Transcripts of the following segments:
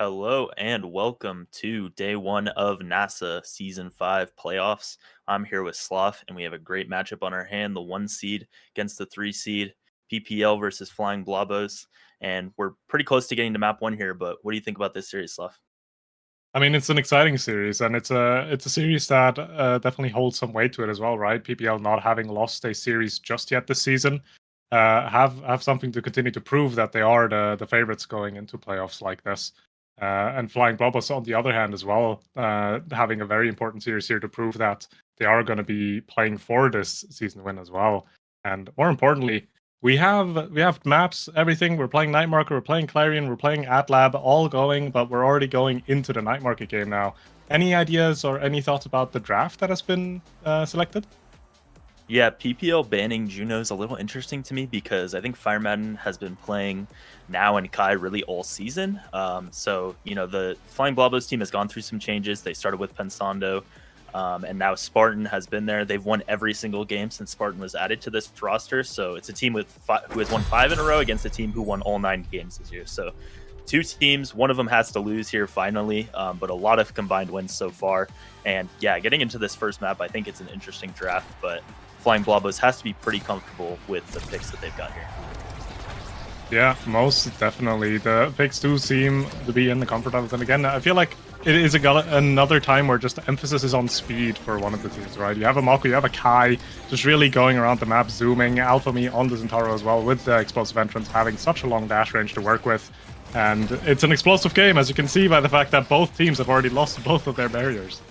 Hello and welcome to day one of NASA Season 5 playoffs. I'm here with Sloth, and we have a great matchup on our hand, the 1 seed against the 3 seed, PPL versus Flying Blobos. And we're pretty close to getting to map 1 here, but what do you think about this series, Sloth? I mean, it's an exciting series, and it's a series that definitely holds some weight to it as well, right? PPL not having lost a series just yet this season, have something to continue to prove that they are the favorites going into playoffs like this. And Flying Blobos, on the other hand, as well, having a very important series here to prove that they are going to be playing for this season win as well. And more importantly, we have maps, everything. We're playing Night Market, we're playing Clarion, we're playing AtLab, all going, but we're already going into the Night Market game now. Any ideas or any thoughts about the draft that has been selected? Yeah, PPL banning Juno is a little interesting to me because I think Fire Madden has been playing now and Kai really all season. The Flying Blobos team has gone through some changes. They started with Pensando, and now Spartan has been there. They've won every single game since Spartan was added to this roster. So it's a team who has won 5 in a row against a team who won all 9 games this year. So 2 teams, one of them has to lose here finally, but a lot of combined wins so far. And yeah, getting into this first map, I think it's an interesting draft, but Flying Blobos has to be pretty comfortable with the picks that they've got here. Yeah, most definitely. The picks do seem to be in the comfort of it. And again, I feel like it is another time where just the emphasis is on speed for one of the teams, right? You have a Mako, you have a Kai, just really going around the map, zooming. AlphaMe on the Zentaro as well, with the explosive entrance, having such a long dash range to work with. And it's an explosive game, as you can see by the fact that both teams have already lost both of their barriers.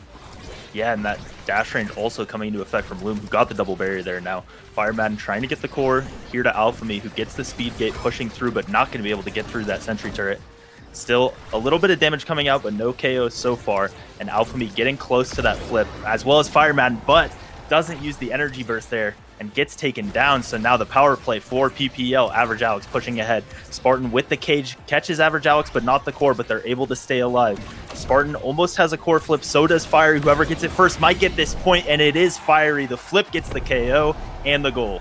Yeah, and that dash range also coming into effect from Loom, who got the double barrier there now. Fire Madden trying to get the core here to AlphaMe, who gets the speed gate pushing through, but not going to be able to get through that sentry turret. Still a little bit of damage coming out, but no KOs so far. And AlphaMe getting close to that flip, as well as Fire Madden, but doesn't use the energy burst there and gets taken down. So now the power play for PPL, Average Alex pushing ahead. Spartan with the cage catches Average Alex, but not the core, but they're able to stay alive. Spartan almost has a core flip, so does Fiery. Whoever gets it first might get this point, and it is Fiery. The flip gets the KO and the goal.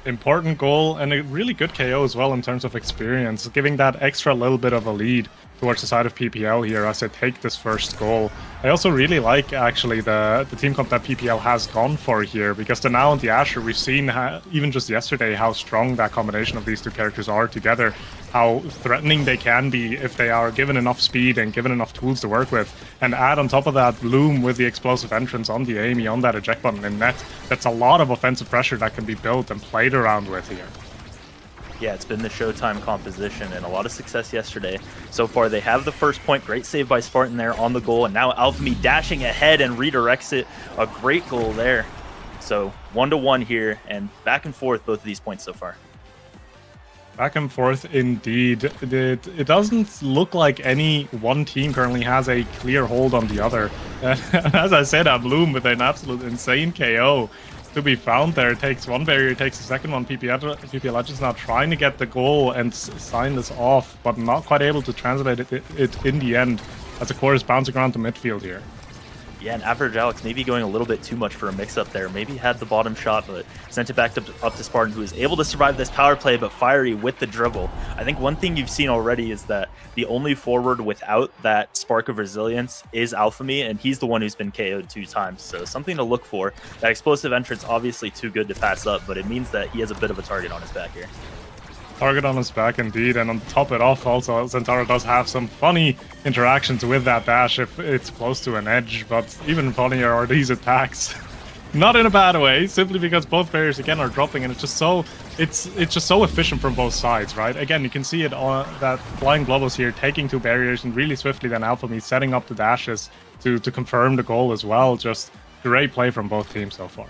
Important goal, and a really good KO as well in terms of experience, giving that extra little bit of a lead towards the side of PPL here as they take this first goal. I also really like actually the team comp that PPL has gone for here, because the Now and the Asher, we've seen even just yesterday how strong that combination of these two characters are together, how threatening they can be if they are given enough speed and given enough tools to work with. And add on top of that Loom with the explosive entrance on the Amy, on that eject button in net. That's a lot of offensive pressure that can be built and played around with here. Yeah, it's been the Showtime composition and a lot of success yesterday. So far, they have the first point. Great save by Spartan there on the goal. And now AlphaMe dashing ahead and redirects it. A great goal there. So 1-1 here, and back and forth both of these points so far. Back and forth indeed. It doesn't look like any one team currently has a clear hold on the other. As I said, Bloom with an absolute insane KO to be found there. It takes one barrier, takes the second one. PPL just now trying to get the goal and sign this off, but not quite able to translate it in the end, as the core is bouncing around the midfield here. Yeah, and Average Alex maybe going a little bit too much for a mix-up there. Maybe had the bottom shot, but sent it back up to Spartan, who is able to survive this power play, but Fiery with the dribble. I think one thing you've seen already is that the only forward without that spark of resilience is AlphaMe, and he's the one who's been KO'd 2 times. So something to look for. That explosive entrance obviously too good to pass up, but it means that he has a bit of a target on his back here. Target on his back indeed, and on top it off also, Zentaro does have some funny interactions with that dash if it's close to an edge, but even funnier are these attacks. Not in a bad way, simply because both barriers again are dropping, and it's just so efficient from both sides, right? Again, you can see it on that Flying Blobos here taking 2 barriers, and really swiftly then AlphaMe setting up the dashes to confirm the goal as well. Just great play from both teams so far.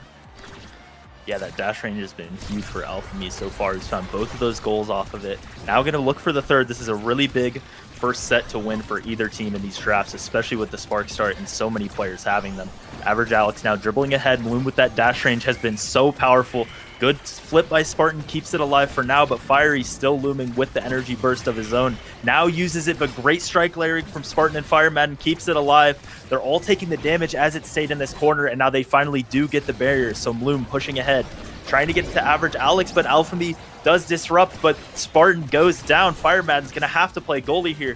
Yeah, that dash range has been huge for AlphaMe so far. He's found both of those goals off of it. Now going to look for the third. This is a really big first set to win for either team in these drafts, especially with the Spark start and so many players having them. Average Alex now dribbling ahead. Loom with that dash range has been so powerful. Good flip by Spartan, keeps it alive for now, but Fiery still looming with the energy burst of his own. Now uses it, but great strike layering from Spartan and Fire Madden keeps it alive. They're all taking the damage as it stayed in this corner, and now they finally do get the barriers. So Loom pushing ahead, trying to get to Average Alex, but AlphaMe does disrupt, but Spartan goes down. Fireman's gonna have to play goalie here.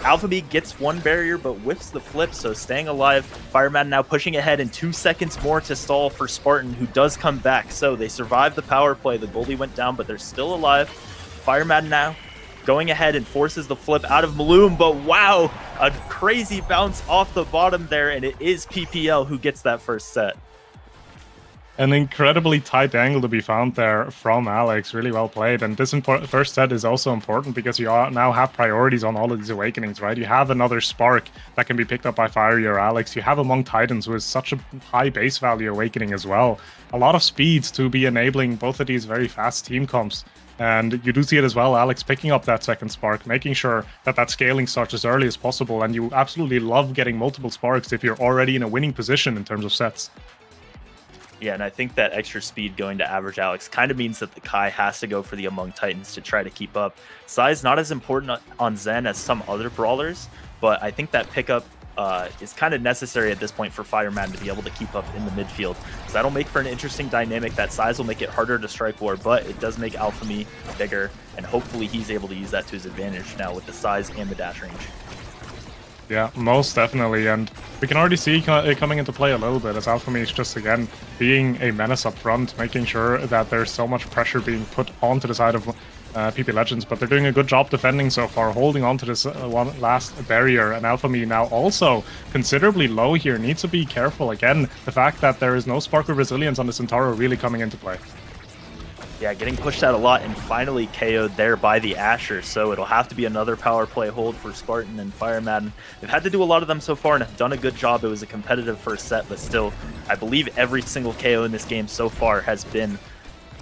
Alphamee gets one barrier, but whiffs the flip, so staying alive. Fireman now pushing ahead, and 2 seconds more to stall for Spartan, who does come back. So they survive the power play. The goalie went down, but they're still alive. Fireman now going ahead and forces the flip out of Maloom, but wow, a crazy bounce off the bottom there, and it is PPL who gets that first set. An incredibly tight angle to be found there from Alex. Really well played. And this first set is also important because you now have priorities on all of these awakenings, right? You have another Spark that can be picked up by Fiery or Alex. You have Among Titans with such a high base value awakening as well. A lot of speed to be enabling both of these very fast team comps. And you do see it as well, Alex picking up that second Spark, making sure that that scaling starts as early as possible. And you absolutely love getting multiple Sparks if you're already in a winning position in terms of sets. Yeah, and I think that extra speed going to average Alex kind of means that the Kai has to go for the Among Titans to try to keep up. Size not as important on Zen as some other brawlers, but I think that pickup is kind of necessary at this point for Fireman to be able to keep up in the midfield. So that'll make for an interesting dynamic. That size will make it harder to strike war, but it does make Alphamee bigger, and hopefully he's able to use that to his advantage now with the size and the dash range. Yeah, most definitely, and we can already see it coming into play a little bit as Alphamee is just, again, being a menace up front, making sure that there's so much pressure being put onto the side of PP Legends, but they're doing a good job defending so far, holding on to this one last barrier, and Alphamee now also considerably low here, needs to be careful. Again, the fact that there is no Spark of Resilience on the Centauro really coming into play. Yeah, getting pushed out a lot and finally KO'd there by the Asher, so it'll have to be another power play hold for Spartan and Fireman. They've had to do a lot of them so far and have done a good job. It was a competitive first set, but still, I believe every single KO in this game so far has been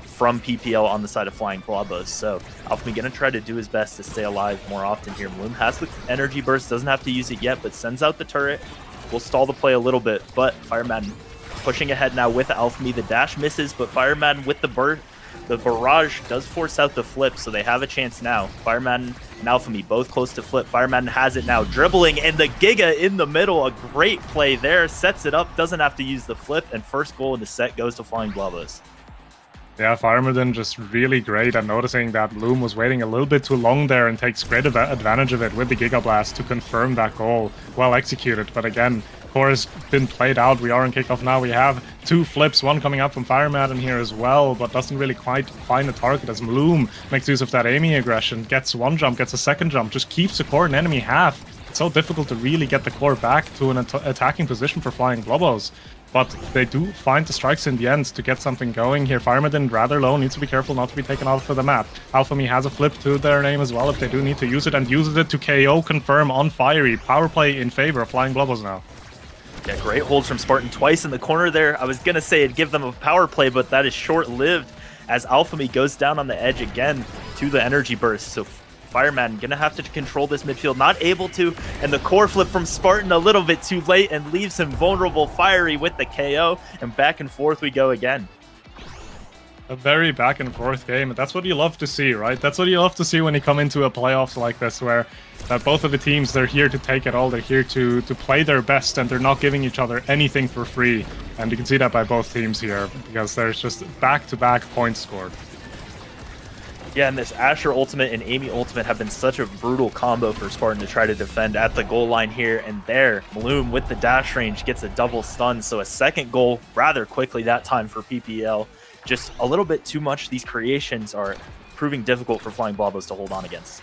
from PPL on the side of Flying Blobos. So Alphamee gonna try to do his best to stay alive more often here. Maloom has the energy burst, doesn't have to use it yet, but sends out the turret. Will stall the play a little bit, but Fireman pushing ahead now with Alphamee. The dash misses, but Fireman with the burst. The barrage does force out the flip, so they have a chance now. Fireman and Alphamee both close to flip. Fireman has it now, dribbling, and the Giga in the middle. A great play there, sets it up, doesn't have to use the flip, and first goal in the set goes to Flying Blobos. Yeah, Fireman just really great at noticing that Bloom was waiting a little bit too long there and takes great advantage of it with the Giga Blast to confirm that goal. Well executed, but again, core has been played out. We are in kickoff now. We have two flips, one coming up from Fireman in here as well, but doesn't really quite find the target as Maloom makes use of that aiming aggression, gets one jump, gets a second jump, just keeps the core in enemy half. It's so difficult to really get the core back to an attacking position for Flying Blobos. But they do find the strikes in the end to get something going here. Fireman rather low, needs to be careful not to be taken off of the map. Alphamee has a flip to their name as well if they do need to use it, and uses it to KO confirm on Fiery. Power play in favor of Flying Blobos now. Yeah, great holds from Spartan twice in the corner there. I was going to say it'd give them a power play, but that is short-lived as Alphamee goes down on the edge again to the energy burst. So Fireman gonna have to control this midfield, not able to, and the core flip from Spartan a little bit too late and leaves him vulnerable. Fiery with the KO, and back and forth we go again. A very back and forth game, and that's what you love to see, right? That's what you love to see when you come into a playoffs like this, where that both of the teams, they're here to take it all, they're here to play their best, and they're not giving each other anything for free. And you can see that by both teams here, because there's just back-to-back points scored. Yeah, and this Asher ultimate and Amy ultimate have been such a brutal combo for Spartan to try to defend at the goal line here. And there, Maloom with the dash range gets a double stun. So a second goal rather quickly that time for PPL. Just a little bit too much. These creations are proving difficult for Flying Blobos to hold on against.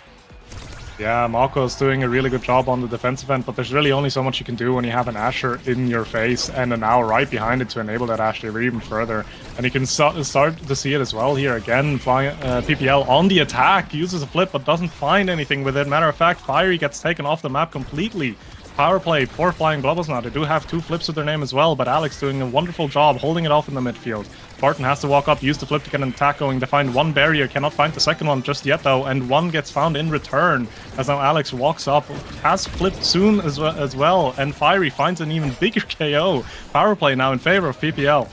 Yeah, Mako's doing a really good job on the defensive end, but there's really only so much you can do when you have an Asher in your face and an Owl right behind it to enable that Asher even further. And you can start to see it as well here. Again, PPL on the attack, uses a flip but doesn't find anything with it. Matter of fact, Fiery gets taken off the map completely. Power play for Flying Blobos now. They do have two flips with their name as well, but Alex doing a wonderful job holding it off in the midfield. Spartan has to walk up, use the flip to get an attack going. They find one barrier, cannot find the second one just yet though, and one gets found in return as now Alex walks up, has flipped soon as well, and Fiery finds an even bigger KO. Power play now in favor of PPL.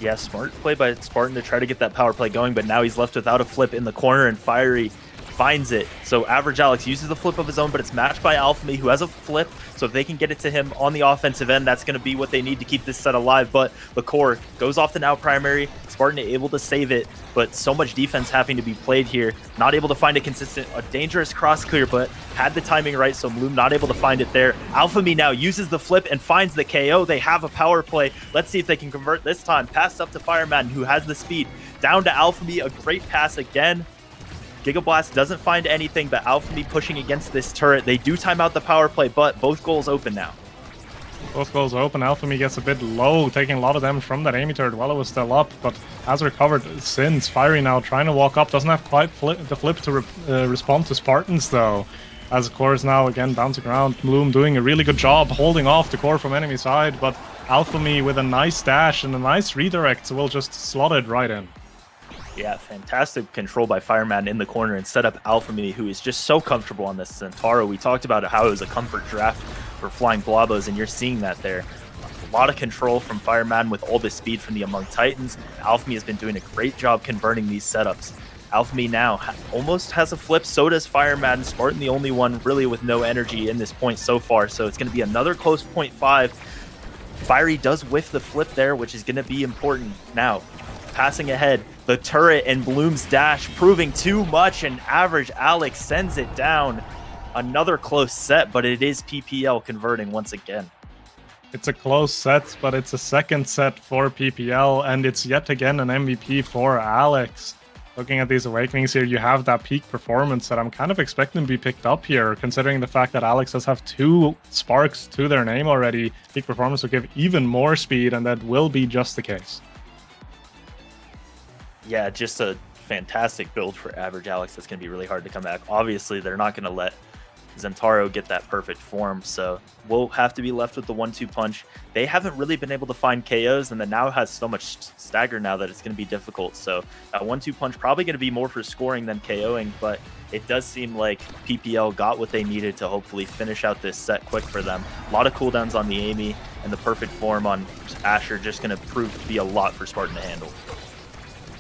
Yeah, smart play by Spartan to try to get that power play going, but now he's left without a flip in the corner, and Fiery finds it. So Average Alex uses the flip of his own, but it's matched by Alphemy, who has a flip. So if they can get it to him on the offensive end, that's going to be what they need to keep this set alive. But the core goes off the now primary. Spartan able to save it, but so much defense having to be played here. Not able to find a dangerous cross clear, but had the timing right, so Bloom not able to find it there. Alphemy now uses the flip and finds the KO. They have a power play. Let's see if they can convert this time. Pass up to Fireman, who has the speed. Down to Alphemy, a great pass again. Gigablast doesn't find anything, but Alphemy pushing against this turret. They do time out the power play, but both goals open now. Both goals open. Alphemy gets a bit low, taking a lot of damage from that Amy turret while it was still up, but has recovered since. Fiery now trying to walk up, doesn't have quite the flip to respond to Spartans though. As Core is now again bouncing around. Bloom doing a really good job holding off the Core from enemy side, but Alphemy with a nice dash and a nice redirect will just slot it right in. Yeah, fantastic control by Fireman in the corner and set up Alphemy, who is just so comfortable on this Centauro. We talked about how it was a comfort draft for Flying Blobos, and you're seeing that there. A lot of control from Fireman with all the speed from the Among Titans. Alphemy has been doing a great job converting these setups. Alphemy now almost has a flip, so does Fireman. Spartan the only one really with no energy in this point so far, so it's going to be another close 0.5. Fiery does whiff the flip there, which is going to be important now. Passing ahead, the turret and Bloom's dash proving too much, and Average Alex sends it down. Another close set, but it is PPL converting once again. It's a close set, but it's a second set for PPL, and it's yet again an MVP for Alex. Looking at these Awakenings here, you have that peak performance that I'm kind of expecting to be picked up here, considering the fact that Alex does have 2 sparks to their name already. Peak performance will give even more speed, and that will be just the case. Yeah, just a fantastic build for Average Alex. That's going to be really hard to come back. Obviously, they're not going to let Zentaro get that perfect form, so we'll have to be left with the 1-2 punch. They haven't really been able to find KOs, and the now has so much stagger now that it's going to be difficult. So that 1-2 punch probably going to be more for scoring than KOing, but it does seem like PPL got what they needed to hopefully finish out this set quick for them. A lot of cooldowns on the Amy, and the perfect form on Asher just going to prove to be a lot for Spartan to handle.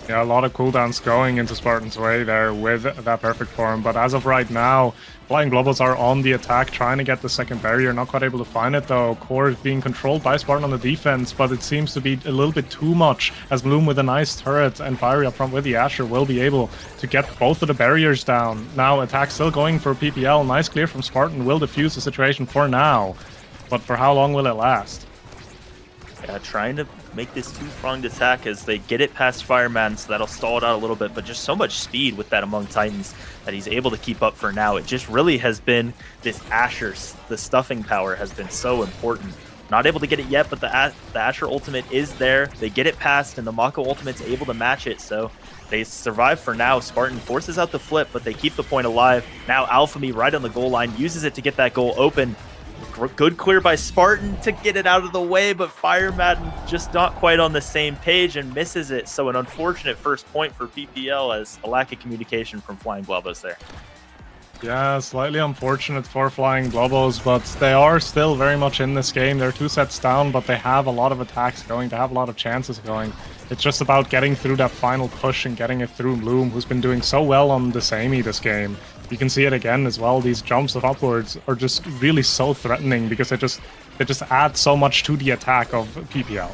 Yeah, a lot of cooldowns going into Spartan's way there with that perfect form, but as of right now, Flying Globals are on the attack, trying to get the second barrier, not quite able to find it though. Core is being controlled by Spartan on the defense, but it seems to be a little bit too much, as Bloom with a nice turret and Fiery up front with the Asher will be able to get both of the barriers down. Now attack still going for PPL, nice clear from Spartan, will defuse the situation for now, but for how long will it last? Yeah, trying to make this 2-pronged attack as they get it past Fireman, so that'll stall it out a little bit, but just so much speed with that Among Titans that he's able to keep up for now. It just really has been this Asher, the stuffing power has been so important. Not able to get it yet, but the Asher ultimate is there. They get it past, and the Mako ultimate's able to match it, so they survive for now. Spartan forces out the flip, but they keep the point alive. Now Alphemy right on the goal line, uses it to get that goal open. Good clear by Spartan to get it out of the way, but Fireman just not quite on the same page and misses it. So an unfortunate first point for PPL as a lack of communication from Flying Blobos there. Yeah, slightly unfortunate for Flying Blobos, but they are still very much in this game. They're 2 sets down, but they have a lot of attacks going. They have a lot of chances going. It's just about getting through that final push and getting it through Bloom, who's been doing so well on the Samey this game. You can see it again as well. These jumps of upwards are just really so threatening because they just add so much to the attack of PPL.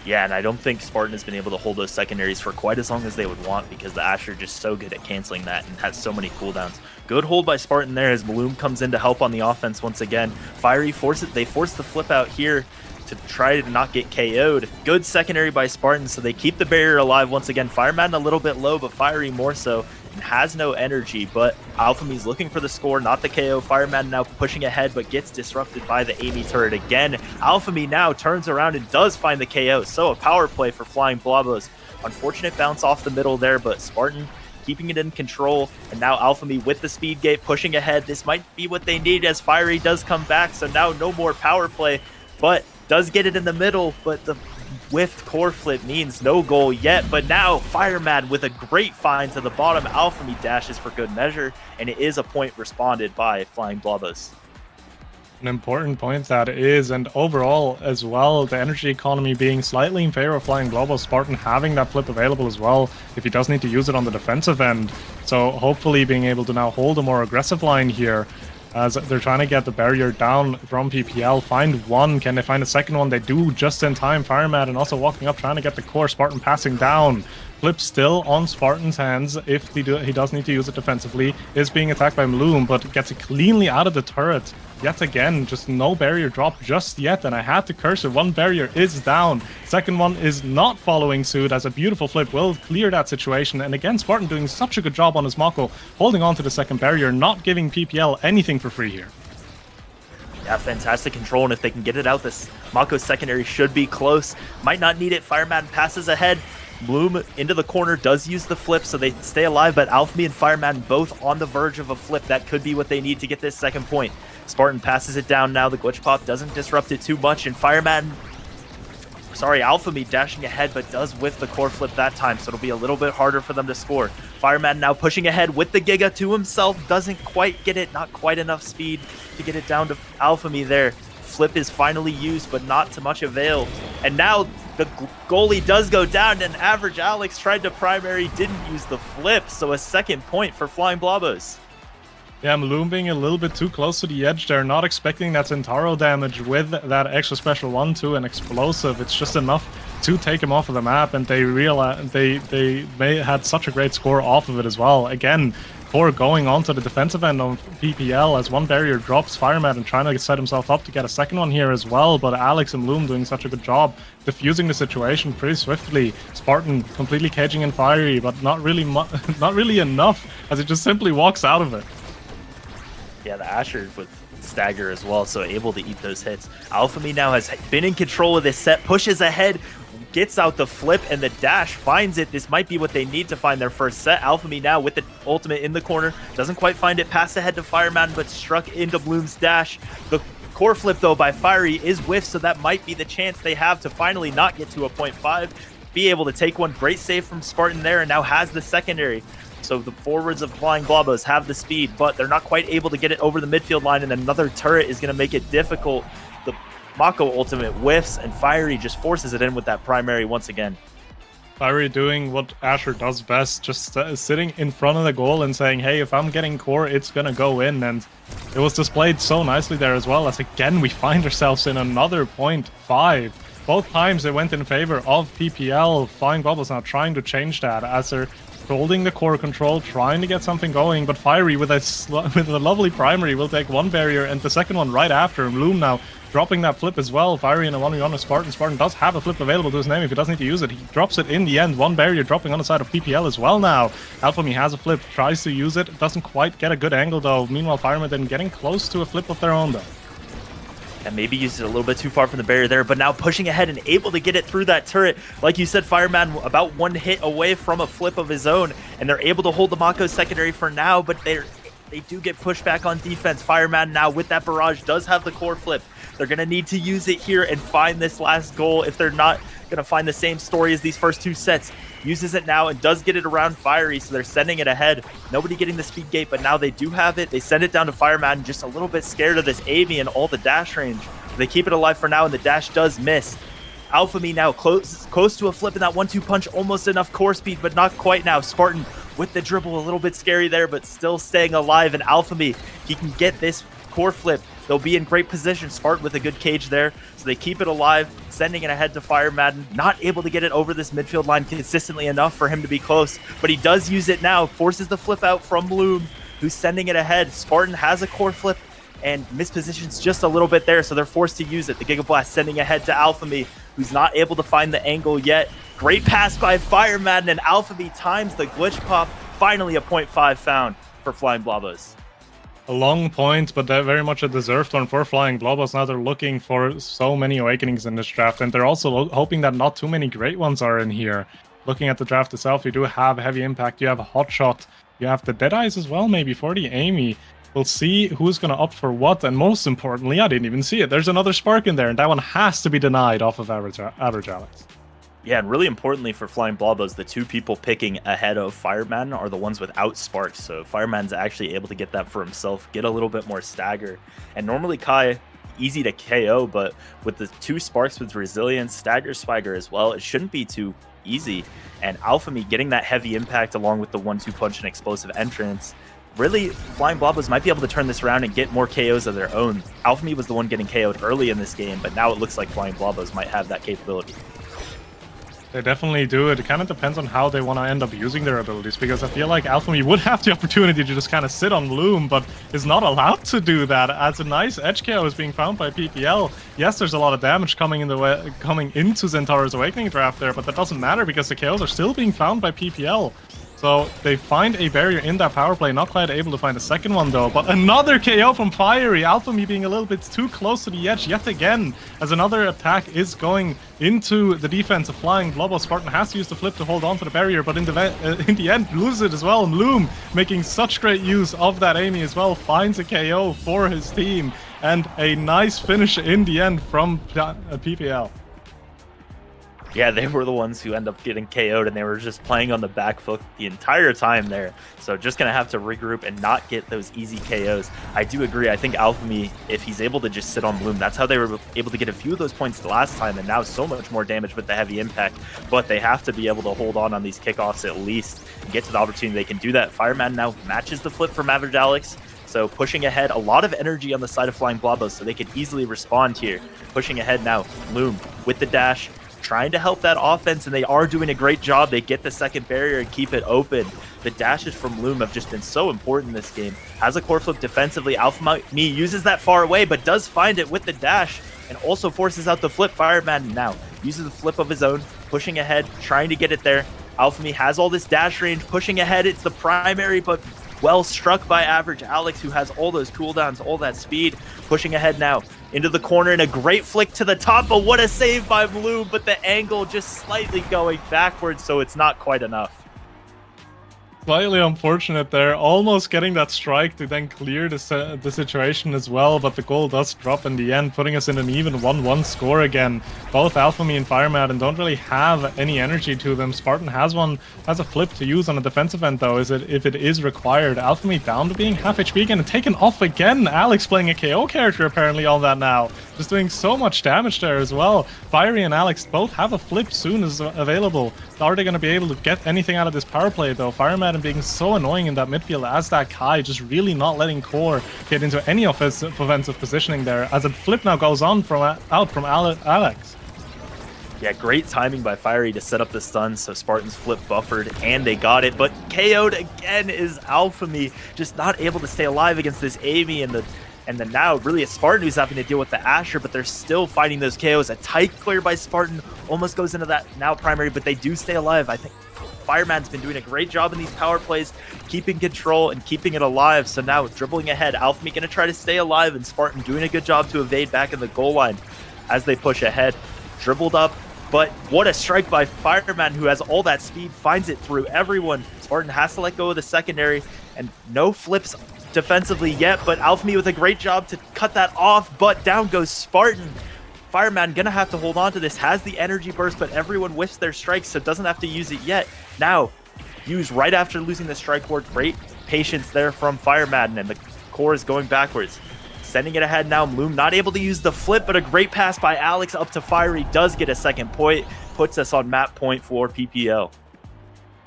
Yeah, and I don't think Spartan has been able to hold those secondaries for quite as long as they would want because the Asher just so good at canceling that and has so many cooldowns. Good hold by Spartan there as Bloom comes in to help on the offense once again. Fiery they force the flip out here to try to not get KO'd. Good secondary by Spartan, so they keep the barrier alive once again. Fireman a little bit low, but Fiery more so, and has no energy, but Alphemy's looking for the score, not the KO. Fireman now pushing ahead, but gets disrupted by the Amy turret again. Alphemy now turns around and does find the KO, so a power play for Flying Blobos. Unfortunate bounce off the middle there, but Spartan keeping it in control, and now Alphemy with the speed gate pushing ahead. This might be what they need as Fiery does come back, so now no more power play, but does get it in the middle, but the whiffed core flip means no goal yet. But now Fireman with a great find to the bottom. Alphemy dashes for good measure, and it is a point responded by Flying Blobos. An important point that is, and overall as well, the energy economy being slightly in favor of Flying Global, Spartan having that flip available as well, if he does need to use it on the defensive end. So hopefully being able to now hold a more aggressive line here, as they're trying to get the barrier down from PPL. Find one, can they find a second one? They do just in time. Fireman and also walking up, trying to get the core. Spartan passing down. Flip still on Spartan's hands if he does need to use it defensively. Is being attacked by Bloom, but gets it cleanly out of the turret. Yet again, just no barrier drop just yet, and I had to curse it. One barrier is down. Second one is not following suit, as a beautiful flip will clear that situation. And again, Spartan doing such a good job on his Mako, holding on to the second barrier, not giving PPL anything for free here. Yeah, fantastic control, and if they can get it out, this Mako secondary should be close. Might not need it. Fireman passes ahead. Bloom into the corner, does use the flip, so they stay alive, but Alphemy and Fireman both on the verge of a flip. That could be what they need to get this second point. Spartan passes it down now. The glitch pop doesn't disrupt it too much, and Alphemy dashing ahead, but does whiff the core flip that time, so it'll be a little bit harder for them to score. Fireman now pushing ahead with the Giga to himself, doesn't quite get it, not quite enough speed to get it down to Alphemy there. Flip is finally used, but not to much avail. And now the goalie does go down, and Average Alex tried to primary, didn't use the flip, so a second point for Flying Blobos. Yeah, Maloon being a little bit too close to the edge there, not expecting that Centauro damage with that extra special 1-2 and explosive. It's just enough to take him off of the map, and they realize they had such a great score off of it as well. Again, Core going onto the defensive end of PPL as one barrier drops. Fireman and trying to set himself up to get a second one here as well, but Alex and Bloom doing such a good job diffusing the situation pretty swiftly. Spartan completely caging in Fiery, but not really enough, as it just simply walks out of it. Yeah, the Asher with stagger as well, so able to eat those hits. Alphemy now has been in control of this set, pushes ahead, gets out the flip, and the dash finds it. This might be what they need to find their first set. Alphemy now with the ultimate in the corner, doesn't quite find it, pass ahead to Fireman, but struck into Bloom's dash. The core flip, though, by Fiery is whiffed, so that might be the chance they have to finally not get to a 0.5, be able to take one. Great save from Spartan there, and now has the secondary. So the forwards of Flying Blobos have the speed, but they're not quite able to get it over the midfield line, and another turret is going to make it difficult. The Mako ultimate whiffs, and Fiery just forces it in with that primary once again. Fiery doing what Asher does best, just sitting in front of the goal and saying, hey, if I'm getting core, it's going to go in. And it was displayed so nicely there as well, as again we find ourselves in another 0.5. Both times it went in favor of PPL. Flying Blobos now trying to change that as they're holding the core control, trying to get something going, but Fiery with a lovely primary will take one barrier and the second one right after. And Bloom now dropping that flip as well. Fiery in a 1v1 with Spartan. Spartan does have a flip available to his name if he doesn't need to use it. He drops it in the end. One barrier dropping on the side of PPL as well now. Alphemy has a flip, tries to use it, doesn't quite get a good angle though. Meanwhile, Fireman then getting close to a flip of their own though. And maybe used it a little bit too far from the barrier there, but now pushing ahead and able to get it through that turret. Like you said, Fireman about one hit away from a flip of his own, and they're able to hold the Mako secondary for now, but they do get pushed back on defense. Fireman now with that barrage does have the core flip. They're going to need to use it here and find this last goal if they're not going to find the same story as these first two sets. Uses it now and does get it around Fiery, so they're sending it ahead. Nobody getting the speed gate, but now they do have it. They send it down to Fireman, just a little bit scared of this Amy and all the dash range. They keep it alive for now, and the dash does miss. Alphemy now close to a flip in that 1-2 punch, almost enough core speed, but not quite now. Spartan with the dribble, a little bit scary there, but still staying alive. And Alphemy, he can get this core flip. They'll be in great position. Spartan with a good cage there, so they keep it alive, sending it ahead to Fireman. Not able to get it over this midfield line consistently enough for him to be close, but he does use it now, forces the flip out from Bloom, who's sending it ahead. Spartan has a core flip and mispositions just a little bit there, so they're forced to use it. The Giga Blast sending ahead to Alphemy, who's not able to find the angle yet. Great pass by Fireman, and Alphemy times the glitch pop. Finally a 0.5 found for Flying Blobos. A long point, but very much a deserved one for Flying Blobos. Now they're looking for so many Awakenings in this draft, and they're also hoping that not too many great ones are in here. Looking at the draft itself, you do have Heavy Impact, you have a Hotshot, you have the Deadeyes as well, maybe for the Amy. We'll see who's going to opt for what, and most importantly, I didn't even see it. There's another Spark in there, and that one has to be denied off of Average Alex. Yeah, and really importantly for Flying Blobos, the two people picking ahead of Fireman are the ones without sparks. So Fireman's actually able to get that for himself, get a little bit more stagger. And normally Kai easy to KO, but with the 2 Sparks with Resilience, Stagger Swagger as well, it shouldn't be too easy. And Alphamy getting that heavy impact along with the 1-2 punch and explosive entrance, really, Flying Blobos might be able to turn this around and get more KOs of their own. Alphamy was the one getting KO'd early in this game, but now it looks like Flying Blobos might have that capability. They definitely do. It kind of depends on how they want to end up using their abilities, because I feel like Alphamy would have the opportunity to just kind of sit on Bloom, but is not allowed to do that, as a nice edge KO is being found by PPL. Yes, there's a lot of damage coming into Zentaro's Awakening draft there, but that doesn't matter because the KOs are still being found by PPL. So they find a barrier in that power play, not quite able to find a second one though, but another KO from Fiery. Alphamy being a little bit too close to the edge yet again, as another attack is going into the defense of Flying Blobo. Spartan has to use the flip to hold on to the barrier, but in the end loses it as well. Loom making such great use of that Amy as well, finds a KO for his team, and a nice finish in the end from PPL. Yeah, they were the ones who end up getting KO'd, and they were just playing on the back foot the entire time there. So just going to have to regroup and not get those easy KOs. I do agree. I think Alphamy, if he's able to just sit on Bloom, that's how they were able to get a few of those points the last time, and now so much more damage with the heavy impact. But they have to be able to hold on these kickoffs at least and get to the opportunity. They can do that. Fireman now matches the flip from Average Alex. So pushing ahead, a lot of energy on the side of Flying Blobos, so they could easily respond here. Pushing ahead now, Loom with the dash, trying to help that offense, and they are doing a great job. They get the second barrier and keep it open. The dashes from Loom have just been so important in this game. Has a core flip defensively. Alphamy uses that far away, but does find it with the dash and also forces out the flip. Fireman now uses the flip of his own, pushing ahead, trying to get it there. Alphamy has all this dash range, pushing ahead. It's the primary, but well struck by Average Alex, who has all those cooldowns, all that speed. Pushing ahead now into the corner, and a great flick to the top, but what a save by Bloom, but the angle just slightly going backwards, so it's not quite enough. Slightly unfortunate there, almost getting that strike to then clear the situation as well, but the goal does drop in the end, putting us in an even 1-1 score again. Both Alphamy and Fireman don't really have any energy to them. Spartan has a flip to use on a defensive end though, if it is required. Alphamy down to being half HP again and taken off again. Alex playing a KO character apparently on that now. Just doing so much damage there as well. Fiery and Alex both have a flip soon as available. Are they going to be able to get anything out of this power play though? Fireman being so annoying in that midfield as that Kai, just really not letting Core get into any offensive positioning there, as a flip now goes on from Alex. Yeah, great timing by Fiery to set up the stun, so Spartan's flip buffered, and they got it, but KO'd again is Alphamy, just not able to stay alive against this Amy, and then now really it's Spartan who's having to deal with the Asher, but they're still finding those KOs. A tight clear by Spartan almost goes into that now primary, but they do stay alive. I think Fireman's been doing a great job in these power plays, keeping control and keeping it alive. So now dribbling ahead, Alphamy going to try to stay alive, and Spartan doing a good job to evade back in the goal line as they push ahead. Dribbled up, but what a strike by Fireman, who has all that speed, finds it through everyone. Spartan has to let go of the secondary, and no flips defensively yet, but Alphamy with a great job to cut that off, but down goes Spartan. Fireman gonna have to hold on to this, has the energy burst, but everyone whiffs their strikes, so doesn't have to use it yet. Now, used right after losing the strike ward. Great patience there from Fireman, and the core is going backwards. Sending it ahead now, Loom not able to use the flip, but a great pass by Alex up to Fiery, does get a second point, puts us on map point for PPL.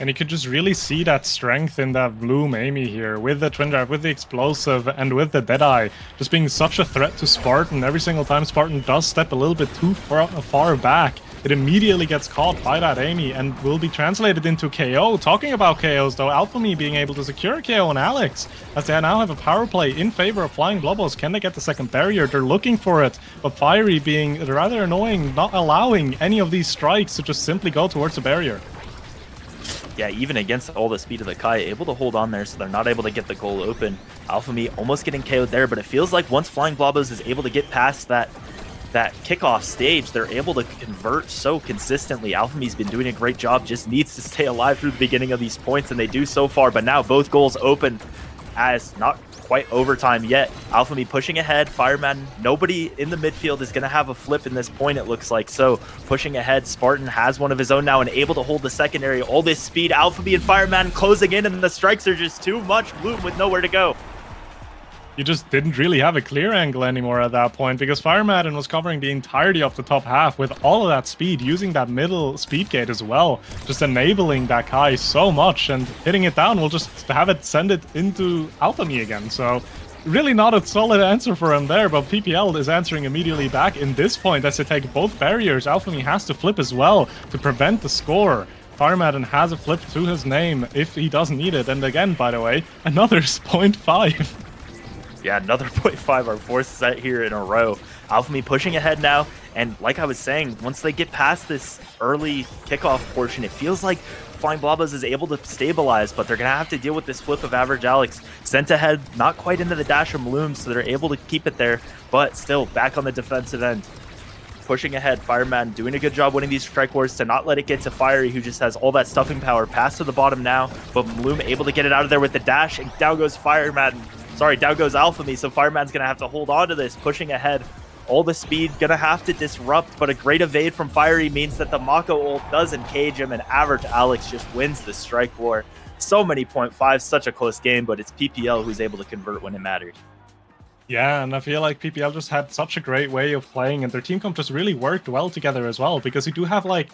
And you could just really see that strength in that Bloom Amy here, with the Twin Drive, with the Explosive, and with the Deadeye, just being such a threat to Spartan. Every single time Spartan does step a little bit too far back, it immediately gets caught by that Amy and will be translated into KO. Talking about KOs though, Alphamy being able to secure a KO on Alex, as they now have a power play in favor of Flying Blobos. Can they get the second barrier? They're looking for it, but Fiery being rather annoying, not allowing any of these strikes to just simply go towards the barrier. Yeah, even against all the speed of the Kai, able to hold on there, so they're not able to get the goal open. Alphamy almost getting KO'd there, but it feels like once Flying Blobos is able to get past that kickoff stage, they're able to convert so consistently. Alphamy's been doing a great job, just needs to stay alive through the beginning of these points, and they do so far, but now both goals open as not quite overtime yet. Alphamy pushing ahead, Fireman, nobody in the midfield is going to have a flip in this point, it looks like, so pushing ahead. Spartan has one of his own now and able to hold the secondary. All this speed, Alphamy and Fireman closing in, and the strikes are just too much. Bloom with nowhere to go. you just didn't really have a clear angle anymore at that point because Fire Madden was covering the entirety of the top half with all of that speed, using that middle speed gate as well, just enabling that Kai so much, and hitting it down will just have it send it into Alphamy again. So really not a solid answer for him there, but PPL is answering immediately back in this point as they take both barriers. Alphamy has to flip as well to prevent the score. Fire Madden has a flip to his name if he doesn't need it, and again, by the way, another 0.5. Yeah, another 0.5, our fourth set here in a row. Alphamy pushing ahead now, and like I was saying, once they get past this early kickoff portion, it feels like Flying Blobos is able to stabilize, but they're going to have to deal with this flip of Average Alex. Sent ahead, not quite into the dash from Loom, so they're able to keep it there, but still back on the defensive end. Pushing ahead, Fireman doing a good job winning these strike wars to not let it get to Fiery, who just has all that stuffing power. Pass to the bottom now, but Loom able to get it out of there with the dash, and down goes Fireman. Sorry, down goes Alphamy, so Fireman's going to have to hold on to this, pushing ahead. All the speed, going to have to disrupt, but a great evade from Fiery means that the Mako ult doesn't cage him, and Average Alex just wins the strike war. So many 0.5s, such a close game, but it's PPL who's able to convert when it mattered. Yeah, and I feel like PPL just had such a great way of playing, and their team comp just really worked well together as well, because you do have like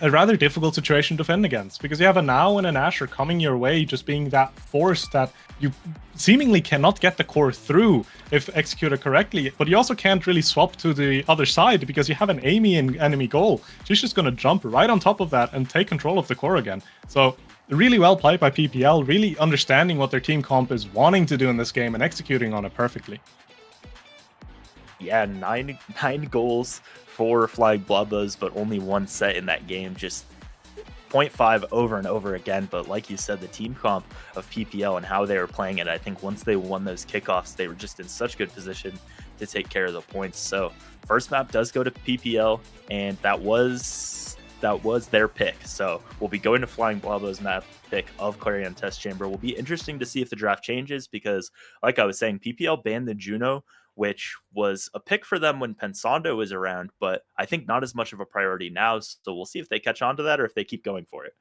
a rather difficult situation to defend against, because you have a Now and an Asher coming your way, just being that force that you seemingly cannot get the core through if executed correctly, but you also can't really swap to the other side because you have an Amy in enemy goal. She's just going to jump right on top of that and take control of the core again. So really well played by PPL, really understanding what their team comp is wanting to do in this game and executing on it perfectly. Yeah, nine goals for Flying Blobos, but only one set in that game. Just 0.5 over and over again. But like you said, the team comp of PPL and how they were playing it, I think once they won those kickoffs, they were just in such good position to take care of the points. So first map does go to PPL, and that was their pick. So we'll be going to Flying Blobos map pick of Clarion Test Chamber. Will be interesting to see if the draft changes because, like I was saying, PPL banned the Juno, which was a pick for them when Pensando was around, but I think not as much of a priority now. So we'll see if they catch on to that or if they keep going for it.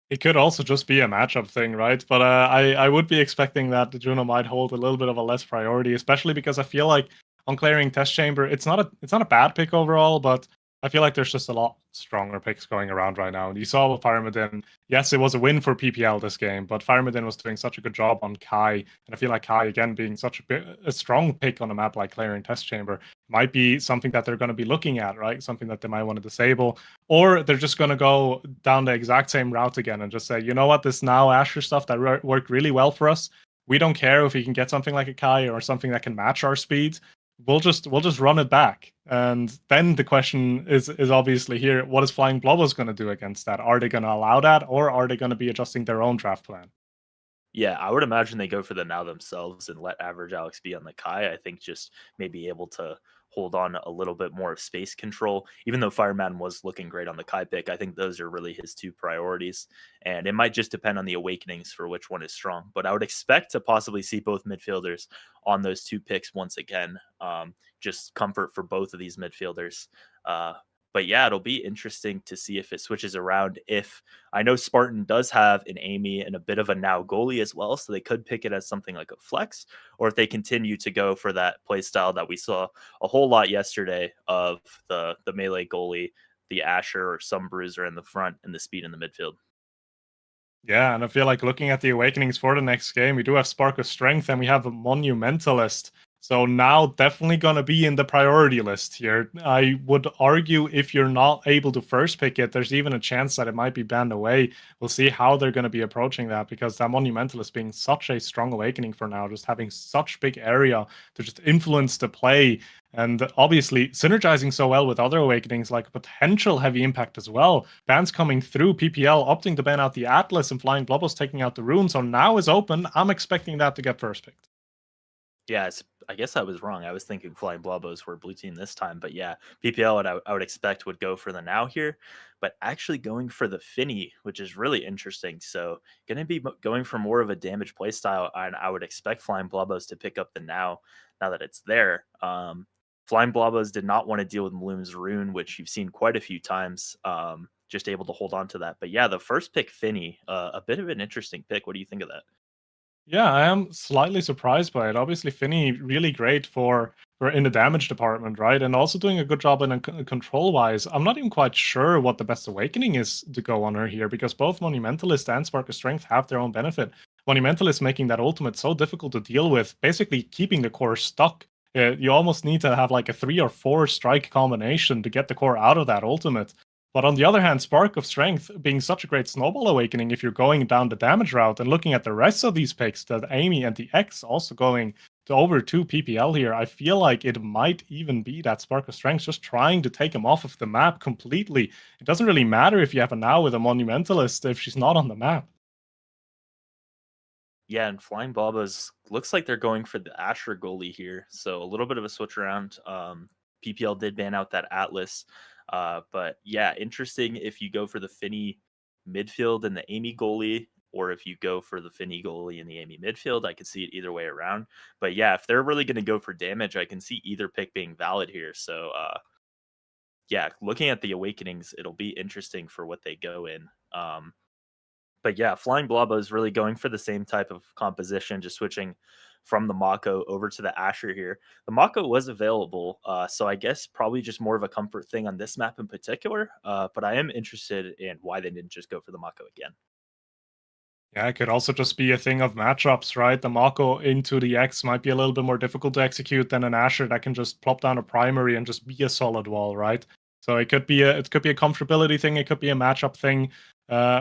It could also just be a matchup thing, right? But I would be expecting that the Juno might hold a little bit of a less priority, especially because I feel like on Clearing Test Chamber, it's not a bad pick overall, but I feel like there's just a lot stronger picks going around right now. And you saw with Firemidin, yes, it was a win for PPL this game, but Firemidin was doing such a good job on Kai. And I feel like Kai, again, being such a strong pick on a map like Clearing Test Chamber, might be something that they're going to be looking at, right? Something that they might want to disable. Or they're just going to go down the exact same route again and just say, you know what, this Now Asher stuff that worked really well for us, we don't care if we can get something like a Kai or something that can match our speed. We'll just run it back. And then the question is obviously here, what is Flying Blobos going to do against that? Are they going to allow that, or are they going to be adjusting their own draft plan? Yeah, I would imagine they go for the Now themselves and let Average Alex be on the Kai. I think just maybe able to hold on a little bit more of space control. Even though Fireman was looking great on the Kai pick, I think those are really his two priorities. And it might just depend on the awakenings for which one is strong. But I would expect to possibly see both midfielders on those two picks once again. Just comfort for both of these midfielders. But yeah, it'll be interesting to see if it switches around. If I know Spartan does have an Amy and a bit of a Now goalie as well, so they could pick it as something like a flex, or if they continue to go for that play style that we saw a whole lot yesterday of the melee goalie, the Asher or some bruiser in the front, and the speed in the midfield. Yeah, and I feel like looking at the awakenings for the next game, we do have Spark of Strength and we have a Monumentalist. So now definitely going to be in the priority list here. I would argue if you're not able to first pick it, there's even a chance that it might be banned away. We'll see how they're going to be approaching that because that Monumentalist being such a strong awakening for now, just having such big area to just influence the play. And obviously, synergizing so well with other awakenings, like potential heavy impact as well. Bans coming through, PPL opting to ban out the Atlas and Flying Blobos taking out the Rune. So now is open. I'm expecting that to get first picked. Yeah, I guess I was wrong. I was thinking Flying Blobos were blue team this time, but yeah, PPL I would expect would go for the Now here, but actually going for the Finny, which is really interesting. So going to be going for more of a damage play style, and I would expect Flying Blobos to pick up the now that it's there. Flying Blobos did not want to deal with Bloom's Rune, which you've seen quite a few times. Just able to hold on to that. But yeah, the first pick, Finny, a bit of an interesting pick. What do you think of that? Yeah, I am slightly surprised by it. Obviously, Finny really great for in the damage department, right? And also doing a good job in control wise. I'm not even quite sure what the best awakening is to go on her here because both Monumentalist and Spark of Strength have their own benefit. Monumentalist making that ultimate so difficult to deal with, basically keeping the core stuck. You almost need to have like a 3 or 4 strike combination to get the core out of that ultimate. But on the other hand, Spark of Strength being such a great snowball awakening if you're going down the damage route and looking at the rest of these picks, the Amy and the X also going to over 2 PPL here, I feel like it might even be that Spark of Strength just trying to take him off of the map completely. It doesn't really matter if you have a now with a Monumentalist if she's not on the map. Yeah, and Flying Blabas looks like they're going for the Asher goalie here. So a little bit of a switch around. PPL did ban out that Atlas. But yeah, interesting if you go for the Finny midfield and the Amy goalie, or if you go for the Finny goalie and the Amy midfield. I could see it either way around. But yeah, if they're really going to go for damage, I can see either pick being valid here. So yeah, looking at the awakenings, it'll be interesting for what they go in. But yeah, Flying Blobba is really going for the same type of composition, just switching from the Mako over to the Asher here. The Mako was available, so I guess probably just more of a comfort thing on this map in particular. But I am interested in why they didn't just go for the Mako again. Yeah, it could also just be a thing of matchups, right? The Mako into the X might be a little bit more difficult to execute than an Asher that can just plop down a primary and just be a solid wall, right? So it could be a comfortability thing, it could be a matchup thing.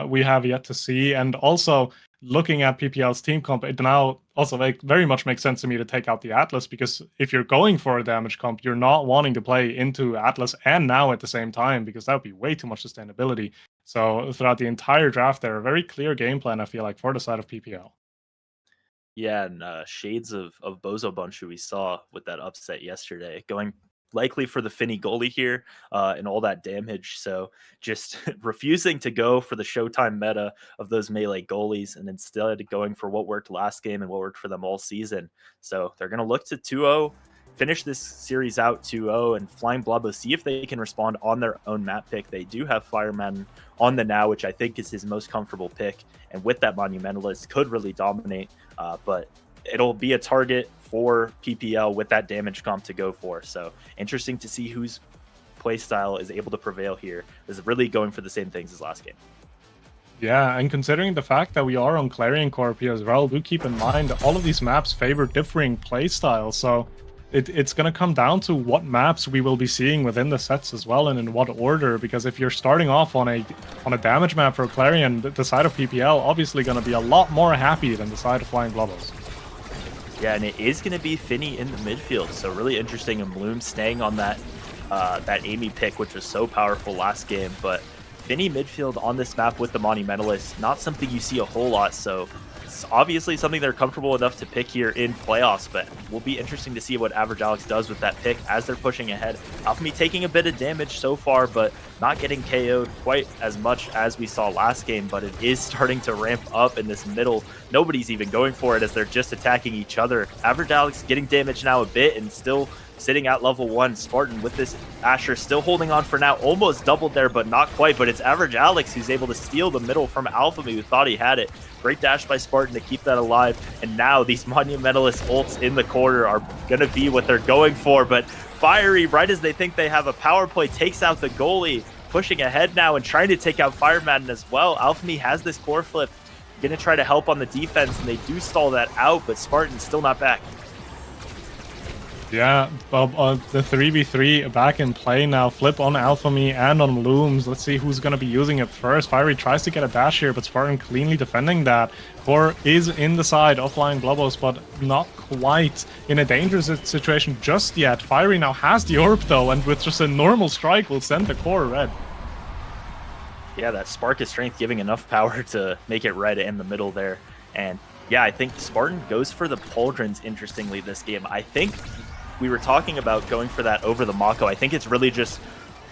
We have yet to see. And also looking at PPL's team comp, it now also very much makes sense to me to take out the Atlas because if you're going for a damage comp, you're not wanting to play into Atlas and now at the same time because that would be way too much sustainability. So throughout the entire draft, there a very clear game plan, I feel like, for the side of PPL. Yeah, and shades of Bozo Bunch who we saw with that upset yesterday, going likely for the Finny goalie here and all that damage. So just refusing to go for the Showtime meta of those melee goalies and instead going for what worked last game and what worked for them all season. So they're going to look to 2-0, finish this series out 2-0, and Flying Blubba see if they can respond on their own map pick. They do have Fireman on the now, which I think is his most comfortable pick. And with that Monumentalist, could really dominate. But it'll be a target for PPL with that damage comp to go for. So interesting to see whose playstyle is able to prevail here. Is really going for the same things as last game. Yeah, and considering the fact that we are on Clarion Corp here as well, do keep in mind all of these maps favor differing playstyles. So it's going to come down to what maps we will be seeing within the sets as well and in what order. Because if you're starting off on a damage map for Clarion, the side of PPL obviously going to be a lot more happy than the side of Flying Globals. Yeah, and it is going to be Finny in the midfield, so really interesting. And Bloom staying on that Amy pick, which was so powerful last game. But Finny midfield on this map with the Monumentalist, not something you see a whole lot. So it's obviously something they're comfortable enough to pick here in playoffs, but will be interesting to see what Average Alex does with that pick as they're pushing ahead. Alphamy taking a bit of damage so far, but not getting KO'd quite as much as we saw last game, but it is starting to ramp up in this middle. Nobody's even going for it as they're just attacking each other. Average Alex getting damage now a bit and still sitting at level 1. Spartan with this Asher still holding on for now, almost doubled there, but not quite. But it's Average Alex who's able to steal the middle from Alphamy, who thought he had it. Great dash by Spartan to keep that alive. And now these Monumentalist ults in the corner are going to be what they're going for. But Fiery, right as they think they have a power play, takes out the goalie, pushing ahead now and trying to take out Fire Madden as well. Alphamy has this core flip, going to try to help on the defense, and they do stall that out, but Spartan's still not back. Yeah, the 3v3 back in play now. Flip on Alphamy and on Looms. Let's see who's going to be using it first. Fiery tries to get a dash here, but Spartan cleanly defending that. Core is in the side of Flying Globos, but not quite in a dangerous situation just yet. Fiery now has the orb though, and with just a normal strike will send the core red. Yeah, that Spark of Strength giving enough power to make it red in the middle there. And yeah, I think Spartan goes for the Pauldrons, interestingly, this game. I think we were talking about going for that over the Mako. I think it's really just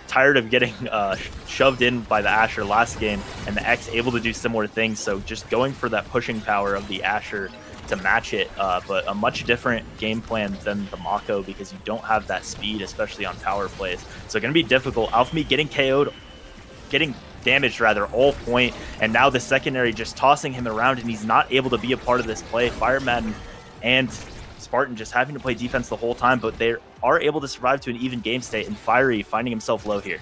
tired of getting shoved in by the Asher last game, and the X able to do similar things. So just going for that pushing power of the Asher to match it, but a much different game plan than the Mako because you don't have that speed, especially on power plays. So going to be difficult. Alphamy getting KO'd, getting damaged rather, all point, and now the secondary just tossing him around, and he's not able to be a part of this play. Fireman and Spartan just having to play defense the whole time, but they are able to survive to an even game state, and Fiery finding himself low here.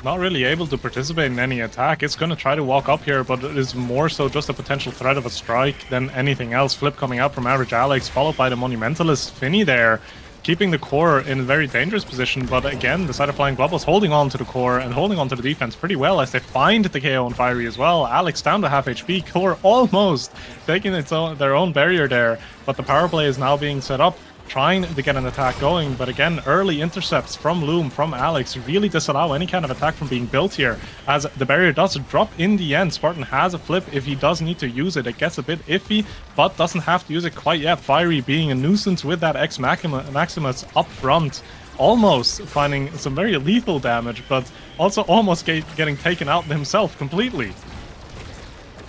Not really able to participate in any attack. It's going to try to walk up here, but it is more so just a potential threat of a strike than anything else. Flip coming out from Average Alex, followed by the Monumentalist Finny there, keeping the core in a very dangerous position. But again, the side of Flying Bubbles holding on to the core and holding on to the defense pretty well as they find the KO on Fiery as well. Alex down to half HP, core almost taking their own barrier there, but the power play is now being set up, trying to get an attack going. But again, early intercepts from Loom, from Alex, really disallow any kind of attack from being built here, as the barrier does drop in the end. Spartan has a flip if he does need to use it. It gets a bit iffy, but doesn't have to use it quite yet. Fiery being a nuisance with that X Maximus up front, almost finding some very lethal damage, but also almost getting taken out himself completely.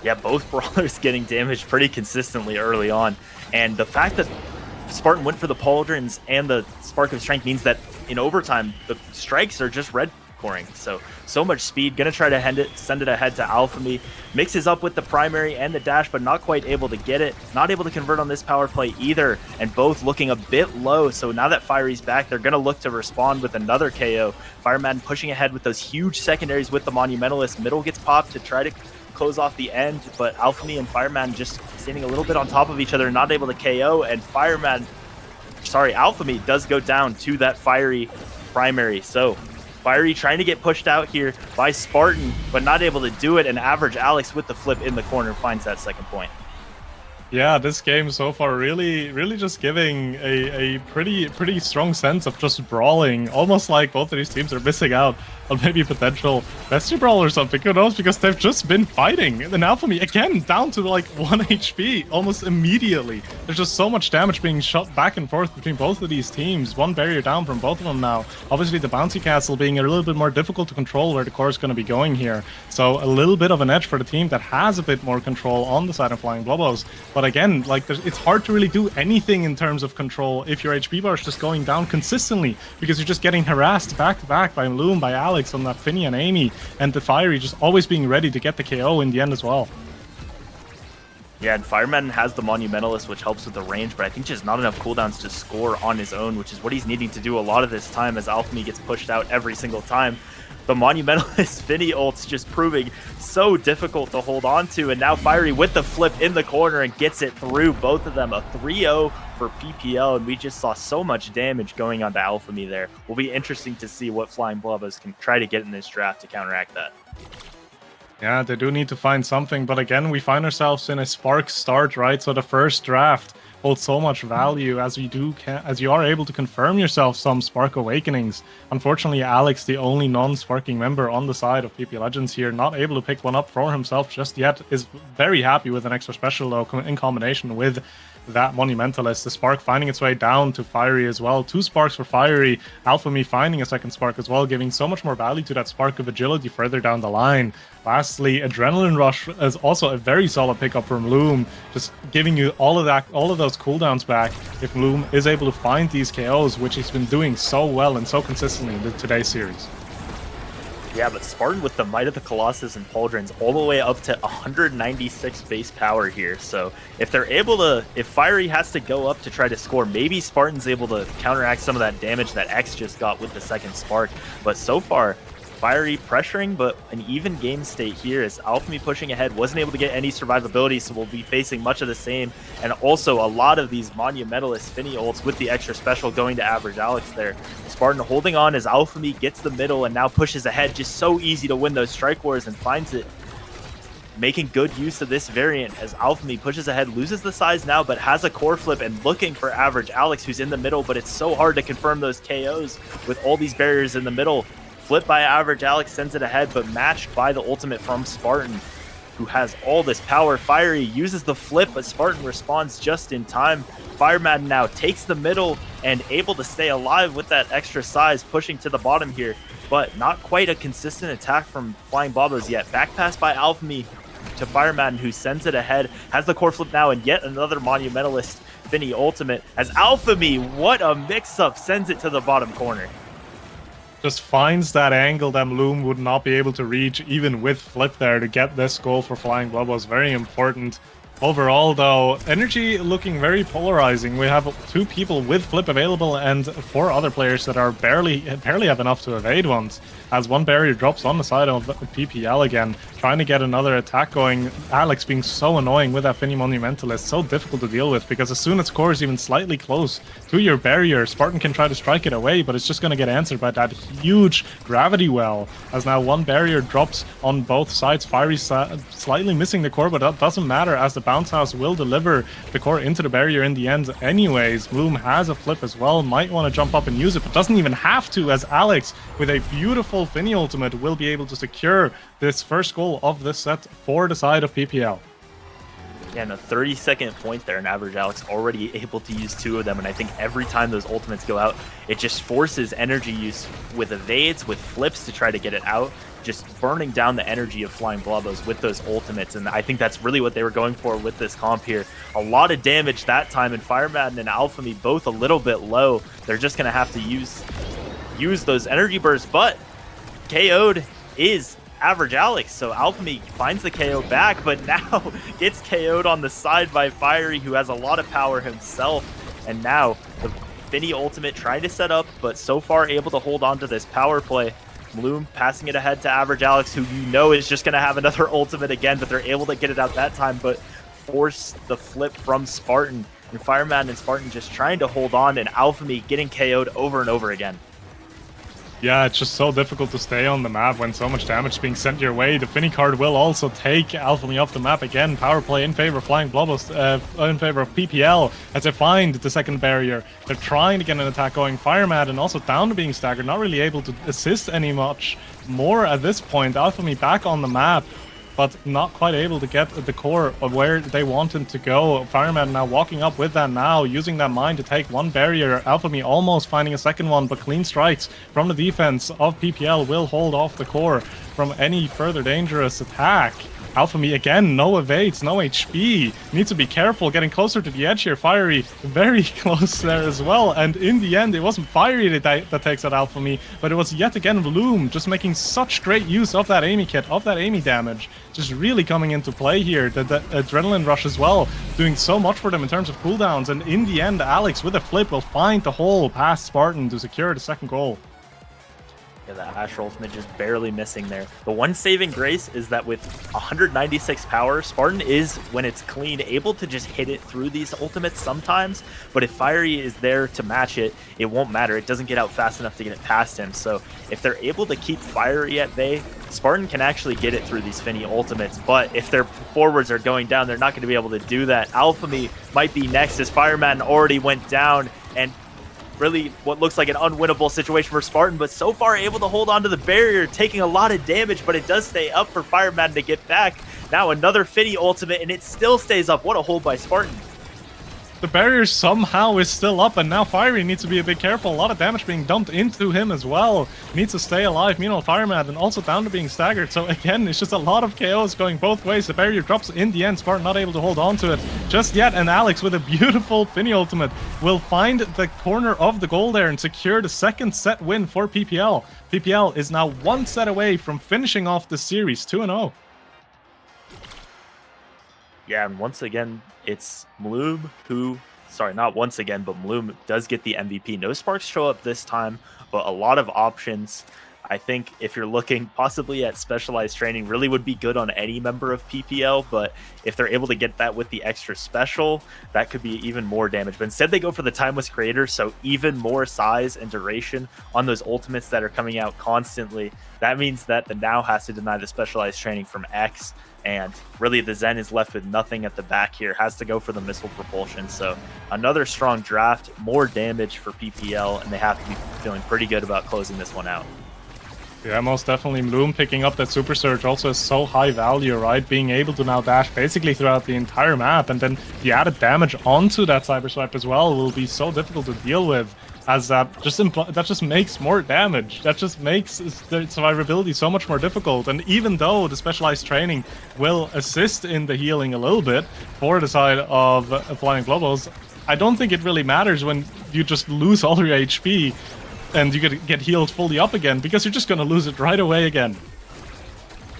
Yeah, both brawlers getting damaged pretty consistently early on, and the fact that Spartan went for the pauldrons and the Spark of Strength means that in overtime, the strikes are just red coring. So much speed. Gonna try to send it ahead to Alphamy. Mixes up with the primary and the dash, but not quite able to get it. Not able to convert on this power play either, and both looking a bit low. So now that Fiery's back, they're gonna look to respond with another KO. Fireman pushing ahead with those huge secondaries with the Monumentalist. Middle gets popped to try to close off the end, but Alphamy and Fireman just standing a little bit on top of each other, not able to KO, and Alphamy does go down to that Fiery primary. So Fiery trying to get pushed out here by Spartan, but not able to do it, and Average Alex with the flip in the corner finds that second point. Yeah, this game so far really just giving a pretty strong sense of just brawling. Almost like both of these teams are missing out on maybe potential Bestie Brawl or something, who knows, because they've just been fighting. And Alphamy, again, down to like 1 HP almost immediately. There's just so much damage being shot back and forth between both of these teams. One barrier down from both of them now. Obviously, the Bouncy Castle being a little bit more difficult to control where the core is going to be going here. So a little bit of an edge for the team that has a bit more control on the side of Flying Blobos. But again, like it's hard to really do anything in terms of control if your HP bar is just going down consistently, because you're just getting harassed back to back by Loom, by Alex on that Finny and Amy, and the Fiery just always being ready to get the KO in the end as well. Yeah, and Fireman has the Monumentalist, which helps with the range, but I think just not enough cooldowns to score on his own, which is what he's needing to do a lot of this time as Alphamy gets pushed out every single time. The Monumentalist Finny ult's just proving so difficult to hold on to, and now Fiery with the flip in the corner and gets it through both of them. A 3-0 for PPL, and we just saw so much damage going on to Alphamy there. Will be interesting to see what Flying Blobos can try to get in this draft to counteract that. Yeah, they do need to find something, but again, we find ourselves in a Spark start, right? So the first draft holds so much value as you are able to confirm yourself some Spark Awakenings. Unfortunately, Alex, the only non-Sparking member on the side of PP Legends here, not able to pick one up for himself just yet, is very happy with an extra special though, in combination with that Monumentalist. The Spark finding its way down to Fiery as well. 2 Sparks for Fiery. Alphamy finding a second Spark as well, giving so much more value to that Spark of Agility further down the line. Lastly, Adrenaline Rush is also a very solid pickup from Loom, just giving you all of those cooldowns back if Loom is able to find these KOs, which he's been doing so well and so consistently in today's series. Yeah, but Spartan with the Might of the Colossus and Pauldrons all the way up to 196 base power here. So if they're able to, if Fiery has to go up to try to score, maybe Spartan's able to counteract some of that damage that X just got with the second Spark. But so far, Fiery pressuring, but an even game state here as Alphamy pushing ahead, wasn't able to get any survivability, so we'll be facing much of the same. And also a lot of these Monumentalist Finny ults with the extra special going to Average Alex there. Spartan holding on as Alphamy gets the middle and now pushes ahead. Just so easy to win those strike wars and finds it. Making good use of this variant as Alphamy pushes ahead, loses the size now, but has a core flip and looking for Average Alex, who's in the middle, but it's so hard to confirm those KOs with all these barriers in the middle. Flip by Average Alex sends it ahead, but matched by the ultimate from Spartan, who has all this power. Fiery uses the flip, but Spartan responds just in time. Fireman now takes the middle and able to stay alive with that extra size, pushing to the bottom here, but not quite a consistent attack from Flying Bobos yet. Back pass by Alphamy to Fireman, who sends it ahead, has the core flip now, and yet another Monumentalist Finny ultimate as Alphamy, what a mix-up, sends it to the bottom corner. just finds that angle that Bloom would not be able to reach, even with Flip there, to get this goal for Flying Blubos. Very important. Overall, though, Energy looking very polarizing. We have 2 people with Flip available and 4 other players that are barely have enough to evade ones. As one barrier drops on the side of PPL again, trying to get another attack going. Alex being so annoying with that Finny Monumentalist, so difficult to deal with, because as soon as core is even slightly close to your barrier, Spartan can try to strike it away, but it's just going to get answered by that huge gravity well. As now one barrier drops on both sides, Fiery slightly missing the core, but that doesn't matter, as the Bounce House will deliver the core into the barrier in the end anyways. Bloom has a flip as well, might want to jump up and use it, but doesn't even have to, as Alex, with a beautiful Finny ultimate, will be able to secure this first goal of this set for the side of PPL. Yeah, and a 30-second point there, and Average Alex already able to use 2 of them, and I think every time those ultimates go out, it just forces energy use with evades, with flips to try to get it out, just burning down the energy of Flying Blubos with those ultimates, and I think that's really what they were going for with this comp here. A lot of damage that time, and Fire Madden and Alphamy both a little bit low. They're just going to have to use those energy bursts, but KO'd is Average Alex, so Alphamy finds the KO back, but now gets KO'd on the side by Fiery, who has a lot of power himself. And now the Finny ultimate trying to set up, but so far able to hold on to this power play. Bloom passing it ahead to Average Alex, who you know is just going to have another ultimate again, but they're able to get it out that time, but force the flip from Spartan. And Fireman and Spartan just trying to hold on, and Alphamy getting KO'd over and over again. Yeah, it's just so difficult to stay on the map when so much damage is being sent your way. The Finny card will also take Alphamy off the map again. Power play in favor of Flying Blubos, in favor of PPL, as they find the second barrier. They're trying to get an attack going. Firemad and also down to being staggered, not really able to assist any much more at this point. Alphamy back on the map, but not quite able to get the core of where they want him to go. Fireman now walking up with that now, using that mine to take one barrier. Alphamy almost finding a second one, but clean strikes from the defense of PPL will hold off the core from any further dangerous attack. Alphamy again, no evades, no HP. Needs to be careful getting closer to the edge here. Fiery very close there as well. And in the end, it wasn't Fiery that takes out Alphamy, but it was yet again Bloom, just making such great use of that Amy kit, of that Amy damage. Just really coming into play here. The Adrenaline Rush as well, doing so much for them in terms of cooldowns. And in the end, Alex with a flip will find the hole past Spartan to secure the second goal. Yeah, the Asher ultimate just barely missing there. The one saving grace is that with 196 power, Spartan is, when it's clean, able to just hit it through these ultimates sometimes, but if Fiery is there to match it, it won't matter. It doesn't get out fast enough to get it past him. So if they're able to keep Fiery at bay, Spartan can actually get it through these Finny ultimates, but if their forwards are going down, they're not going to be able to do that. Alphamy might be next, as Fireman already went down, and really what looks like an unwinnable situation for Spartan, but so far able to hold on to the barrier, taking a lot of damage, but it does stay up for Fireman to get back. Now another Finny ultimate, and it still stays up. What a hold by Spartan. The barrier somehow is still up, and now Fiery needs to be a bit careful. A lot of damage being dumped into him as well. Needs to stay alive. Meanwhile, Fireman and also down to being staggered. So again, it's just a lot of KOs going both ways. The barrier drops in the end. Spartan not able to hold on to it just yet. And Alex with a beautiful Finny ultimate will find the corner of the goal there and secure the second set win for PPL. PPL is now one set away from finishing off the series 2-0. Yeah, and once again, it's Mloom who, sorry, not once again, but Mloom does get the MVP. No Sparks show up this time, but a lot of options. I think if you're looking possibly at specialized training, really would be good on any member of PPL, but if they're able to get that with the extra special, that could be even more damage. But instead they go for the Timeless Creator, so even more size and duration on those ultimates that are coming out constantly. That means that the Now has to deny the specialized training from X, and really the Zen is left with nothing at the back here, has to go for the missile propulsion. So another strong draft, more damage for PPL, and they have to be feeling pretty good about closing this one out. Yeah, most definitely. Bloom picking up that Super Surge also is so high value, right? Being able to now dash basically throughout the entire map, and then the added damage onto that Cyber Swipe as well will be so difficult to deal with, as that just makes more damage. That just makes the survivability so much more difficult. And even though the specialized training will assist in the healing a little bit for the side of Flying Blubos, I don't think it really matters when you just lose all your HP. and you get healed fully up again, because you're just going to lose it right away again.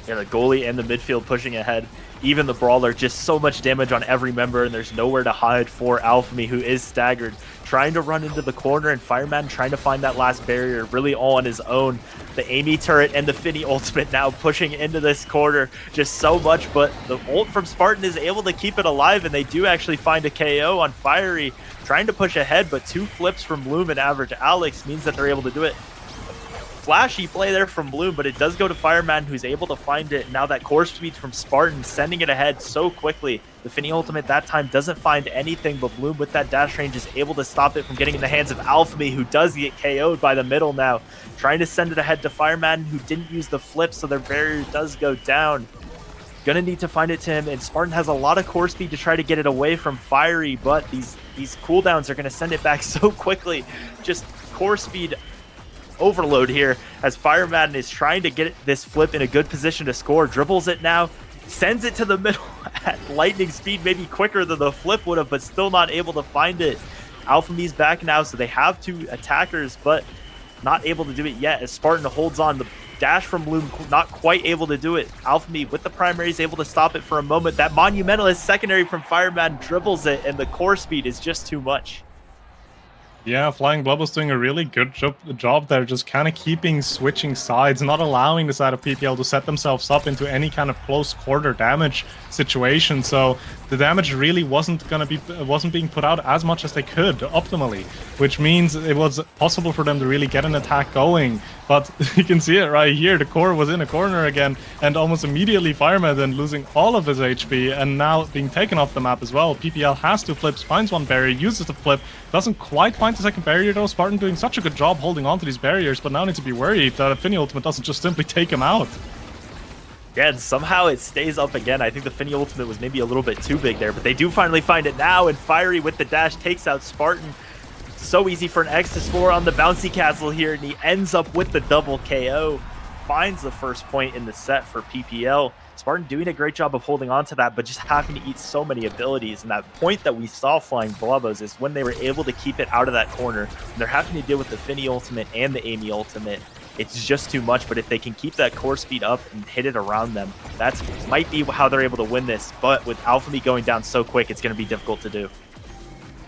Yeah, the goalie and the midfield pushing ahead. Even the brawler, just so much damage on every member, and there's nowhere to hide for Alphemy, who is staggered, trying to run into the corner, and Fireman trying to find that last barrier, really all on his own. The Amy turret and the Finny ultimate now pushing into this corner just so much, but the ult from Spartan is able to keep it alive, and they do actually find a KO on Fiery, trying to push ahead, but 2 flips from Bloom and Average Alex means that they're able to do it. Flashy play there from Bloom, but it does go to Fireman, who's able to find it. Now that core speed from Spartan, sending it ahead so quickly. The Finny ultimate that time doesn't find anything, but Bloom with that dash range is able to stop it from getting in the hands of Alphemy, who does get KO'd by the middle now. Trying to send it ahead to Fireman, who didn't use the flip, so their barrier does go down. Gonna need to find it to him, and Spartan has a lot of core speed to try to get it away from Fiery, but these cooldowns are gonna send it back so quickly. Just core speed overload here as Fireman is trying to get this flip in a good position to score. Dribbles it now, sends it to the middle at lightning speed, maybe quicker than the flip would have, but still not able to find it. Alphemy's back now, so they have 2 attackers, but not able to do it yet as Spartan holds on. The dash from Bloom not quite able to do it. Alphemy with the primary is able to stop it for a moment. That Monumentalist secondary from Fireman dribbles it, and the core speed is just too much. Yeah, Flying Blob was doing a really good job there, just kind of keeping switching sides, not allowing the side of PPL to set themselves up into any kind of close quarter damage situation. So the damage really wasn't being put out as much as they could optimally, which means it was possible for them to really get an attack going. But you can see it right here, the core was in a corner again, and almost immediately Fireman then losing all of his HP and now being taken off the map as well. PPL has 2 flips, finds 1 barrier, uses the flip, doesn't quite find the second barrier though. Spartan doing such a good job holding on to these barriers, but now need to be worried that a Finny ultimate doesn't just simply take him out. Yeah, and somehow it stays up again. I think the Finny ultimate was maybe a little bit too big there, but they do finally find it now, and Fiery with the dash takes out Spartan. So easy for an X to score on the bouncy castle here, and he ends up with the double KO. Finds the first point in the set for PPL. Spartan doing a great job of holding on to that, but just having to eat so many abilities. And that point that we saw Flying Blobos is when they were able to keep it out of that corner. And they're having to deal with the Finny ultimate and the Amy ultimate. It's just too much, but if they can keep that core speed up and hit it around them, that might be how they're able to win this. But with Alphemy going down so quick, it's going to be difficult to do.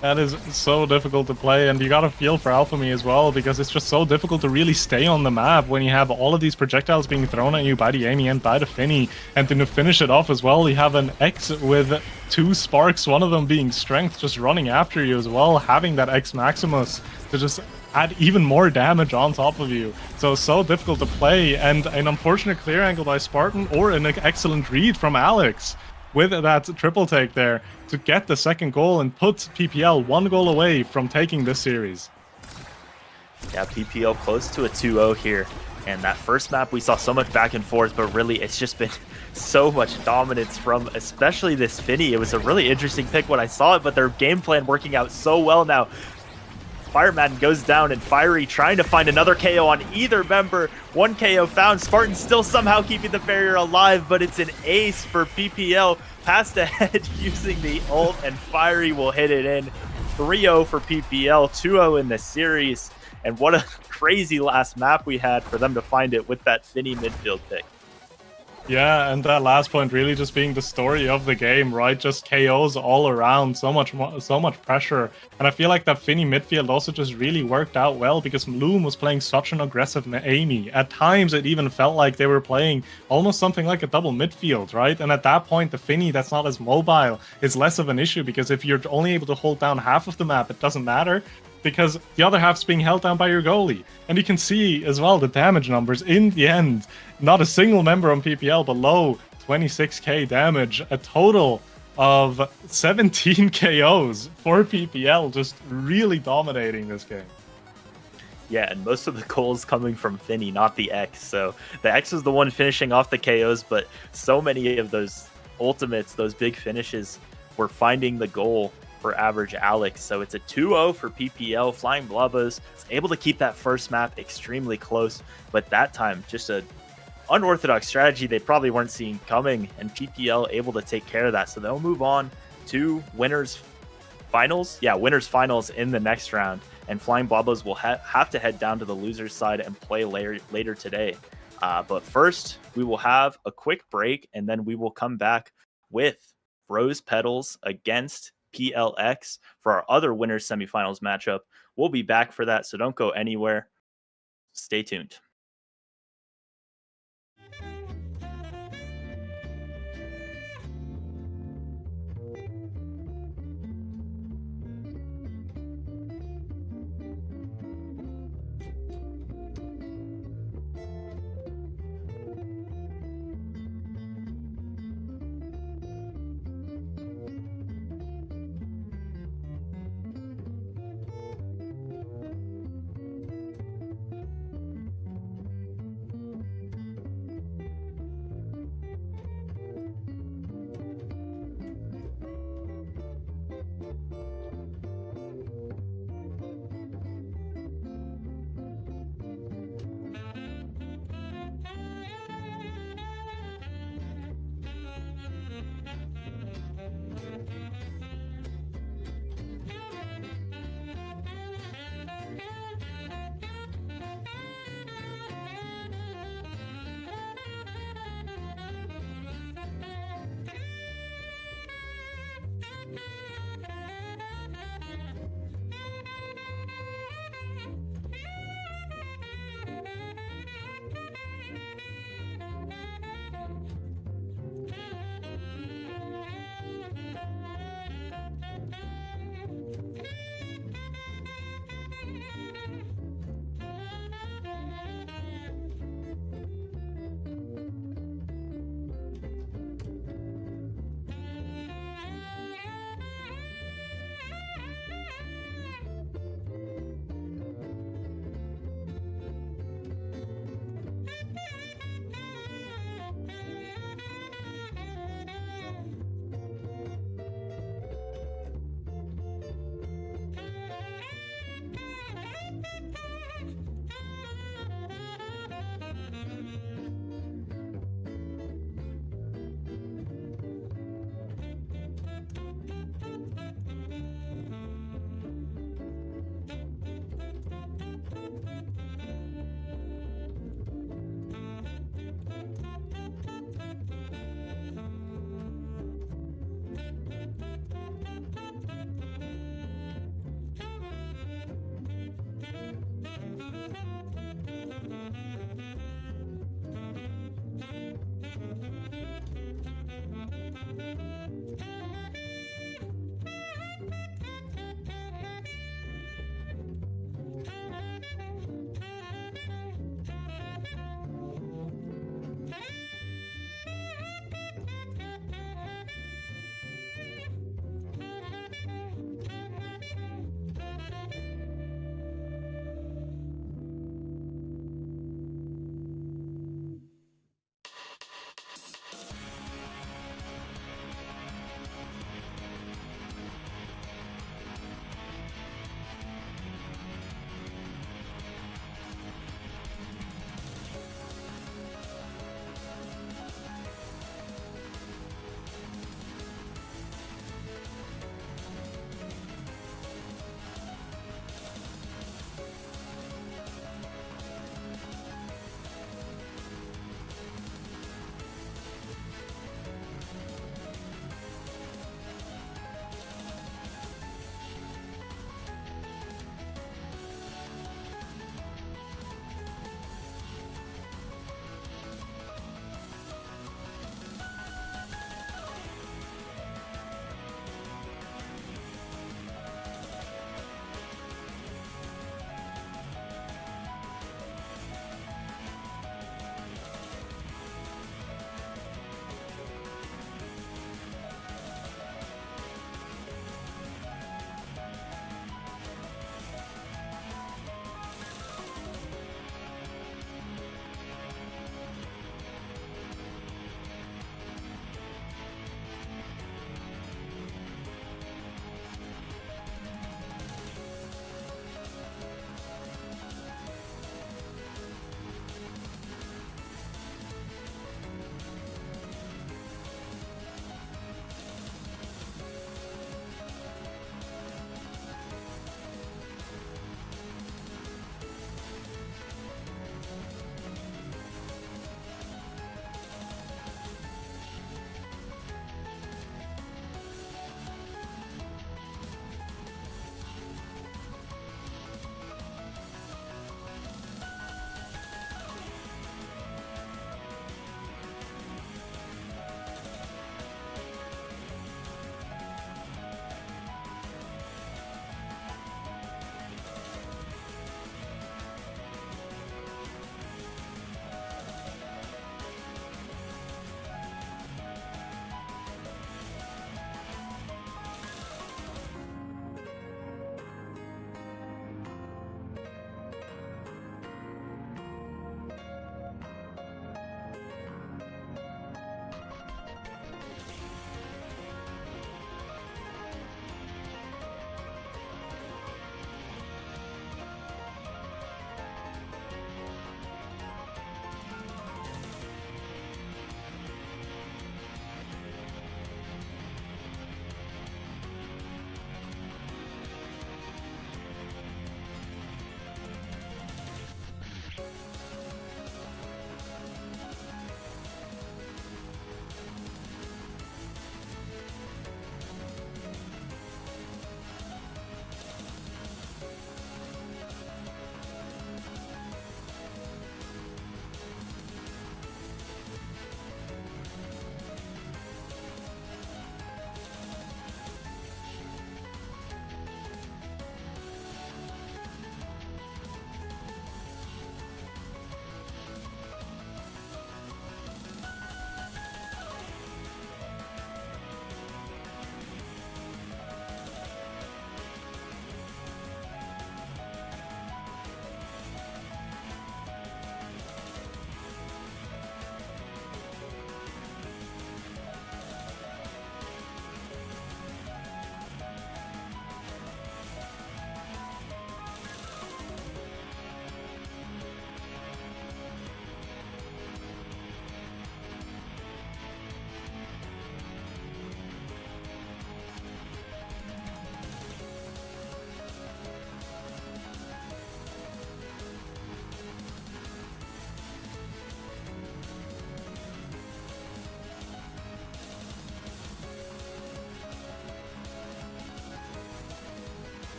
That is so difficult to play, and you gotta feel for Alphemy as well, because it's just so difficult to really stay on the map when you have all of these projectiles being thrown at you by the Amy and by the Finny. And then to finish it off as well, you have an X with 2 sparks, one of them being strength, just running after you as well, having that X Maximus to just add even more damage on top of you. So difficult to play, and an unfortunate clear angle by Spartan, or an excellent read from Alex with that triple take there to get the second goal and put PPL 1 goal away from taking this series. Yeah, PPL close to a 2-0 here. And that first map, we saw so much back and forth, but really it's just been so much dominance from especially this Finny. It was a really interesting pick when I saw it, but their game plan working out so well now. Fireman goes down, and Fiery trying to find another KO on either member. 1 KO found. Spartan still somehow keeping the barrier alive, but it's an ace for PPL. Passed ahead using the ult, and Fiery will hit it in. 3-0 for PPL, 2-0 in the series. And what a crazy last map we had for them to find it with that Finny midfield pick. Yeah, and that last point really just being the story of the game, right? Just KOs all around, so much pressure. And I feel like that Finny midfield also just really worked out well, because Loom was playing such an aggressive Amy. At times it even felt like they were playing almost something like a double midfield, right? And at that point, the Finny that's not as mobile is less of an issue, because if you're only able to hold down half of the map, it doesn't matter, because the other half's being held down by your goalie. And you can see as well the damage numbers in the end. Not a single member on PPL below 26k damage. A total of 17 KOs for PPL, just really dominating this game. Yeah, and most of the goals coming from Finny, not the X. So the X was the one finishing off the KOs, but so many of those ultimates, those big finishes, were finding the goal for Average Alex. So it's a 2-0 for PPL. Flying Blobos is able to keep that first map extremely close, but that time just a unorthodox strategy they probably weren't seeing coming, and PPL able to take care of that. So they'll move on to winners finals. Yeah, winners finals in the next round and Flying Bobbas will have to head down to the loser's side and play later today. But first, we will have a quick break, and then we will come back with Rose Petals against PLX for our other winners semifinals matchup. We'll be back for that, so don't go anywhere. Stay tuned.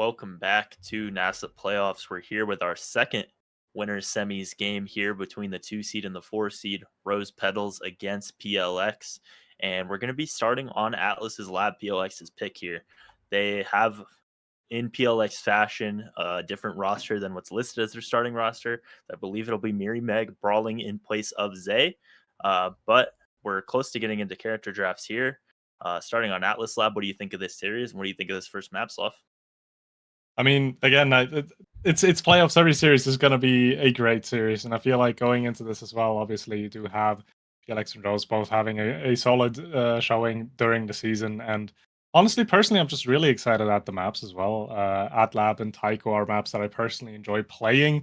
welcome back to NASA Playoffs. We're here with our second winners semis game here between the 2 seed and the 4 seed, Rose Petals against PLX. And we're going to be starting on Atlas's lab, PLX's pick here. They have, in PLX fashion, a different roster than what's listed as their starting roster. I believe it'll be Miri Meg brawling in place of Zay. But we're close to getting into character drafts here. Starting on Atlas Lab, what do you think of this series, and what do you think of this first map, Sloth? I mean, again, it's playoffs. Every series is going to be a great series, and I feel like going into this as well. Obviously, you do have PLX and Rose both having a solid showing during the season, and honestly, personally, I'm just really excited at the maps as well. Atlab and Taiko are maps that I personally enjoy playing.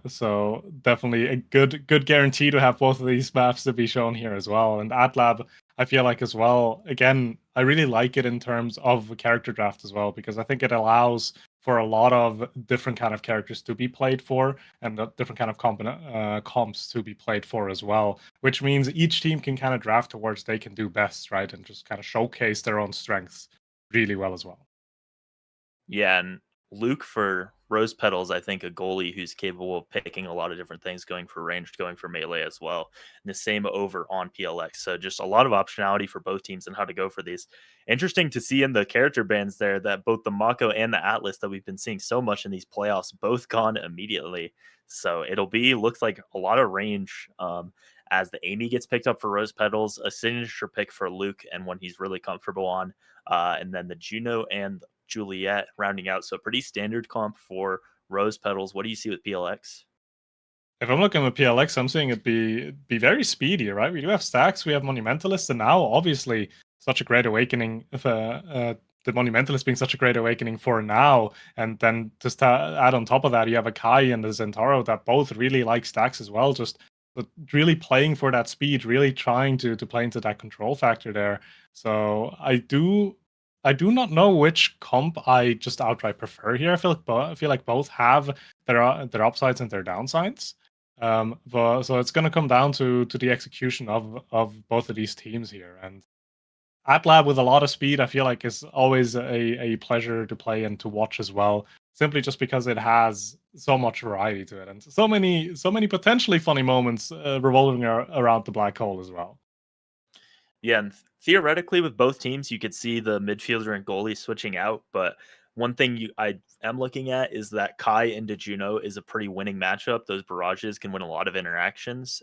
So definitely a good guarantee to have both of these maps to be shown here as well. And Atlab, I feel like as well, again, I really like it in terms of a character draft as well, because I think it allows for a lot of different kind of characters to be played for and different kind of comps to be played for as well, which means each team can kind of draft towards they can do best, right? And just kind of showcase their own strengths really well as well. Yeah, and Luke for Rose Petals, I think a goalie who's capable of picking a lot of different things, going for ranged, going for melee as well. And the same over on PLX. So just a lot of optionality for both teams and how to go for these. Interesting to see in the character bands there that both the Mako and the Atlas that we've been seeing so much in these playoffs both gone immediately. So it'll be looks like a lot of range. As the Amy gets picked up for Rose Petals, a signature pick for Luke and one he's really comfortable on. And then the Juno and Juliet rounding out. So pretty standard comp for Rose Petals. What do you see with PLX? If I'm looking at PLX, I'm seeing it be very speedy, right? We do have stacks, we have Monumentalist, and now obviously such a great awakening. The Monumentalist being such a great awakening for now, and then just to add on top of that, you have a Kai and the Zentaro that both really like stacks as well. Just but really playing for that speed, really trying to play into that control factor there. So I do not know which comp I just outright prefer here. I feel like both have their upsides and their downsides. But so it's going to come down to the execution of both of these teams here. And Atlab with a lot of speed, I feel like is always a pleasure to play and to watch as well. Simply just because it has so much variety to it and so many potentially funny moments revolving around the black hole as well. Yeah, and theoretically, with both teams, you could see the midfielder and goalie switching out. But one thing I am looking at is that Kai into Juno is a pretty winning matchup. Those barrages can win a lot of interactions.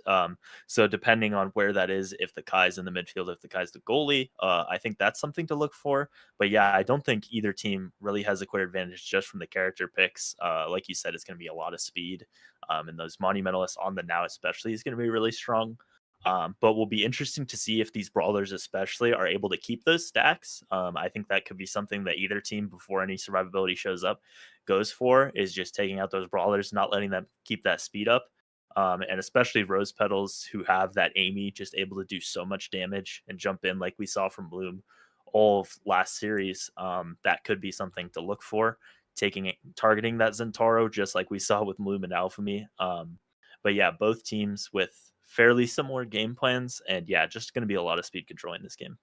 So depending on where that is, if the Kai's in the midfield, if the Kai's the goalie, I think that's something to look for. But yeah, I don't think either team really has a clear advantage just from the character picks. Like you said, it's going to be a lot of speed. And those monumentalists on the now especially is going to be really strong. But will be interesting to see if these brawlers, especially, are able to keep those stacks. I think that could be something that either team, before any survivability shows up, goes for is just taking out those brawlers, not letting them keep that speed up. And especially Rose Petals, who have that Amy, just able to do so much damage and jump in, like we saw from Bloom all of last series. That could be something to look for. Targeting that Zentaro, just like we saw with Bloom and Alphamy. But yeah, both teams with fairly similar game plans, and yeah, just going to be a lot of speed control in this game.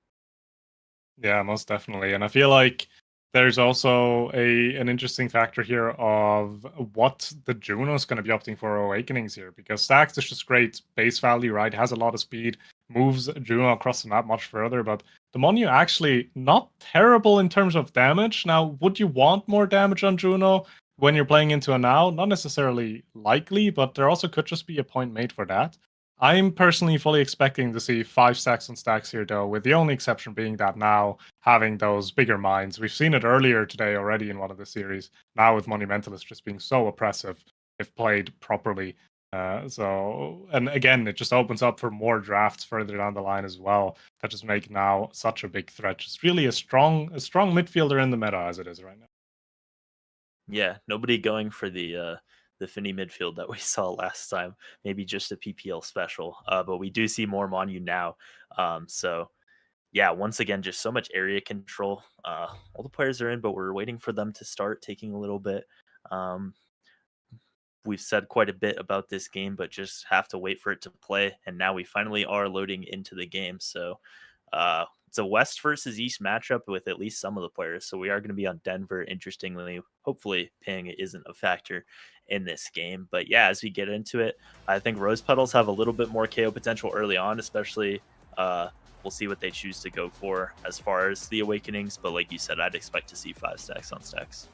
Yeah, most definitely. And I feel like there's also an interesting factor here of what the Juno's going to be opting for Awakenings here, because Stacks is just great base value, right? Has a lot of speed, moves Juno across the map much further, but the Monu actually not terrible in terms of damage. Now, would you want more damage on Juno when you're playing into a now? Not necessarily likely, but there also could just be a point made for that. I'm personally fully expecting to see 5 stacks on stacks here, though, with the only exception being that now having those bigger mines. We've seen it earlier today already in one of the series. Now with Monumentalist just being so oppressive if played properly. And again, it just opens up for more drafts further down the line as well that just make now such a big threat. Just really a strong midfielder in the meta as it is right now. Yeah, nobody going for the Finny midfield that we saw last time. Maybe just a PPL special, but we do see more Monu now. So yeah, once again, just so much area control. All the players are in, but we're waiting for them to start taking a little bit. Um, we've said quite a bit about this game, but just have to wait for it to play. And now we finally are loading into the game. So it's a West versus East matchup with at least some of the players. So we are going to be on Denver. Interestingly, hopefully ping isn't a factor in this game. But yeah, as we get into it, I think Rose Petals have a little bit more KO potential early on, especially we'll see what they choose to go for as far as the Awakenings. But like you said, I'd expect to see 5 stacks on stacks.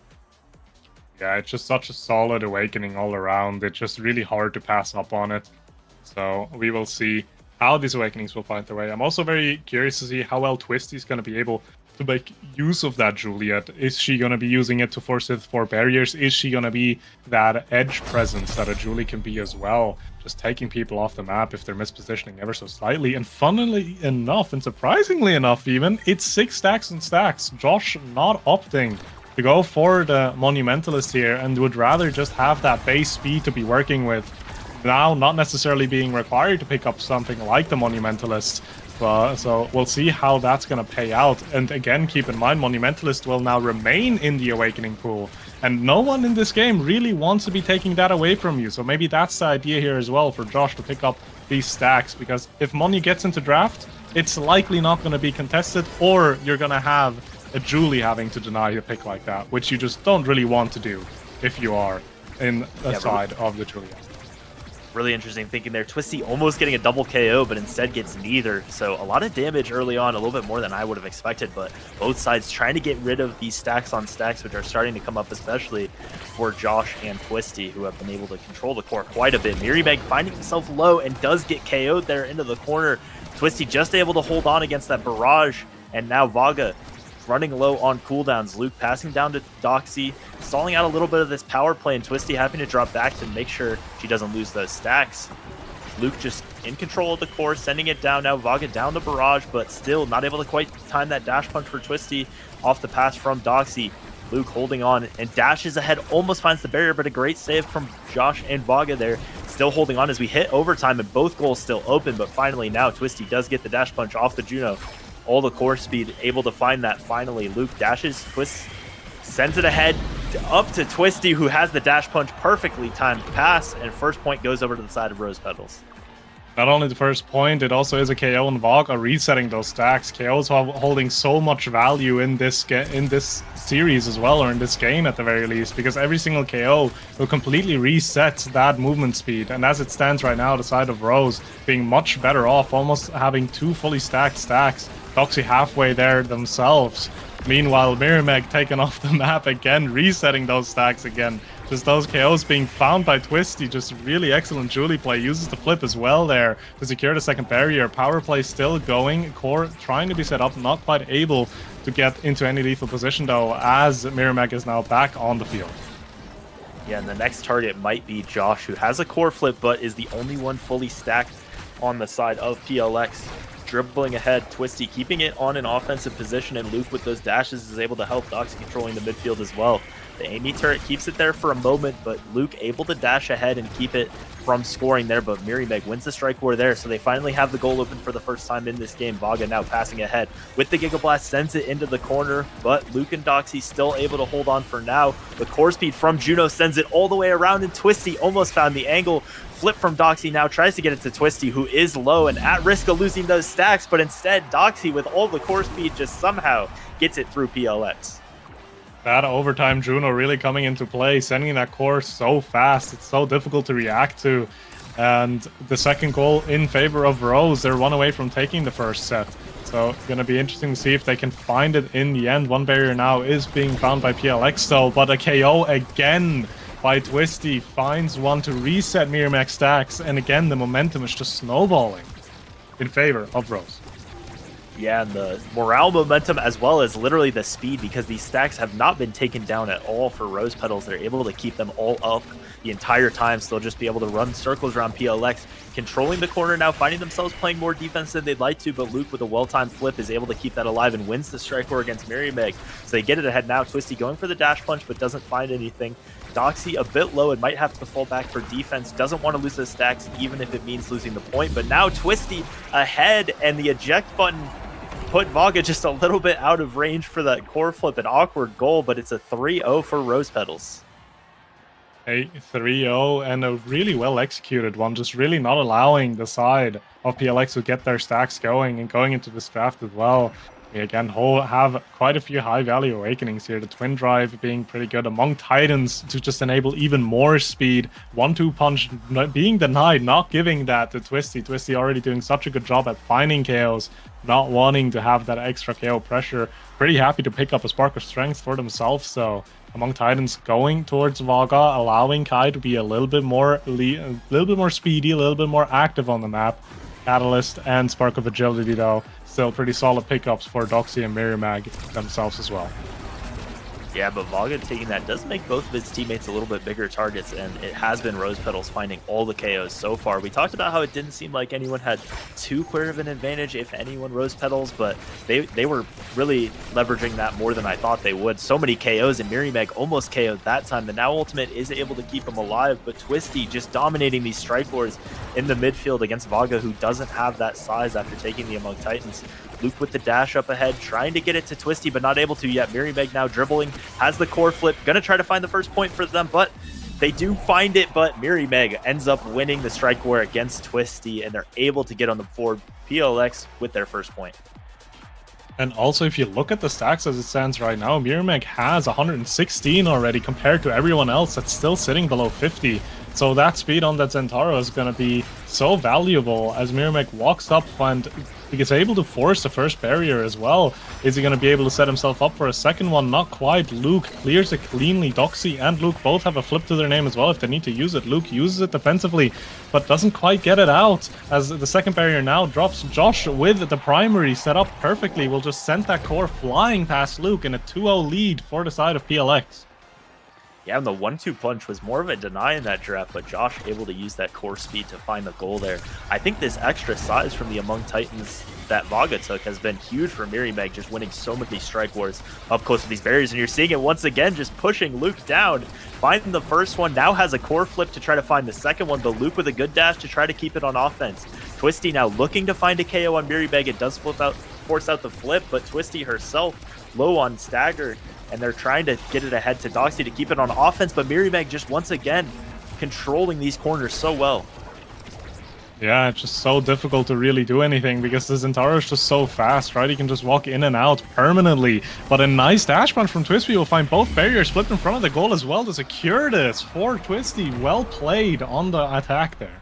Yeah, it's just such a solid Awakening all around. It's just really hard to pass up on it. So we will see how these Awakenings will find their way. I'm also very curious to see how well Twisty's going to be able to make use of that Juliet. Is she going to be using it to force it for barriers? Is she going to be that edge presence that a Julie can be as well? Just taking people off the map if they're mispositioning ever so slightly. And funnily enough, and surprisingly enough even, it's 6 stacks and stacks. Josh not opting to go for the Monumentalist here and would rather just have that base speed to be working with. Now not necessarily being required to pick up something like the Monumentalist. So we'll see how that's going to pay out. And again, keep in mind, Monumentalist will now remain in the Awakening pool. And no one in this game really wants to be taking that away from you. So maybe that's the idea here as well for Josh to pick up these stacks. Because if Moni gets into draft, it's likely not going to be contested, or you're going to have a Julie having to deny a pick like that, which you just don't really want to do if you are in the side of the Julia. Really interesting thinking there. Twisty almost getting a double KO, but instead gets neither. So a lot of damage early on, a little bit more than I would have expected, but both sides trying to get rid of these stacks on stacks, which are starting to come up, especially for Josh and Twisty, who have been able to control the core quite a bit. Miribeg finding himself low and does get KO'd there into the corner. Twisty just able to hold on against that barrage, and now Vaga running low on cooldowns. Luke passing down to Doxy, stalling out a little bit of this power play, and Twisty having to drop back to make sure she doesn't lose those stacks. Luke just in control of the core, sending it down now. Vaga down the barrage, but still not able to quite time that dash punch for Twisty off the pass from Doxy. Luke holding on and dashes ahead, almost finds the barrier, but a great save from Josh and Vaga there. Still holding on as we hit overtime, and both goals still open, but finally now Twisty does get the dash punch off the Juno. All the core speed, able to find that finally. Luke dashes, twists, sends it ahead up to Twisty, who has the dash punch, perfectly timed pass, and first point goes over to the side of Rose Petals. Not only the first point, it also is a KO and Vaga resetting those stacks. KO's holding so much value in this series as well, or in this game at the very least, because every single KO will completely reset that movement speed. And as it stands right now, the side of Rose being much better off, almost having 2 fully stacked stacks. Doxy halfway there themselves. Meanwhile, Miribeg taken off the map again, resetting those stacks again. Just those KOs being found by Twisty. Just really excellent Julie play. Uses the flip as well there to secure the second barrier. Power play still going. Core trying to be set up, not quite able to get into any lethal position though, as Miribeg is now back on the field. Yeah, and the next target might be Josh, who has a core flip, but is the only one fully stacked on the side of PLX. Dribbling ahead, Twisty keeping it on an offensive position, and Luke with those dashes is able to help Doxy controlling the midfield as well. The Amy turret keeps it there for a moment, but Luke able to dash ahead and keep it from scoring there, but Miribeg wins the strike war there, so they finally have the goal open for the first time in this game. Vaga now passing ahead with the Giga Blast, sends it into the corner, but Luke and Doxy still able to hold on for now. The core speed from Juno sends it all the way around, and Twisty almost found the angle. Flip from Doxy now tries to get it to Twisty, who is low and at risk of losing those stacks, but instead Doxy with all the core speed just somehow gets it through PLX. That overtime Juno really coming into play, sending that core so fast. It's so difficult to react to. And the second goal in favor of Rose. They're 1 away from taking the first set. So gonna be interesting to see if they can find it in the end. One barrier now is being found by PLX though, but a KO again by Twisty finds one to reset Miribeg stacks, and again the momentum is just snowballing in favor of Rose. Yeah, and the morale momentum as well as literally the speed, because these stacks have not been taken down at all for Rose Petals. They're able to keep them all up the entire time, so they'll just be able to run circles around PLX, controlling the corner now, finding themselves playing more defense than they'd like to, but Luke with a well-timed flip is able to keep that alive and wins the strike war against Miribeg. So they get it ahead now. Twisty going for the dash punch, but doesn't find anything. Doxy a bit low and might have to fall back for defense. Doesn't want to lose those stacks, even if it means losing the point. But now Twisty ahead, and the eject button put Vaga just a little bit out of range for that core flip. An awkward goal, but it's a 3-0 for Rose Petals. A 3-0 and a really well executed one, just really not allowing the side of PLX to get their stacks going and going into this draft as well. We again have quite a few high value awakenings here. The twin drive being pretty good among Titans to just enable even more speed. 1-2 punch being denied, not giving that to Twisty. Twisty already doing such a good job at finding KOs, not wanting to have that extra KO pressure. Pretty happy to pick up a spark of strength for themselves. So among Titans going towards Vaga, allowing Kai to be a little bit more speedy, a little bit more active on the map. Catalyst and Spark of Agility, though, still pretty solid pickups for Doxy and Mirimag themselves as well. Yeah, but Vaga taking that does make both of his teammates a little bit bigger targets, and it has been Rose Petals finding all the KOs so far. We talked about how it didn't seem like anyone had too clear of an advantage, if anyone, Rose Petals, but they were really leveraging that more than I thought they would. So many KOs, and Mirimag almost KO'd that time. The Now Ultimate is able to keep him alive, but Twisty just dominating these strike wars in the midfield against Vaga, who doesn't have that size after taking the Among Titans. Luke with the dash up ahead, trying to get it to Twisty, but not able to yet. Mirimag now dribbling, has the core flip, gonna try to find the first point for them, but they do find it, but Mirimag ends up winning the strike war against Twisty, and they're able to get on the board. PLX with their first point. And also, if you look at the stacks as it stands right now, Mirimag has 116 already compared to everyone else that's still sitting below 50. So that speed on that Zentaro is going to be so valuable as Mirimag walks up and is able to force the first barrier as well. Is he going to be able to set himself up for a second one? Not quite. Luke clears it cleanly. Doxy and Luke both have a flip to their name as well if they need to use it. Luke uses it defensively, but doesn't quite get it out as the second barrier now drops. Josh with the primary set up perfectly will just send that core flying past Luke in a 2-0 lead for the side of PLX. Yeah, and the 1-2 punch was more of a deny in that draft, but Josh able to use that core speed to find the goal there. I think this extra size from the Among Titans that Vaga took has been huge for Mirimag, just winning so many strike wars up close to these barriers. And you're seeing it once again, just pushing Luke down, finding the first one, now has a core flip to try to find the second one, but Luke with a good dash to try to keep it on offense. Twisty now looking to find a KO on Mirimag. It does force out the flip, but Twisty herself low on stagger, and they're trying to get it ahead to Doxy to keep it on offense, but Mirimag just once again controlling these corners so well. Yeah, it's just so difficult to really do anything because the Zentaro is just so fast, right? He can just walk in and out permanently. But a nice dash punch from Twisty will find both barriers flipped in front of the goal as well to secure this for Twisty. Well played on the attack there.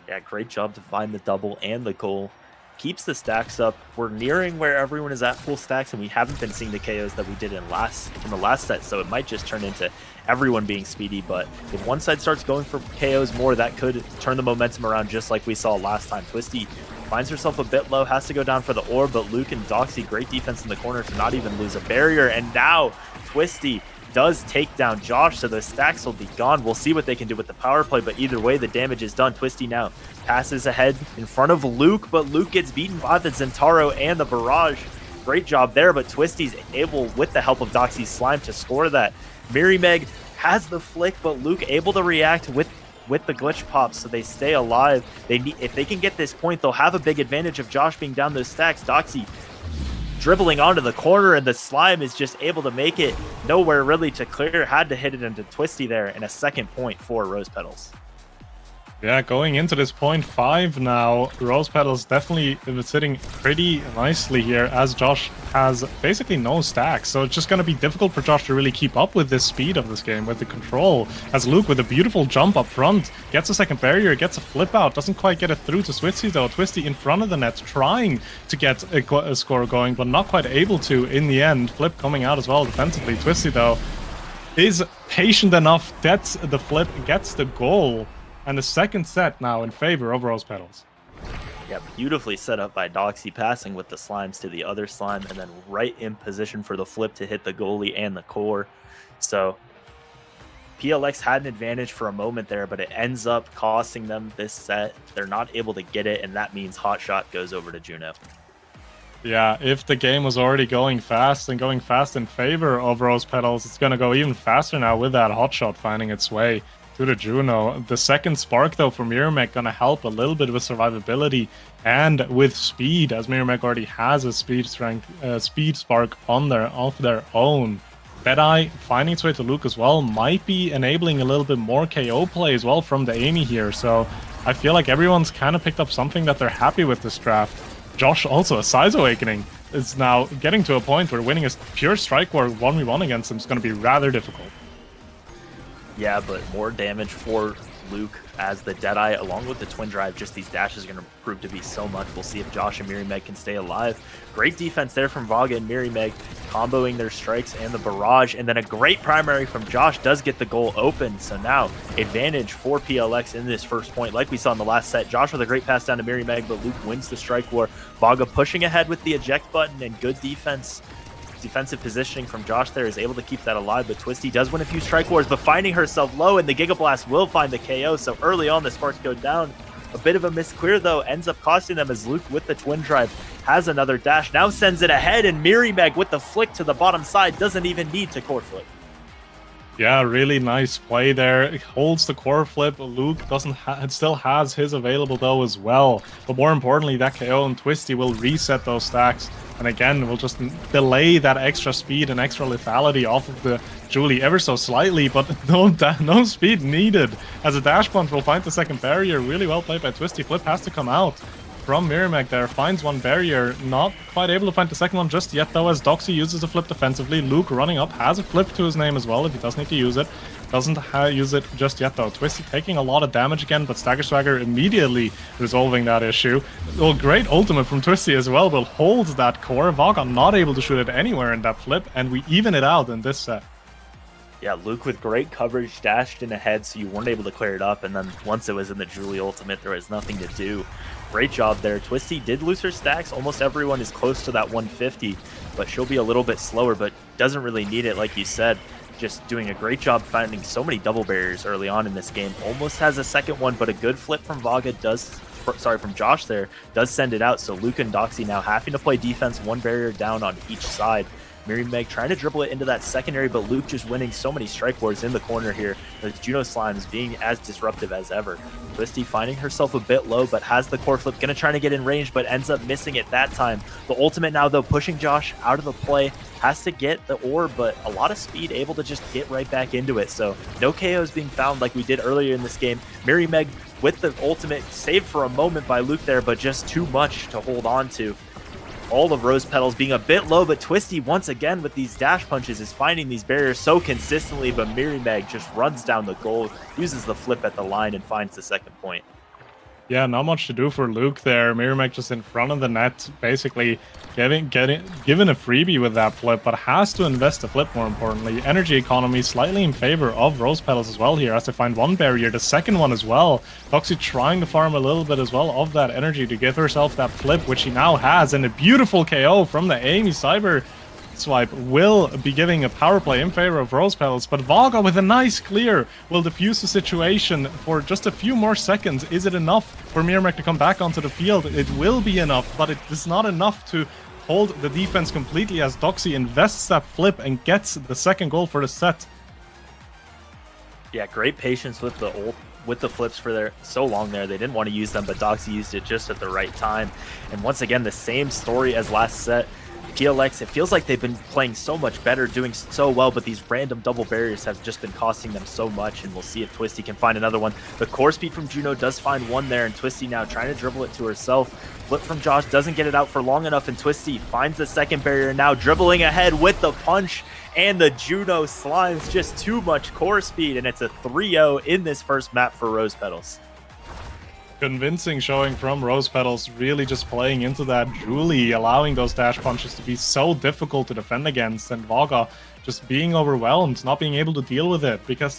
Yeah, great job to find the double and the goal. Keeps the stacks up. We're nearing where everyone is at full stacks, and we haven't been seeing the KOs that we did in the last set, so it might just turn into everyone being speedy. But if one side starts going for KOs more, that could turn the momentum around just like we saw last time. Twisty finds herself a bit low, has to go down for the orb, but Luke and Doxy, great defense in the corner to not even lose a barrier, and now Twisty does take down Josh, so the stacks will be gone. We'll see what they can do with the power play, but either way, the damage is done. Twisty now passes ahead in front of Luke, but Luke gets beaten by the Zentaro and the barrage. Great job there, but Twisty's able, with the help of Doxy's slime, to score that. Mirimag has the flick, but Luke able to react with the glitch pops, so they stay alive. If they can get this point, they'll have a big advantage of Josh being down those stacks. Doxy dribbling onto the corner, and the slime is just able to make it nowhere really to clear. Had to hit it into Twisty there, and a second point for Rose Petals. Yeah, going into this point 5 now, Rose Petals definitely sitting pretty nicely here as Josh has basically no stacks. So it's just going to be difficult for Josh to really keep up with this speed of this game, with the control. As Luke with a beautiful jump up front, gets a second barrier, gets a flip out, doesn't quite get it through to Twisty though. Twisty in front of the net trying to get a score going, but not quite able to in the end. Flip coming out as well defensively. Twisty though is patient enough, gets the flip, gets the goal. And the second set now in favor of Rose Petals. Yeah, beautifully set up by Doxy, passing with the slimes to the other slime, and then right in position for the flip to hit the goalie and the core. So PLX had an advantage for a moment there, but it ends up costing them this set. They're not able to get it, and that means Hot Shot goes over to Juno. Yeah, if the game was already going fast and going fast in favor of Rose Petals, it's going to go even faster now with that Hot Shot finding its way to the Juno. The second spark though for Mirimag gonna help a little bit with survivability and with speed, as Mirimag already has a speed spark of their own. Deadeye finding its way to Luke as well might be enabling a little bit more KO play as well from the Amy here. So I feel like everyone's kind of picked up something that they're happy with this draft. Josh also, a Size Awakening, is now getting to a point where winning a pure Strike War 1v1 against him is going to be rather difficult. Yeah, but more damage for Luke as the Deadeye, along with the Twin Drive. Just these dashes are going to prove to be so much. We'll see if Josh and Mirimeg can stay alive. Great defense there from Vaga and Mirimeg, comboing their strikes and the barrage. And then a great primary from Josh does get the goal open. So now advantage for PLX in this first point. Like we saw in the last set, Josh with a great pass down to Mirimeg, but Luke wins the Strike War. Vaga pushing ahead with the eject button and good defensive positioning from Josh there is able to keep that alive, but Twisty does win a few Strike Wars, but finding herself low, and the Giga Blast will find the KO. So early on, the sparks go down. A bit of a misclear, though, ends up costing them as Luke with the Twin Drive has another dash, now sends it ahead, and Mirimeg with the flick to the bottom side doesn't even need to core flip. Yeah, really nice play there. It holds the core flip. Luke still has his available though as well. But more importantly, that KO and Twisty will reset those stacks. And again, we'll just delay that extra speed and extra lethality off of the Julie ever so slightly, but no speed needed. As a dash punch will find the second barrier. Really well played by Twisty. Flip has to come out from Mirimeg there, finds one barrier, not quite able to find the second one just yet though, as Doxy uses a flip defensively. Luke running up has a flip to his name as well if he does need to use it. Doesn't use it just yet though. Twisty taking a lot of damage again, but Stagger Swagger immediately resolving that issue. Well, great ultimate from Twisty as well, will hold that core. Vaga not able to shoot it anywhere in that flip, and we even it out in this set. Yeah, Luke with great coverage dashed in ahead, so you weren't able to clear it up, and then once it was in the Julie ultimate, there was nothing to do. Great job there. Twisty did lose her stacks. Almost everyone is close to that 150, but she'll be a little bit slower, but doesn't really need it, like you said. Just doing a great job finding so many double barriers early on in this game. Almost has a second one, but a good flip from from Josh there does send it out. So Luke and Doxy now having to play defense, one barrier down on each side. Mirimeg trying to dribble it into that secondary, but Luke just winning so many Strike Wars in the corner here. The Juno Slimes being as disruptive as ever. Twisty finding herself a bit low, but has the core flip, gonna try to get in range, but ends up missing it that time. The ultimate now, though, pushing Josh out of the play, has to get the orb, but a lot of speed, able to just get right back into it. So no KOs being found like we did earlier in this game. Mirimeg with the ultimate saved for a moment by Luke there, but just too much to hold on to. All of Rose Petals being a bit low, but Twisty once again with these dash punches is finding these barriers so consistently, but Mirimeg just runs down the goal, uses the flip at the line, and finds the second point. Yeah, not much to do for Luke there. Mirimeg just in front of the net, basically given a freebie with that flip, but has to invest the flip more importantly. Energy economy slightly in favor of Rose Petals as well here, as they find one barrier, the second one as well. Doxy trying to farm a little bit as well of that energy to give herself that flip, which she now has, and a beautiful KO from the Amy Cyber Swipe will be giving a power play in favor of Rose Petals, but Vaga with a nice clear will defuse the situation for just a few more seconds. Is it enough for Mirimeg to come back onto the field? It will be enough, but it is not enough to hold the defense completely as Doxy invests that flip and gets the second goal for the set. Yeah, great patience with the flips for so long there. They didn't want to use them, but Doxy used it just at the right time. And once again, the same story as last set. PLX, it feels like they've been playing so much better, doing so well, but these random double barriers have just been costing them so much, and we'll see if Twisty can find another one. The core speed from Juno does find one there, and Twisty now trying to dribble it to herself. Flip from Josh doesn't get it out for long enough, and Twisty finds the second barrier, now dribbling ahead with the punch, and the Juno Slimes, just too much core speed, and it's a 3-0 in this first map for Rose Petals. Convincing showing from Rose Petals, really just playing into that Julie, allowing those dash punches to be so difficult to defend against, and Vaga just being overwhelmed, not being able to deal with it, because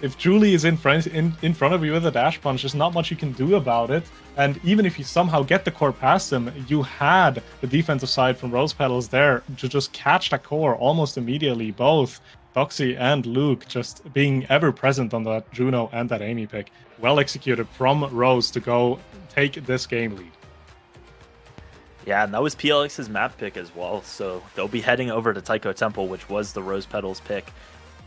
if Julie is in front of you with a dash punch, there's not much you can do about it. And even if you somehow get the core past him, you had the defensive side from Rose Petals there to just catch that core almost immediately. Both Doxy and Luke just being ever present on that Juno and that Amy pick. Well executed from Rose to go take this game lead. Yeah, and that was PLX's map pick as well, so they'll be heading over to Taiko Temple, which was the Rose Petals pick,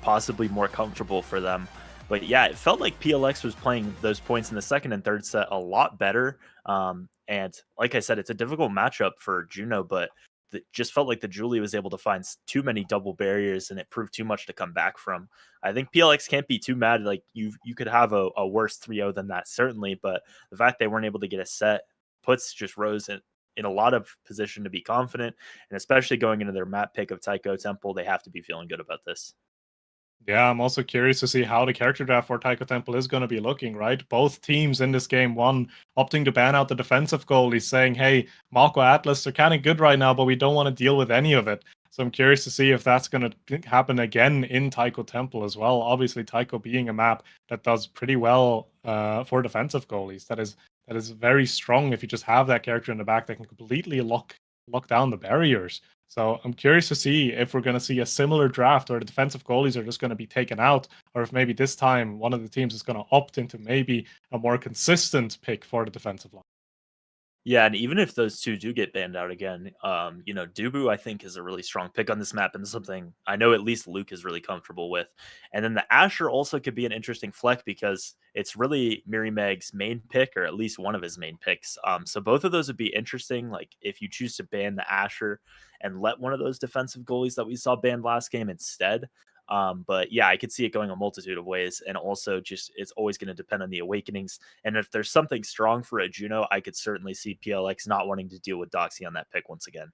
possibly more comfortable for them. But yeah, it felt like PLX was playing those points in the second and third set a lot better. And like I said, it's a difficult matchup for Juno, but just felt like the Julie was able to find too many double barriers, and it proved too much to come back from. I think PLX can't be too mad. Like you could have a worse 3-0 than that certainly, but the fact they weren't able to get a set puts just Rose in a lot of position to be confident, and especially going into their map pick of Taiko Temple, they have to be feeling good about this. Yeah, I'm also curious to see how the character draft for Taiko Temple is going to be looking, right? Both teams in this game, one opting to ban out the defensive goalies, saying, hey, Mako Atlas are kind of good right now, but we don't want to deal with any of it. So I'm curious to see if that's going to happen again in Taiko Temple as well. Obviously, Taiko being a map that does pretty well for defensive goalies. That is very strong if you just have that character in the back that can completely lock down the barriers. So I'm curious to see if we're going to see a similar draft where the defensive goalies are just going to be taken out, or if maybe this time one of the teams is going to opt into maybe a more consistent pick for the defensive line. Yeah, and even if those two do get banned out again, Dubu I think is a really strong pick on this map and something I know at least Luke is really comfortable with. And then the Asher also could be an interesting fleck because it's really Miri Meg's main pick, or at least one of his main picks. So both of those would be interesting. Like if you choose to ban the Asher and let one of those defensive goalies that we saw banned last game instead. But yeah, I could see it going a multitude of ways, and also just it's always going to depend on the awakenings. And if there's something strong for a Juno, I could certainly see PLX not wanting to deal with Doxy on that pick once again.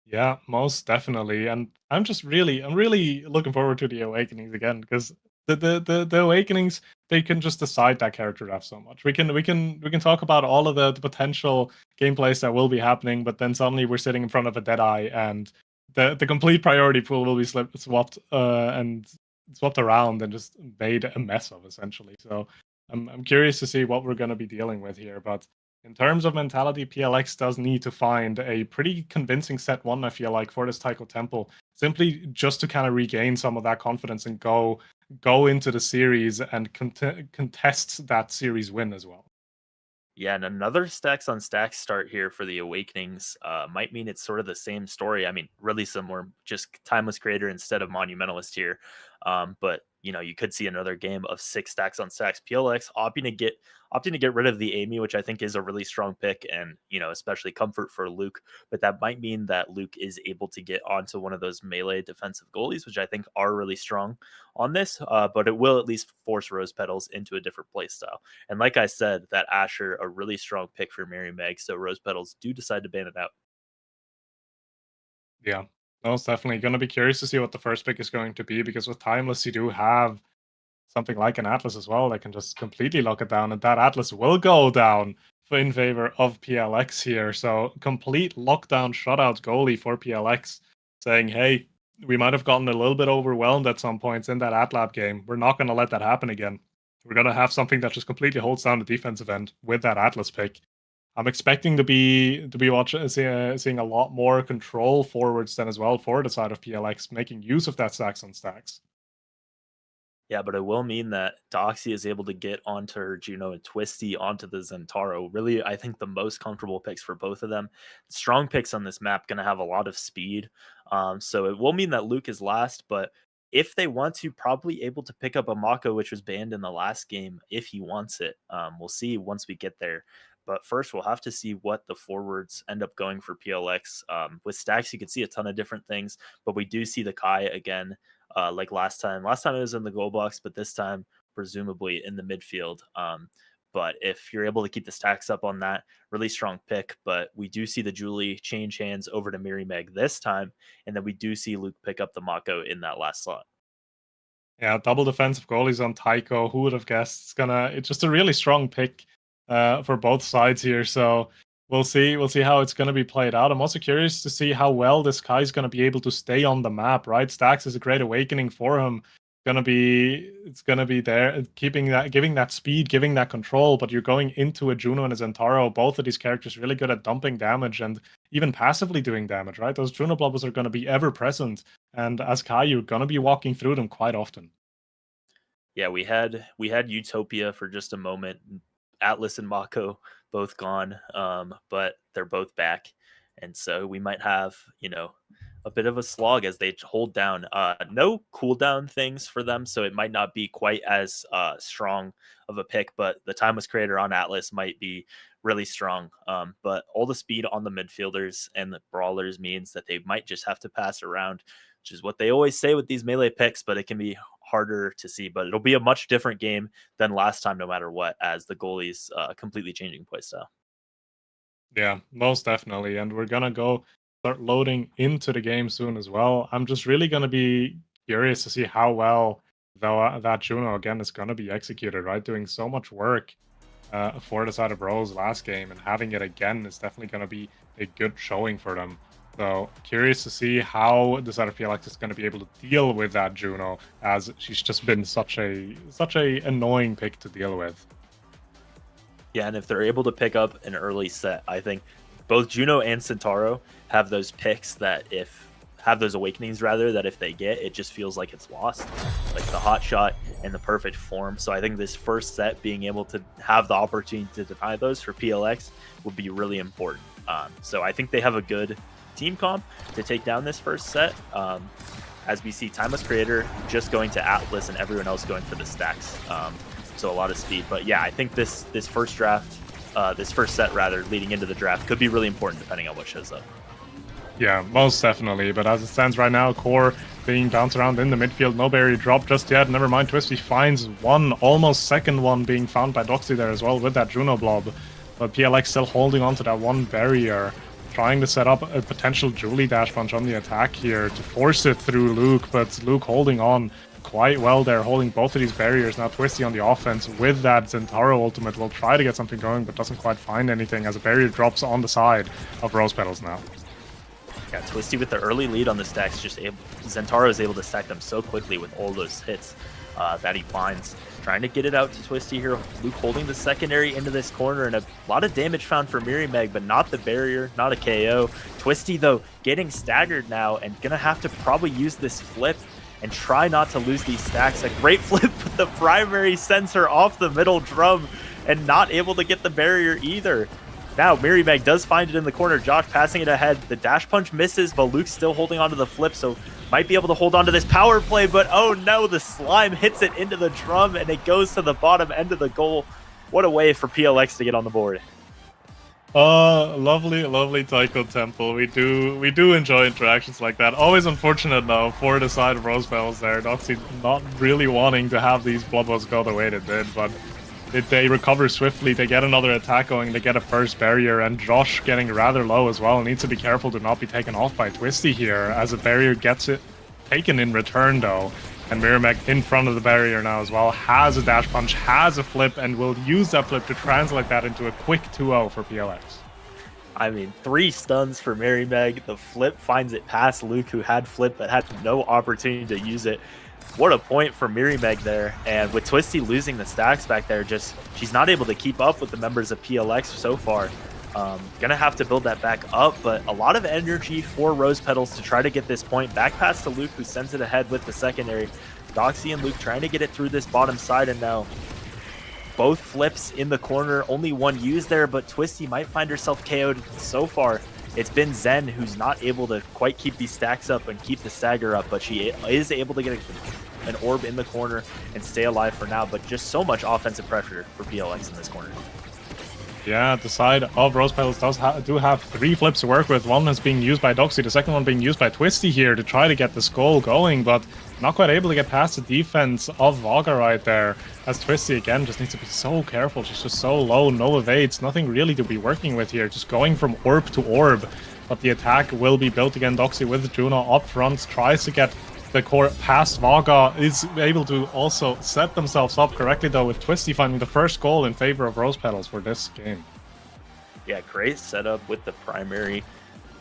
Yeah, most definitely. And I'm really looking forward to the awakenings again because the awakenings, they can just decide that character draft so much. We can talk about all of the potential gameplays that will be happening, but then suddenly we're sitting in front of a dead eye and the complete priority pool will be swapped around and just made a mess of essentially. So I'm curious to see what we're gonna be dealing with here. But in terms of mentality, PLX does need to find a pretty convincing set one, I feel like, for this Taiko Temple, simply just to kind of regain some of that confidence and go into the series and contest that series win as well. Yeah, and another stacks on stacks start here for the Awakenings might mean it's sort of the same story. I mean, really similar, just Timeless Creator instead of Monumentalist here. But you could see another game of 6 stacks on stacks. PLX opting to get rid of the Amy, which I think is a really strong pick, and especially comfort for Luke. But that might mean that Luke is able to get onto one of those melee defensive goalies, which I think are really strong on this. But it will at least force Rose Petals into a different play style. And like I said, that Asher, a really strong pick for Mary Meg. So Rose Petals do decide to ban it out. Yeah, most definitely. Going to be curious to see what the first pick is going to be because with Timeless, you do have something like an Atlas as well that can just completely lock it down, and that Atlas will go down in favor of PLX here. So complete lockdown shutout goalie for PLX, saying, "Hey, we might have gotten a little bit overwhelmed at some points in that Atlab game. We're not going to let that happen again. We're going to have something that just completely holds down the defensive end with that Atlas pick." I'm expecting to be watching seeing a lot more control forwards then as well for the side of PLX, making use of that stacks on stacks. Yeah, but it will mean that Doxy is able to get onto her Juno and Twisty onto the Zentaro. Really, I think the most comfortable picks for both of them. Strong picks on this map going to have a lot of speed. So it will mean that Luke is last, but if they want to, probably able to pick up a Mako, which was banned in the last game, if he wants it. We'll see once we get there. But first, we'll have to see what the forwards end up going for PLX. With stacks, you can see a ton of different things, but we do see the Kai again like last time. Last time it was in the goal box, but this time presumably in the midfield. But if you're able to keep the stacks up on that, really strong pick. But we do see the Julie change hands over to Miri Meg this time, and then we do see Luke pick up the Mako in that last slot. Yeah, double defensive goalies on Taiko. Who would have guessed? It's just a really strong pick for both sides here. So we'll see. We'll see how it's gonna be played out. I'm also curious to see how well this Kai is gonna be able to stay on the map. Right, Stacks is a great awakening for him. It's gonna be there, keeping that, giving that speed, giving that control. But you're going into a Juno and a Zentaro. Both of these characters really good at dumping damage and even passively doing damage. Right, those Juno blobs are gonna be ever present. And as Kai, you're gonna be walking through them quite often. Yeah, we had Utopia for just a moment. Atlas and Mako both gone, but they're both back, and so we might have a bit of a slog as they hold down. No cooldown things for them, so it might not be quite as strong of a pick, but the Timeless Creator on Atlas might be really strong. But all the speed on the midfielders and the brawlers means that they might just have to pass around, which is what they always say with these melee picks, but it can be harder to see. But it'll be a much different game than last time, no matter what, as the goalie's completely changing playstyle. Yeah, most definitely. And we're gonna go start loading into the game soon as well. I'm just really gonna be curious to see how well though that Juno again is gonna be executed, right? Doing so much work for the side of Rose last game, and having it again is definitely gonna be a good showing for them. So curious to see how the side of PLX is going to be able to deal with that Juno, as she's just been such a annoying pick to deal with. Yeah, and if they're able to pick up an early set, I think both Juno and Centauro have those picks that have those awakenings rather, that if they get, it just feels like it's lost, like the hot shot and the perfect form. So I think this first set, being able to have the opportunity to deny those for PLX would be really important. So I think they have a good team comp to take down this first set. As we see Timeless Creator just going to Atlas and everyone else going for the stacks. So a lot of speed. But yeah, I think this first set rather, leading into the draft could be really important depending on what shows up. Yeah, most definitely. But as it stands right now, Core being bounced around in the midfield, no barrier drop just yet. Never mind, Twisty finds one, almost second one being found by Doxy there as well with that Juno blob. But PLX still holding on to that one barrier, trying to set up a potential Julie dash punch on the attack here to force it through Luke, but Luke holding on quite well there, holding both of these barriers. Now Twisty on the offense with that Centauro ultimate will try to get something going, but doesn't quite find anything as a barrier drops on the side of Rose Petals now. Yeah, Twisty with the early lead on the stacks, Centauro is able to stack them so quickly with all those hits that he finds. Trying to get it out to Twisty here. Luke holding the secondary into this corner, and a lot of damage found for Mirimeg, but not the barrier, not a KO. Twisty, though, getting staggered now and gonna have to probably use this flip and try not to lose these stacks. A great flip with the primary sensor off the middle drum and not able to get the barrier either. Now, Mirimeg does find it in the corner. Josh passing it ahead. The dash punch misses, but Luke's still holding onto the flip, so might be able to hold on to this power play, but oh no, the slime hits it into the drum and it goes to the bottom end of the goal. What a way for PLX to get on the board. Lovely Tycho Temple. We do enjoy interactions like that. Always unfortunate though for the side of Rose Petals there. Doxy not really wanting to have these Bloodbows go the way they did, but they recover swiftly. They get another attack going. They get a first barrier, and Josh getting rather low as well. Needs to be careful to not be taken off by Twisty here, as a barrier gets it taken in return though. And Mirimeg in front of the barrier now as well, has a dash punch, has a flip, and will use that flip to translate that into a quick 2-0 for PLX. I mean, 3 stuns for Mirimeg. The flip finds it past Luke, who had flip but had no opportunity to use it. What a point for Mirimeg there. And with Twisty losing the stacks back there, she's not able to keep up with the members of PLX so far. Gonna have to build that back up, but a lot of energy for Rose Petals to try to get this point back past to Luke, who sends it ahead with the secondary. Doxy and Luke trying to get it through this bottom side, and now both flips in the corner, only one used there, but Twisty might find herself KO'd so far. It's been Zen who's not able to quite keep these stacks up and keep the stagger up, but she is able to get an orb in the corner and stay alive for now, but just so much offensive pressure for PLX in this corner. Yeah, the side of Rose Petals do have 3 flips to work with. One is being used by Doxy, the second one being used by Twisty here to try to get the skull going, but not quite able to get past the defense of Vaga right there. As Twisty again just needs to be so careful. She's just so low, no evades, nothing really to be working with here. Just going from orb to orb. But the attack will be built again. Doxy with Juno up front, tries to get the core past Vaga, is able to also set themselves up correctly though, with Twisty finding the first goal in favor of Rose Petals for this game. Yeah, great setup with the primary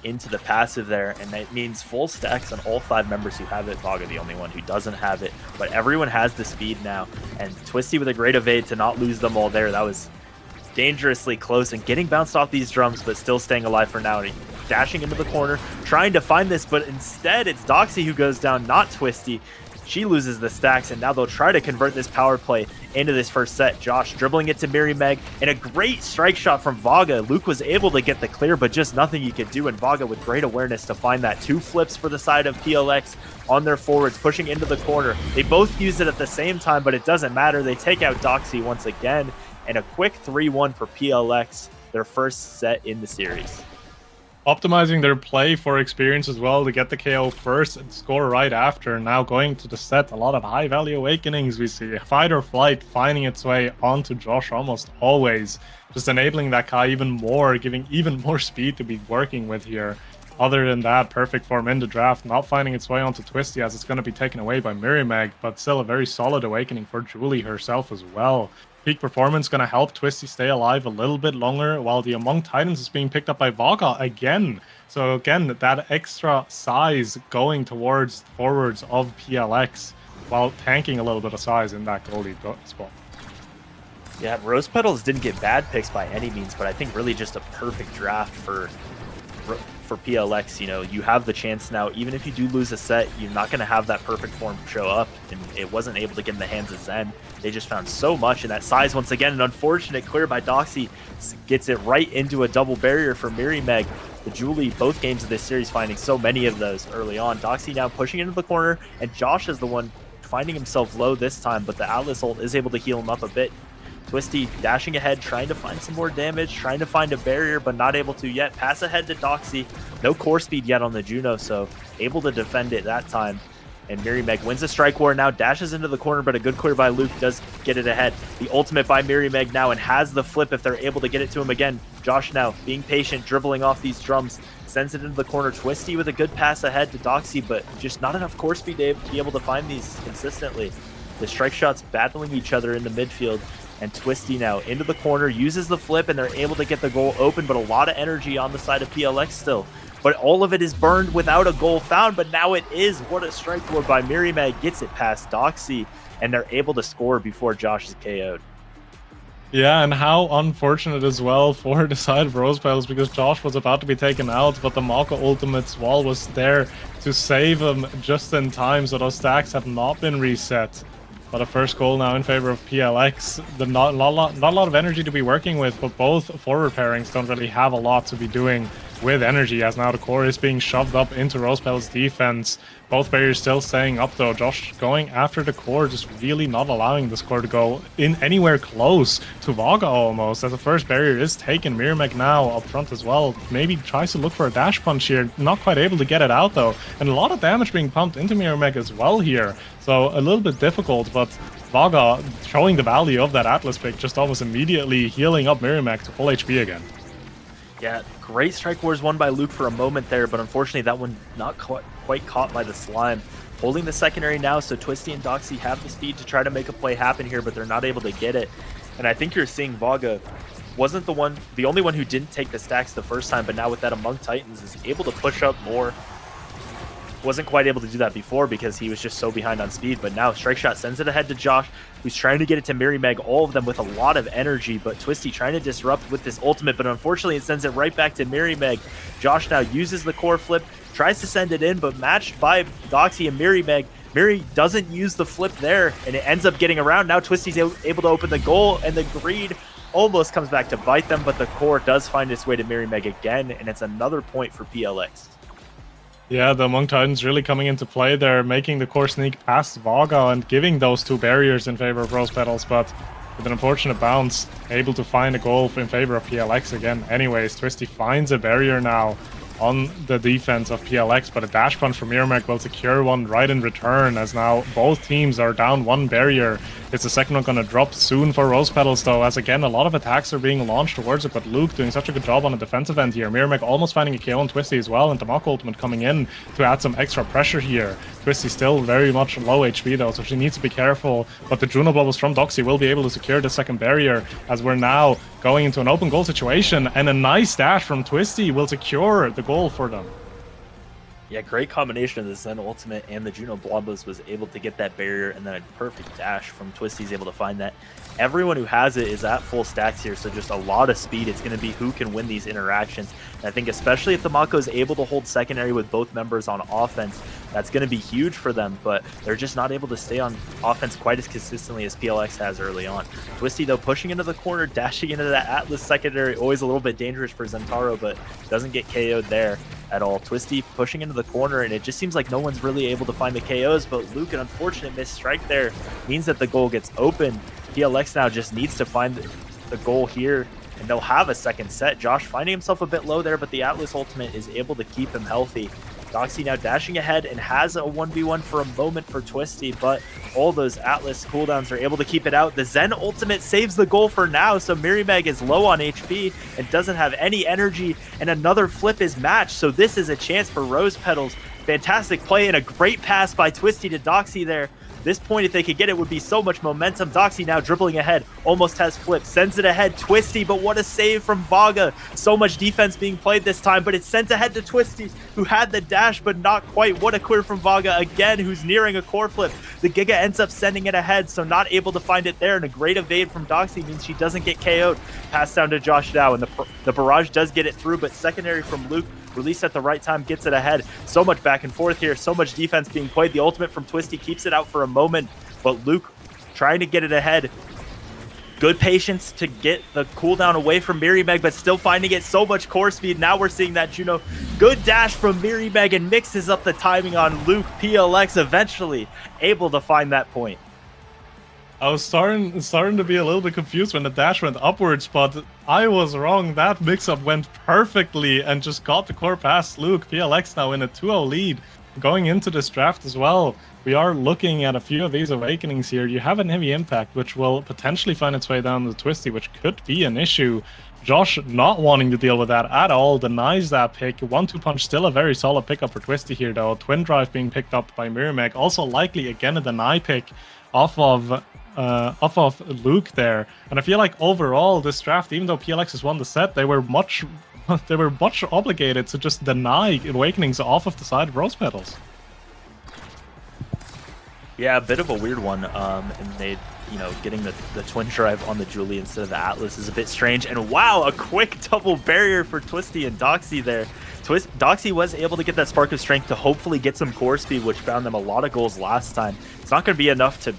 into the passive there, and that means full stacks on all 5 members who have it. Vaga the only one who doesn't have it, but everyone has the speed now, and Twisty with a great evade to not lose them all there. That was dangerously close, and getting bounced off these drums, but still staying alive for now. And dashing into the corner, trying to find this, but instead it's Doxy who goes down, not Twisty. She loses the stacks, and now they'll try to convert this power play into this first set. Josh dribbling it to Miri Meg, and a great strike shot from Vaga. Luke was able to get the clear, but just nothing he could do, and Vaga with great awareness to find that. 2 flips for the side of PLX on their forwards, pushing into the corner. They both use it at the same time, but it doesn't matter. They take out Doxy once again, and a quick 3-1 for PLX, their first set in the series. Optimizing their play for experience as well to get the KO first and score right after. Now going to the set, a lot of high value awakenings we see. Fight or flight finding its way onto Josh almost always. Just enabling that Kai even more, giving even more speed to be working with here. Other than that, perfect form in the draft, not finding its way onto Twisty as it's going to be taken away by Miri Meg, but still a very solid awakening for Julie herself as well. Peak performance going to help Twisty stay alive a little bit longer, while the Among Titans is being picked up by Vaga again. So again, that extra size going towards forwards of PLX, while tanking a little bit of size in that goalie spot. Yeah, Rose Petals didn't get bad picks by any means, but I think really just a perfect draft for PLX. You know, you have the chance now, even if you do lose a set, you're not going to have that perfect form show up, and it wasn't able to get in the hands of Zen. They just found so much in that size. Once again, an unfortunate clear by Doxy gets it right into a double barrier for Miri Meg. The Julie, both games of this series, finding so many of those early on. Doxy now pushing into the corner, and Josh is the one finding himself low this time, but the Atlas ult is able to heal him up a bit. Twisty dashing ahead, trying to find some more damage, trying to find a barrier, but not able to yet. Pass ahead to Doxy. No core speed yet on the Juno, so able to defend it that time. And Miri Meg wins the strike war, now dashes into the corner, but a good clear by Luke does get it ahead. The ultimate by Miri Meg now, and has the flip if they're able to get it to him again. Josh now being patient, dribbling off these drums, sends it into the corner. Twisty with a good pass ahead to Doxy, but just not enough core speed to be able to find these consistently. The strike shots battling each other in the midfield, and Twisty now into the corner, uses the flip, and they're able to get the goal open, but a lot of energy on the side of PLX still. But all of it is burned without a goal found, but now it is. What a strike board by Miri Meg, gets it past Doxy, and they're able to score before Josh is KO'd. Yeah, and how unfortunate as well for the side of Rose Petals, because Josh was about to be taken out, but the Mako Ultimate's wall was there to save him just in time, so those stacks have not been reset. But a first goal now in favor of PLX. Not a lot of energy to be working with, but both forward pairings don't really have a lot to be doing with energy, as now the core is being shoved up into Rose Petals' defense. Both barriers still staying up though. Josh going after the core, just really not allowing the score to go in anywhere close to Vaga almost, as the first barrier is taken. Miri Meg now up front as well. Maybe tries to look for a dash punch here. Not quite able to get it out though. And a lot of damage being pumped into Miri Meg as well here. So a little bit difficult, but Vaga showing the value of that Atlas pick, just almost immediately healing up Miri Meg to full HP again. Yeah, great strike wars won by Luke for a moment there, but unfortunately that one not quite caught by the slime. Holding the secondary now, so Twisty and Doxy have the speed to try to make a play happen here, but they're not able to get it. And I think you're seeing Vaga wasn't the only one who didn't take the stacks the first time, but now with that Among Titans is able to push up more. Wasn't quite able to do that before because he was just so behind on speed, but now Strike Shot sends it ahead to Josh, who's trying to get it to Miri Meg, all of them with a lot of energy, but Twisty trying to disrupt with this ultimate, but unfortunately it sends it right back to Miri Meg. Josh now uses the core flip, tries to send it in, but matched by Doxy and Miri Meg. Miri doesn't use the flip there, and it ends up getting around. Now Twisty's able to open the goal, and the greed almost comes back to bite them, but the core does find its way to Miri Meg again, and it's another point for PLX. Yeah, the Among Titans really coming into play there, making the core sneak past Vaga and giving those two barriers in favor of Rose Petals, but with an unfortunate bounce, able to find a goal in favor of PLX again. Anyways, Twisty finds a barrier now on the defense of PLX, but a dash punch from Miri Meg will secure one right in return, as now both teams are down one barrier. It's the second one going to drop soon for Rose Petals though, as again a lot of attacks are being launched towards it, but Luke doing such a good job on the defensive end here. Miri Meg almost finding a KO on Twisty as well, and the Mako Ultimate coming in to add some extra pressure here. Twisty still very much low HP though, so she needs to be careful, but the Juno Bubbles from Doxy will be able to secure the second barrier, as we're now going into an open goal situation, and a nice dash from Twisty will secure the goal for them. Yeah, great combination of the Zen Ultimate and the Juno Blombos was able to get that barrier, and then a perfect dash from Twisty's able to find that. Everyone who has it is at full stacks here, so just a lot of speed. It's going to be who can win these interactions. And I think especially if the Mako is able to hold secondary with both members on offense, that's going to be huge for them, but they're just not able to stay on offense quite as consistently as PLX has early on. Twisty, though, pushing into the corner, dashing into that Atlas secondary, always a little bit dangerous for Zentaro, but doesn't get KO'd there at all. Twisty pushing into the corner, and it just seems like no one's really able to find the KOs, but Luke, an unfortunate missed strike there means that the goal gets open. PLX now just needs to find the goal here, and they'll have a second set. Josh finding himself a bit low there, but the Atlas ultimate is able to keep him healthy. Doxy now dashing ahead and has a 1v1 for a moment for Twisty, but all those Atlas cooldowns are able to keep it out. The Zen ultimate saves the goal for now, so Mirimeg is low on HP and doesn't have any energy, and another flip is matched, so this is a chance for Rose Petals. Fantastic play and a great pass by Twisty to Doxy there. This point, if they could get it, would be so much momentum. Doxy now dribbling ahead, almost has flip, sends it ahead, Twisty, but what a save from Vaga. So much defense being played this time, but it's sent ahead to Twisty, who had the dash, but not quite. What a clear from Vaga again, who's nearing a core flip. The Giga ends up sending it ahead, so not able to find it there, and a great evade from Doxy means she doesn't get KO'd. Pass down to Josh Dow, and the barrage does get it through, but secondary from Luke, released at the right time, gets it ahead. So much back and forth here, so much defense being played. The ultimate from Twisty keeps it out for a moment, but Luke trying to get it ahead. Good patience to get the cooldown away from Mirimeg, but still finding it. So much core speed. Now we're seeing that Juno. Good dash from Mirimeg and mixes up the timing on Luke. PLX eventually able to find that point. I was starting to be a little bit confused when the dash went upwards, but I was wrong. That mix-up went perfectly and just got the core past Luke. PLX now in a 2-0 lead going into this draft as well. We are looking at a few of these awakenings here. You have a heavy impact, which will potentially find its way down to Twisty, which could be an issue. Josh not wanting to deal with that at all, denies that pick. 1-2 punch, still a very solid pickup for Twisty here, though. Twin drive being picked up by Mirimeg. Also likely, again, a deny pick off of Luke there. And I feel like overall this draft, even though PLX has won the set, they were much obligated to just deny awakenings off of the side of Rose Petals. Yeah, a bit of a weird one. And they, getting the twin drive on the Julie instead of the Atlas is a bit strange. And wow, a quick double barrier for Twisty and Doxy there. Doxy was able to get that spark of strength to hopefully get some core speed, which found them a lot of goals last time. It's not going to be enough to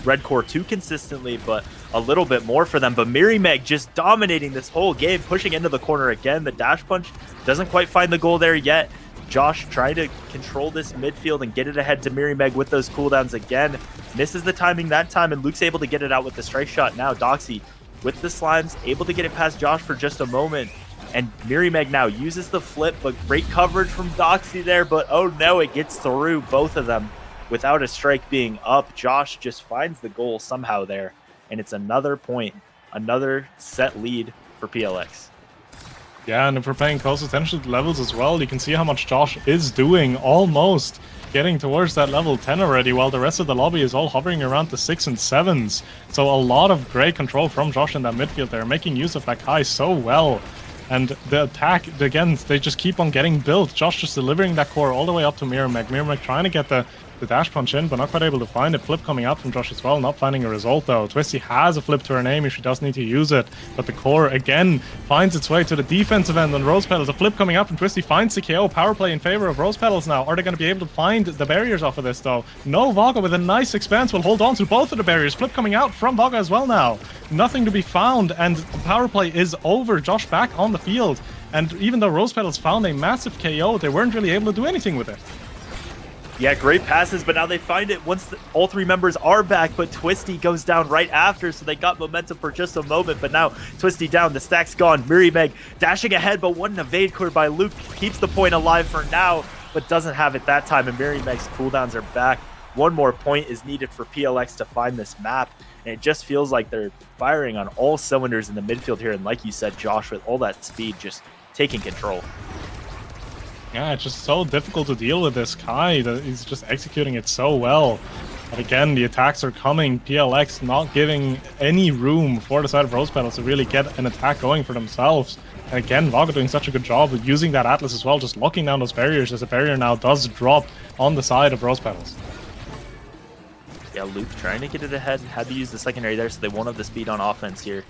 red core too consistently, but a little bit more for them. But Mirimeg just dominating this whole game, pushing into the corner again. The dash punch doesn't quite find the goal there yet. Josh trying to control this midfield and get it ahead to Mirimeg with those cooldowns again. Misses the timing that time, and Luke's able to get it out with the strike shot. Now Doxy with the slimes, able to get it past Josh for just a moment. And Mirimeg now uses the flip, but great coverage from Doxy there. But oh no, it gets through both of them. Without a strike being up, Josh just finds the goal somehow there. And it's another point, another set lead for PLX. Yeah, and if we're paying close attention to the levels as well, you can see how much Josh is doing, almost getting towards that level 10 already, while the rest of the lobby is all hovering around the 6s and 7s. So a lot of great control from Josh in that midfield there, making use of that Kai so well. And the attack, again, they just keep on getting built. Josh just delivering that core all the way up to Mirimeg. Mirimeg trying to get the dash punch in, but not quite able to find it. Flip coming out from Josh as well, not finding a result though. Twisty has a flip to her name if she does need to use it, but the core again finds its way to the defensive end on Rose Petals. A flip coming out from Twisty finds the KO. Power play in favor of Rose Petals now. Are they going to be able to find the barriers off of this though? No, Vaga with a nice expanse will hold on to both of the barriers. Flip coming out from Vaga as well now. Nothing to be found, and the power play is over. Josh back on the field, and even though Rose Petals found a massive KO, they weren't really able to do anything with it. Yeah, great passes, but now they find it once all three members are back, but Twisty goes down right after, so they got momentum for just a moment, but now Twisty down, the stack's gone. Mirimeg dashing ahead, but what an evade clear by Luke. Keeps the point alive for now, but doesn't have it that time, and Mirimeg's cooldowns are back. One more point is needed for PLX to find this map, and it just feels like they're firing on all cylinders in the midfield here, and like you said, Josh, with all that speed, just taking control. Yeah, it's just so difficult to deal with this Kai. He's just executing it so well. But again, the attacks are coming. PLX not giving any room for the side of Rose Petals to really get an attack going for themselves. And again, Vaga doing such a good job of using that Atlas as well, just locking down those barriers as the barrier now does drop on the side of Rose Petals. Yeah, Luke trying to get it ahead, had to use the secondary there so they won't have the speed on offense here.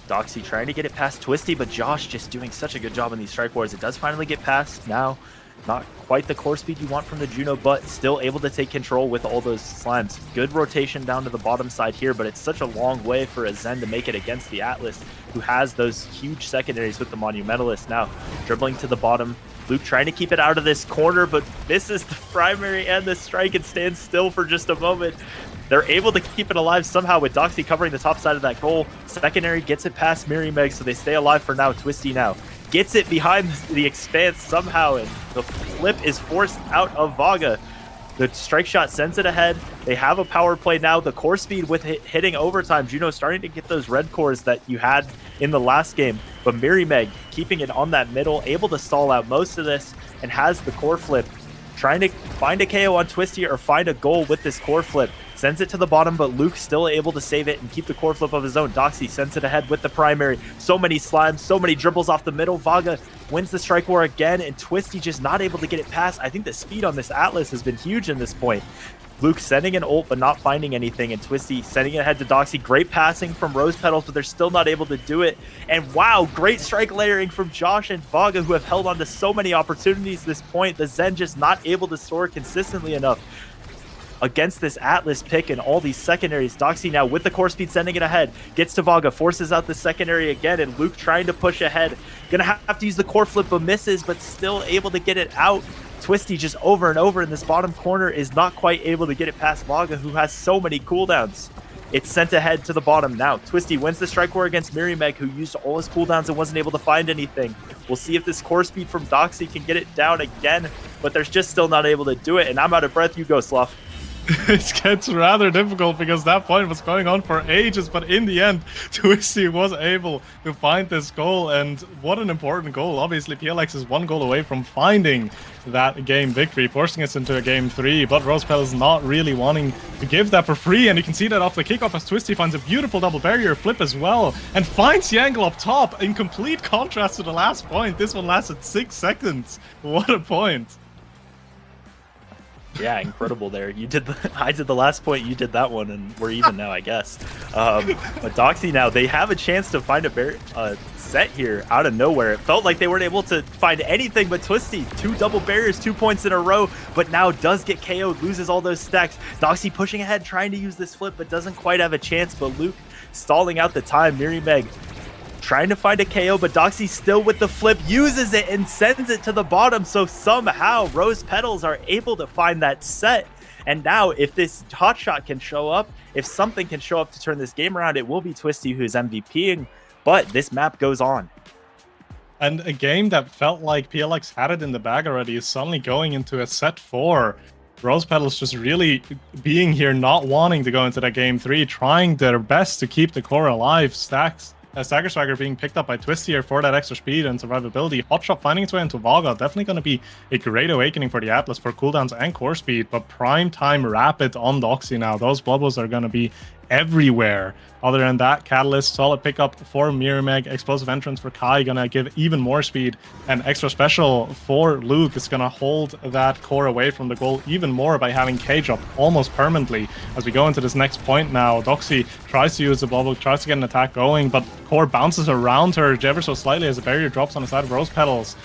Doxy trying to get it past Twisty, but Josh just doing such a good job in these strike wars. It does finally get past now. Not quite the core speed you want from the Juno, but still able to take control with all those slimes. Good rotation down to the bottom side here, but it's such a long way for a Zen to make it against the Atlas, who has those huge secondaries with the Monumentalist. Now, dribbling to the bottom. Luke trying to keep it out of this corner, but misses the primary and the strike and stands still for just a moment. They're able to keep it alive somehow with Doxy covering the top side of that goal. Secondary gets it past Mirimeg, so they stay alive for now. Twisty now gets it behind the expanse somehow, and the flip is forced out of Vaga. The strike shot sends it ahead. They have a power play now. The core speed with hitting overtime. Juno starting to get those red cores that you had in the last game, but Mirimeg keeping it on that middle, able to stall out most of this, and has the core flip. Trying to find a KO on Twisty or find a goal with this core flip. Sends it to the bottom, but Luke still able to save it and keep the core flip of his own. Doxy sends it ahead with the primary. So many slimes, so many dribbles off the middle. Vaga wins the strike war again, and Twisty just not able to get it past. I think the speed on this Atlas has been huge in this point. Luke sending an ult, but not finding anything, and Twisty sending it ahead to Doxy. Great passing from Rose Petals, but they're still not able to do it. And wow, great strike layering from Josh and Vaga, who have held on to so many opportunities this point. The Zen just not able to soar consistently enough against this Atlas pick and all these secondaries. Doxy now with the core speed sending it ahead. Gets to Vaga, forces out the secondary again, and Luke trying to push ahead. Gonna have to use the core flip, but misses, but still able to get it out. Twisty just over and over in this bottom corner is not quite able to get it past Vaga, who has so many cooldowns. It's sent ahead to the bottom now. Twisty wins the strike war against Mirimeg, who used all his cooldowns and wasn't able to find anything. We'll see if this core speed from Doxy can get it down again, but they're just still not able to do it. And I'm out of breath. You go, Slough. It gets rather difficult because that point was going on for ages, but in the end, Twisty was able to find this goal, and what an important goal. Obviously, PLX is one goal away from finding that game victory, forcing us into a game 3, but Rose Petals not really wanting to give that for free, and you can see that off the kickoff as Twisty finds a beautiful double barrier flip as well, and finds the angle up top, in complete contrast to the last point. This one lasted 6 seconds. What a point. Yeah, incredible there. You did I did the last point, you did that one, and we're even now, I guess. But Doxy now, they have a chance to find a set here out of nowhere. It felt like they weren't able to find anything but Twisty. 2 double barriers, 2 points in a row, but now does get KO'd, loses all those stacks. Doxy pushing ahead, trying to use this flip, but doesn't quite have a chance, but Luke stalling out the time. Mirimeg trying to find a KO, but Doxy still with the flip, uses it and sends it to the bottom. So somehow Rose Petals are able to find that set. And now if this hotshot can show up, if something can show up to turn this game around, it will be Twisty who's MVPing, but this map goes on. And a game that felt like PLX had it in the bag already is suddenly going into a set 4. Rose Petals just really being here, not wanting to go into that game 3, trying their best to keep the core alive. Stagger Swagger being picked up by Twisty here for that extra speed and survivability. Hotshot finding its way into Vaga. Definitely going to be a great awakening for the Atlas for cooldowns and core speed, but prime time rapid on Doxy now. Those bubbles are going to be everywhere. Other than that, Catalyst, solid pickup for Mirimeg. Explosive entrance for Kai, gonna give even more speed. And extra special for Luke is gonna hold that core away from the goal even more by having Cage up almost permanently. As we go into this next point now, Doxy tries to use the bubble, tries to get an attack going, but core bounces around her ever so slightly as the barrier drops on the side of Rose Petals.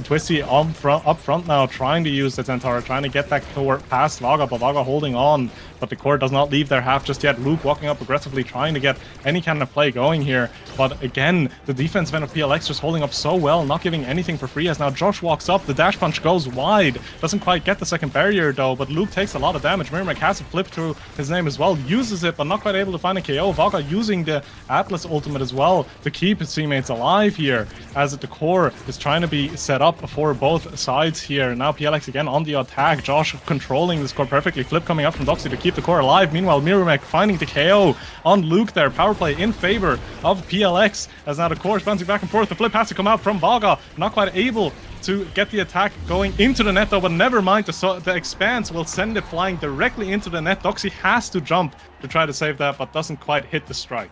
Twisty up front now, trying to use the Centaur, trying to get that core past Vaga, but Vaga holding on, but the core does not leave their half just yet. Luke walking up aggressively, trying to get any kind of play going here, but again, the defensive end of PLX just holding up so well, not giving anything for free, as now Josh walks up, the dash punch goes wide, doesn't quite get the second barrier though, but Luke takes a lot of damage. Mirimeg has a flip through his name as well, uses it, but not quite able to find a KO. Vaga using the Atlas ultimate as well to keep his teammates alive here, as the core is trying to be set up for both sides here. Now PLX again on the attack. Josh controlling the score perfectly. Flip coming up from Doxy to keep the core alive. Meanwhile, Mirimeg finding the KO on Luke there. Power play in favor of PLX, as now the core is bouncing back and forth. The flip has to come out from Vaga. Not quite able to get the attack going into the net, though, but never mind. The Expanse will send it flying directly into the net. Doxy has to jump to try to save that, but doesn't quite hit the strike.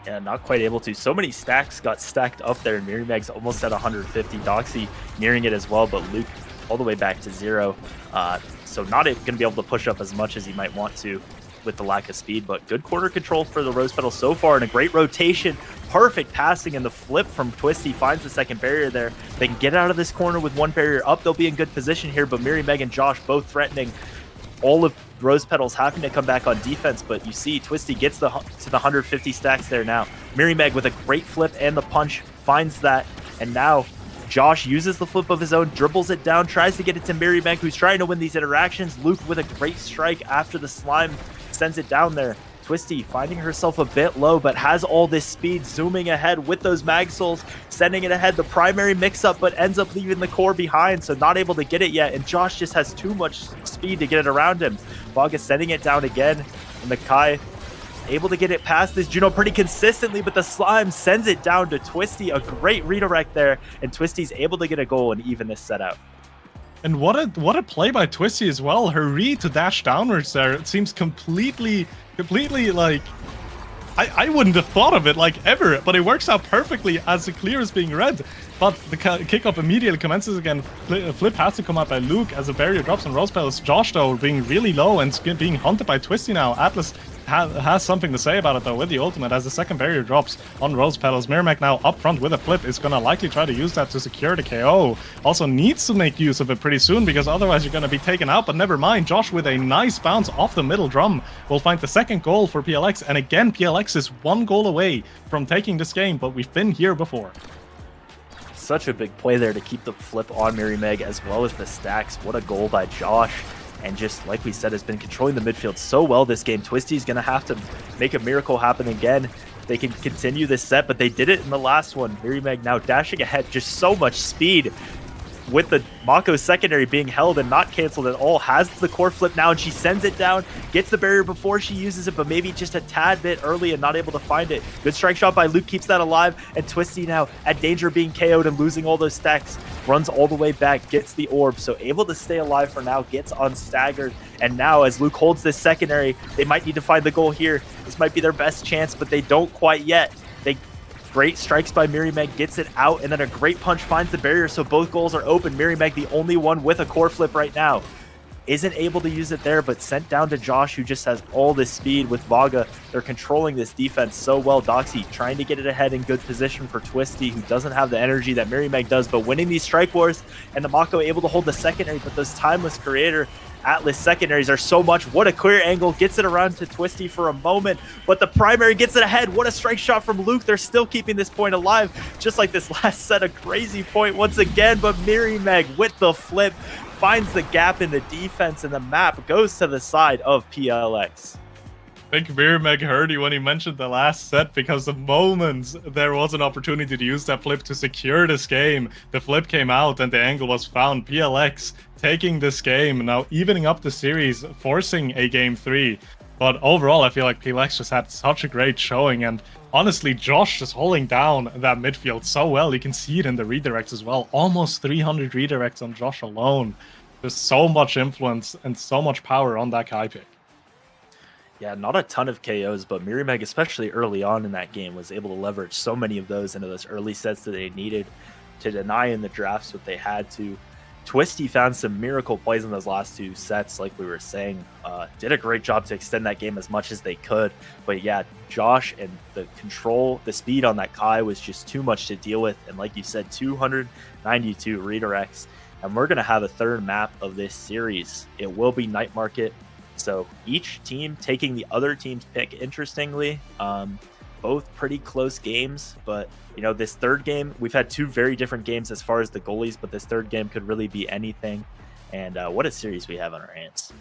Yeah, not quite able to. So many stacks got stacked up there, and Mirrimeg's almost at 150. Doxy nearing it as well, but Luke all the way back to 0. So not going to be able to push up as much as he might want to with the lack of speed, but good corner control for the Rose Petals so far, and a great rotation. Perfect passing, and the flip from Twisty finds the second barrier there. They can get out of this corner with one barrier up. They'll be in good position here, but Mirrimeg and Josh both threatening. All of Rose Petals having to come back on defense, but you see Twisty gets to the 150 stacks there now. Mirrimeg with a great flip and the punch finds that, and now Josh uses the flip of his own, dribbles it down, tries to get it to Mirrimeg, who's trying to win these interactions. Luke with a great strike after the slime sends it down there. Twisty finding herself a bit low, but has all this speed, zooming ahead with those Mag Souls, sending it ahead. The primary mix-up, but ends up leaving the core behind, so not able to get it yet, and Josh just has too much speed to get it around him. Vaga sending it down again, and the Kai able to get it past this Juno pretty consistently, but the slime sends it down to Twisty. A great redirect there, and Twisty's able to get a goal and even this set out. And what a play by Twisty as well. Her read to dash downwards there, it seems completely like, I wouldn't have thought of it like ever, but it works out perfectly as the clear is being read. But the kickoff immediately commences again. Flip has to come out by Luke as a barrier drops on Rose Petals. Josh, though, being really low and being hunted by Twisty now. Atlas has something to say about it, though, with the ultimate as the second barrier drops on Rose Petals. Mirrimeg now up front with a flip is going to likely try to use that to secure the KO. Also needs to make use of it pretty soon, because otherwise you're going to be taken out, but never mind. Josh with a nice bounce off the middle drum will find the second goal for PLX, and again, PLX is one goal away from taking this game, but we've been here before. Such a big play there to keep the flip on Mirrimeg as well as the stacks. What a goal by Josh. And just like we said, has been controlling the midfield so well this game. Twisty's going to have to make a miracle happen again. They can continue this set, but they did it in the last one. Mirrimeg now dashing ahead, just so much speed. With the Mako secondary being held and not canceled at all, has the core flip now, and she sends it down, gets the barrier before she uses it, but maybe just a tad bit early and not able to find it. Good strike shot by Luke, keeps that alive, and Twisty now at danger of being KO'd and losing all those stacks, runs all the way back, gets the orb, so able to stay alive for now, gets unstaggered, and now as Luke holds this secondary, they might need to find the goal here. This might be their best chance, but they don't quite yet. Great strikes by Mirrimeg, gets it out, and then a great punch finds the barrier, so both goals are open. Mirrimeg, the only one with a core flip right now, isn't able to use it there, but sent down to Josh, who just has all this speed with Vaga. They're controlling this defense so well. Doxy trying to get it ahead in good position for Twisty, who doesn't have the energy that Mirrimeg does, but winning these strike wars, and the Mako able to hold the secondary, but those Timeless Creator Atlas secondaries are so much. What a clear angle, gets it around to Twisty for a moment, but the primary gets it ahead. What a strike shot from Luke. They're still keeping this point alive, just like this last set. A crazy point once again, but Mirrimeg with the flip finds the gap in the defense, and the map goes to the side of PLX. I think Mirrimeg heard you when he mentioned the last set, because the moment there was an opportunity to use that flip to secure this game, the flip came out and the angle was found. PLX taking this game, now evening up the series, forcing a game 3. But overall, I feel like PLX just had such a great showing, and honestly, Josh just holding down that midfield so well. You can see it in the redirects as well. Almost 300 redirects on Josh alone. There's so much influence and so much power on that Kai pick. Yeah, not a ton of KOs, but Mirrimeg, especially early on in that game, was able to leverage so many of those into those early sets that they needed to deny in the drafts what they had to. Twisty found some miracle plays in those last two sets, like we were saying. Did a great job to extend that game as much as they could. But yeah, Josh and the control, the speed on that Kai was just too much to deal with. And like you said, 292 redirects. And we're going to have a third map of this series. It will be Night Market. So each team taking the other team's pick, interestingly. Both pretty close games, but you know, this third game, we've had two very different games as far as the goalies, but this third game could really be anything. And what a series we have on our hands.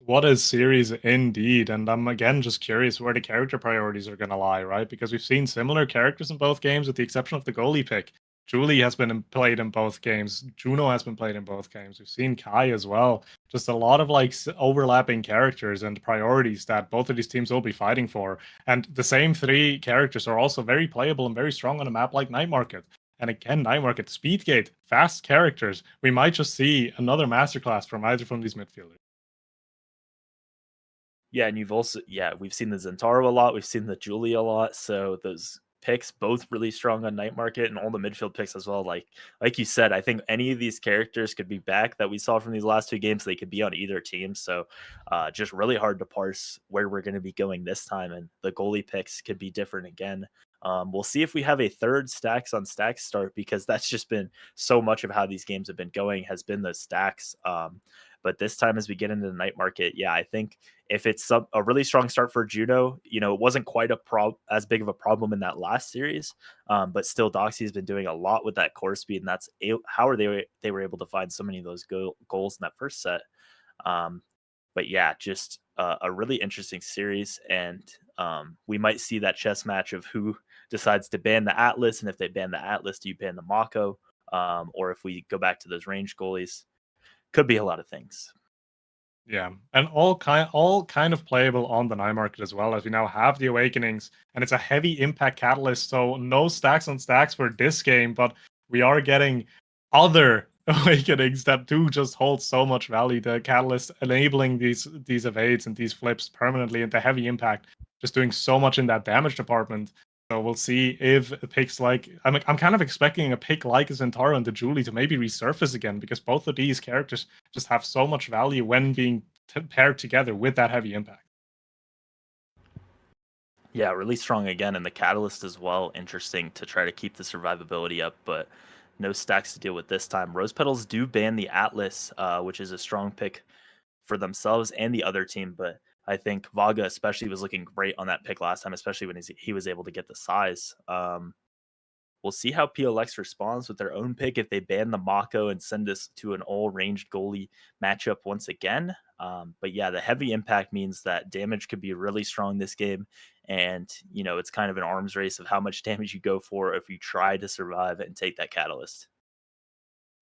What a series indeed. And I'm again just curious where the character priorities are going to lie, right? Because we've seen similar characters in both games with the exception of the goalie pick. Julie has been played in both games. Juno has been played in both games. We've seen Kai as well. Just a lot of like overlapping characters and priorities that both of these teams will be fighting for. And the same three characters are also very playable and very strong on a map like Night Market. And again, Night Market, Speedgate, fast characters. We might just see another masterclass from either from these midfielders. Yeah, and you've also we've seen the Zentaro a lot, we've seen the Julie a lot, so those picks both really strong on Night Market and all the midfield picks as well. Like you said, I think any of these characters could be back that we saw from these last two games. They could be on either team, so just really hard to parse where we're going to be going this time, and the goalie picks could be different again. We'll see if we have a third stacks on stacks start, because that's just been so much of how these games have been going, has been the stacks. But this time, as we get into the Night Market, yeah, I think if it's a really strong start for Juno, it wasn't quite as big of a problem in that last series, but still, Doxy has been doing a lot with that core speed, and that's how are they were able to find so many of those goals in that first set. But yeah, just a really interesting series, and we might see that chess match of who decides to ban the Atlas, and if they ban the Atlas, do you ban the Mako, or if we go back to those range goalies? Could be a lot of things. Yeah, and all kind of playable on the Night Market as well, as we now have the Awakenings, and it's a heavy impact catalyst. So no stacks on stacks for this game, but we are getting other Awakenings that do just hold so much value. The catalyst enabling these evades and these flips permanently into heavy impact, just doing so much in that damage department. So we'll see if picks like I'm kind of expecting a pick like Zentaro and the Julie to maybe resurface again, because both of these characters just have so much value when being paired together with that heavy impact. Yeah, really strong again, and the Catalyst as well. Interesting to try to keep the survivability up, but no stacks to deal with this time. Rose Petals do ban the Atlas, which is a strong pick for themselves and the other team, but I think Vaga especially was looking great on that pick last time, especially when he was able to get the size. We'll see how PLX responds with their own pick if they ban the Mako and send us to an all ranged goalie matchup once again. But yeah, the heavy impact means that damage could be really strong this game. And, it's kind of an arms race of how much damage you go for if you try to survive and take that catalyst.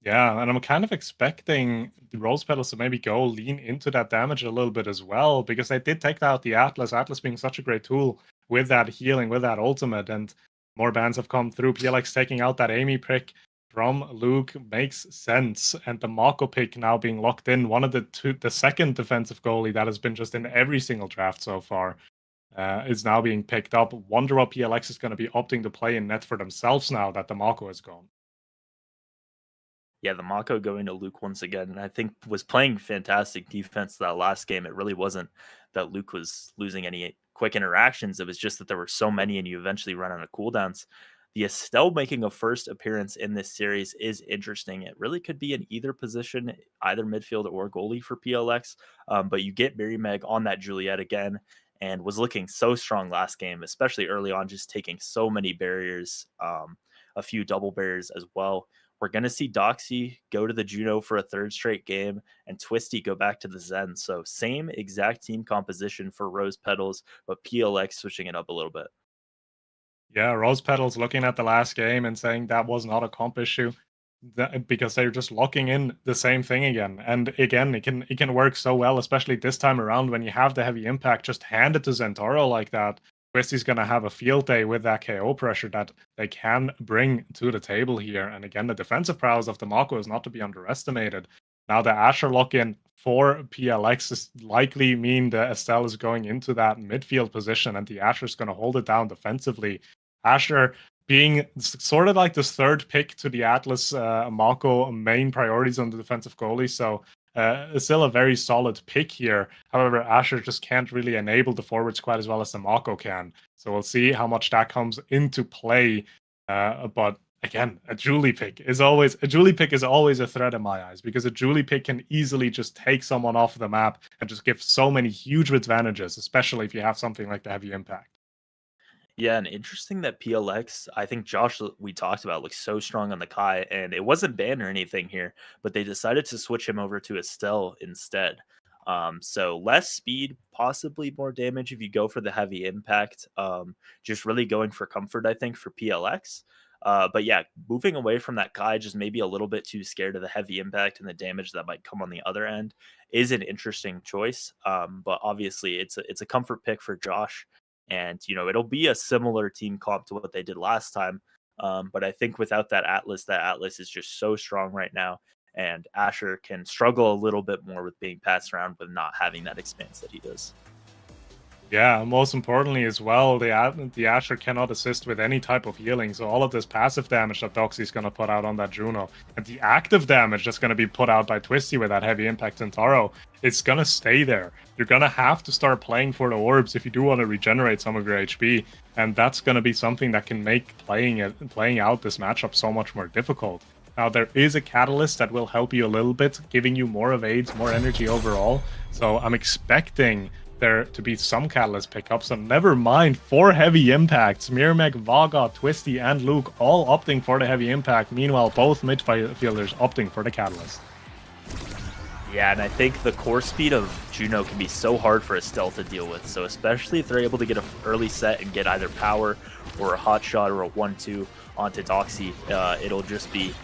Yeah, and I'm kind of expecting the Rose Petals to maybe go lean into that damage a little bit as well, because they did take out the Atlas, Atlas being such a great tool with that healing, with that ultimate, and more bans have come through. PLX taking out that Amy pick from Luke makes sense, and the Mako pick now being locked in, one of the second defensive goalie that has been just in every single draft so far, is now being picked up. Wonder what PLX is going to be opting to play in net for themselves now that the Mako is gone. Yeah, the Mako going to Luke once again, and I think was playing fantastic defense that last game. It really wasn't that Luke was losing any quick interactions. It was just that there were so many, and you eventually run out of cooldowns. The Estelle making a first appearance in this series is interesting. It really could be in either position, either midfield or goalie for PLX. But you get Mary Meg on that Juliet again, and was looking so strong last game, especially early on, just taking so many barriers, a few double barriers as well. We're going to see Doxy go to the Juno for a third straight game, and Twisty go back to the Zen. So same exact team composition for Rose Petals, but PLX switching it up a little bit. Yeah, Rose Petals looking at the last game and saying that was not a comp issue, because they're just locking in the same thing again. And again, it can work so well, especially this time around when you have the heavy impact. Just hand it to Zentaro like that. Twisty's gonna have a field day with that KO pressure that they can bring to the table here. And again, the defensive prowess of the Mako is not to be underestimated. Now the Asher lock-in for PLX is likely mean that Estelle is going into that midfield position, and the Asher is going to hold it down defensively. Asher being sort of like this third pick to the Atlas Mako main priorities on the defensive goalie. So it's still a very solid pick here. However, Asher just can't really enable the forwards quite as well as the Mako can. So we'll see how much that comes into play. But again, a Julie pick is always a threat in my eyes, because a Julie pick can easily just take someone off the map and just give so many huge advantages, especially if you have something like the heavy impact. Yeah, and interesting that PLX, I think Josh, we talked about, looks so strong on the Kai, and it wasn't banned or anything here, but they decided to switch him over to Estelle instead. So less speed, possibly more damage if you go for the heavy impact. Just really going for comfort, I think, for PLX. But yeah, moving away from that Kai, just maybe a little bit too scared of the heavy impact and the damage that might come on the other end, is an interesting choice. But obviously, it's a comfort pick for Josh, and it'll be a similar team comp to what they did last time. But I think without that Atlas is just so strong right now. And Asher can struggle a little bit more with being passed around, but not having that expanse that he does. Yeah, most importantly as well, the Asher cannot assist with any type of healing, so all of this passive damage that Doxy's going to put out on that Juno, and the active damage that's going to be put out by Twisty with that heavy impact Taro, it's going to stay there. You're going to have to start playing for the orbs if you do want to regenerate some of your HP, and that's going to be something that can make playing out this matchup so much more difficult. Now, there is a catalyst that will help you a little bit, giving you more evades, more energy overall, so I'm expecting there to be some catalyst pickups, and never mind 4 heavy impacts. Myrmec, Vaga, Twisty, and Luke all opting for the heavy impact. Meanwhile, both midfielders opting for the catalyst. Yeah, and I think the core speed of Juno can be so hard for Estelle to deal with. So especially if they're able to get an early set and get either power or a hot shot or a 1-2 onto Doxy, it'll just be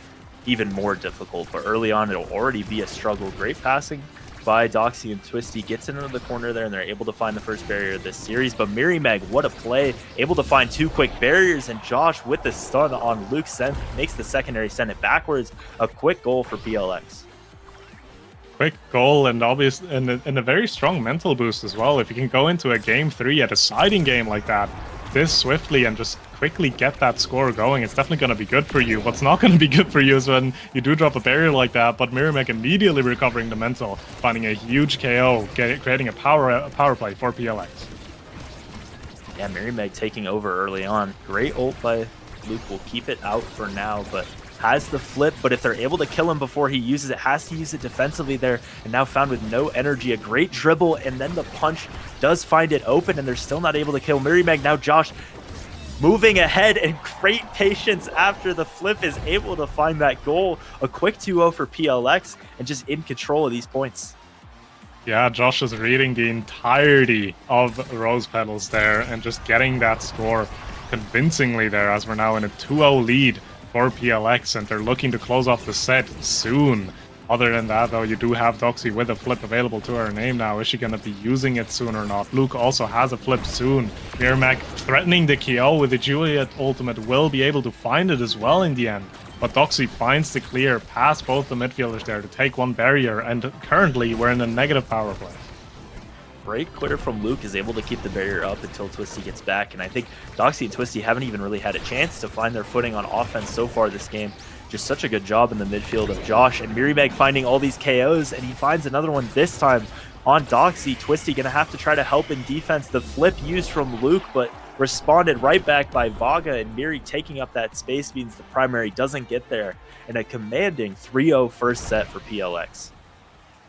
even more difficult. But early on, it'll already be a struggle. Great passing by Doxy, and Twisty gets into the corner there, and they're able to find the first barrier of this series. But Myrmec, what a play, able to find 2 quick barriers, and Josh with the stun on Luke makes the secondary send it backwards. A quick goal for PLX. Quick goal, and obvious, and a very strong mental boost as well. If you can go into a game 3, a deciding game like that, this swiftly and just quickly get that score going, it's definitely going to be good for you. What's not going to be good for you is when you do drop a barrier like that, but Myrmec immediately recovering the mental, finding a huge KO, creating a power play for PLX. Yeah, Myrmec taking over early on. Great ult by Luke, will keep it out for now, but has the flip. But if they're able to kill him before he uses it, has to use it defensively there, and now found with no energy. A great dribble, and then the punch does find it open, and they're still not able to kill Myrmec. Now Josh moving ahead, and great patience after the flip is able to find that goal. A quick 2-0 for PLX, and just in control of these points. Yeah, Josh is reading the entirety of Rose Petals there and just getting that score convincingly there, as we're now in a 2-0 lead for PLX, and they're looking to close off the set soon. Other than that, though, you do have Doxy with a flip available to her name now. Is she going to be using it soon or not? Luke also has a flip soon. Myrmec threatening the KO with the Juliet ultimate will be able to find it as well in the end. But Doxy finds the clear past both the midfielders there to take 1 barrier, and currently we're in a negative power play. Great clear from Luke, is able to keep the barrier up until Twisty gets back, and I think Doxy and Twisty haven't even really had a chance to find their footing on offense so far this game. Just such a good job in the midfield of Josh, and Myrmec finding all these KOs, and he finds another one this time on Doxy. Twisty gonna have to try to help in defense. The flip used from Luke, but responded right back by Vaga, and Miri taking up that space means the primary doesn't get there, and a commanding 3-0 first set for PLX.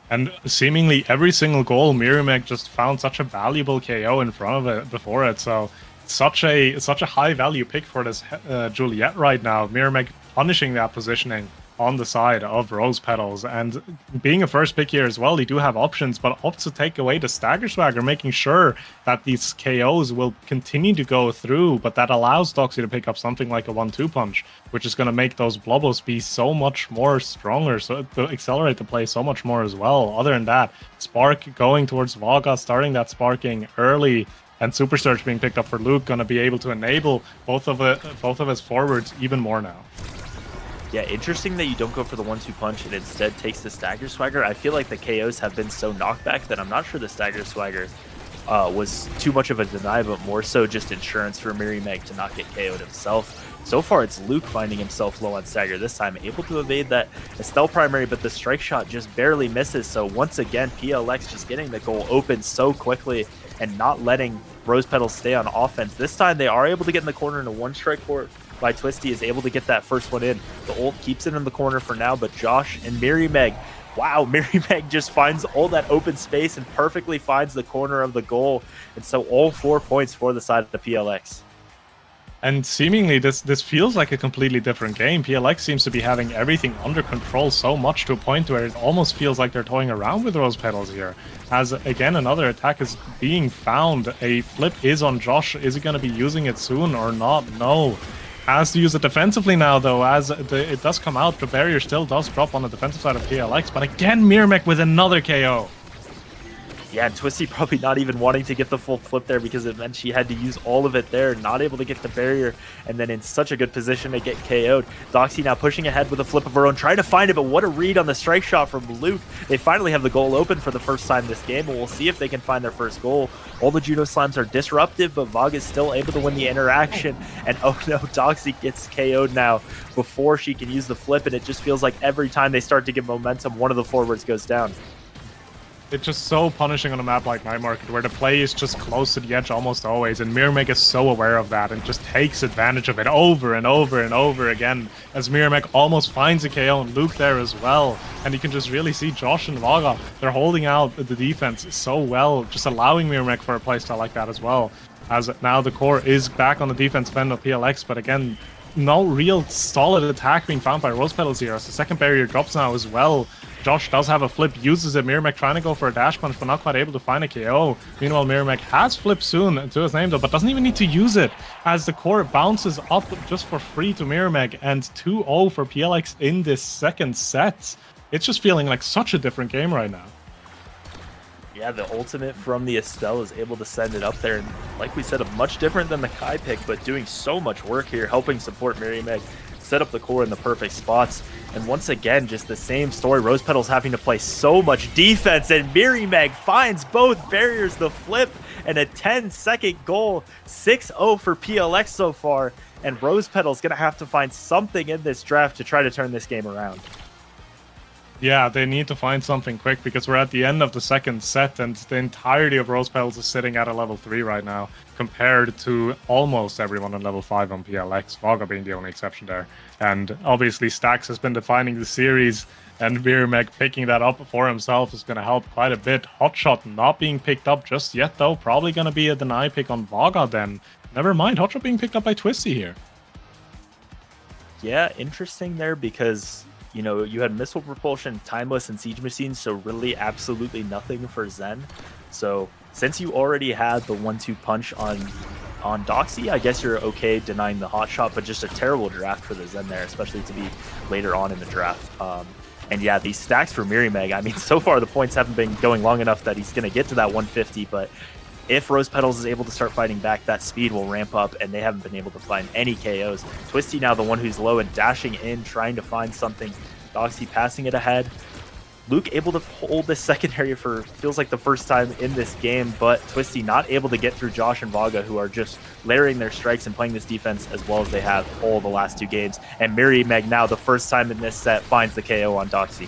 And seemingly every single goal, Myrmec just found such a valuable KO in front of it before it. So such a high value pick for this Juliet right now. Myrmec punishing that positioning on the side of Rose Petals, and being a first pick here as well, they do have options, but opts to take away the Stagger Swagger, making sure that these KOs will continue to go through, but that allows Doxy to pick up something like a 1-2 punch, which is going to make those Blobos be so much more stronger, so to accelerate the play so much more as well. Other than that, Spark going towards Vaga, starting that sparking early, and Super Surge being picked up for Luke, going to be able to enable both of his forwards even more now. Yeah, interesting that you don't go for the 1-2 punch and instead takes the Stagger Swagger. I feel like the KOs have been so knockback that I'm not sure the Stagger Swagger was too much of a deny, but more so just insurance for Myrmec to not get KO'd himself. So far, it's Luke finding himself low on Stagger this time, able to evade that Estelle primary, but the strike shot just barely misses. So once again, PLX just getting the goal open so quickly and not letting Rose Petals stay on offense. This time, they are able to get in the corner in a 1-strike court. By Twisty is able to get that first one in. The ult keeps it in the corner for now, but Josh and Myrmec, wow, Myrmec just finds all that open space and perfectly finds the corner of the goal. And so all 4 points for the side of the PLX. And seemingly this feels like a completely different game. PLX seems to be having everything under control so much to a point where it almost feels like they're toying around with Rose Petals here. As again, another attack is being found. A flip is on Josh. Is he going to be using it soon or not? No. Has to use it defensively now, though, as it does come out. The barrier still does drop on the defensive side of PLX, but again, Myrmec with another KO. Yeah, and Twisty probably not even wanting to get the full flip there because it meant she had to use all of it there, not able to get the barrier, and then in such a good position to get KO'd. Doxy now pushing ahead with a flip of her own, trying to find it, but what a read on the strike shot from Luke. They finally have the goal open for the first time this game, and we'll see if they can find their first goal. All the Judo Slams are disruptive, but Vaga is still able to win the interaction, and oh no, Doxy gets KO'd now before she can use the flip, and it just feels like every time they start to get momentum, one of the forwards goes down. It's just so punishing on a map like Night Market, where the play is just close to the edge almost always, and Mirmek is so aware of that and just takes advantage of it over and over and over again, as Mirmek almost finds a KO and Luke there as well. And you can just really see Josh and Vaga, they're holding out the defense so well, just allowing Mirmek for a playstyle like that as well. As now the core is back on the defense end of PLX, but again, no real solid attack being found by Rose Petals here, as the second barrier drops now as well. Josh does have a flip, uses it. Mirmek trying to go for a dash punch, but not quite able to find a KO. Meanwhile, Mirmek has flip soon to his name though, but doesn't even need to use it, as the core bounces up just for free to Mirmek, and 2-0 for PLX in this second set. It's just feeling like such a different game right now. Yeah, the ultimate from the Estelle is able to send it up there, and like we said, much different than the Kai pick, but doing so much work here, helping support Mirmek, set up the core in the perfect spots. And once again, just the same story. Rose Petals having to play so much defense, and Mirmek finds both barriers, the flip, and a 10-second goal. 6-0 for PLX so far, and Rose Petals going to have to find something in this draft to try to turn this game around. Yeah, they need to find something quick, because we're at the end of the second set and the entirety of Rose Petals is sitting at a level 3 right now, compared to almost everyone on level 5 on PLX, Vaga being the only exception there. And obviously Stax has been defining the series, and Mirmek picking that up for himself is going to help quite a bit. Hotshot not being picked up just yet though, probably going to be a deny pick on Vaga then. Never mind, Hotshot being picked up by Twisty here. Yeah, interesting there, because you know, you had Missile Propulsion, Timeless, and Siege Machines, so really absolutely nothing for Zen. So since you already had the 1-2 punch on Doxy, I guess you're okay denying the hot shot, but just a terrible draft for the Zen there, especially to be later on in the draft. And yeah, these stacks for Mirmek, I mean, so far the points haven't been going long enough that he's going to get to that 150, but if Rose Petals is able to start fighting back, that speed will ramp up, and they haven't been able to find any KOs. Twisty now the one who's low and dashing in, trying to find something. Doxy passing it ahead. Luke able to hold this secondary for feels like the first time in this game, but Twisty not able to get through Josh and Vaga, who are just layering their strikes and playing this defense as well as they have all the last 2 games. And Mirmek now the first time in this set finds the KO on Doxy.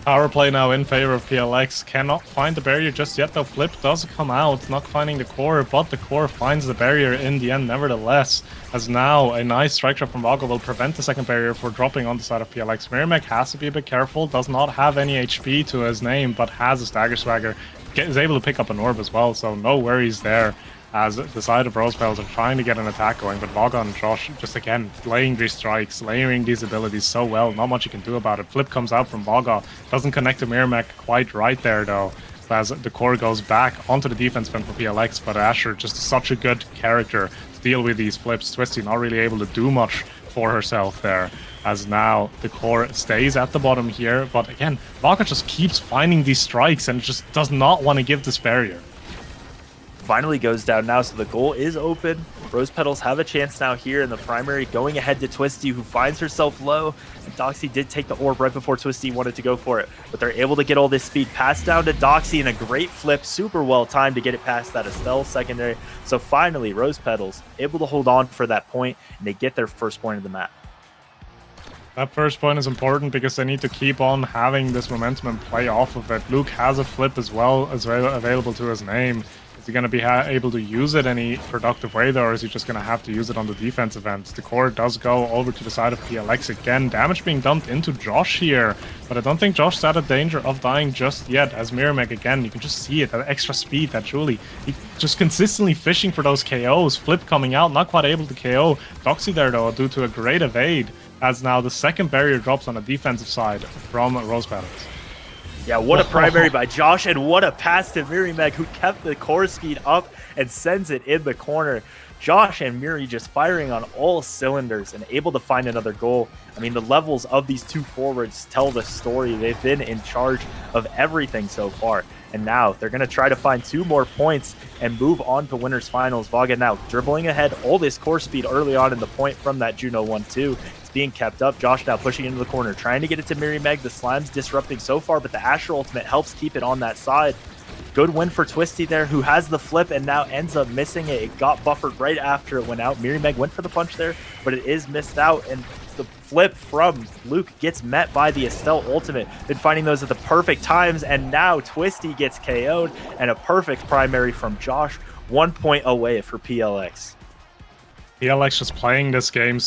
Power play now in favor of PLX. Cannot find the barrier just yet though. Flip does come out, not finding the core, but the core finds the barrier in the end nevertheless, as now a nice strike shot from Vaga will prevent the second barrier for dropping on the side of PLX. Mirmek has to be a bit careful, does not have any HP to his name, but has a Stagger Swagger, is able to pick up an orb as well, so no worries there, as the side of Rose Petals are trying to get an attack going, but Vaga and Josh just again laying these strikes, layering these abilities so well, not much you can do about it. Flip comes out from Vaga, doesn't connect to Mirmek quite right there though, as the core goes back onto the defense fin for PLX, but Asher just such a good character to deal with these flips. Twisty not really able to do much for herself there, as now the core stays at the bottom here, but again, Vaga just keeps finding these strikes and just does not want to give this barrier. Finally goes down now, so the goal is open. Rose Petals have a chance now here in the primary, going ahead to Twisty, who finds herself low. And Doxy did take the orb right before Twisty wanted to go for it, but they're able to get all this speed passed down to Doxy, and a great flip, super well timed to get it past that Estelle secondary. So finally, Rose Petals able to hold on for that point, and they get their first point of the map. That first point is important because they need to keep on having this momentum and play off of it. Luke has a flip as well as available to his name. Is he going to be able to use it any productive way though, or is he just going to have to use it on the defensive end? The core does go over to the side of PLX again. Damage being dumped into Josh here, but I don't think Josh's out of danger of dying just yet, as Mirmek again, you can just see it, that extra speed, that truly, he just consistently fishing for those KOs. Flip coming out, not quite able to KO Doxy there though, due to a great evade, as now the second barrier drops on the defensive side from Rose Petals. Yeah, what a primary by Josh, and what a pass to Mirmek, who kept the core speed up and sends it in the corner. Josh and Miri just firing on all cylinders and able to find another goal. I mean, the levels of these two forwards tell the story. They've been in charge of everything so far. And now they're going to try to find 2 more points and move on to winners finals. Vaga now dribbling ahead, all this core speed early on in the point from that Juno 1-2. It's being kept up. Josh now pushing into the corner, trying to get it to Miri Meg. The Slime's disrupting so far, but the Asher ultimate helps keep it on that side. Good win for Twisty there, who has the flip and now ends up missing it. It got buffered right after it went out. Miri Meg went for the punch there, but it is missed out, and the flip from Luke gets met by the Estelle ultimate. Been finding those at the perfect times, and now Twisty gets KO'd, and a perfect primary from Josh, 1 point away for PLX. PLX just playing this game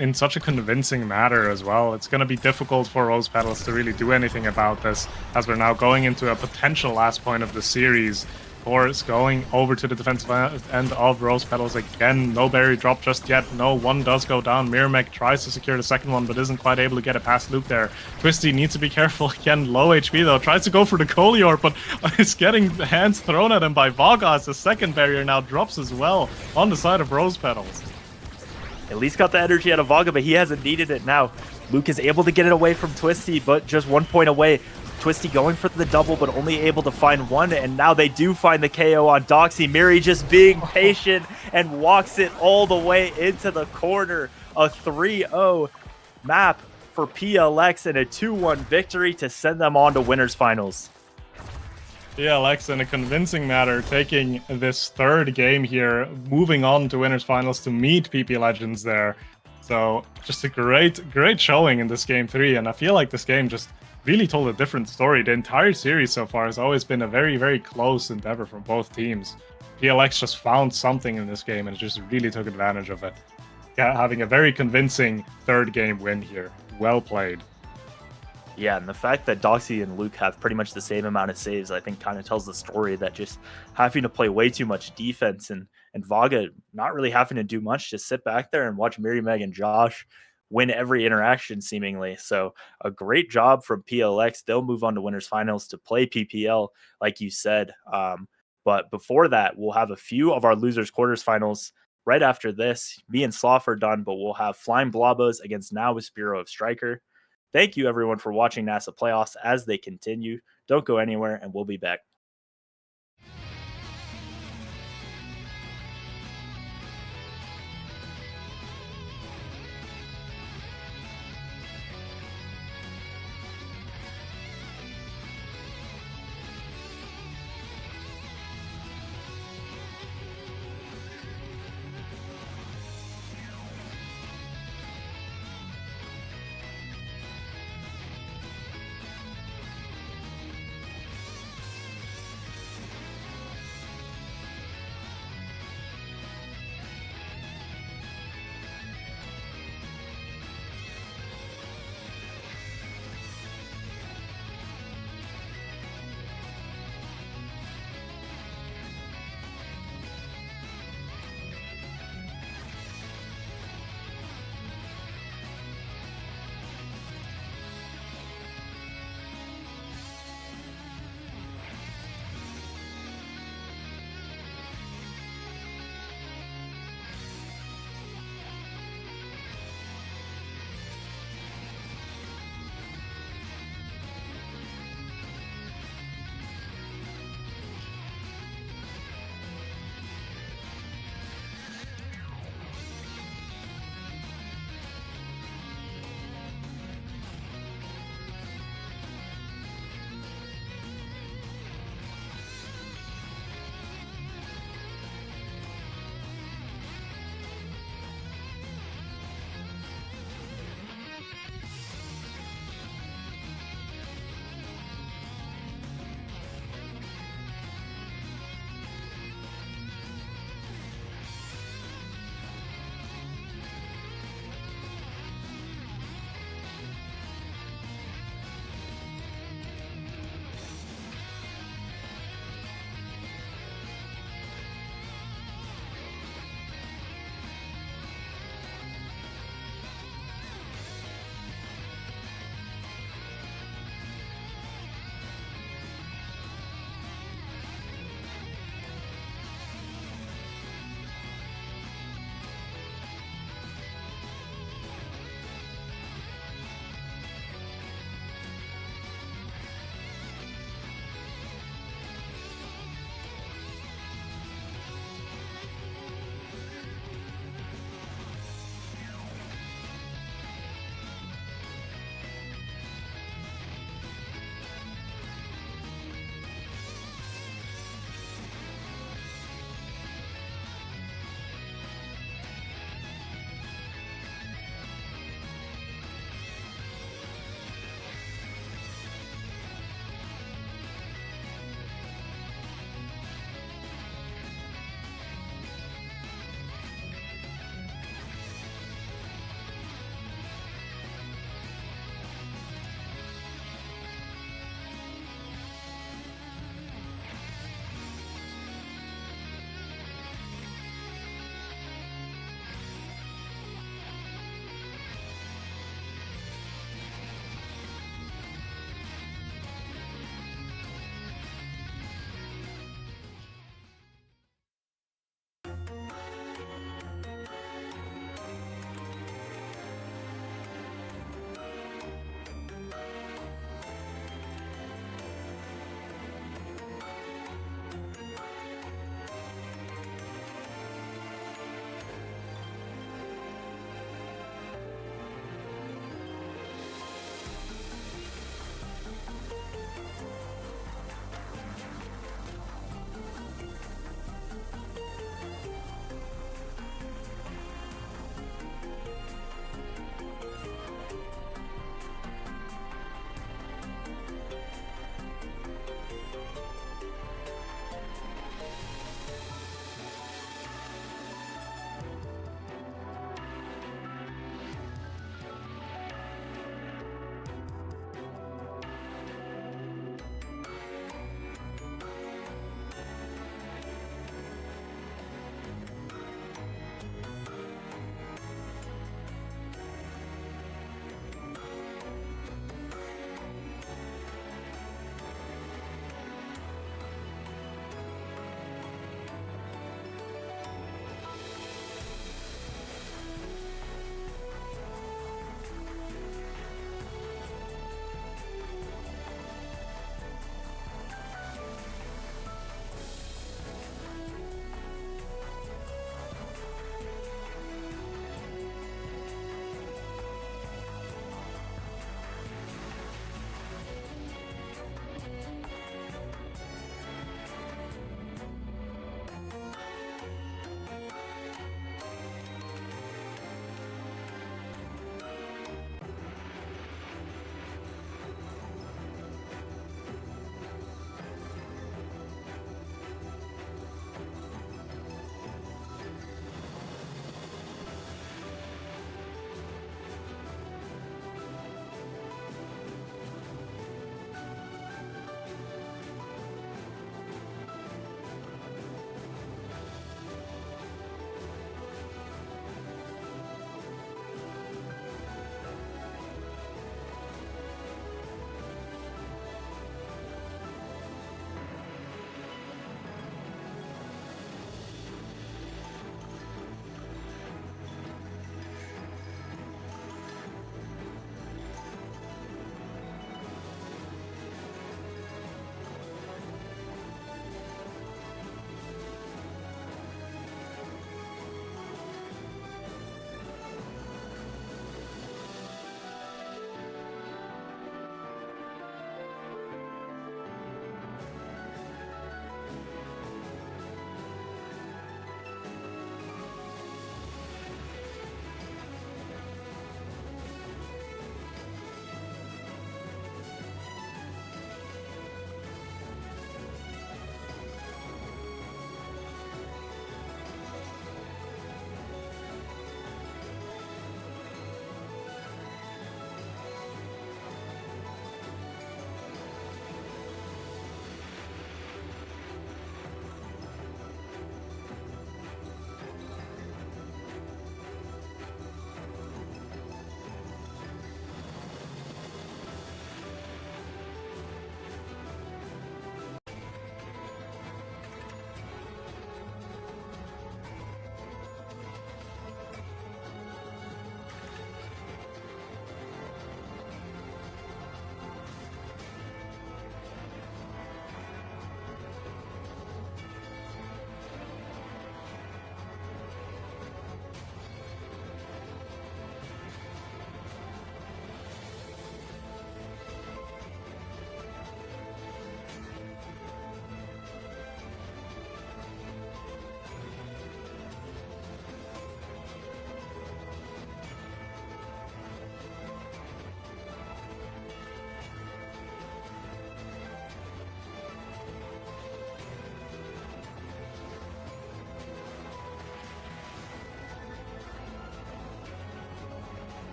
in such a convincing manner as well. It's going to be difficult for Rose Petals to really do anything about this, as we're now going into a potential last point of the series. Core is going over to the defensive end of Rose Petals again. No berry drop just yet. No, one does go down. Mirmek tries to secure the second one, but isn't quite able to get it past Luke there. Twisty needs to be careful. Again, low HP though. Tries to go for the Colior, but is getting hands thrown at him by Vaga as the second barrier now drops as well on the side of Rose Petals. At least got the energy out of Vaga, but he hasn't needed it now. Luke is able to get it away from Twisty, but just 1 point away. Twisty going for the double, but only able to find one, and now they do find the KO on Doxy. Miri just being patient and walks it all the way into the corner. A 3-0 map for PLX and a 2-1 victory to send them on to winners finals. PLX in a convincing manner taking this third game here, moving on to winners finals to meet PP Legends there. So just a great showing in this game 3, and I feel like this game just really told a different story. The entire series so far has always been a very close endeavor from both teams. PLX just found something in this game and just really took advantage of it. Yeah, having a very convincing third game win here. Well played. Yeah, and the fact that Doxy and Luke have pretty much the same amount of saves, I think kind of tells the story that just having to play way too much defense and Vaga not really having to do much, just sit back there and watch Miri Meg and Josh win every interaction seemingly. So a great job from PLX. They'll move on to winners finals to play PPL, like you said. But before that, we'll have a few of our losers quarters finals right after this. Me and Sloth are done, but we'll have Flying Blobos against Now with Spiro of Striker. Thank you, everyone, for watching NASA Playoffs as they continue. Don't go anywhere, and we'll be back.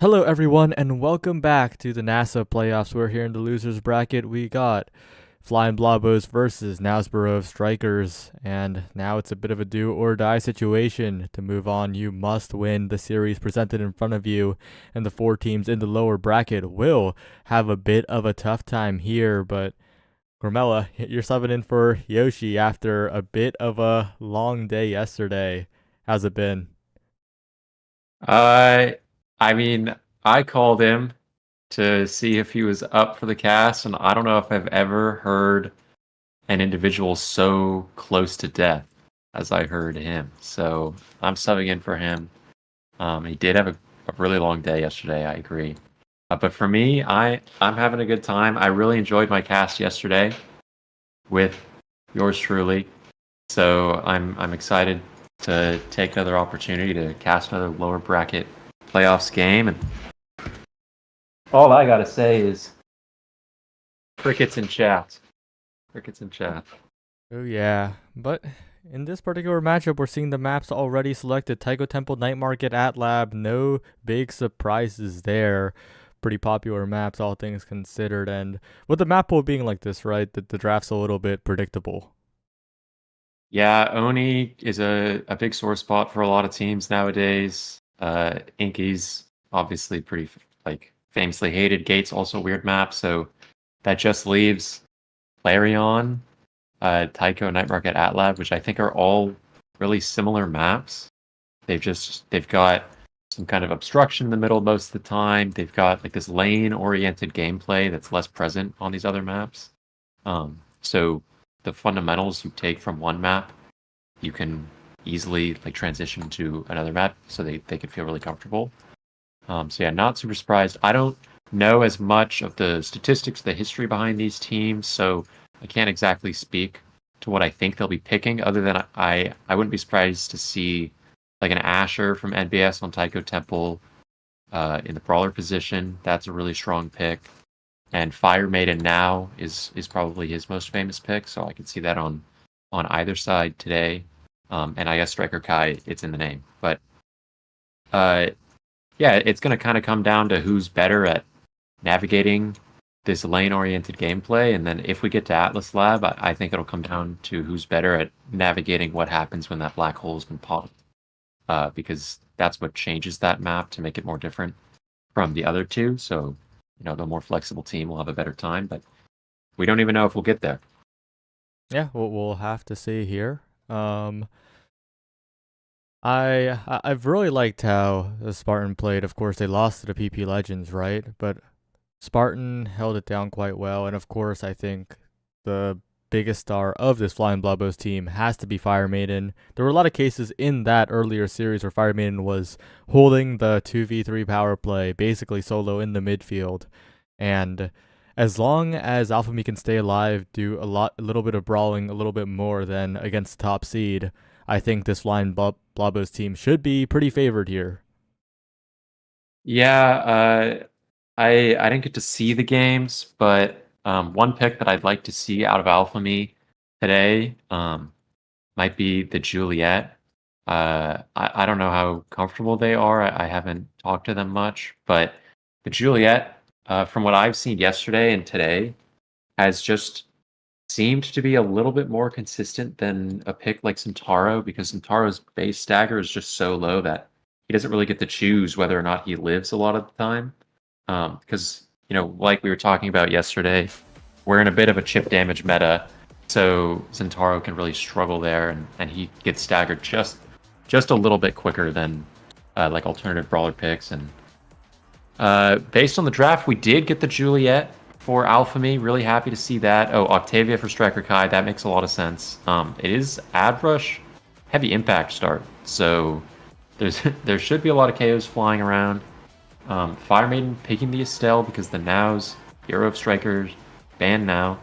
Hello, everyone, and welcome back to the NASA playoffs. We're here in the losers bracket. We got Flying Blobos versus Nasborough Strikers, and now it's a bit of a do or die situation. To move on, you must win the series presented in front of you, and the 4 teams in the lower bracket will have a bit of a tough time here. But Grimella, you're subbing in for Yoshi after a bit of a long day yesterday. How's it been? Uh, I mean, I called him to see if he was up for the cast, and I don't know if I've ever heard an individual so close to death as I heard him. So I'm subbing in for him. He did have a really long day yesterday, I agree. But for me, I'm having a good time. I really enjoyed my cast yesterday with yours truly. So I'm excited to take another opportunity to cast another lower bracket playoffs game, and all I gotta say is crickets in chat. Crickets in chat. Oh yeah, but in this particular matchup, we're seeing the maps already selected. Taiko Temple, Night Market, Atlab. No big surprises there. Pretty popular maps, all things considered. And with the map pool being like this, right, the draft's a little bit predictable. Yeah, Oni is a big sore spot for a lot of teams nowadays. Inky's obviously pretty famously hated. Gate's also a weird map, so that just leaves Clarion, Tycho, Night Market, Atlab, which I think are all really similar maps. They've got some kind of obstruction in the middle most of the time. They've got like this lane-oriented gameplay that's less present on these other maps. So the fundamentals you take from one map, you can easily transition to another map, so they can feel really comfortable. So yeah, not super surprised. I don't know as much of the statistics, the history behind these teams, so I can't exactly speak to what I think they'll be picking, other than I wouldn't be surprised to see like an Asher from NBS on Taiko Temple in the brawler position. That's a really strong pick. And Fire Maiden now is probably his most famous pick, so I can see that on either side today. And I guess Striker Kai, it's in the name. But yeah, it's going to kind of come down to who's better at navigating this lane-oriented gameplay. And then if we get to Atlas Lab, I think it'll come down to who's better at navigating what happens when that black hole's been popped. Because that's what changes that map to make it more different from the other two. So, the more flexible team will have a better time, but we don't even know if we'll get there. Yeah, we'll have to see here. I've really liked how the Spartan played. Of course, they lost to the PP Legends, right? But Spartan held it down quite well, and of course, I think the biggest star of this Flying Blobos team has to be Fire Maiden. There were a lot of cases in that earlier series where Fire Maiden was holding the 2v3 power play, basically solo in the midfield. And as long as Alphamy can stay alive, do a little bit of brawling, a little bit more than against the top seed, I think this Flying Blobos team should be pretty favored here. Yeah, I didn't get to see the games, but one pick that I'd like to see out of Alphamy today might be the Juliet. I don't know how comfortable they are. I haven't talked to them much, but the Juliet, from what I've seen yesterday and today, has just seemed to be a little bit more consistent than a pick like Centauro, because Centauro's base stagger is just so low that he doesn't really get to choose whether or not he lives a lot of the time. Because, like we were talking about yesterday, we're in a bit of a chip damage meta, so Centauro can really struggle there, and he gets staggered just a little bit quicker than like alternative brawler picks. And based on the draft, we did get the Juliet for Alphamy. Really happy to see that. Oh, Octavia for Striker Kai. That makes a lot of sense. It is Adrush, heavy impact start, so there should be a lot of KOs flying around. Fire Maiden picking the Estelle because the Now's Hero of Strikers banned now.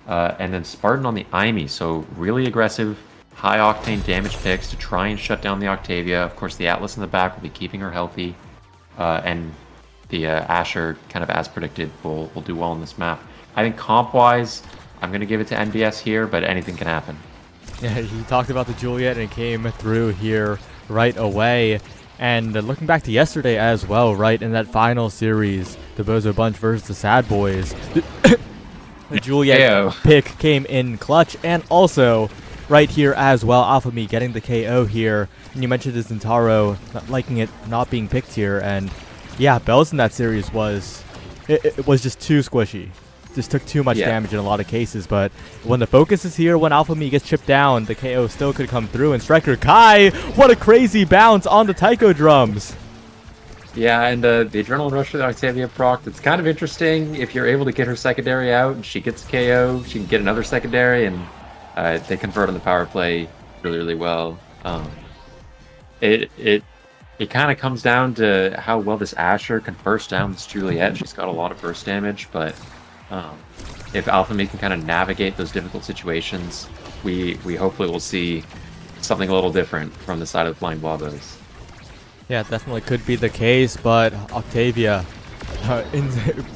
And then Spartan on the Aimi, so really aggressive, high octane damage picks to try and shut down the Octavia. Of course, the Atlas in the back will be keeping her healthy. And the Asher, kind of as predicted, will do well on this map. I think comp-wise, I'm going to give it to NBS here, but anything can happen. Yeah, he talked about the Juliet and it came through here right away. And looking back to yesterday as well, right, in that final series, the Bozo Bunch versus the Sad Boys, the Juliet KO. pick came in clutch, and also right here as well, Alphamy getting the KO here. And you mentioned this Zentaro not liking it not being picked here, and yeah, Bells in that series was it was just too squishy. Just took too much damage in a lot of cases, but when the focus is here, when Alphamy gets chipped down, the KO still could come through. And Striker Kai, what a crazy bounce on the Taiko drums. Yeah, and the Adrenaline Rush for the Octavia proc, it's kind of interesting. If you're able to get her secondary out and she gets KO, she can get another secondary, and they convert on the power play really, really well. It kind of comes down to how well this Asher can burst down this Juliet. She's got a lot of burst damage, but if Alphamy can kind of navigate those difficult situations, we hopefully will see something a little different from the side of the Flying Blobos. Yeah, definitely could be the case, but Octavia, in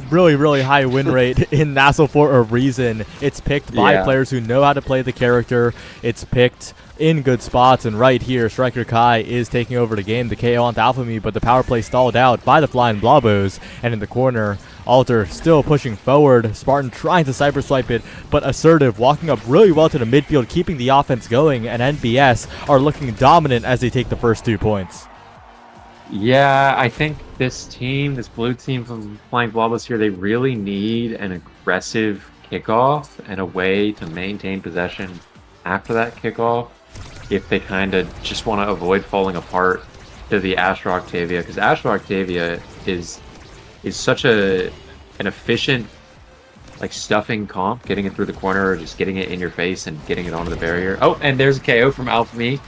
really, really high win rate in Nassau for a reason. It's picked by players who know how to play the character. It's picked in good spots, and right here, Striker Kai is taking over the game. The KO onto Alphamy, but the power play stalled out by the Flying Blobos, and in the corner, Alter still pushing forward. Spartan trying to cyber swipe it, but Assertive walking up really well to the midfield, keeping the offense going, and NBS are looking dominant as they take the first 2 points. Yeah, I think this team, this blue team from Flying Blobos here, they really need an aggressive kickoff and a way to maintain possession after that kickoff if they kind of just want to avoid falling apart to the Astro Octavia, because Astro Octavia is such an efficient stuffing comp, getting it through the corner or just getting it in your face and getting it onto the barrier. Oh, and there's a KO from Alphamy.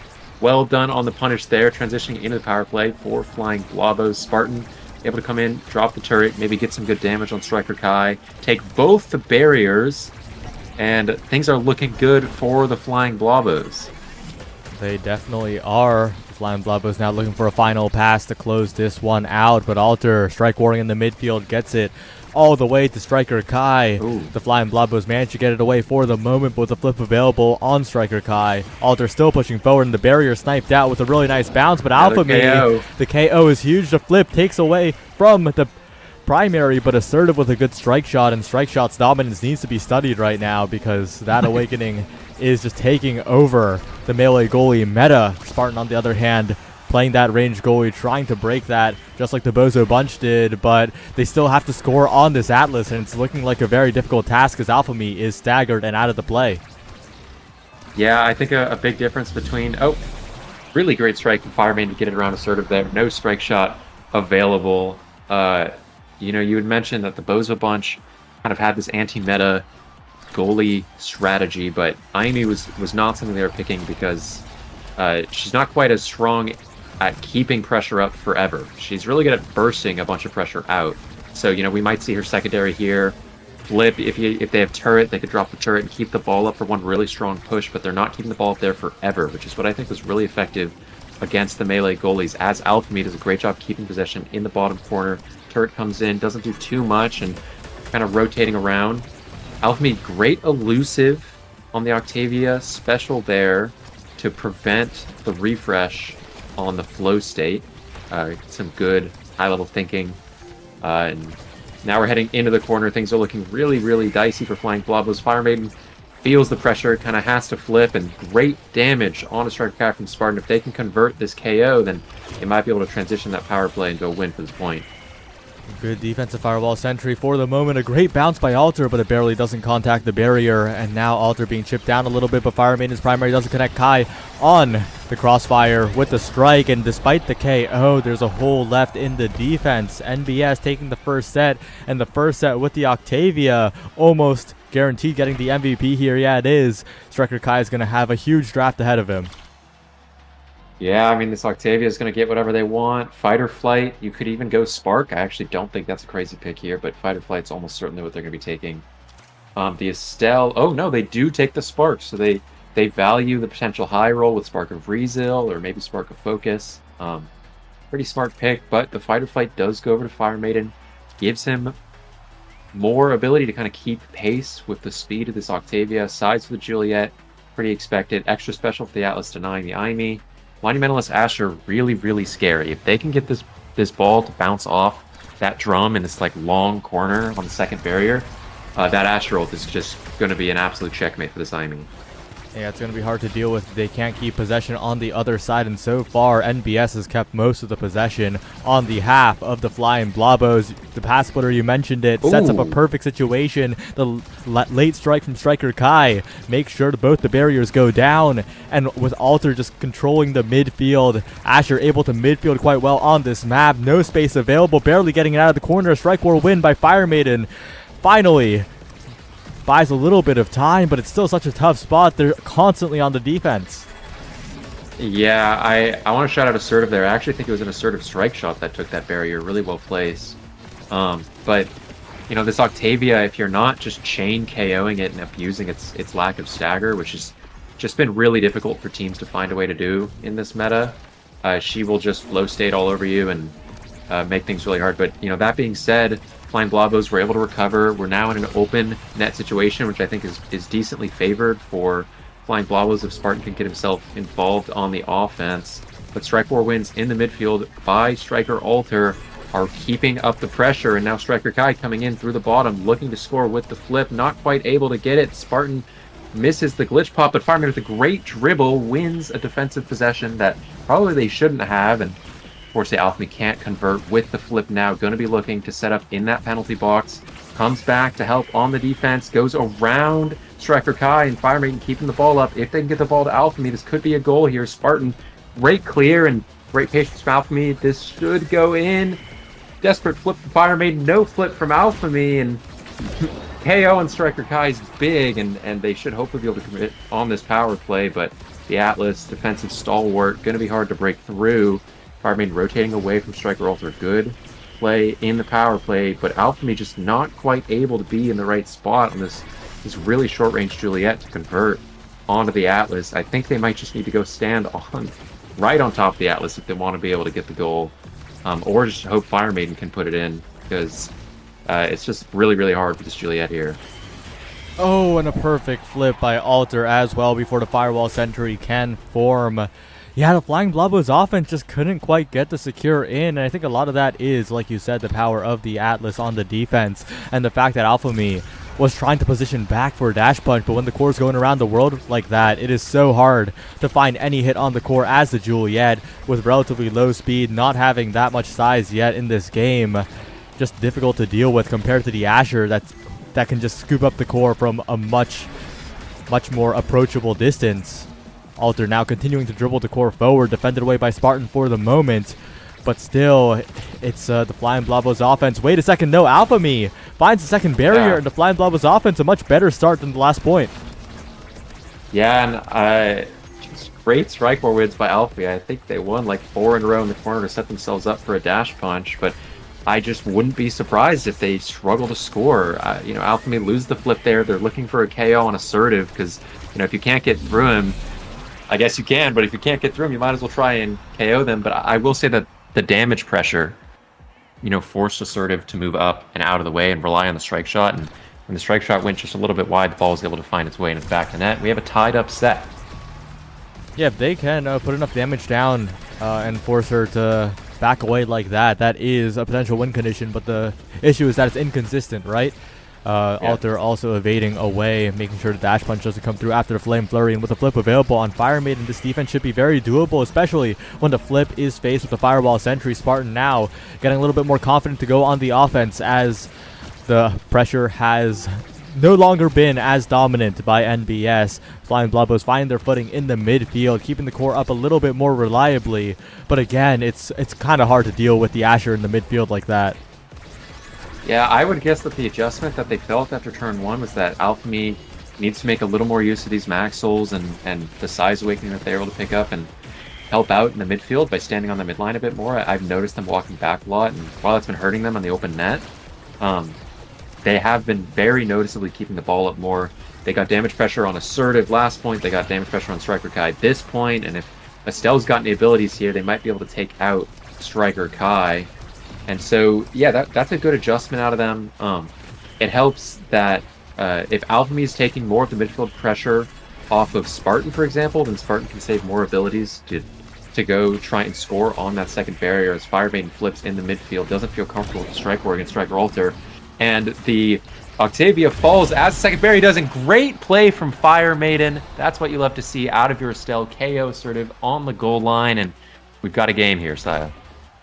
Well done on the punish there, transitioning into the power play for Flying Blobos. Spartan able to come in, drop the turret, maybe get some good damage on Striker Kai, take both the barriers, and things are looking good for the Flying Blobos. They definitely are. Flying Blobos now looking for a final pass to close this one out, but Alter, Strike Warring in the midfield, gets it all the way to Striker Kai. Ooh. The Flying Blobos managed to get it away for the moment, but with the flip available on Striker Kai. Alter still pushing forward, and the barrier sniped out with a really nice bounce, but Alphamy, the KO is huge. The flip takes away from the primary, but Assertive with a good strike shot, and strike shot's dominance needs to be studied right now because that Awakening is just taking over the melee goalie meta. Spartan, on the other hand, playing that range goalie, trying to break that just like the Bozo Bunch did, but they still have to score on this Atlas, and it's looking like a very difficult task as Alphamy is staggered and out of the play. Yeah, I think a big difference between... Oh, really great strike from Firemaiden to get it around Assertive there. No strike shot available. You know, you had mentioned that the Bozo Bunch kind of had this anti-meta goalie strategy, but Aimi was not something they were picking because she's not quite as strong at keeping pressure up forever. She's really good at bursting a bunch of pressure out. So, you know, we might see her secondary here flip. If they have turret, they could drop the turret and keep the ball up for one really strong push, but they're not keeping the ball up there forever, which is what I think was really effective against the melee goalies, as Alphamy does a great job keeping possession in the bottom corner. Turret comes in, doesn't do too much, and kind of rotating around. Alphamy, great elusive on the Octavia, special there to prevent the refresh on the flow state. Some good high-level thinking. And now we're heading into the corner. Things are looking really, really dicey for Flying Blobos. Firemaiden feels the pressure, kind of has to flip, and great damage on a Striker Kai from Spartan. If they can convert this KO, then they might be able to transition that power play and go win for this point. Good defensive firewall sentry for the moment. A great bounce by Alter, but it barely doesn't contact the barrier. And now Alter being chipped down a little bit, but Firemaiden's primary doesn't connect Kai on the crossfire with the strike. And despite the KO, there's a hole left in the defense. NBS taking the first set, and the first set with the Octavia almost guaranteed getting the MVP here. Yeah, it is. Striker Kai is going to have a huge draft ahead of him. Yeah, I mean, this Octavia is going to get whatever they want. Fight or flight, you could even go Spark. I actually don't think that's a crazy pick here, but fight or flight's almost certainly what they're going to be taking. The Estelle, oh no, they do take the Spark, so they value the potential high roll with Spark of Rezil or maybe Spark of Focus. Pretty smart pick, but the fight or flight does go over to Firemaiden. Gives him more ability to kind of keep pace with the speed of this Octavia. Sides for the Juliet, pretty expected. Extra special for the Atlas, denying the Aimi. Monumentalist Asher really, really scary. If they can get this ball to bounce off that drum in this like long corner on the second barrier, that Asher ult is just going to be an absolute checkmate for the Zaimi. Yeah, it's going to be hard to deal with. They can't keep possession on the other side, and so far, NBS has kept most of the possession on the half of the Flying Blobos. The pass splitter, you mentioned it, sets up a Ooh. perfect situation. The late strike from Striker Kai makes sure that both the barriers go down, and with Alter just controlling the midfield, Asher able to midfield quite well on this map. No space available, barely getting it out of the corner. Strike War win by Fire Maiden. Finally, buys a little bit of time, but it's still such a tough spot. They're constantly on the defense. Yeah, I want to shout out Assertive there. I actually think it was an Assertive strike shot that took that barrier. Really well placed. But, you know, this Octavia, if you're not just chain KOing it and abusing its lack of stagger, which has just been really difficult for teams to find a way to do in this meta, she will just flow state all over you and make things really hard. But, you know, that being said, Flying Blobos were able to recover. We're now in an open net situation, which I think is decently favored for Flying Blobos if Spartan can get himself involved on the offense. But Strike War wins in the midfield by Striker Alter are keeping up the pressure, and now Striker Kai coming in through the bottom, looking to score with the flip, not quite able to get it. Spartan misses the glitch pop, but Fireman with a great dribble wins a defensive possession that probably they shouldn't have, and Force Alchemy can't convert with the flip now. Going to be looking to set up in that penalty box. Comes back to help on the defense. Goes around Striker Kai and Fire Maiden keeping the ball up. If they can get the ball to Alchemy, this could be a goal here. Spartan, great clear and great patience from Alchemy. This should go in. Desperate flip from Fire Maiden. No flip from Alchemy. And KO and Striker Kai is big. And they should hopefully be able to commit on this power play. But the Atlas, defensive stalwart, going to be hard to break through. Fire Maiden rotating away from Striker Alter. Good play in the power play, but Alchemy just not quite able to be in the right spot on this really short range Juliet to convert onto the Atlas. I think they might just need to go stand on right on top of the Atlas if they want to be able to get the goal, or just hope Fire Maiden can put it in, because it's just really hard for this Juliet here. Oh, and a perfect flip by Alter as well before the Firewall Sentry can form. Yeah, the Flying Blobos offense just couldn't quite get the secure in, and I think a lot of that is, like you said, the power of the Atlas on the defense, and the fact that Alphamy was trying to position back for a dash punch, but when the core's going around the world like that, it is so hard to find any hit on the core as the Juliet, with relatively low speed, not having that much size yet in this game. Just difficult to deal with compared to the Asher that can just scoop up the core from a much more approachable distance. Alter now continuing to dribble the core forward, defended away by Spartan for the moment, but still, it's the Flying Blobos offense. Wait a second, no, Alphamy finds the second barrier, and the Flying Blobos offense a much better start than the last point. Yeah, and just great strike war wins by Alphamy. I think they won like 4 in a row in the corner to set themselves up for a dash punch, but I just wouldn't be surprised if they struggle to score. You know, Alphamy lose the flip there. They're looking for a KO on Assertive, because, you know, if you can't get through him, I guess you can, but if you can't get through them, you might as well try and KO them. But I will say that the damage pressure, you know, forced Assertive to move up and out of the way and rely on the strike shot. And when the strike shot went just a little bit wide, the ball was able to find its way into the back of the net. We have a tied up set. Yeah, if they can put enough damage down and force her to back away like that, that is a potential win condition. But the issue is that it's inconsistent, right? Alter also evading away, making sure the dash punch doesn't come through after the Flame Flurry, and with the flip available on Fire Maiden, this defense should be very doable, especially when the flip is faced with the Firewall Sentry. Spartan now getting a little bit more confident to go on the offense as the pressure has no longer been as dominant by NBS. Flying Blobos find their footing in the midfield, keeping the core up a little bit more reliably, but again, it's kind of hard to deal with the Asher in the midfield like that. Yeah, I would guess that the adjustment that they felt after turn 1 was that Alphamy needs to make a little more use of these max souls and the size awakening that they're able to pick up and help out in the midfield by standing on the midline a bit more. I've noticed them walking back a lot, and while that's been hurting them on the open net, they have been very noticeably keeping the ball up more. They got damage pressure on Assertive last point, they got damage pressure on Striker Kai this point, and if Estelle's gotten the abilities here, they might be able to take out Striker Kai. And so, yeah, that's a good adjustment out of them. It helps that if Alphamy is taking more of the midfield pressure off of Spartan, for example, then Spartan can save more abilities to to go try and score on that second barrier as Fire Maiden flips in the midfield, doesn't feel comfortable with the strike war against Striker Alter. And the Octavia falls as the second barrier does, and great play from Fire Maiden. That's what you love to see out of your Estelle. KO assertive on the goal line, and we've got a game here, Saya.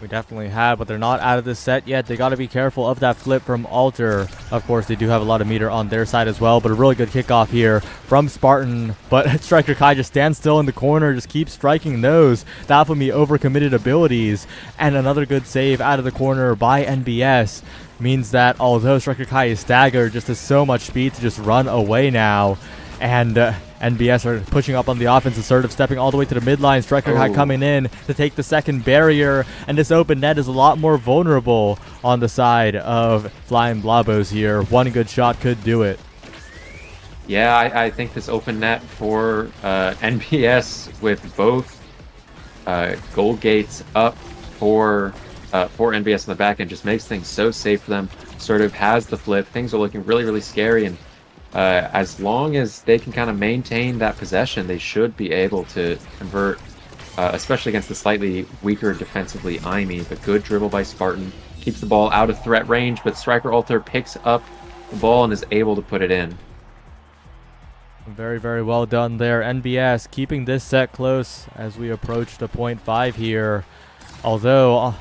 We definitely have, but they're not out of the set yet. They got to be careful of that flip from Alter. Of course, they do have a lot of meter on their side as well, but a really good kickoff here from Spartan. But Striker Kai just stands still in the corner, just keeps striking those. The Alphamy overcommitted abilities, and another good save out of the corner by NBS means that although Striker Kai is staggered, just has so much speed to just run away now. And NBS are pushing up on the offense, assertive, stepping all the way to the midline. Striker Kai coming in to take the second barrier, and this open net is a lot more vulnerable on the side of Flying Blabos here. One good shot could do it. Yeah, I think this open net for NBS with both goal gates up for NBS in the back end just makes things so safe for them. Sort of has the flip. Things are looking really, really scary, and as long as they can kind of maintain that possession, they should be able to convert, especially against the slightly weaker defensively IME. But good dribble by Spartan. Keeps the ball out of threat range, but Striker Alter picks up the ball and is able to put it in. Very, very well done there. NBS keeping this set close as we approach the 0.5 here. Although,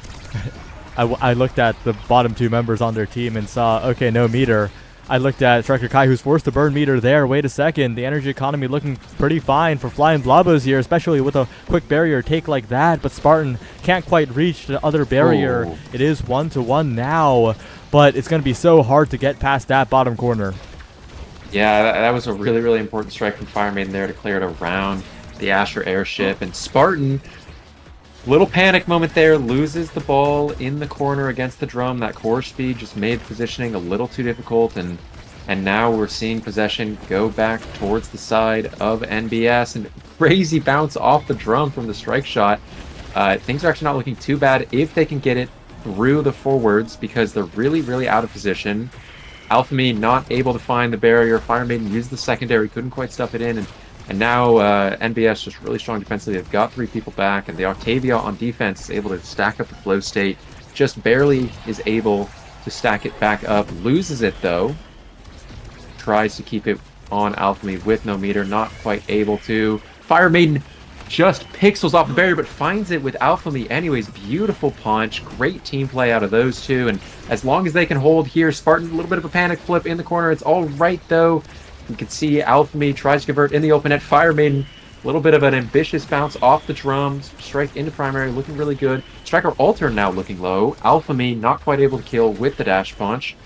I looked at the bottom two members on their team and saw, okay, no meter. I looked at Striker Kai, who's forced to burn meter there. Wait a second. The energy economy looking pretty fine for Flying Blabos here, especially with a quick barrier take like that. But Spartan can't quite reach the other barrier. Ooh. It is 1-1 now, but it's going to be so hard to get past that bottom corner. Yeah, that was a really, really important strike from Fire Maiden there to clear it around the Asher airship. And Spartan, little panic moment there, loses the ball in the corner against the drum. That core speed just made positioning a little too difficult, and now we're seeing possession go back towards the side of NBS, and crazy bounce off the drum from the strike shot. Things are actually not looking too bad if they can get it through the forwards, because they're really, really out of position. Alphamy not able to find the barrier. Fire Maiden used the secondary, couldn't quite stuff it in, and now NBS just really strong defensively. They've got 3 people back, and the Octavia on defense is able to stack up the flow state. Just barely is able to stack it back up. Loses it though. Tries to keep it on Alphamy with no meter. Not quite able to. Fire Maiden just pixels off the barrier, but finds it with Alphamy anyways. Beautiful punch. Great team play out of those two. And as long as they can hold here, Spartan, a little bit of a panic flip in the corner. It's all right though. You can see Alphamy tries to convert in the open net. Fire Maiden, a little bit of an ambitious bounce off the drums. Strike into primary, looking really good. Striker Alter now looking low. Alphamy not quite able to kill with the dash punch.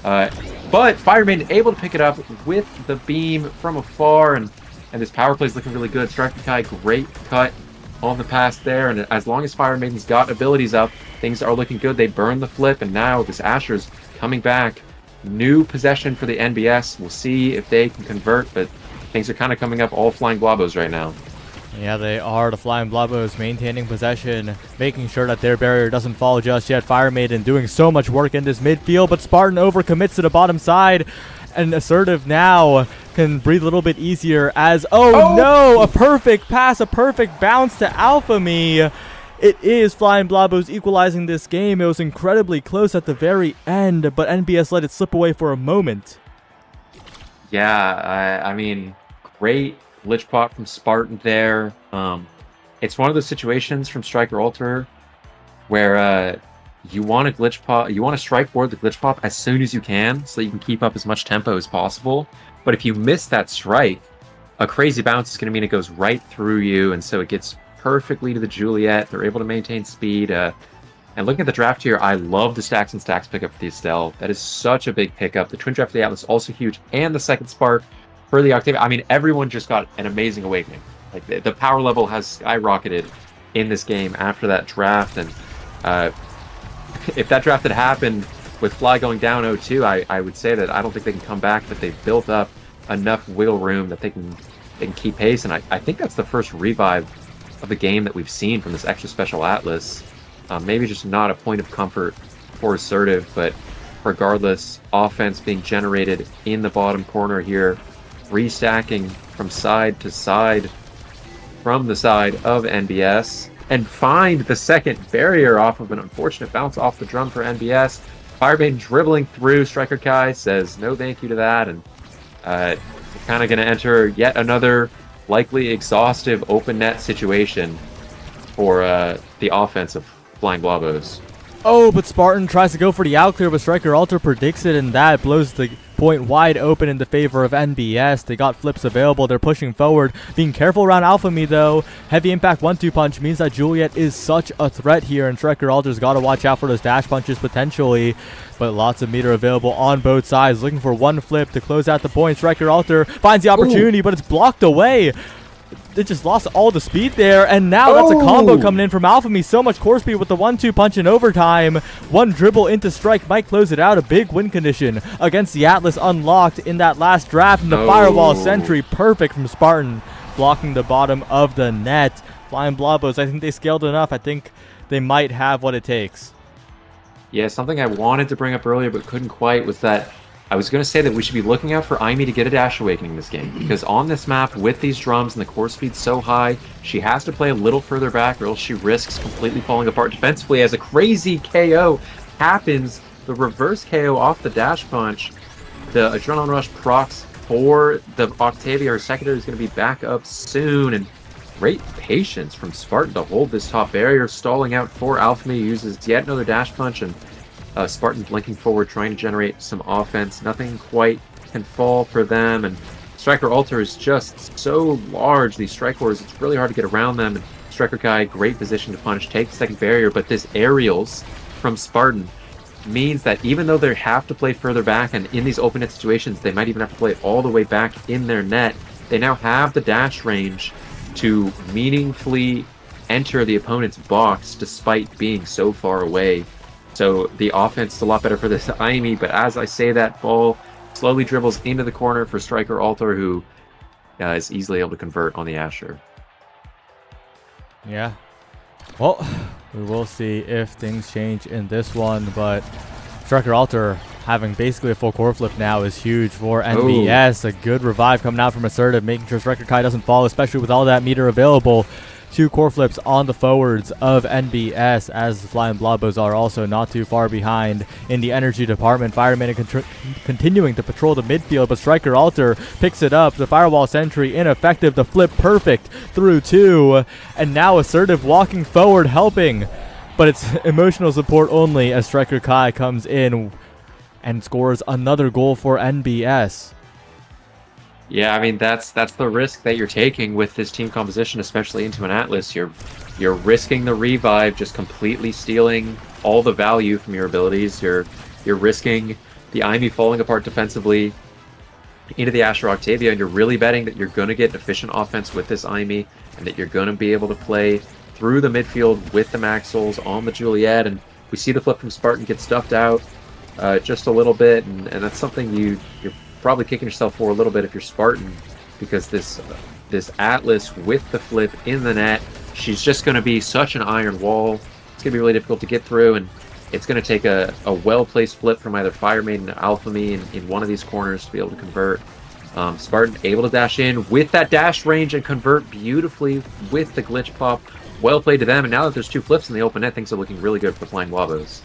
But Fire Maiden able to pick it up with the beam from afar, and this power play is looking really good. Striker Kai, great cut on the pass there, and as long as Fire Maiden's got abilities up, things are looking good. They burn the flip, and now this Asher's coming back. New possession for the NBS. We'll see if they can convert, but things are kind of coming up all Flying Blabos right now. Yeah, they are. The Flying Blabos maintaining possession, making sure that their barrier doesn't fall just yet. Fire Maiden doing so much work in this midfield, but Spartan overcommits to the bottom side, and Assertive now can breathe a little bit easier as, oh no, a perfect pass, a perfect bounce to Alphamy. It is Flying Blabos equalizing this game. It was incredibly close at the very end, but NBS let it slip away for a moment. Yeah, I mean, great glitch pot from Spartan there. It's one of those situations from Striker Alter where you want a glitch pop, you want to strike board the glitch pop as soon as you can so that you can keep up as much tempo as possible. But if you miss that strike, a crazy bounce is going to mean it goes right through you, and so it gets perfectly to the Juliet. They're able to maintain speed. And looking at the draft here, I love the Stacks and Stacks pickup for the Estelle. That is such a big pickup. The Twin Draft for the Atlas also huge, and the second spark for the Octavia. I mean, everyone just got an amazing awakening. Like the power level has skyrocketed in this game after that draft, and if that draft had happened with Fly going down 0-2, I would say that I don't think they can come back, but they've built up enough wiggle room that they can keep pace, and I think that's the first revive of the game that we've seen from this extra special Atlas. Maybe just not a point of comfort for Assertive, but regardless, offense being generated in the bottom corner here, restacking from side to side from the side of NBS. and find the second barrier off of an unfortunate bounce off the drum for NBS. Fire Maiden dribbling through. Striker Kai says no thank you to that, and kind of going to enter yet another likely exhaustive open net situation for the offense of Flying Blobos. Oh, but Spartan tries to go for the out clear, but Striker Alter predicts it, and that blows the point wide open in the favor of NBS. They got flips available. They're pushing forward. Being careful around Alphamy, though. Heavy impact 1-2 punch means that Juliet is such a threat here, and Striker Alter's got to watch out for those dash punches potentially. But lots of meter available on both sides. Looking for one flip to close out the point. Striker Alter finds the opportunity, but it's blocked away. They just lost all the speed there, and now that's a combo coming in from Alphamy. So much core speed with the 1-2 punch in overtime. One dribble into strike might close it out. A big win condition against the Atlas unlocked in that last draft. And the Firewall Sentry, perfect from Spartan, blocking the bottom of the net. Flying Blobos, I think they scaled enough. I think they might have what it takes. Yeah, something I wanted to bring up earlier but couldn't quite was that I was going to say that we should be looking out for Aimee to get a Dash Awakening this game, because on this map, with these drums and the core speed so high, she has to play a little further back or else she risks completely falling apart defensively as a crazy KO happens. The reverse KO off the Dash Punch. The Adrenaline Rush procs for the Octavia, her secondary, is going to be back up soon, and great patience from Spartan to hold this top barrier, stalling out for Alphamy, uses yet another Dash Punch, and Spartan blinking forward, trying to generate some offense. Nothing quite can fall for them, and Striker Alter is just so large. These strike wars, it's really hard to get around them, and Striker Kai, great position to punish, take the second barrier, but this aerials from Spartan means that even though they have to play further back, and in these open net situations, they might even have to play all the way back in their net, they now have the dash range to meaningfully enter the opponent's box despite being so far away. So the offense is a lot better for this Aimee, but as I say that, ball slowly dribbles into the corner for Striker Alter, who is easily able to convert on the Asher. Yeah. Well, we will see if things change in this one, but Striker Alter having basically a full core flip now is huge for NBS. A good revive coming out from Assertive, making sure Striker Kai doesn't fall, especially with all that meter available. 2 core flips on the forwards of NBS, as the Flying Blobos are also not too far behind in the energy department. Fireman continuing to patrol the midfield, but Striker Alter picks it up. The Firewall Sentry ineffective. The flip perfect through 2, and now Assertive walking forward, helping, but it's emotional support only as Striker Kai comes in and scores another goal for NBS. Yeah, I mean, that's the risk that you're taking with this team composition, especially into an Atlas. You're risking the revive, just completely stealing all the value from your abilities. You're risking the Aimee falling apart defensively into the Asher Octavia, and you're really betting that you're going to get efficient offense with this Aimee, and that you're going to be able to play through the midfield with the Maxwells on the Juliet. And we see the flip from Spartan get stuffed out just a little bit, and that's something you're probably kicking yourself for a little bit if you're Spartan, because this Atlas with the flip in the net, she's just going to be such an iron wall. It's going to be really difficult to get through, and it's going to take a well-placed flip from either Fire Maiden or Alphamy in one of these corners to be able to convert. Spartan able to dash in with that dash range and convert beautifully with the glitch pop. Well played to them, and now that there's 2 flips in the open net, things are looking really good for Flying Blobos.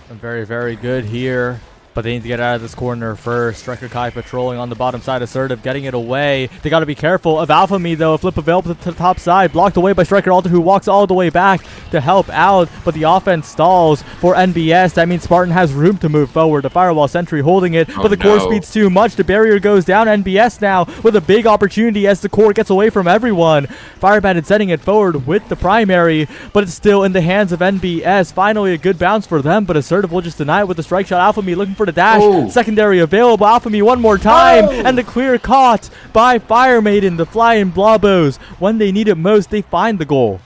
Very, very good here. But they need to get out of this corner first. Striker Kai patrolling on the bottom side. Assertive getting it away. They got to be careful of Alphamy, though. A flip available to the top side. Blocked away by Striker Alter, who walks all the way back to help out. But the offense stalls for NBS. That means Spartan has room to move forward. The Firewall Sentry holding it. But the core speed's too much. The barrier goes down. NBS now with a big opportunity as the core gets away from everyone. Fire Bandit setting it forward with the primary. But it's still in the hands of NBS. Finally a good bounce for them. But Assertive will just deny it with the strike shot. Alphamy looking for the dash. Secondary available. Alphamy one more time, and the clear caught by Fire Maiden. The Flying Blobos, when they need it most, they find the goal.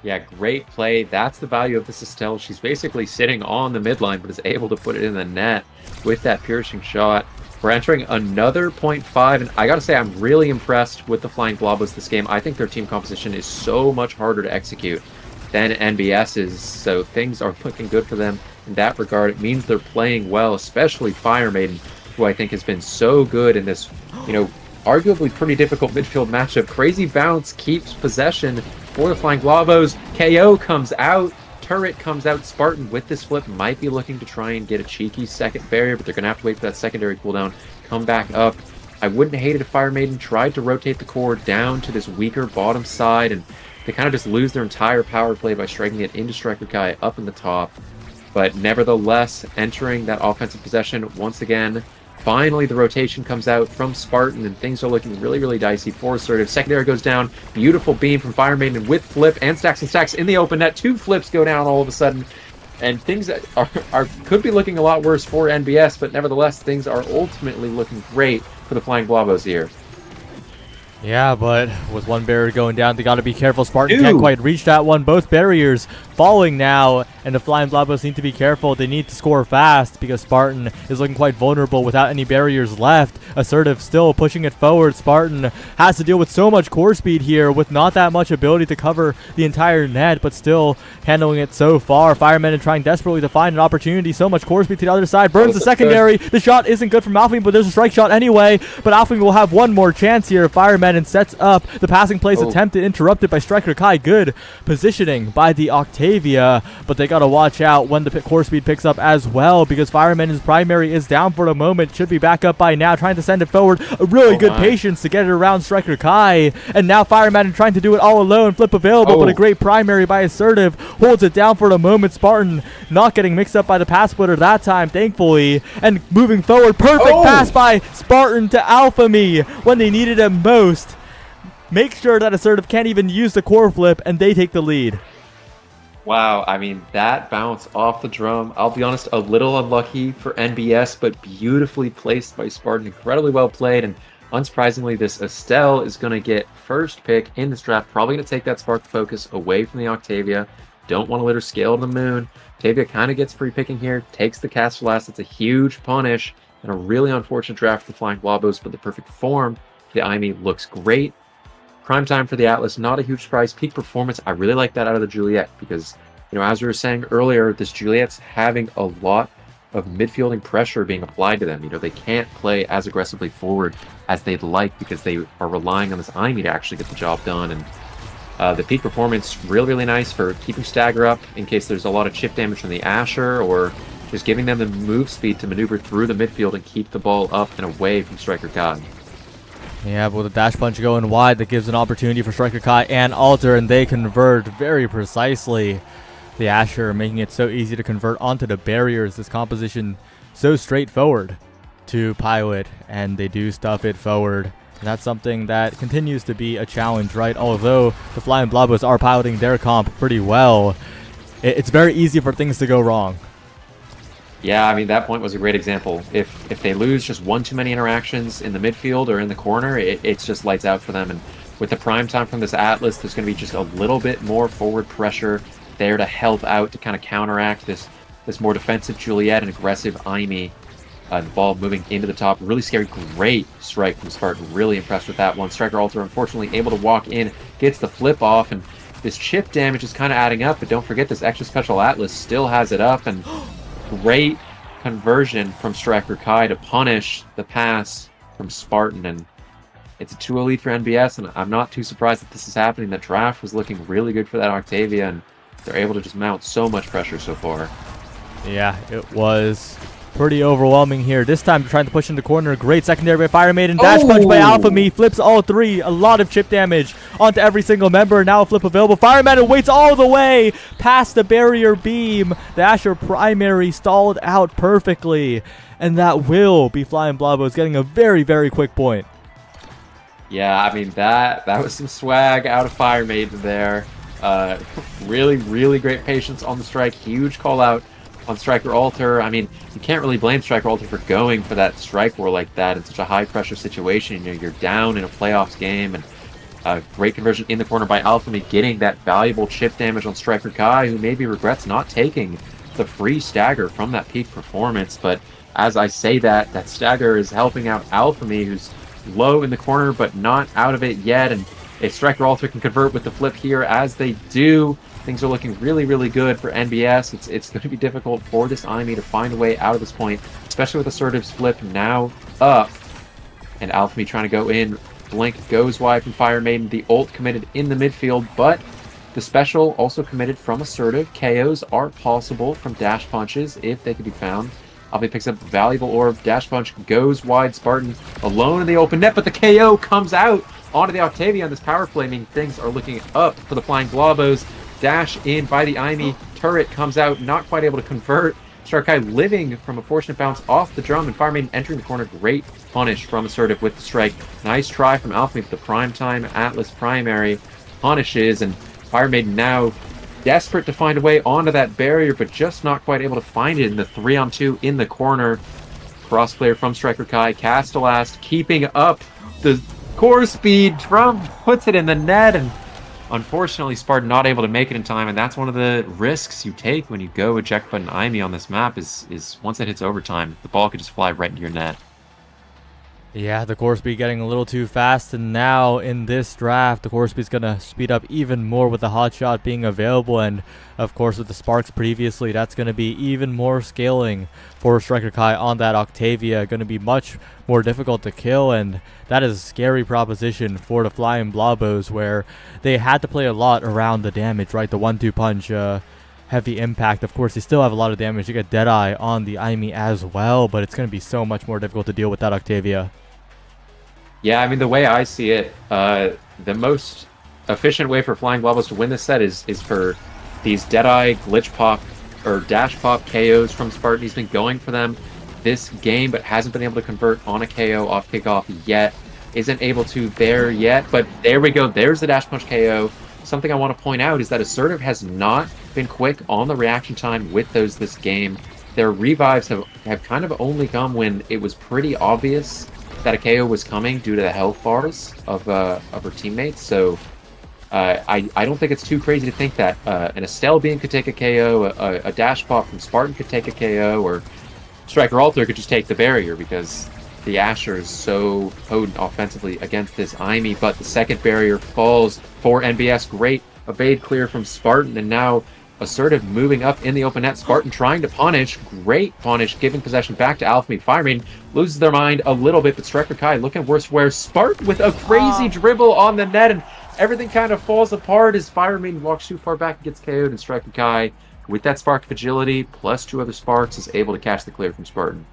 Yeah, great play. That's the value of this Estelle. She's basically sitting on the midline, but is able to put it in the net with that piercing shot. We're entering another 0.5, and I gotta say, I'm really impressed with the Flying Blobos this game. I think their team composition is so much harder to execute than NBS's, so things are looking good for them in that regard. It means they're playing well, especially Fire Maiden, who I think has been so good in this, arguably pretty difficult midfield matchup. Crazy Bounce keeps possession for the Flying Blavos. KO comes out. Turret comes out. Spartan with this flip might be looking to try and get a cheeky second barrier, but they're going to have to wait for that secondary cooldown. Come back up. I wouldn't hate it if Fire Maiden tried to rotate the core down to this weaker bottom side, and they kind of just lose their entire power play by striking it into Striker Kai up in the top. But nevertheless, entering that offensive possession once again. Finally, the rotation comes out from Spartan, and things are looking really, really dicey for Assertive. Secondary goes down. Beautiful beam from Fire Maiden with flip and stacks in the open net. 2 flips go down all of a sudden. And things are could be looking a lot worse for NBS, but nevertheless, things are ultimately looking great for the Flying Blavos here. Yeah, but with one barrier going down, they got to be careful. Spartan can't quite reach that one. Both barriers falling now, and the Flying Blavos need to be careful. They need to score fast because Spartan is looking quite vulnerable without any barriers left. Assertive still pushing it forward. Spartan has to deal with so much core speed here with not that much ability to cover the entire net, but still handling it so far. Firemen trying desperately to find an opportunity. So much core speed to the other side. Burns the secondary. The shot isn't good from Alfie, but there's a strike shot anyway. But Alfie will have one more chance here. Firemen sets up the passing plays attempted, interrupted by Striker Kai. Good positioning by the Octavia, but they got to watch out when the core speed picks up as well, because Fireman's primary is down for the moment. Should be back up by now, trying to send it forward. A really good patience to get it around Striker Kai, and now Fireman trying to do it all alone. Flip available, but a great primary by Assertive holds it down for the moment. Spartan not getting mixed up by the pass splitter that time, thankfully, and moving forward. Perfect pass by Spartan to Alphamy when they needed it most. Make sure that Assertive can't even use the core flip, and they take the lead. Wow, I mean, that bounce off the drum, I'll be honest, a little unlucky for NBS, but beautifully placed by Spartan. Incredibly well played, and unsurprisingly, this Estelle is going to get first pick in this draft. Probably going to take that Spark focus away from the Octavia. Don't want to let her scale to the moon. Octavia kind of gets free picking here, takes the cast last. It's a huge punish, and a really unfortunate draft for the Flying Blavos, but the perfect form. The IME looks great. Prime time for the Atlas, not a huge price. Peak performance, I really like that out of the Juliet because, you know, as we were saying earlier, this Juliet's having a lot of midfielding pressure being applied to them. You know, they can't play as aggressively forward as they'd like because they are relying on this IME to actually get the job done. And the peak performance, really, really nice for keeping Stagger up in case there's a lot of chip damage from the Asher, or just giving them the move speed to maneuver through the midfield and keep the ball up and away from Striker Kai. Yeah, but with the dash punch going wide, that gives an opportunity for Striker Kai and Alter, and they convert very precisely. The Asher making it so easy to convert onto the barriers. This composition so straightforward to pilot, and they do stuff it forward. And that's something that continues to be a challenge, right? Although the Flying Blavos are piloting their comp pretty well, it's very easy for things to go wrong. Yeah, I mean, that point was a great example. If they lose just one too many interactions in the midfield or in the corner, it's just lights out for them. And with the prime time from this Atlas, there's going to be just a little bit more forward pressure there to help out, to kind of counteract this more defensive Juliet and aggressive IME. The ball moving into the top. Really scary, great strike from Spartan. Really impressed with that one. Striker Alter, unfortunately, able to walk in, gets the flip off, and this chip damage is kind of adding up, but don't forget this extra special Atlas still has it up, and great conversion from Striker Kai to punish the pass from Spartan, and it's a 2-0 lead for NBS, and I'm not too surprised that this is happening. The draft was looking really good for that Octavia, and they're able to just mount so much pressure so far. Yeah, it was pretty overwhelming here. This time trying to push in the corner. Great secondary by Fire Maiden. Dash punch by Alphamy. Flips all three. A lot of chip damage onto every single member. Now a flip available. Fire Maiden waits all the way past the barrier beam. The Asher primary stalled out perfectly. And that will be Flying Blavos getting a very, very quick point. Yeah, I mean, that was some swag out of Fire Maiden there. Really, really great patience on the strike. Huge call out on Striker Alter. I mean, you can't really blame Striker Alter for going for that strike war like that in such a high pressure situation. You know, you're down in a playoffs game, and great conversion in the corner by Alphamy, getting that valuable chip damage on Striker Kai, who maybe regrets not taking the free stagger from that peak performance. But as I say that stagger is helping out Alphamy, who's low in the corner but not out of it yet. And if Striker Alter can convert with the flip here, as they do, things are looking really, really good for NBS. It's going to be difficult for this IME to find a way out of this point, especially with Assertive's flip now up. and Alphamy trying to go in. Blink goes wide from Fire Maiden. The ult committed in the midfield, but the special also committed from Assertive. KOs are possible from dash punches if they can be found. Alphamy picks up valuable orb. Dash punch goes wide. Spartan alone in the open net, but the KO comes out onto the Octavia on this power play, meaning things are looking up for the Flying Blobos. Dash in by the Imi. Turret comes out, not quite able to convert. Striker living from a fortunate bounce off the drum, and Fire Maiden entering the corner. Great punish from Assertive with the strike. Nice try from Alphamy with the Primetime Atlas primary. Punishes, and Fire Maiden now desperate to find a way onto that barrier, but just not quite able to find it in the 3-on-2 in the corner. Crossplayer from Striker Kai. Castellast keeping up the core speed from puts it in the net, and unfortunately Spartan not able to make it in time, and that's one of the risks you take when you go eject button Imi on this map is once it hits overtime, the ball could just fly right into your net. Yeah, the core speed getting a little too fast, and now in this draft, the core speed's gonna speed up even more with the hot shot being available, and of course with the sparks previously, that's gonna be even more scaling for Striker Kai on that Octavia. Gonna be much more difficult to kill, and that is a scary proposition for the Flying Blobos, where they had to play a lot around the damage, right? The 1-2 punch, heavy impact. Of course, they still have a lot of damage. You get Deadeye on the Imi as well, but it's going to be so much more difficult to deal with that Octavia. Yeah, I mean, the way I see it, the most efficient way for Flying Blobos to win this set is for these Deadeye, Glitch Pop, or Dash Pop KOs from Spartan. He's been going for them this game, but hasn't been able to convert on a KO off kickoff yet. Isn't able to there yet, but there we go. There's the Dash Punch KO. Something I want to point out is that Assertive has not been quick on the reaction time with those this game. Their revives have kind of only come when it was pretty obvious that a KO was coming due to the health bars of her teammates. So I don't think it's too crazy to think that an Estelle Beam could take a KO, a Dash Pop from Spartan could take a KO, or Striker Alter could just take the barrier, because the Asher is so potent offensively against this Imi. But the second barrier falls for NBS. Great evade clear from Spartan, and now Assertive moving up in the open net. Spartan trying to punish. Great punish, giving possession back to Alphamy. Fire Maiden loses their mind a little bit, but Striker Kai looking worse, where Spartan with a crazy dribble on the net, and everything kind of falls apart as Fire Maiden walks too far back and gets KO'd, and Striker Kai, with that spark of agility plus 2 other sparks, is able to catch the clear from Spartan.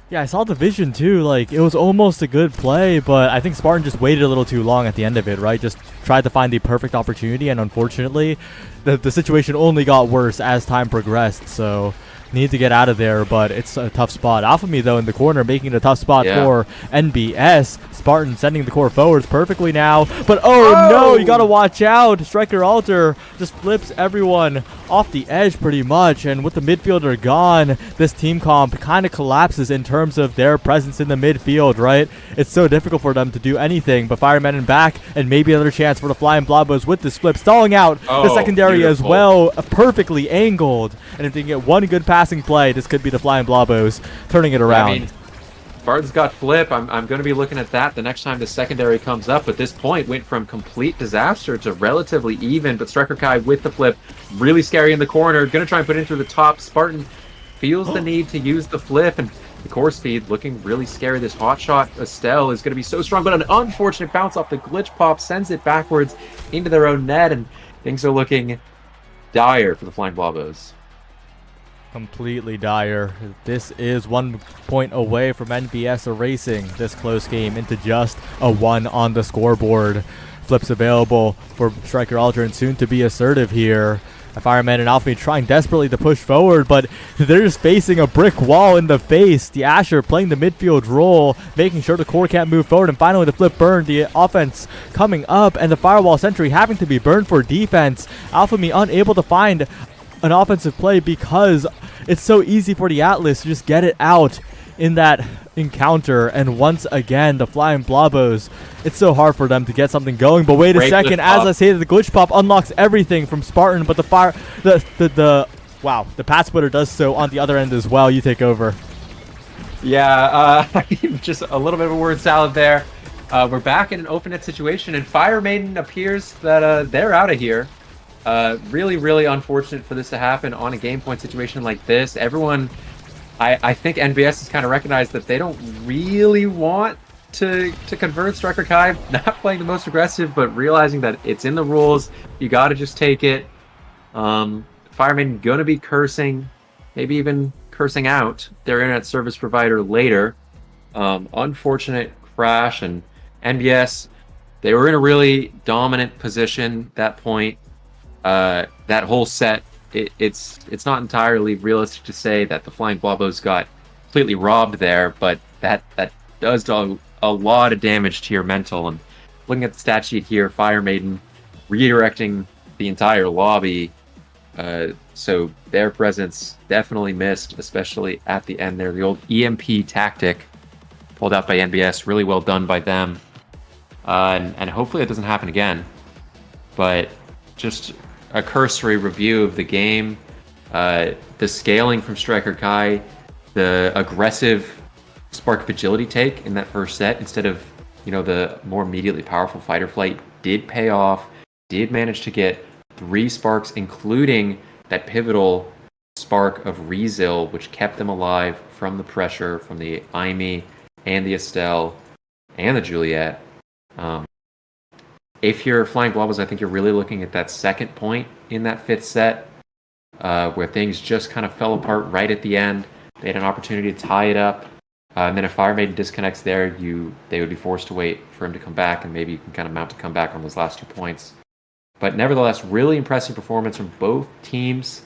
Yeah, I saw the vision too. Like, it was almost a good play, but I think Spartan just waited a little too long at the end of it, right? Just tried to find the perfect opportunity, and unfortunately, the situation only got worse as time progressed. So need to get out of there, but it's a tough spot. Alphamy, though, in the corner, making it a tough spot for NBS. Spartan sending the core forwards perfectly now, but oh no, you gotta watch out. Striker Alter just flips everyone off the edge pretty much, and with the midfielder gone, this team comp kind of collapses in terms of their presence in the midfield, right? It's so difficult for them to do anything, but Fire Maiden back, and maybe another chance for the Flying Blobos with this flip, stalling out the secondary as well, perfectly angled, and if they can get one good passing play, this could be the Flying Blobos turning it around. I mean, Spartan's got flip. I'm going to be looking at that the next time the secondary comes up. But this point went from complete disaster to relatively even. But Striker Kai with the flip, really scary in the corner. Going to try and put it into the top. Spartan feels the need to use the flip, and the core speed looking really scary. This hot shot Estelle is going to be so strong, but an unfortunate bounce off the Glitch Pop sends it backwards into their own net, and things are looking dire for the Flying Blobos. Completely dire. This is 1 point away from NBS erasing this close game into just a 1 on the scoreboard. Flips available for Striker Alter and soon to be Assertive here. Fire Maiden and Alphamy trying desperately to push forward, but they're just facing a brick wall in the face. The Asher playing the midfield role, making sure the core can't move forward, and finally the flip burned. The offense coming up, and the Firewall Sentry having to be burned for defense. Alphamy unable to find an offensive play because it's so easy for the Atlas to just get it out in that encounter, and once again the Flying Blobos, it's so hard for them to get something going. But wait a second, as I say, the Glitch Pop unlocks everything from Spartan, but the Pat Splitter does so on the other end as well. You take over. Yeah, just a little bit of a word salad there. We're back in an open net situation, and Fire Maiden appears that they're out of here. Really, really unfortunate for this to happen on a game point situation like this. Everyone, I think NBS has kind of recognized that they don't really want to convert Striker Kai, not playing the most aggressive, but realizing that it's in the rules. You got to just take it. Fire Maiden going to be cursing, maybe even cursing out their internet service provider later. Unfortunate crash, and NBS, they were in a really dominant position at that point. That whole set, it's not entirely realistic to say that the Flying Blobos got completely robbed there, but that does do a lot of damage to your mental. And looking at the stat sheet here, Fire Maiden redirecting the entire lobby, so their presence definitely missed, especially at the end there. The old EMP tactic pulled out by NBS, really well done by them. And hopefully it doesn't happen again. But just a cursory review of the game, the scaling from Striker Kai, the aggressive Spark of Agility take in that first set instead of, the more immediately powerful Fight or Flight did pay off, did manage to get 3 sparks, including that pivotal spark of Rezil, which kept them alive from the pressure from the Aimee and the Estelle and the Juliet. If you're Flying Blobos, I think you're really looking at that second point in that 5th set, where things just kind of fell apart right at the end. They had an opportunity to tie it up. And then if Fire Maiden disconnects there, they would be forced to wait for him to come back, and maybe you can kind of mount to come back on those last 2 points. But nevertheless, really impressive performance from both teams.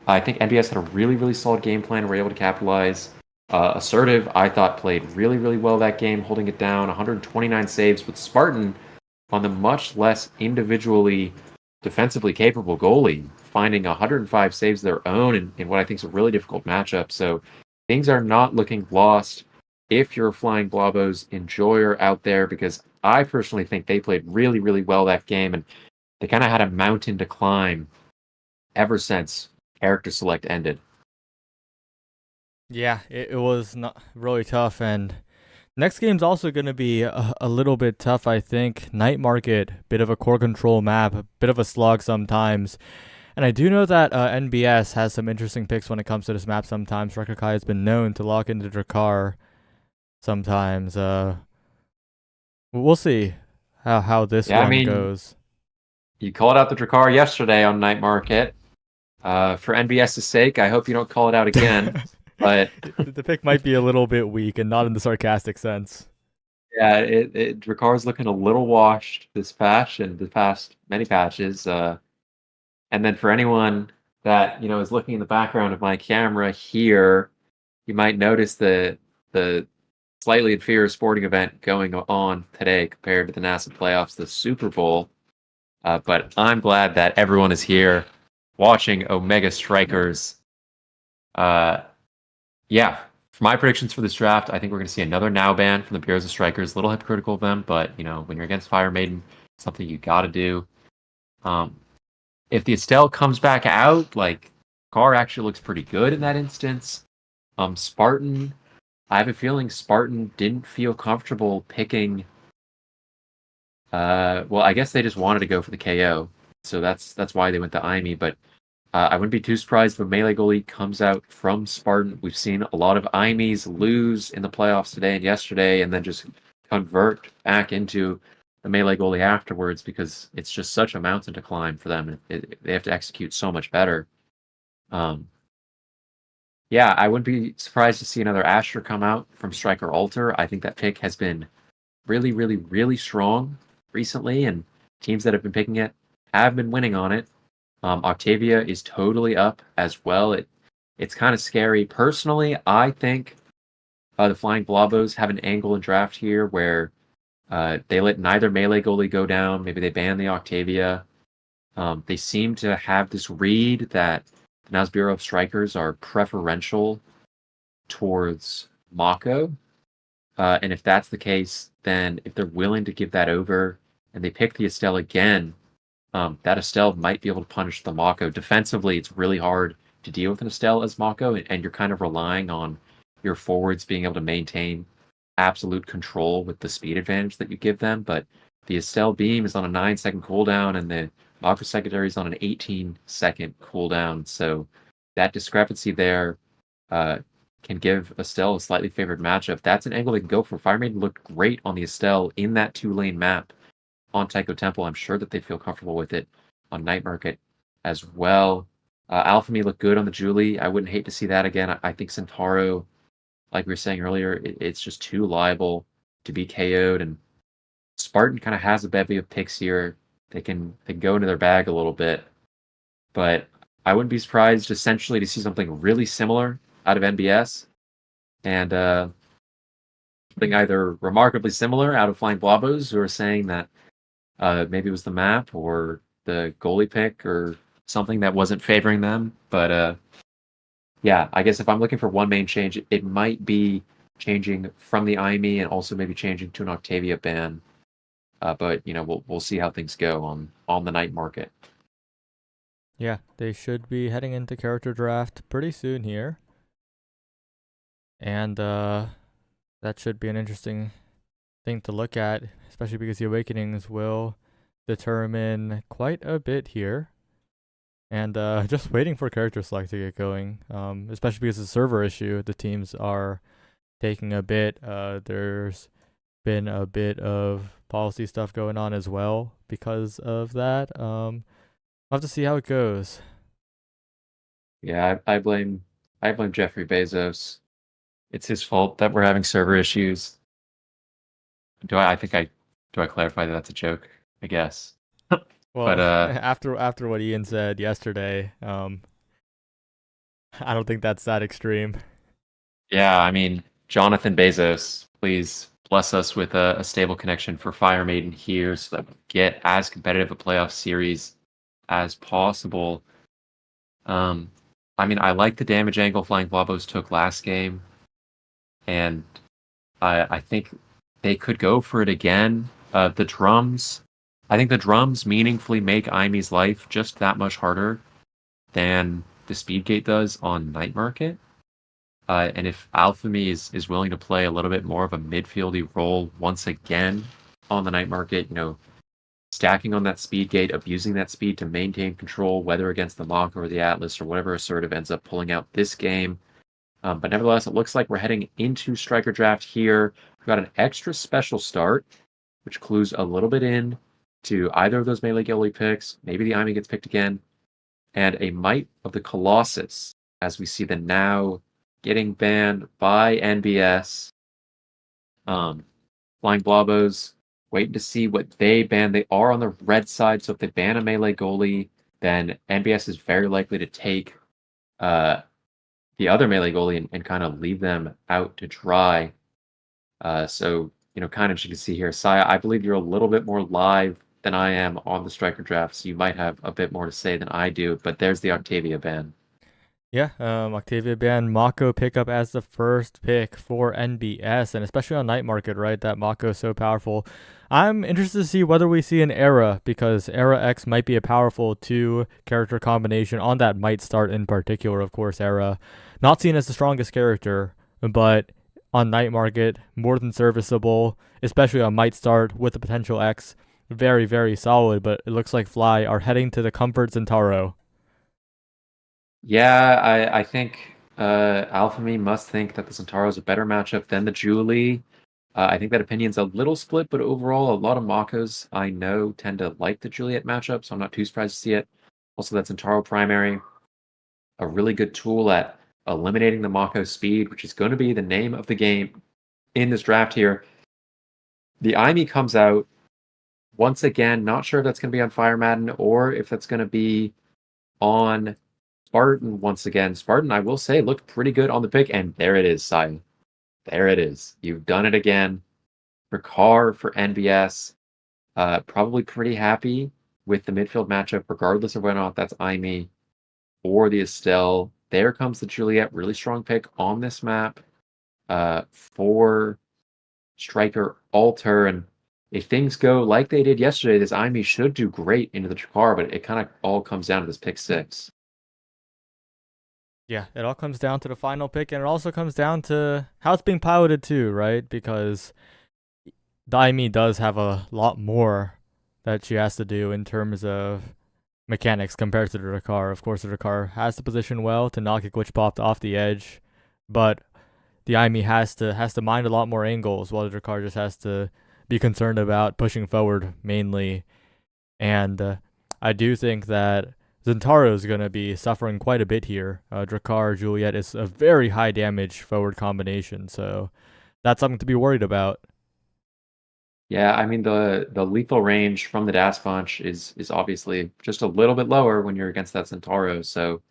I think NBS had a really, really solid game plan and were able to capitalize. Assertive, I thought, played really, really well that game, holding it down. 129 saves with Spartan on the much less individually defensively capable goalie, finding 105 saves of their own in what I think is a really difficult matchup. So things are not looking lost if you're a Flying Blobos enjoyer out there, because I personally think they played really, really well that game, and they kind of had a mountain to climb ever since Character Select ended. Yeah, it was not really tough, and next game's also going to be a little bit tough, I think. Night Market, bit of a core control map, a bit of a slog sometimes. And I do know that NBS has some interesting picks when it comes to this map sometimes. Striker Kai has been known to lock into Drakkar sometimes. We'll see how this one goes. You called out the Drakkar yesterday on Night Market. For NBS's sake, I hope you don't call it out again. But the pick might be a little bit weak, and not in the sarcastic sense. Yeah, Drakkar's looking a little washed this patch and the past many patches. And then for anyone that is looking in the background of my camera here, you might notice the slightly inferior sporting event going on today compared to the NASA playoffs, the Super Bowl. But I'm glad that everyone is here watching Omega Strikers. Yeah, for my predictions for this draft, I think we're going to see another now ban from the Bureaus of Strikers. A little hypocritical of them, but when you're against Fire Maiden, it's something you got to do. If the Estelle comes back out, Car actually looks pretty good in that instance. Spartan, I have a feeling Spartan didn't feel comfortable picking. Well, I guess they just wanted to go for the KO, so that's why they went to Aimee. But I wouldn't be too surprised if a melee goalie comes out from Spartan. We've seen a lot of Aimees lose in the playoffs today and yesterday, and then just convert back into the melee goalie afterwards, because it's just such a mountain to climb for them. They have to execute so much better. Yeah, I wouldn't be surprised to see another Asher come out from Striker Alter. I think that pick has been really, really, really strong recently, and teams that have been picking it have been winning on it. Octavia is totally up as well. It's kind of scary. Personally, I think the Flying Blobos have an angle in draft here where they let neither melee goalie go down. Maybe they ban the Octavia. They seem to have this read that the NAS Bureau of Strikers are preferential towards Mako. And if that's the case, then if they're willing to give that over and they pick the Estelle again, that Estelle might be able to punish the Mako. Defensively, it's really hard to deal with an Estelle as Mako, and you're kind of relying on your forwards being able to maintain absolute control with the speed advantage that you give them. But the Estelle Beam is on a 9-second cooldown, and the Mako Secondary is on an 18-second cooldown. So that discrepancy there can give Estelle a slightly favored matchup, that's an angle they can go for. Fire Maiden looked great on the Estelle in that 2-lane map on Tycho Temple. I'm sure that they feel comfortable with it on Night Market as well. Alphamy looked good on the Julie. I wouldn't hate to see that again. I think Centauro, like we were saying earlier, it's just too liable to be KO'd, and Spartan kind of has a bevy of picks here. They can go into their bag a little bit, but I wouldn't be surprised essentially to see something really similar out of NBS, and something either remarkably similar out of Flying Blobos, who are saying that maybe it was the map or the goalie pick or something that wasn't favoring them. But yeah, I guess if I'm looking for one main change, it might be changing from the IME and also maybe changing to an Octavia ban. But we'll see how things go on the Night Market. Yeah, they should be heading into character draft pretty soon here. And that should be an interesting thing to look at, especially because the Awakenings will determine quite a bit here. And just waiting for character select to get going, especially because of the server issue, the teams are taking a bit. There's been a bit of policy stuff going on as well because of that. We'll have to see how it goes. Yeah, I blame Jeffrey Bezos. It's his fault that we're having server issues. Do I clarify that that's a joke? I guess. Well, but after what Ian said yesterday, I don't think that's that extreme. Yeah, I mean, Jonathan Bezos, please bless us with a stable connection for Fire Maiden here so that we get as competitive a playoff series as possible. I mean, I like the damage angle Flying Blobos took last game, and I think they could go for it again. I think the drums meaningfully make IME's life just that much harder than the Speedgate does on Night Market. And if Alphamy is willing to play a little bit more of a midfieldy role once again on the Night Market, stacking on that Speedgate, abusing that speed to maintain control, whether against the Mako or the Atlas or whatever assertive ends up pulling out this game. But nevertheless, it looks like we're heading into Striker Draft here. We've got an extra special start, which clues a little bit in to either of those melee goalie picks. Maybe the IME gets picked again. And a Might of the Colossus, as we see the now getting banned by NBS. Flying Blobos, waiting to see what they ban. They are on the red side, so if they ban a melee goalie, then NBS is very likely to take the other melee goalie and kind of leave them out to dry. So, kind of as you can see here, Saya, I believe you're a little bit more live than I am on the Striker Draft, so you might have a bit more to say than I do, but there's the Octavia ban. Yeah, Octavia ban Mako pickup as the first pick for NBS, and especially on Night Market, right? That Mako is so powerful. I'm interested to see whether we see an Era, because Era X might be a powerful 2-character combination on that Might start in particular, of course, Era. Not seen as the strongest character, but on Night Market, more than serviceable, especially on Might start with the potential X. Very, very solid, but it looks like Fly are heading to the Comfort Centauro. Yeah, I think Alphamy must think that the Centauro is a better matchup than the Julie. I think that opinion's a little split, but overall, a lot of Makos I know tend to like the Juliet matchup, so I'm not too surprised to see it. Also, that Centauro primary, a really good tool at eliminating the Mako speed, which is going to be the name of the game in this draft here. The IME comes out. Once again, not sure if that's going to be on Fire Madden or if that's going to be on Spartan once again. Spartan, I will say, looked pretty good on the pick, and there it is, Simon. There it is. You've done it again. Ricard for NBS. Probably pretty happy with the midfield matchup, regardless of whether or not that's IME or the Estelle. There comes the Juliet. Really strong pick on this map for Striker Alter. And if things go like they did yesterday, this IME should do great into the Drakkar, but it kind of all comes down to this pick 6. Yeah, it all comes down to the final pick, and it also comes down to how it's being piloted too, right? Because the IME does have a lot more that she has to do in terms of mechanics compared to the Drakkar. Of course, the Drakkar has to position well to not get glitch popped off the edge, but the IME has to mind a lot more angles, while the Drakkar just has to be concerned about pushing forward mainly. And I do think that Zentaro is going to be suffering quite a bit here. Drakkar Juliet is a very high damage forward combination, so that's something to be worried about. Yeah, I mean the lethal range from the dash punch is obviously just a little bit lower when you're against that Centauro. So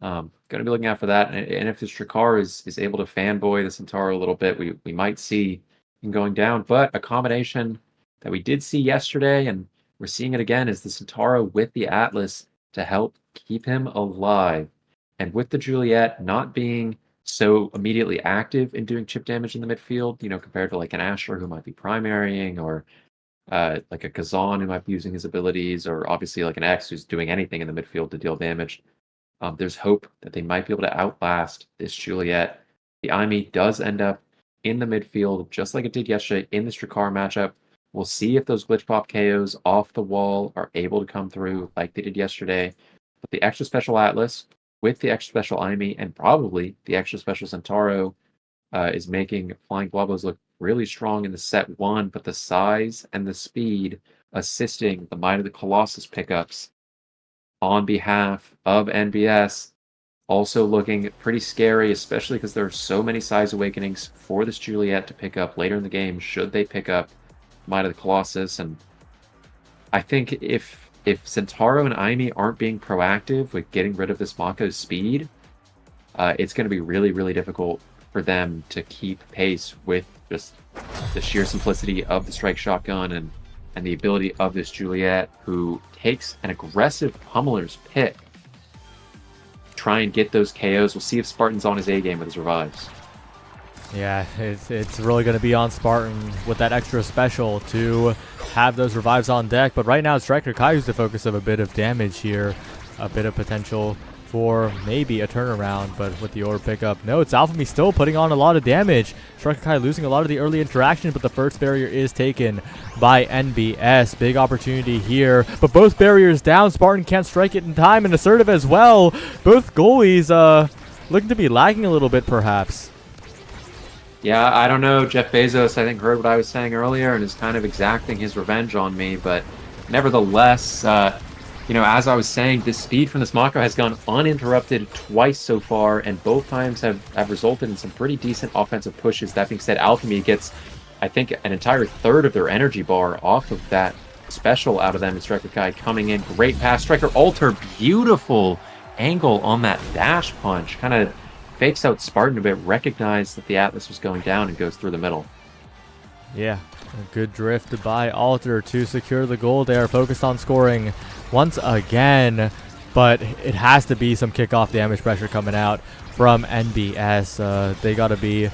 going to be looking out for that. And if this Drakkar is able to fanboy the Centauro a little bit, we might see him going down. But a combination that we did see yesterday, and we're seeing it again, is the Centauro with the Atlas to help keep him alive. And with the Juliet not being so immediately active in doing chip damage in the midfield, compared to like an Asher who might be primarying, or like a Kazan who might be using his abilities, or obviously like an X who's doing anything in the midfield to deal damage. There's hope that they might be able to outlast this Juliet. The IME does end up in the midfield, just like it did yesterday in this Drakkar matchup. We'll see if those glitch pop KOs off the wall are able to come through like they did yesterday. But the extra special Atlas with the extra special IME and probably the extra special Centauro is making Flying Globos look really strong in the set one, but the size and the speed assisting the Might of the Colossus pickups on behalf of NBS also looking pretty scary, especially because there are so many size awakenings for this Juliet to pick up later in the game should they pick up Might of the Colossus. And I think if Centauro and IME aren't being proactive with getting rid of this Mako's speed, it's going to be really, really difficult for them to keep pace with just the sheer simplicity of the strike shotgun and the ability of this Juliet, who takes an aggressive pummeler's pick to try and get those KOs. We'll see if Spartan's on his A game with his revives. Yeah, it's really going to be on Spartan with that extra special to have those revives on deck. But right now, it's Striker Kai who's the focus of a bit of damage here. A bit of potential for maybe a turnaround, but with the orb pickup, no, it's Alphamy still putting on a lot of damage. Striker Kai losing a lot of the early interaction, but the first barrier is taken by NBS. Big opportunity here, but both barriers down. Spartan can't strike it in time, and Assertive as well. Both goalies looking to be lagging a little bit, perhaps. Yeah, I don't know. Jeff Bezos, I think, heard what I was saying earlier and is kind of exacting his revenge on me. But nevertheless, as I was saying, the speed from this Mako has gone uninterrupted twice so far, and both times have resulted in some pretty decent offensive pushes. That being said, Alphamy gets, I think, an entire third of their energy bar off of that special out of them. And Striker Kai coming in. Great pass. Striker Alter, beautiful angle on that dash punch. Kind of fakes out Spartan a bit, recognized that the Atlas was going down, and goes through the middle. Yeah, a good drift by Alter to secure the goal there. Focused on scoring once again, but it has to be some kickoff damage pressure coming out from NBS. They got to be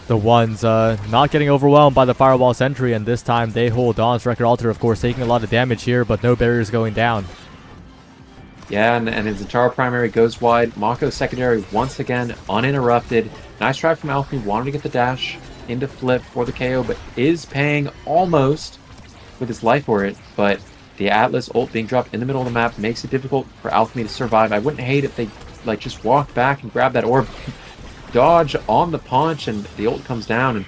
the ones not getting overwhelmed by the Firewall Sentry, and this time they hold on. Striker Alter, of course, taking a lot of damage here, but no barriers going down. Yeah, and his Zentaro primary goes wide. Mako secondary once again uninterrupted. Nice try from Alphamy, wanted to get the dash into flip for the KO, but is paying almost with his life for it. But the Atlas ult being dropped in the middle of the map makes it difficult for Alphamy to survive. I wouldn't hate if they just walked back and grabbed that orb, dodge on the punch, and the ult comes down. And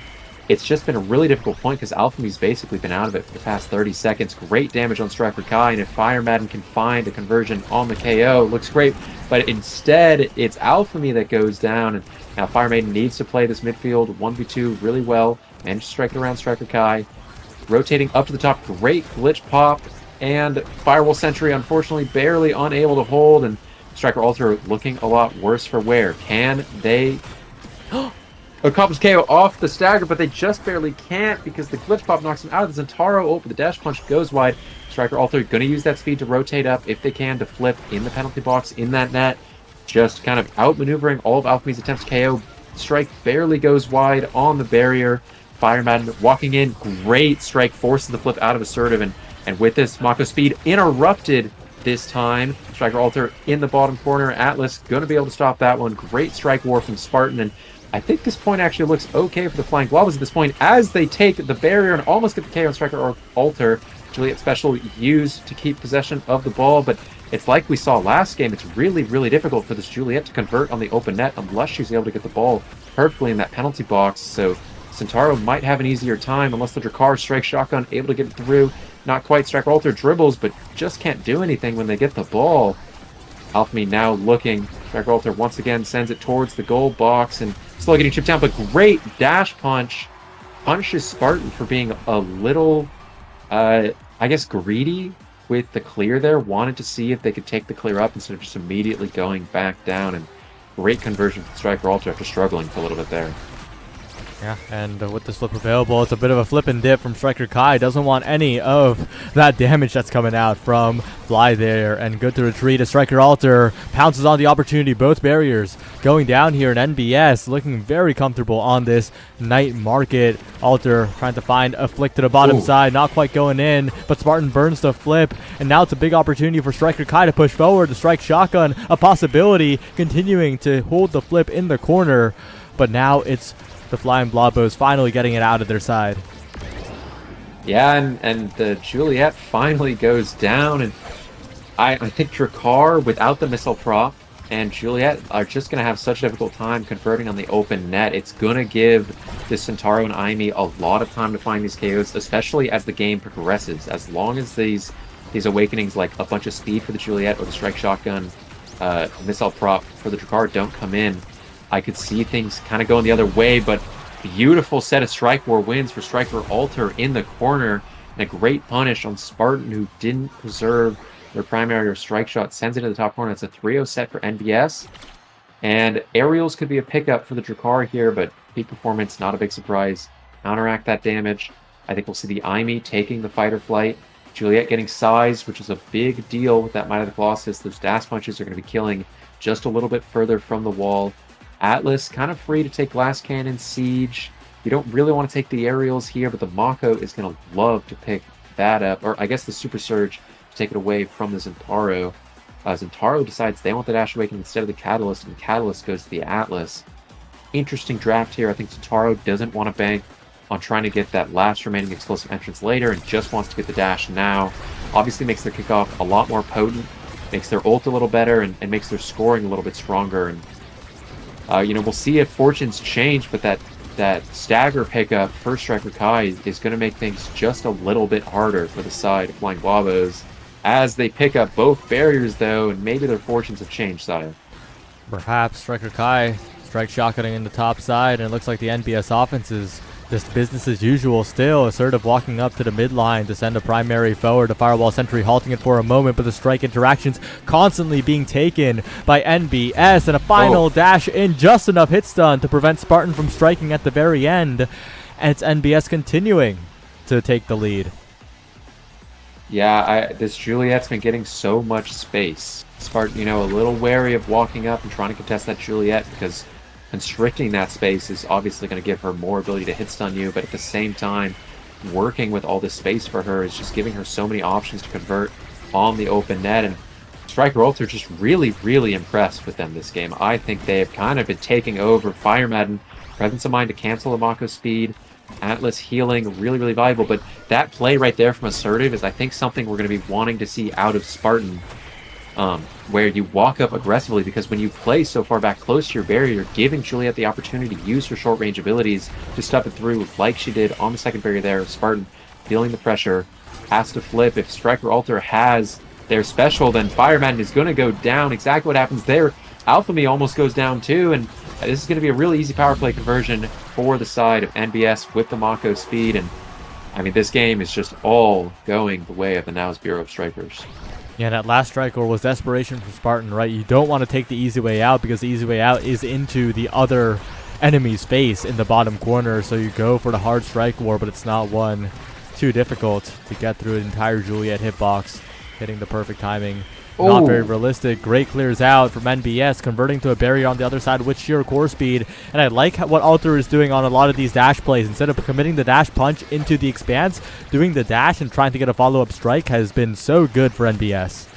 it's just been a really difficult point because Alphamy's basically been out of it for the past 30 seconds. Great damage on Striker Kai, and if Fire Madden can find a conversion on the KO, looks great. But instead, it's Alphamy that goes down, and now Fire Maiden needs to play this midfield 1v2 really well. Managed to strike it around Striker Kai. Rotating up to the top, great glitch pop, and Firewall Sentry, unfortunately, barely unable to hold, and Striker Alter looking a lot worse for wear. Can they accomplish KO off the stagger? But they just barely can't because the glitch pop knocks him out of the Zentaro ult, but the dash punch goes wide. Striker Alter going to use that speed to rotate up if they can to flip in the penalty box in that net. Just kind of outmaneuvering all of Alphamy's attempts. KO strike barely goes wide on the barrier. Fire Madden walking in. Great strike forces the flip out of Assertive, and with this, Mako speed interrupted this time. Striker Alter in the bottom corner. Atlas going to be able to stop that one. Great strike war from Spartan, and I think this point actually looks okay for the Flying Globos at this point as they take the barrier and almost get the KO on Striker Alter. Juliet special used to keep possession of the ball, but it's like we saw last game. It's really, really difficult for this Juliet to convert on the open net unless she's able to get the ball perfectly in that penalty box. So Centauro might have an easier time unless the Drakkar strike shotgun able to get it through. Not quite. Striker Alter dribbles, but just can't do anything when they get the ball. Alphemy now looking. Striker Alter once again sends it towards the goal box and slowly getting chipped down, but great dash punch. Punishes Spartan for being a little, I guess, greedy with the clear there. Wanted to see if they could take the clear up instead of just immediately going back down. And great conversion from Striker Alter after struggling for a little bit there. Yeah, and with this flip available, it's a bit of a flip and dip from Striker Kai. Doesn't want any of that damage that's coming out from Fly there. And good to retreat as Striker Alter pounces on the opportunity. Both barriers going down here in NBS, looking very comfortable on this night market. Alter trying to find a flick to the bottom side, not quite going in, but Spartan burns the flip. And now it's a big opportunity for Striker Kai to push forward. The strike shotgun, a possibility, continuing to hold the flip in the corner. But now it's the Flying Blobos finally getting it out of their side. Yeah, and the Juliet finally goes down, and I think Drakkar, without the missile prop, and Juliet are just going to have such a difficult time converting on the open net. It's going to give the Centauro and Aimi a lot of time to find these KOs, especially as the game progresses. As long as these awakenings, like a bunch of speed for the Juliet or the strike shotgun, missile prop for the Drakkar don't come in, I could see things kind of going the other way, but beautiful set of Strike War wins for Striker Alter in the corner, and a great punish on Spartan, who didn't preserve their primary or strike shot, sends it to the top corner. It's a 3-0 set for NBS, and aerials could be a pickup for the Drakkar here, but peak performance, not a big surprise. Counteract that damage. I think we'll see the Aimi taking the fight or flight. Juliet getting size, which is a big deal with that Might of the Colossus. Those dash punches are going to be killing just a little bit further from the wall. Atlas kind of free to take Glass Cannon, Siege. You don't really want to take the aerials here, but the Mako is going to love to pick that up. Or I guess the Super Surge to take it away from the Zentaro. Zentaro decides they want the Dash Awakening instead of the Catalyst, and Catalyst goes to the Atlas. Interesting draft here. I think Zentaro doesn't want to bank on trying to get that last remaining explosive entrance later and just wants to get the dash now. Obviously makes their kickoff a lot more potent, makes their ult a little better, and makes their scoring a little bit stronger. And we'll see if fortunes change, but that stagger pickup for Striker Kai is going to make things just a little bit harder for the side of Flying Blobos as they pick up both barriers, though, and maybe their fortunes have changed, Sire. Perhaps Striker Kai strike shotgunning in the top side, and it looks like the NBS offense is just business as usual still. Assertive walking up to the midline to send a primary forward. The Firewall Sentry halting it for a moment, but the strike interactions constantly being taken by NBS, and a final dash in, just enough hit stun to prevent Spartan from striking at the very end. And it's NBS continuing to take the lead. Yeah, this Juliet's been getting so much space. Spartan, a little wary of walking up and trying to contest that Juliet, because constricting that space is obviously going to give her more ability to hit stun you, but at the same time, working with all this space for her is just giving her so many options to convert on the open net. And Striker Alter just really, really impressed with them this game. I think they have kind of been taking over. Fire Madden, presence of mind to cancel the Mako speed. Atlas healing, really, really valuable. But that play right there from Assertive is, I think, something we're going to be wanting to see out of Spartan. Where you walk up aggressively, because when you play so far back close to your barrier, you're giving Juliet the opportunity to use her short range abilities to stuff it through like she did on the second barrier there. Spartan feeling the pressure, has to flip. If Striker Alter has their special, then Fireman is going to go down. Exactly what happens there. Alphemy almost goes down too, and this is going to be a really easy power play conversion for the side of NBS with the Mako speed. And I mean, this game is just all going the way of the Now's Bureau of Strikers. Yeah, that last striker was desperation from Spartan, right? You don't want to take the easy way out, because the easy way out is into the other enemy's face in the bottom corner. So you go for the hard strike war, but it's not one too difficult to get through an entire Juliet hitbox, hitting the perfect timing. Not very realistic. Great clears out from NBS, converting to a barrier on the other side with sheer core speed. And I like what Alter is doing on a lot of these dash plays. Instead of committing the dash punch into the expanse, doing the dash and trying to get a follow-up strike has been so good for NBS.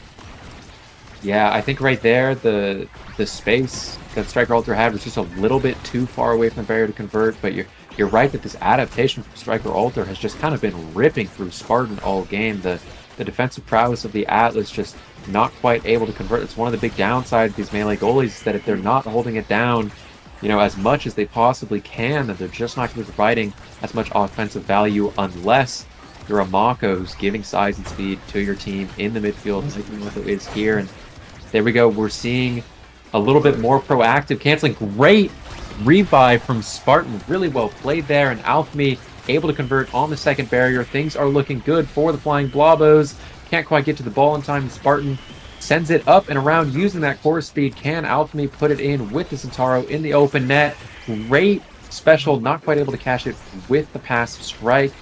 Yeah, I think right there, the space that Striker Alter had was just a little bit too far away from the barrier to convert. But you're right that this adaptation from Striker Alter has just kind of been ripping through Spartan all game. The the defensive prowess of the Atlas just not quite able to convert. It's one of the big downsides of these melee goalies is that if they're not holding it down, you know, as much as they possibly can, that they're just not going to be providing as much offensive value unless you're a Mako who's giving size and speed to your team in the midfield, like what it is here. And there we go. We're seeing a little bit more proactive canceling. Great revive from Spartan. Really well played there. And Alphemy able to convert on the second barrier. Things are looking good for the Flying Blobos. Can't quite get to the ball in time. Spartan sends it up and around using that core speed. Can Alphemy put it in with the Centauro in the open net? Great special. Not quite able to cash it with the passive strike.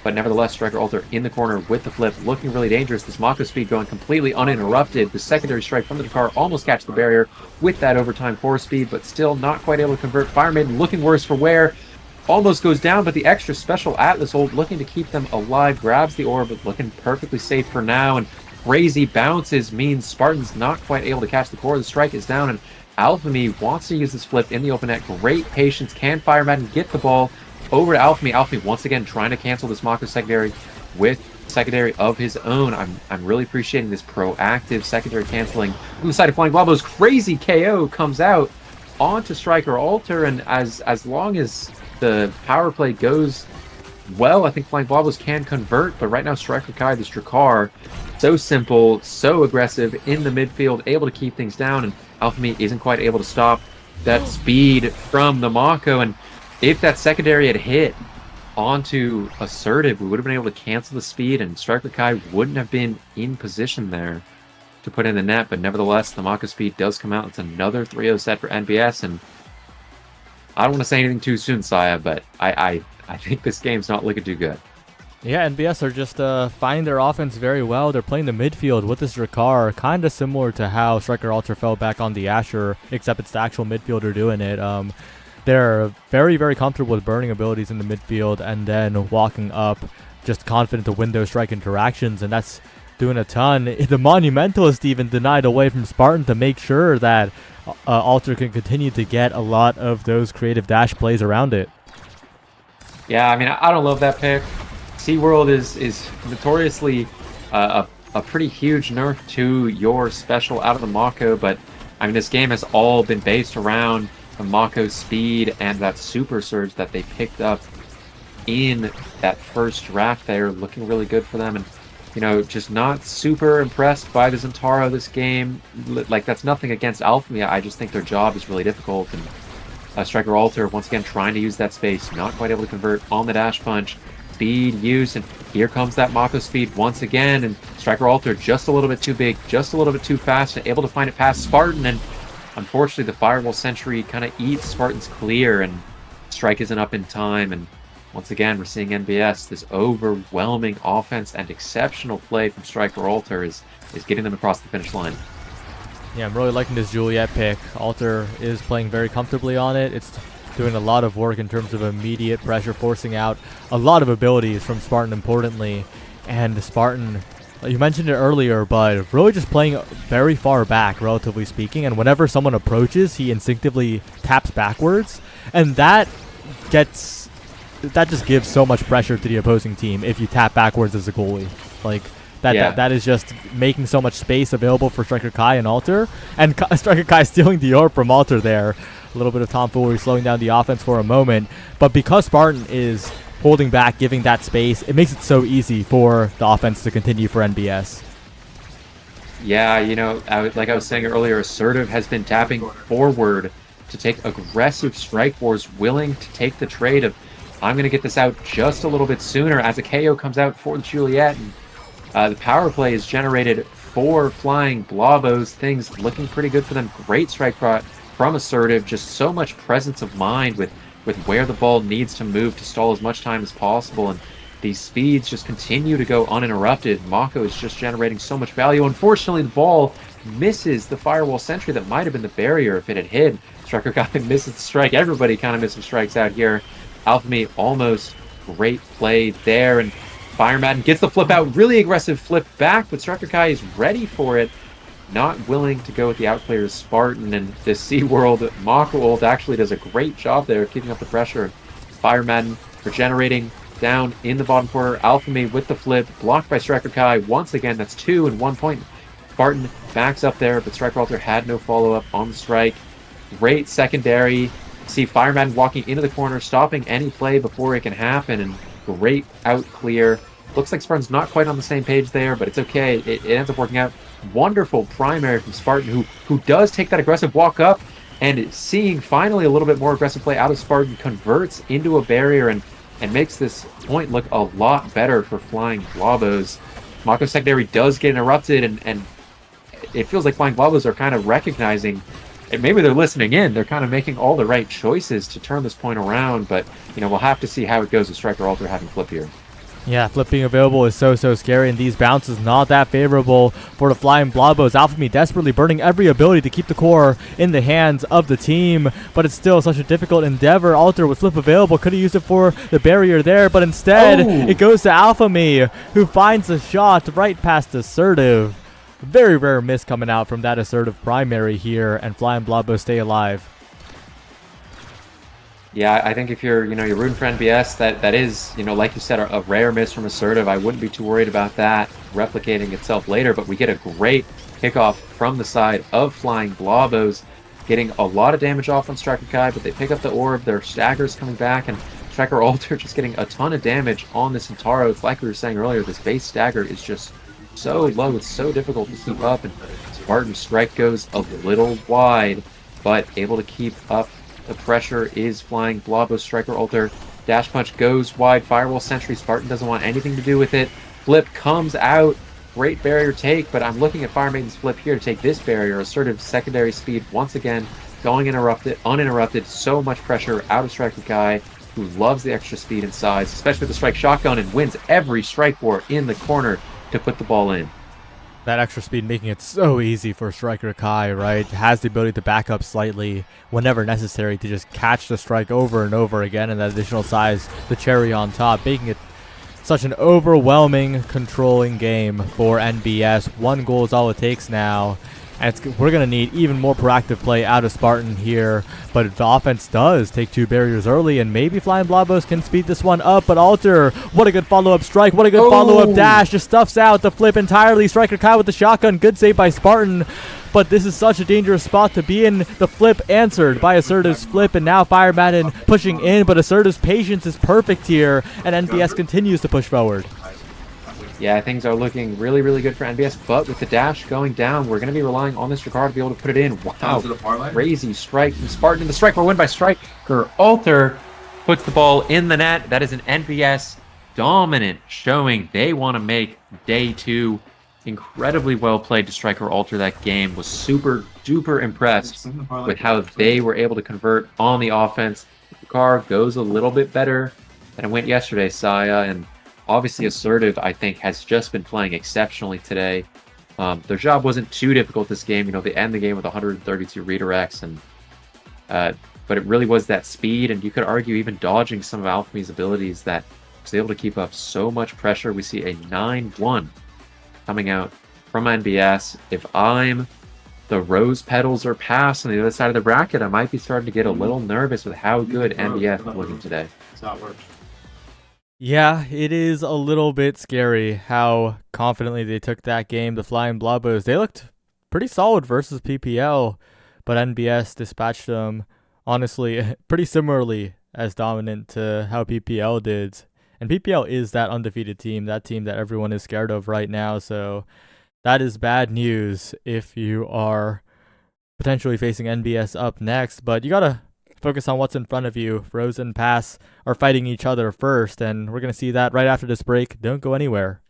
But nevertheless, Striker Alter in the corner with the flip, looking really dangerous. This Mako speed going completely uninterrupted. The secondary strike from the Dakar almost catch the barrier with that overtime core speed, but still not quite able to convert. Fire Maiden looking worse for wear. Almost goes down, but the extra special Atlas ult looking to keep them alive. Grabs the orb, but looking perfectly safe for now. And crazy bounces means Spartan's not quite able to catch the core. The strike is down, and Alphemy wants to use this flip in the open net. Great patience. Can Fire Maiden get the ball over to Alphemy? Alphemy once again trying to cancel this Mako secondary with secondary of his own. I'm really appreciating this proactive secondary canceling from the side of Flying Blobos. Crazy KO comes out onto Striker Alter, and as long as the power play goes well, I think Flying Blobos can convert. But right now, Striker Kai, this Drakkar, so simple, so aggressive in the midfield, able to keep things down, and Alphemy isn't quite able to stop that speed from the Mako. And if that secondary had hit onto Assertive, we would have been able to cancel the speed, and Striker Kai wouldn't have been in position there to put in the net. But nevertheless, the Mako speed does come out. It's another 3-0 set for NBS, and I don't want to say anything too soon, Saya, but I think this game's not looking too good. Yeah, NBS are just finding their offense very well. They're playing the midfield with this Drakkar, kind of similar to how Striker Alter fell back on the Asher, except it's the actual midfielder doing it. They're very, very comfortable with burning abilities in the midfield and then walking up, just confident to win those strike interactions, and that's doing a ton. The Monumentalist even denied away from Spartan to make sure that Alter can continue to get a lot of those creative dash plays around it. Yeah, I mean, I don't love that pick. SeaWorld is notoriously a pretty huge nerf to your special out of the Mako, but I mean, this game has all been based around the Mako speed and that super surge that they picked up in that first draft there, looking really good for them. And you know, just not super impressed by the Centauro this game. Like, that's nothing against Alphemy. I just think their job is really difficult. And Striker Alter once again trying to use that space, not quite able to convert on the dash punch. Speed used, and here comes that Mako speed once again, and Striker Alter just a little bit too big, just a little bit too fast, and able to find it past Spartan. And unfortunately, the Firewall Sentry kind of eats Spartan's clear, and Strike isn't up in time. And once again, we're seeing NBS. This overwhelming offense and exceptional play from Striker Alter is getting them across the finish line. Yeah, I'm really liking this Juliet pick. Alter is playing very comfortably on it. It's doing a lot of work in terms of immediate pressure, forcing out a lot of abilities from Spartan, importantly. And Spartan, you mentioned it earlier, but really just playing very far back, relatively speaking. And whenever someone approaches, he instinctively taps backwards. And that just gives so much pressure to the opposing team if you tap backwards as a goalie. Like, that is just making so much space available for Striker Kai and Alter. And Striker Kai stealing the orb from Alter there. A little bit of tomfoolery, slowing down the offense for a moment. But because Spartan is holding back, giving that space, it makes it so easy for the offense to continue for NBS. Yeah, you know, like I was saying earlier, Assertive has been tapping forward to take aggressive strike wars, willing to take the trade of, I'm going to get this out just a little bit sooner, as a KO comes out for the Juliet. And the power play is generated for Flying Blobos. Things looking pretty good for them. Great strike from Assertive. Just so much presence of mind with where the ball needs to move to stall as much time as possible. And these speeds just continue to go uninterrupted. Mako is just generating so much value. Unfortunately, the ball misses the Firewall Sentry that might have been the barrier if it had hit. Striker Guy misses the strike. Everybody kind of missing strikes out here. Alphemy almost great play there, and Fire Madden gets the flip out, really aggressive flip back, but Striker Kai is ready for it, not willing to go with the outplayer Spartan. And this SeaWorld Mako ult actually does a great job there of keeping up the pressure. Fire Madden regenerating down in the bottom corner. Alphamy with the flip, blocked by Striker Kai. Once again, that's 2 and 1 point. Spartan backs up there, but Striker Alter had no follow-up on the strike. Great secondary. See Fireman walking into the corner, stopping any play before it can happen, and great out clear. Looks like Spartan's not quite on the same page there, but it's okay. It ends up working out. Wonderful primary from Spartan, who does take that aggressive walk up, and seeing finally a little bit more aggressive play out of Spartan, converts into a barrier and makes this point look a lot better for Flying Blobos. Mako secondary does get interrupted, and it feels like Flying Blobos are kind of recognizing, and maybe they're listening in, they're kind of making all the right choices to turn this point around, but we'll have to see how it goes with Striker Alter having flip here. Yeah, flip being available is so scary, and these bounces not that favorable for the Flying Blobos. Alphamy desperately burning every ability to keep the core in the hands of the team, but it's still such a difficult endeavor. Alter with flip available, could have used it for the barrier there, but instead it goes to Alphamy, who finds a shot right past Assertive. Very rare miss coming out from that Assertive primary here, and Flying Blobos stay alive. Yeah, I think if you're rooting for NBS, that is, like you said, a rare miss from Assertive. I wouldn't be too worried about that replicating itself later, but we get a great kickoff from the side of Flying Blobos, getting a lot of damage off on Striker Kai, but they pick up the orb, their stagger's coming back, and Striker Alter just getting a ton of damage on this Intaro. It's like we were saying earlier, this base stagger is just so low, it's so difficult to keep up, and Spartan's strike goes a little wide, but able to keep up the pressure is Flying Blobos. Striker Alter dash punch goes wide, Firewall Sentry. Spartan doesn't want anything to do with it. Flip comes out, great barrier take, but I'm looking at Fire Maiden's flip here to take this barrier. Assertive secondary speed once again going uninterrupted. So much pressure out of Striker Kai, who loves the extra speed and size, especially with the strike shotgun, and wins every strike war in the corner to put the ball in. That extra speed making it so easy for Striker Kai, right? Has the ability to back up slightly whenever necessary to just catch the strike over and over again, and that additional size, the cherry on top, making it such an overwhelming controlling game for NBS. 1 goal is all it takes now, and we're going to need even more proactive play out of Spartan here, but the offense does take 2 barriers early, and maybe Flying Blobos can speed this one up, but Alter, what a good follow-up strike, what a good follow-up dash, just stuffs out the flip entirely. Striker Kai with the shotgun, good save by Spartan, but this is such a dangerous spot to be in. The flip answered by Assertive's flip, and now Fire Madden pushing in, but Assertive's patience is perfect here, and NBS continues to push forward. Yeah, things are looking really, really good for NBS, but with the dash going down, we're going to be relying on this Ricard to be able to put it in. Wow, crazy strike from Spartan. The strike will win by Striker Alter puts the ball in the net. That is an NBS dominant showing. They want to make day 2 incredibly well played to Striker Alter. That game was super duper impressed with how they were able to convert on the offense. Ricard goes a little bit better than it went yesterday, Saya, and obviously Assertive, I think, has just been playing exceptionally today. Their job wasn't too difficult this game. They end the game with 132 redirects, and but it really was that speed, and you could argue even dodging some of Alphamy's abilities that was able to keep up so much pressure. We see a 9-1 coming out from NBS. If I'm the rose petals are passed on the other side of the bracket, I might be starting to get a little nervous with how good NBS is looking today. That's how it works. Yeah, it is a little bit scary how confidently they took that game. The Flying Blobos, they looked pretty solid versus PPL, but NBS dispatched them, honestly, pretty similarly as dominant to how PPL did. And PPL is that undefeated team, that team that everyone is scared of right now, so that is bad news if you are potentially facing NBS up next, but you gotta focus on what's in front of you. Rose and Pass are fighting each other first, and we're going to see that right after this break. Don't go anywhere.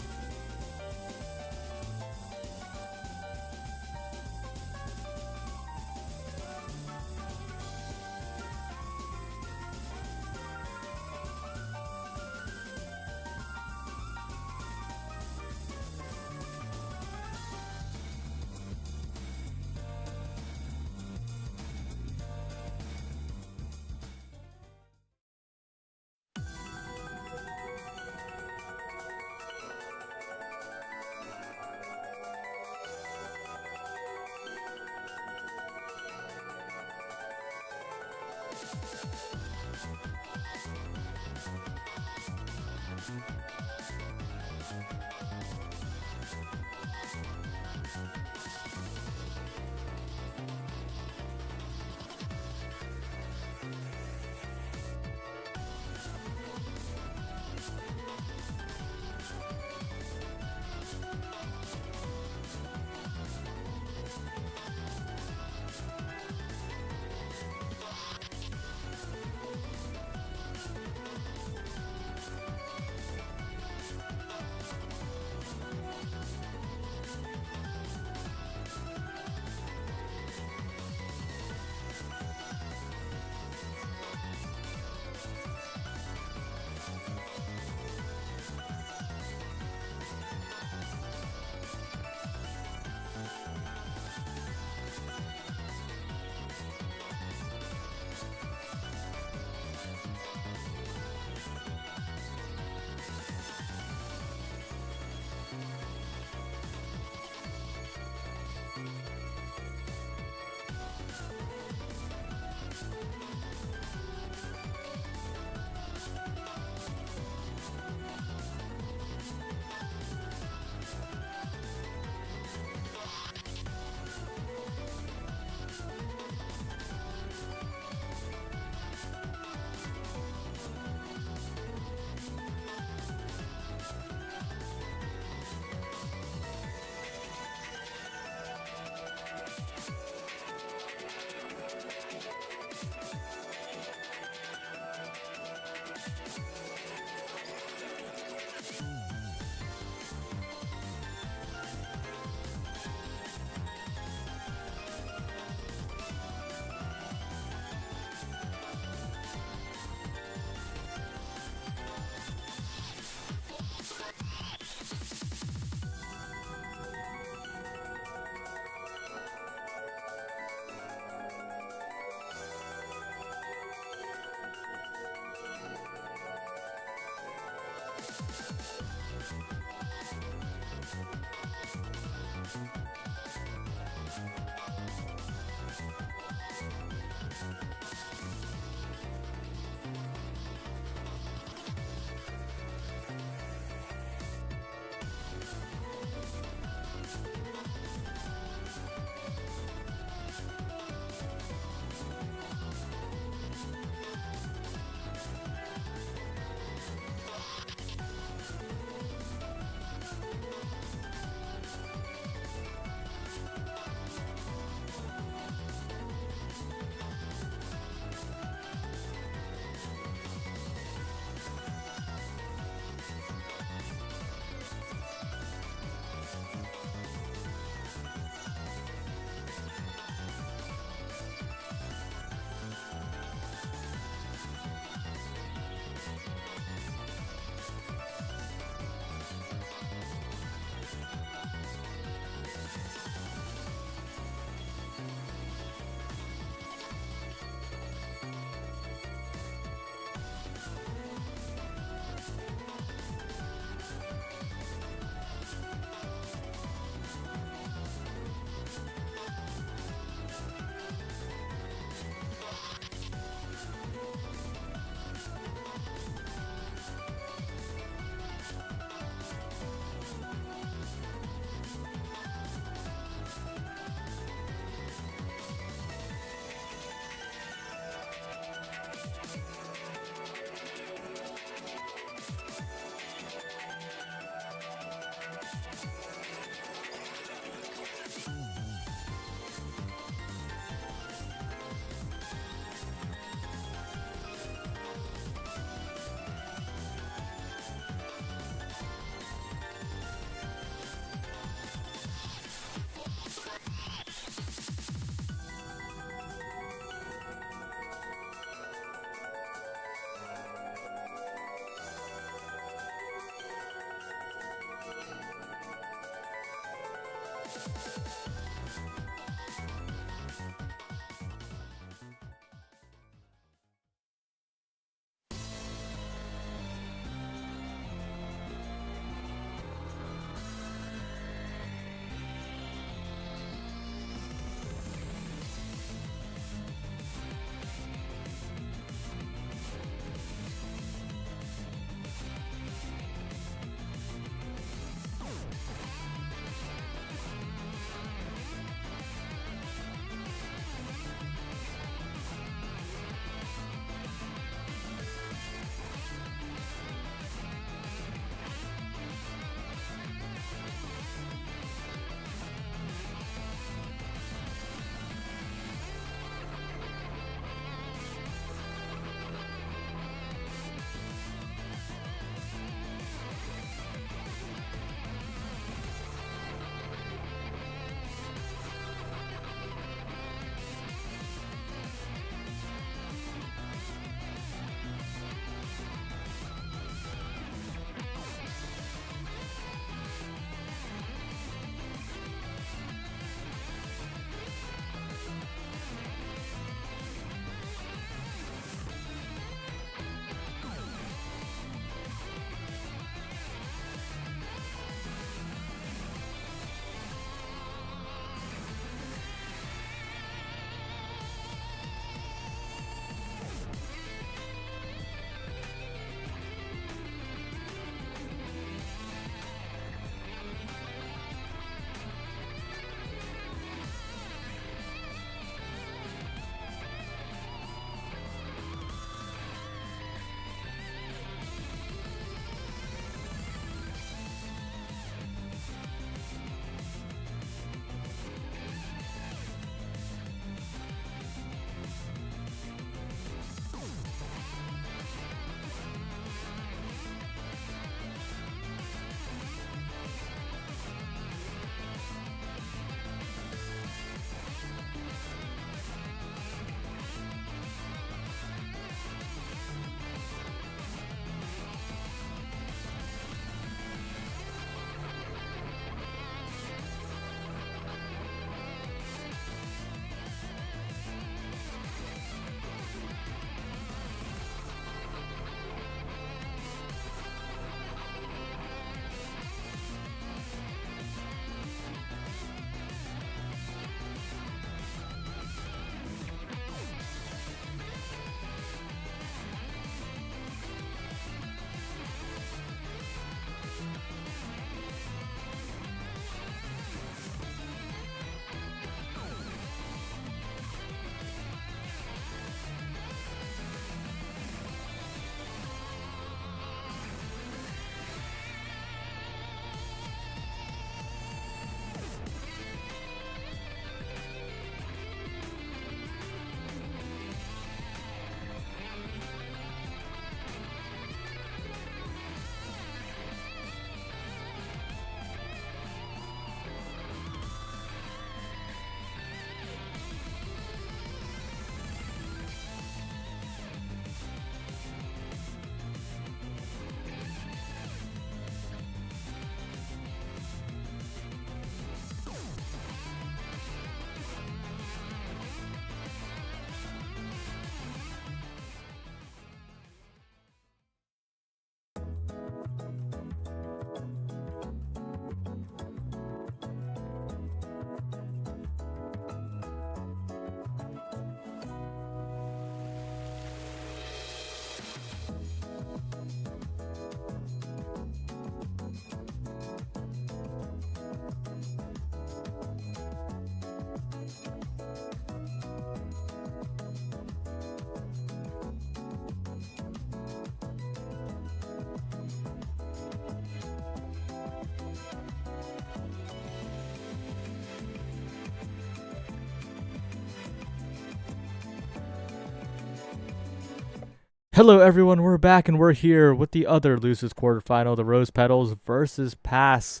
Hello everyone, we're back and we're here with the other losers quarterfinal, the Rose Petals versus Pass.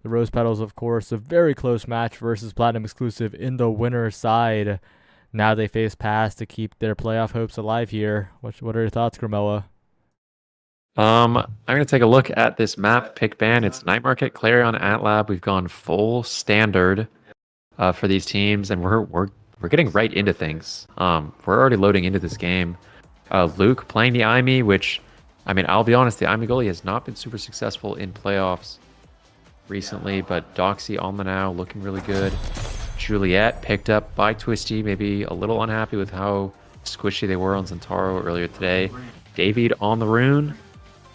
The Rose Petals, of course, a very close match versus Platinum Exclusive in the winner's side. Now they face Pass to keep their playoff hopes alive here. What are your thoughts, Gramoa? I'm going to take a look at this map pick ban. It's Night Market, Clarion, Atlab. We've gone full standard for these teams, and we're getting right into things. We're already loading into this game. Luke playing the IME, which, I mean, I'll be honest, the IME goalie has not been super successful in playoffs recently, but Doxy on the now looking really good. Juliet picked up by Twisty, maybe a little unhappy with how squishy they were on Zentaro earlier today. David on the Rune,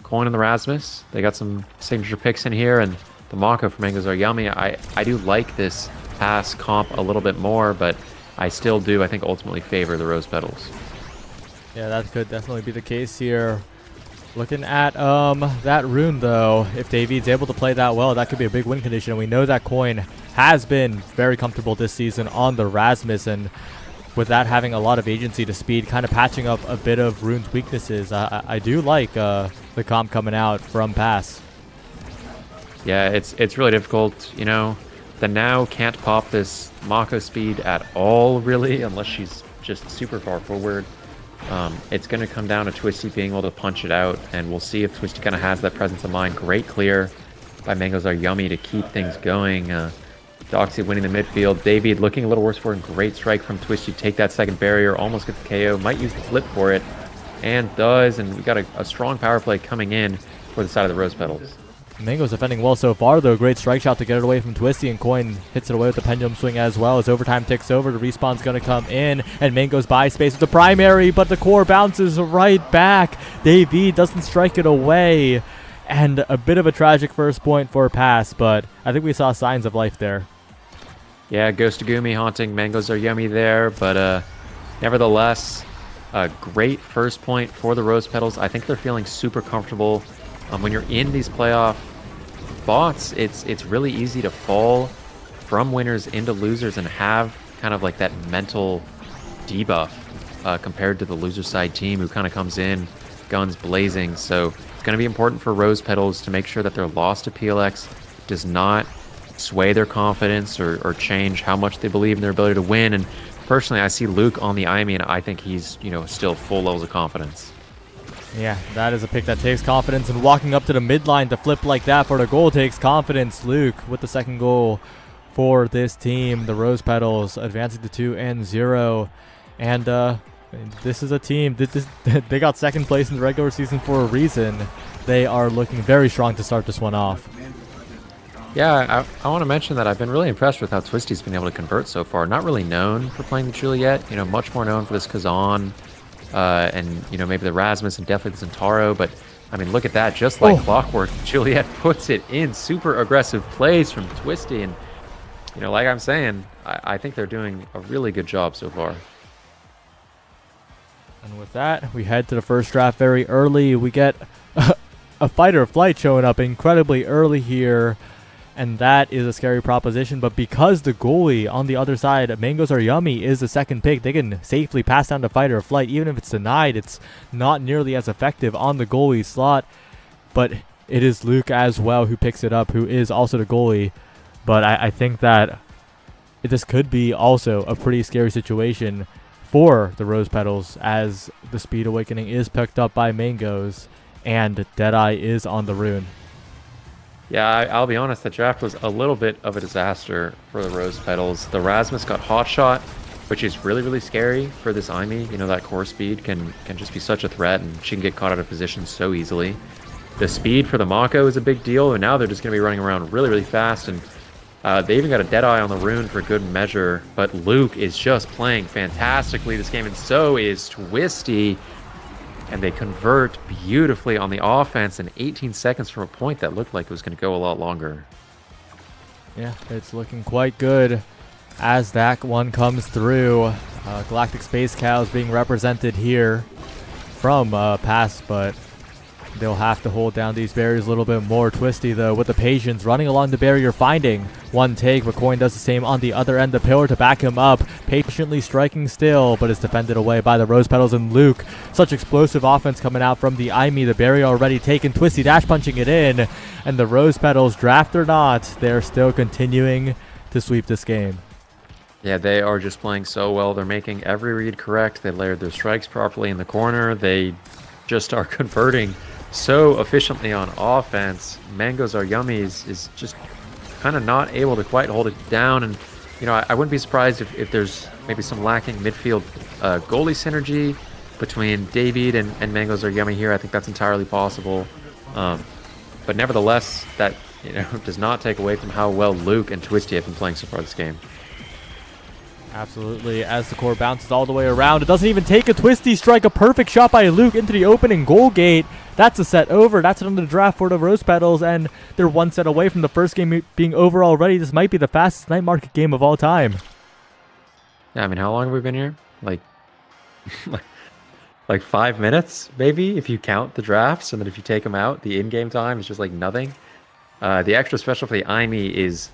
Coin on the Rasmus. They got some signature picks in here, and the Mako for Mangoes are yummy. I do like this Pass comp a little bit more, but I still do, I think, ultimately favor the Rose Petals. Yeah, that could definitely be the case here. Looking at that Rune, though, if David's able to play that well, that could be a big win condition. We know that Coin has been very comfortable this season on the Rasmus, and with that having a lot of agency to speed, kind of patching up a bit of Rune's weaknesses. I do like the comp coming out from Pass. Yeah, it's really difficult. You know, the Now can't pop this Mako speed at all, really, unless she's just super far forward. It's going to come down to Twisty being able to punch it out, and we'll see if Twisty kind of has that presence of mind. Great clear by Mangoes Are Yummy to keep things going. Doxy winning the midfield. David looking a little worse for him. Great strike from Twisty to take that second barrier. Almost gets the KO. Might use the flip for it, and does. And we got a strong power play coming in for the side of the Rose Petals. Mango's defending well so far, though. Great strike shot to get it away from Twisty, and Coin hits it away with the pendulum swing as well. As overtime ticks over, the respawn's going to come in, and Mango's buy space with the primary, but the core bounces right back. David doesn't strike it away, and a bit of a tragic first point for Pass, but I think we saw signs of life there. Yeah, Ghost of Gumi haunting Mangoes Are Yummy there, but nevertheless, a great first point for the Rose Petals. I think they're feeling super comfortable. When you're in these playoff spots, it's really easy to fall from winners into losers and have kind of like that mental debuff compared to the loser side team who kind of comes in guns blazing. So it's going to be important for Rose Petals to make sure that their loss to PLX does not sway their confidence or change how much they believe in their ability to win. And personally, I see Luke on the IME, and I think he's, you know, still full levels of confidence. Yeah, that is a pick that takes confidence, and walking up to the midline to flip like that for the goal takes confidence. Luke with the second goal for this team. The Rose Petals advancing to 2-0. And this is a team that they got second place in the regular season for a reason. They are looking very strong to start this one off. Yeah, I want to mention that I've been really impressed with how Twisty's been able to convert so far. Not really known for playing the Juliet, you know, much more known for this Kazan. And, you know, maybe the Rasmus and definitely the Zentaro. But, I mean, look at that. Just like clockwork, Juliet puts it in. Super aggressive plays from Twisty. And, you know, like I'm saying, I think they're doing a really good job so far. And with that, we head to the first draft very early. We get a fighter flight showing up incredibly early here. And that is a scary proposition, but because the goalie on the other side, Mangoes Are Yummy, is the second pick, they can safely pass down to fight or flight. Even if it's denied, it's not nearly as effective on the goalie slot. But it is Luke as well who picks it up, who is also the goalie. But I think that this could be also a pretty scary situation for the Rose Petals, as the Speed Awakening is picked up by Mangoes, and Deadeye is on the Rune. Yeah, I'll be honest, the draft was a little bit of a disaster for the Rose Petals. The Rasmus got hot shot, which is really, really scary for this IME. You know, that core speed can just be such a threat, and she can get caught out of position so easily. The speed for the Mako is a big deal, and now they're just going to be running around really, really fast, and they even got a Deadeye on the Rune for good measure. But Luke is just playing fantastically this game, and so is Twisty. And they convert beautifully on the offense in 18 seconds from a point that looked like it was going to go a lot longer. Yeah, it's looking quite good as that one comes through. Galactic Space Cows being represented here from Pass, but They'll have to hold down these barriers a little bit more. Twisty, though, with the patience, running along the barrier, finding one take, but Coin does the same on the other end. The pillar to back him up, patiently striking still, but is defended away by the Rose Petals and Luke. Such explosive offense coming out from the Aimee. The barrier already taken. Twisty dash punching it in, and the Rose Petals, draft or not, they're still continuing to sweep this game. Yeah, they are just playing so well. They're making every read correct. They layered their strikes properly in the corner. They just are converting so efficiently on offense. Mangoes Are Yummy is just kind of not able to quite hold it down. And, you know, I wouldn't be surprised if there's maybe some lacking midfield goalie synergy between David and Mangoes Are Yummy here. I think that's entirely possible. But nevertheless, that, you know, does not take away from how well Luke and Twisty have been playing so far this game. Absolutely, as the core bounces all the way around. It doesn't even take a Twisty strike. A perfect shot by Luke into the opening goal gate. That's a set over. That's another draft for the Rose Petals, and they're one set away from the first game being over already. This might be the fastest night market game of all time. Yeah, I mean, how long have we been here? Like 5 minutes, maybe, if you count the drafts, and then if you take them out, the in-game time is just like nothing. The extra special for the Aimee is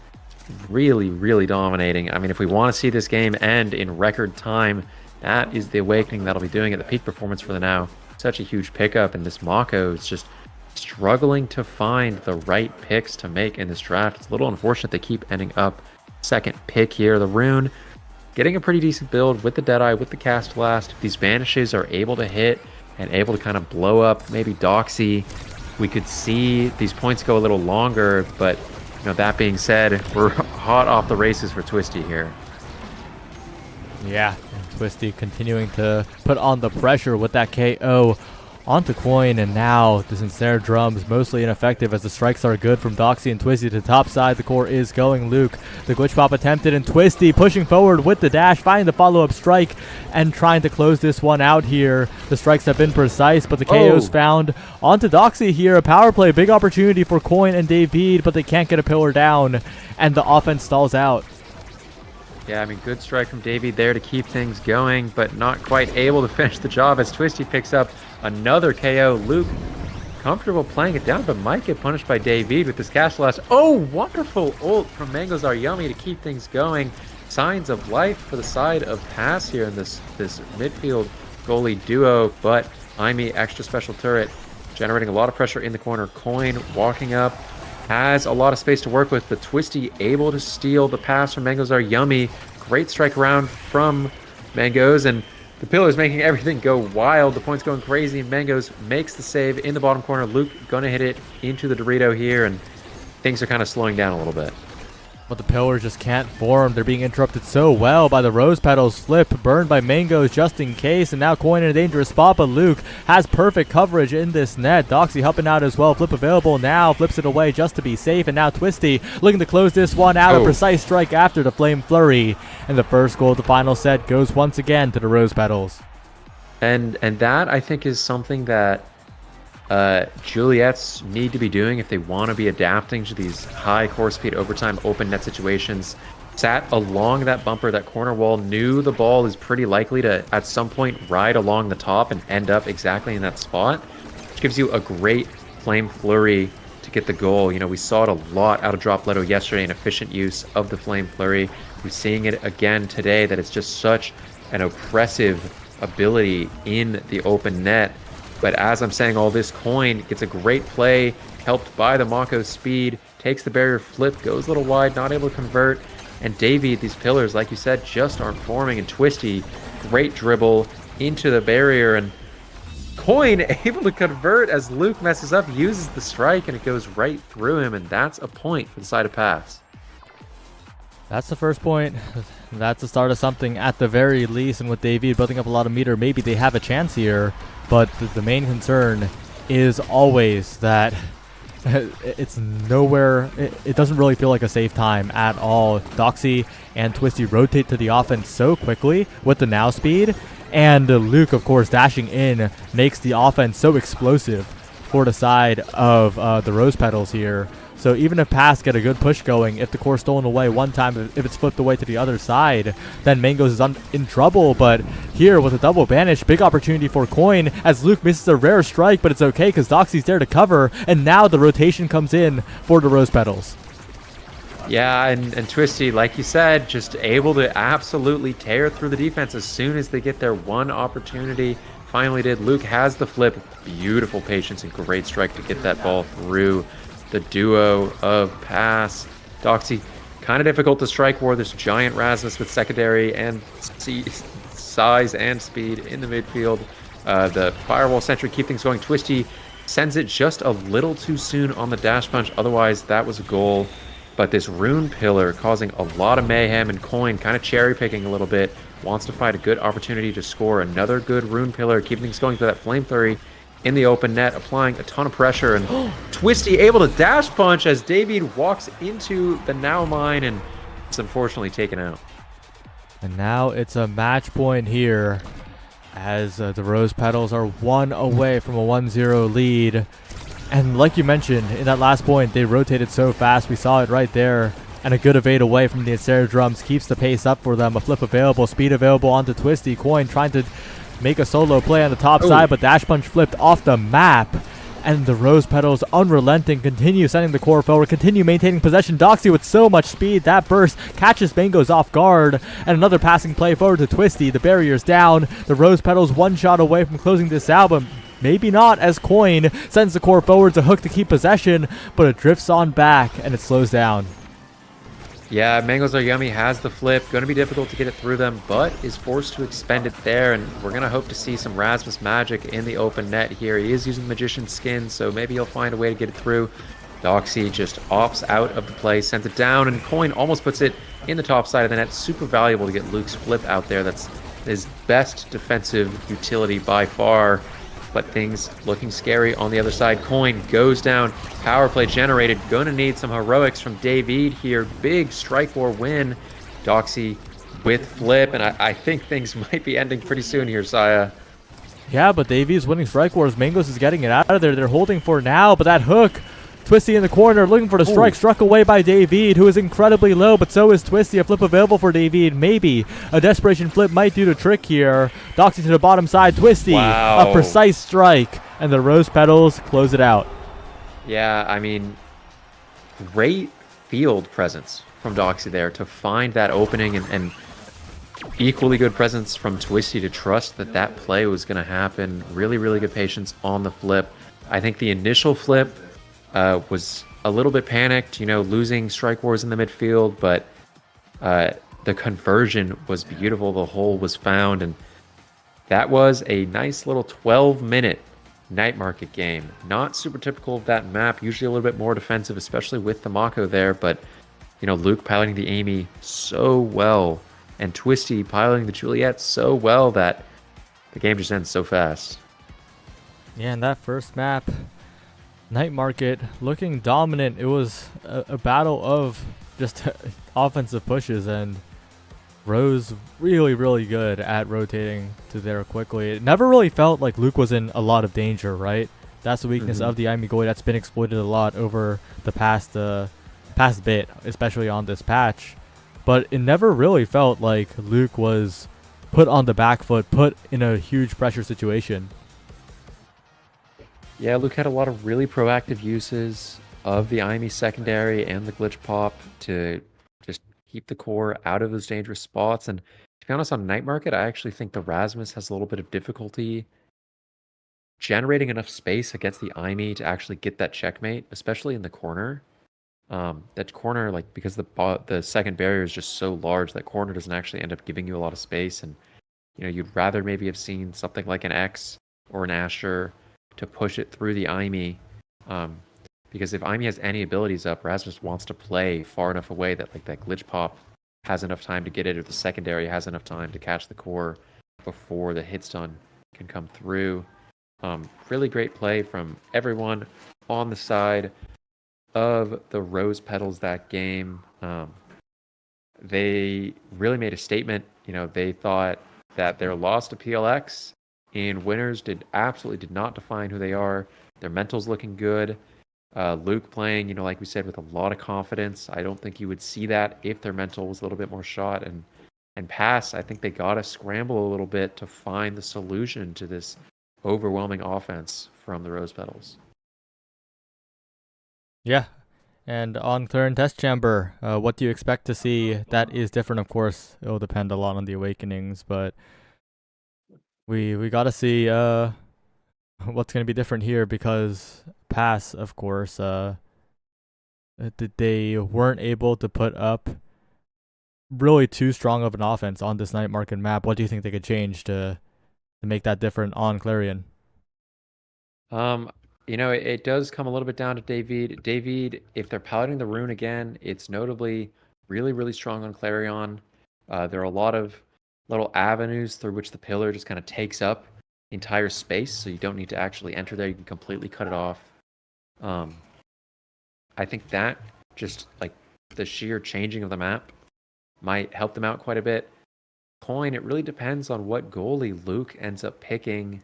really, really dominating. I mean, if we want to see this game end in record time, that is the Awakening that'll be doing it. The peak performance for the Now. Such a huge pickup, and this Mako is just struggling to find the right picks to make in this draft. It's a little unfortunate they keep ending up second pick here. The Rune getting a pretty decent build with the Deadeye, with the Cast Blast. If these Banishes are able to hit and able to kind of blow up maybe Doxy, we could see these points go a little longer, but you know, that being said, we're hot off the races for Twisty here. Yeah, and Twisty continuing to put on the pressure with that KO onto Coin, and now the Sincere Drums mostly ineffective as the strikes are good from Doxy and Twisty to the top side. The core is going. Luke, the glitch pop attempted, and Twisty pushing forward with the dash, finding the follow-up strike and trying to close this one out here. The strikes have been precise, but the KO's found onto Doxy here. A power play, big opportunity for Coin and David, but they can't get a pillar down, and the offense stalls out. Yeah, I mean, good strike from Davey there to keep things going, but not quite able to finish the job as Twisty picks up another KO. Luke comfortable playing it down, but might get punished by David with this Cast Blast. Oh, wonderful ult from Mangoes Are Yummy to keep things going. Signs of life for the side of Pass here in this midfield goalie duo, but Aimee extra special turret generating a lot of pressure in the corner. Coin walking up, has a lot of space to work with, but Twisty able to steal the pass from Mangoes Are Yummy. Great strike around from Mangoes, and the pillar is making everything go wild. The point's going crazy. Mangoes makes the save in the bottom corner. Luke gonna hit it into the Dorito here, and things are kind of slowing down a little bit. But the pillars just can't form. They're being interrupted so well by the Rose Petals. Flip burned by Mangoes just in case, and now Coin in a dangerous spot, but Luke has perfect coverage in this net. Doxy helping out as well. Flip available now, flips it away just to be safe, and now Twisty looking to close this one out. A precise strike after the Flame Flurry, and the first goal of the final set goes once again to the Rose Petals. And that, I think, is something that Juliet's need to be doing if they want to be adapting to these high core speed overtime open net situations. Sat along that bumper, that corner wall, knew the ball is pretty likely to at some point ride along the top and end up exactly in that spot, which gives you a great Flame Flurry to get the goal. You know, we saw it a lot out of Dropletto yesterday, an efficient use of the Flame Flurry. We're seeing it again today, that it's just such an oppressive ability in the open net. But as I'm saying all this, Coin gets a great play, helped by the Mako speed, takes the barrier flip, goes a little wide, not able to convert. And Davey, these pillars, like you said, just aren't forming. And Twisty, great dribble into the barrier. And Coin able to convert as Luke messes up, uses the strike, and it goes right through him. And that's a point for the side of Pass. That's the first point. That's the start of something at the very least. And with David building up a lot of meter, maybe they have a chance here. But the main concern is always that it's nowhere. It doesn't really feel like a safe time at all. Doxy and Twisty rotate to the offense so quickly with the now speed. And Luke, of course, dashing in makes the offense so explosive for the side of the Rose Petals here. So even if Pass get a good push going, if the core's stolen away one time, if it's flipped away to the other side, then Mangos is in trouble. But here with a double banish, big opportunity for Coin as Luke misses a rare strike, but it's okay because Doxy's there to cover, and now the rotation comes in for the Rose Petals. Yeah, and Twisty, like you said, just able to absolutely tear through the defense as soon as they get their one opportunity. Finally did. Luke has the flip. Beautiful patience and great strike to get that ball through. The duo of Pass. Doxy, kind of difficult to strike war. There's giant Rasmus with secondary and size and speed in the midfield. The Firewall Sentry keep things going. Twisty sends it just a little too soon on the dash punch. Otherwise, that was a goal. But this Rune Pillar causing a lot of mayhem, and Coin kind of cherry picking a little bit. Wants to find a good opportunity to score another good Rune Pillar, keeping things going to that Flame Flurry in the open net, applying a ton of pressure, and Twisty able to dash punch as David walks into the Now Mine, and it's unfortunately taken out. And now it's a match point here as the Rose Petals are one away from a 1-0 lead. And like you mentioned, in that last point, they rotated so fast. We saw it right there. And a good evade away from the Ensera Drums keeps the pace up for them. A flip available, speed available onto Twisty. Coin trying to make a solo play on the top side, but Dash Punch flipped off the map. And the Rose Petals, unrelenting, continue sending the core forward, continue maintaining possession. Doxy with so much speed, that burst catches Mangos off guard. And another passing play forward to Twisty. The barrier's down. The Rose Petals one shot away from closing this album. Maybe not, as Coin sends the core forward to hook to keep possession, but it drifts on back and it slows down. Yeah, Mangos Are Yummy has the flip. Going to be difficult to get it through them, but is forced to expend it there. And we're going to hope to see some Rasmus magic in the open net here. He is using Magician's Skin, so maybe he'll find a way to get it through. Doxy just opts out of the play, sends it down, and Coin almost puts it in the top side of the net. Super valuable to get Luke's flip out there. That's his best defensive utility by far. But things looking scary on the other side. Coin goes down. Power play generated. Gonna need some heroics from David here. Big strike war win. Doxy with flip. And I think things might be ending pretty soon here, Saya. Yeah, but Davies winning strike wars. Mangos is getting it out of there. They're holding for now, but that hook. Twisty in the corner, looking for the strike, struck away by David, who is incredibly low, but so is Twisty. A flip available for David, maybe. A desperation flip might do the trick here. Doxy to the bottom side, Twisty, wow. A precise strike, and the Rose Petals close it out. Yeah, I mean, great field presence from Doxy there to find that opening, and equally good presence from Twisty to trust that that play was going to happen. Really, really good patience on the flip. I think the initial flip was a little bit panicked, losing strike wars in the midfield, but the conversion was beautiful. The hole was found, and that was a nice little 12-minute night market game. Not super typical of that map, usually a little bit more defensive, especially with the Mako there, but Luke piloting the Amy so well, and Twisty piloting the Juliet so well that the game just ends so fast. Yeah, in that first map, Night Market looking dominant. It was a battle of just offensive pushes, and Rose really, really good at rotating to there quickly. It never really felt like Luke was in a lot of danger, right? That's the weakness of the Imigoi that's been exploited a lot over the past bit, especially on this patch. But it never really felt like Luke was put on the back foot, put in a huge pressure situation. Yeah, Luke had a lot of really proactive uses of the IME secondary and the glitch pop to just keep the core out of those dangerous spots. And to be honest, on Night Market, I actually think the Rasmus has a little bit of difficulty generating enough space against the IME to actually get that checkmate, especially in the corner. That corner, because the second barrier is just so large, that corner doesn't actually end up giving you a lot of space. And you'd rather maybe have seen something like an X or an Asher to push it through the IME, because if IME has any abilities up, Rasmus wants to play far enough away that that glitch pop has enough time to get it, or the secondary has enough time to catch the core before the hit stun can come through. Really great play from everyone on the side of the Rose Petals that game. They really made a statement. They thought that their loss to PLX in winners absolutely did not define who they are. Their mental's looking good. Luke playing, like we said, with a lot of confidence. I don't think you would see that if their mental was a little bit more shot. And Pass, I think they got to scramble a little bit to find the solution to this overwhelming offense from the Rose Petals. Yeah. And on Clarion Test Chamber, what do you expect to see? That is different, of course. It'll depend a lot on the Awakenings, but we got to see what's going to be different here, because Pass, of course, they weren't able to put up really too strong of an offense on this night market map. What do you think they could change to make that different on Clarion? It does come a little bit down to David. David, if they're piloting the rune again, it's notably really, really strong on Clarion. There are a lot of little avenues through which the pillar just kind of takes up the entire space, so you don't need to actually enter there. You can completely cut it off. I think that just like the sheer changing of the map might help them out quite a bit. Coin, it really depends on what goalie Luke ends up picking.